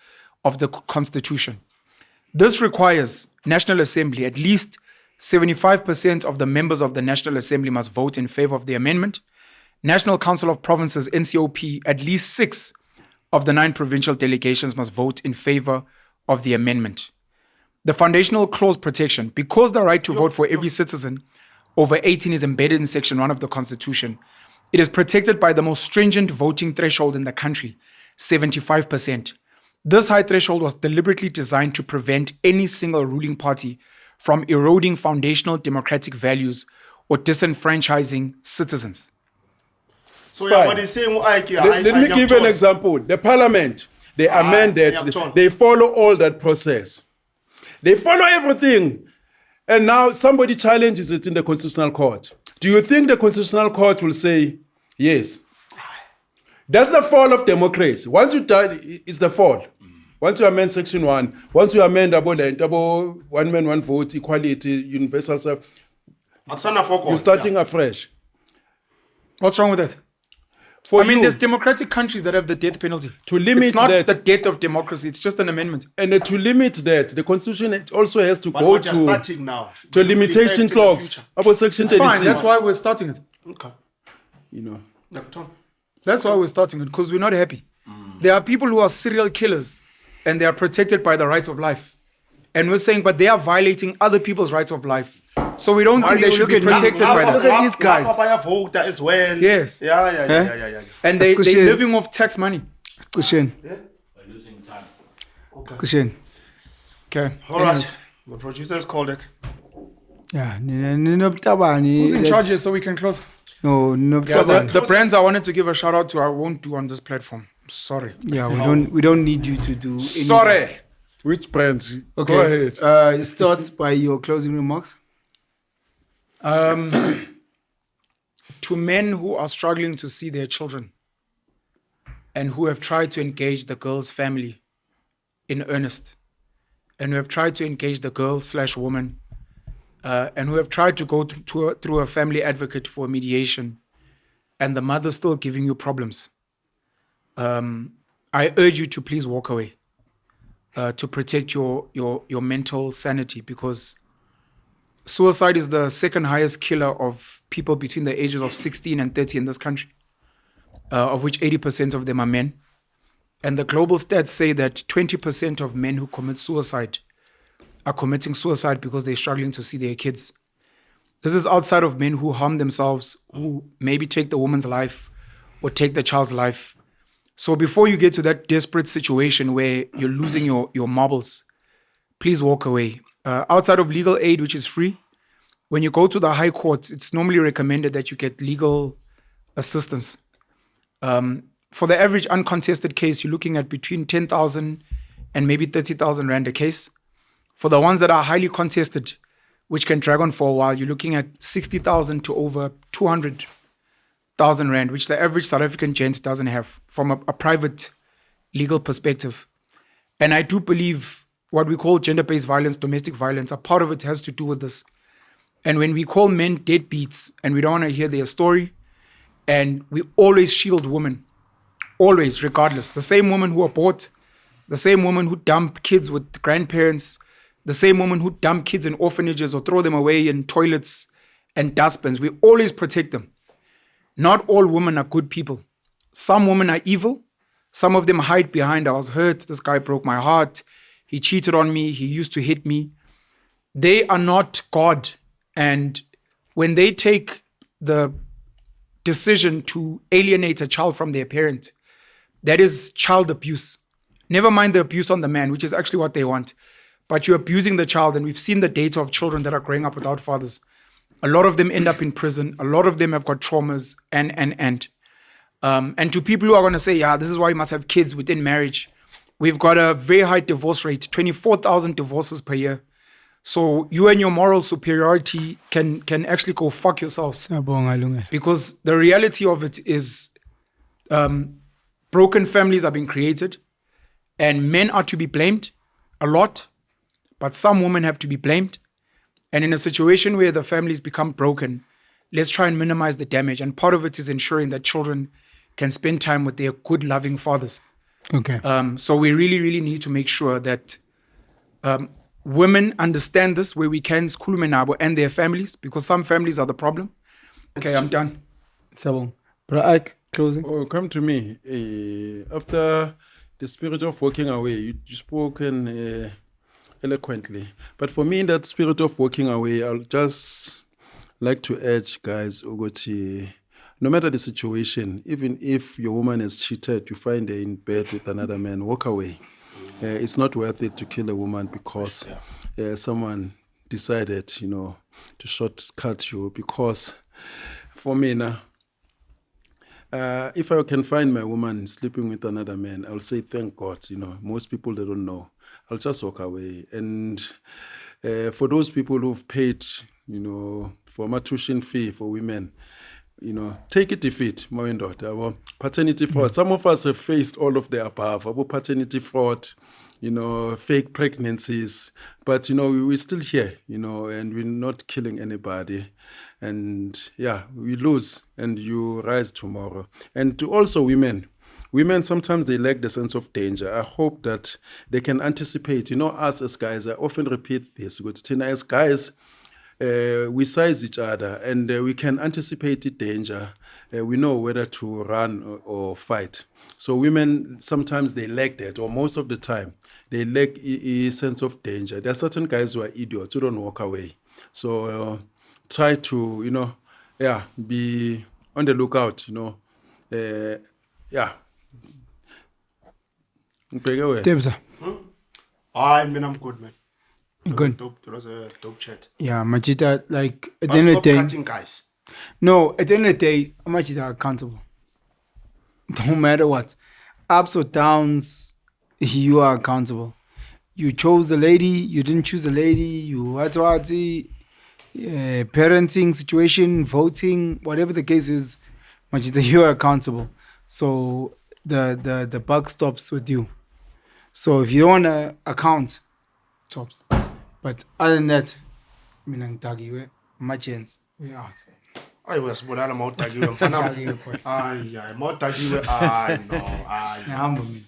of the Constitution. This requires National Assembly, at least 75% of the members of the National Assembly must vote in favor of the amendment. National Council of Provinces, NCOP, at least 6 of the 9 provincial delegations must vote in favor of the amendment. The foundational clause protection, because the right to vote for every citizen over 18 is embedded in Section 1 of the Constitution, it is protected by the most stringent voting threshold in the country, 75%. This high threshold was deliberately designed to prevent any single ruling party from eroding foundational democratic values or disenfranchising citizens. So Fine. what he's saying, Let me give you an example. The Parliament, they amend that. They follow all that process. They follow everything. And now somebody challenges it in the Constitutional Court. Do you think the Constitutional Court will say, yes? That's the fall of democracy. Once you die, it's the fall. Once you amend Section 1, once you amend about one man, one vote, equality, universal stuff, you're starting afresh. What's wrong with that? For I mean, you, there's democratic countries that have the death penalty. To limit it's not that- the death of democracy, it's just an amendment. and to limit that, the Constitution also has to go what you're to starting now. a limitation In the clause future. about Section It's 36. fine, that's why we're starting it. Okay. Tom. That's why we're starting it, because we're not happy. There are people who are serial killers and they are protected by the right of life. And we're saying, but they are violating other people's rights of life. So we don't think they should be protected by Look that. at these guys. Vote as well. Yes. Yeah. And they're Kushen. living off tax money. Kushen. We're losing time. Kushen. Okay. All right. The producers called it. Yeah. Who's in charge here so we can close? No, The brands I wanted to give a shout out to, I won't do on this platform. Sorry. Yeah, we don't need you to do any. Sorry. Which brands? Okay. Go ahead. Start by your closing remarks. To men who are struggling to see their children and who have tried to engage the girl's family in earnest, and who have tried to engage the girl/woman, and who have tried to go through a family advocate for mediation, and the mother's still giving you problems, I urge you to please walk away to protect your mental sanity, because suicide is the second highest killer of people between the ages of 16 and 30 in this country, of which 80% of them are men. And the global stats say that 20% of men who commit suicide are committing suicide because they're struggling to see their kids. This is outside of men who harm themselves, who maybe take the woman's life or take the child's life So before you get to that desperate situation where you're losing your marbles, please walk away. Outside of legal aid, which is free, when you go to the high courts, it's normally recommended that you get legal assistance. For the average uncontested case, you're looking at between 10,000 and maybe 30,000 rand a case. For the ones that are highly contested, which can drag on for a while, you're looking at 60,000 to over 200,000 rand, which the average South African gent doesn't have from a private legal perspective. And I do believe what we call gender-based violence, domestic violence, a part of it has to do with this. And when we call men deadbeats and we don't want to hear their story, and we always shield women, always, regardless. The same woman who abort, the same woman who dump kids with grandparents, the same woman who dump kids in orphanages or throw them away in toilets and dustbins, we always protect them. Not all women are good people. Some women are evil. Some of them hide behind, I was hurt, this guy broke my heart, he cheated on me, he used to hit me. They are not God. And when they take the decision to alienate a child from their parent, that is child abuse. Never mind the abuse on the man, which is actually what they want. But you're abusing the child, and we've seen the data of children that are growing up without fathers. A lot of them end up in prison. A lot of them have got traumas and to people who are going to say, yeah, this is why you must have kids within marriage. We've got a very high divorce rate, 24,000 divorces per year. So you and your moral superiority can actually go fuck yourselves. Because the reality of it is broken families are being created and men are to be blamed a lot, but some women have to be blamed. And in a situation where the families become broken, let's try and minimize the damage. And part of it is ensuring that children can spend time with their good, loving fathers. Okay. So we really, really need to make sure that women understand this where we can, sikhulume nabo and their families, because some families are the problem. Okay, I'm done. Sabong. But Ike, closing. Oh, come to me. After the spirit of walking away, you spoken eloquently. But for me, that spirit of walking away, I'll just like to urge guys, Ogoti, no matter the situation, even if your woman has cheated, you find her in bed with another man, walk away. It's not worth it to kill a woman because someone decided, to shortcut you. Because for me now, if I can find my woman sleeping with another man, I'll say thank God. Most people, they don't know. I'll just walk away. And for those people who've paid, for my tuition fee for women, take it defeat, my daughter. Paternity fraud. Some of us have faced all of the above. About paternity fraud, fake pregnancies. But, we're still here, and we're not killing anybody. And, we lose and you rise tomorrow. And to also women, sometimes they lack the sense of danger. I hope that they can anticipate. Us as guys, I often repeat this. As guys, we size each other and we can anticipate the danger. We know whether to run or fight. So women, sometimes they lack that, or most of the time, they lack a sense of danger. There are certain guys who are idiots who don't walk away. So try to, be on the lookout, Tebza. I'm good, man. Good. It was a dope chat. Yeah, Machita, like, at But the end of stop the day, cutting guys. no, at the end of the day, Machita are accountable. No matter what. Ups or downs, you are accountable. You chose the lady, you didn't choose the lady, you parenting situation, voting, whatever the case is, Machita, you are accountable. So the buck stops with you. So if you don't want to account, stops. But other than that, AMAGENTS, we out. I was Bodala Moutagiwe. Ay, Moutagiwe. Ay, no. Ay. Humble me.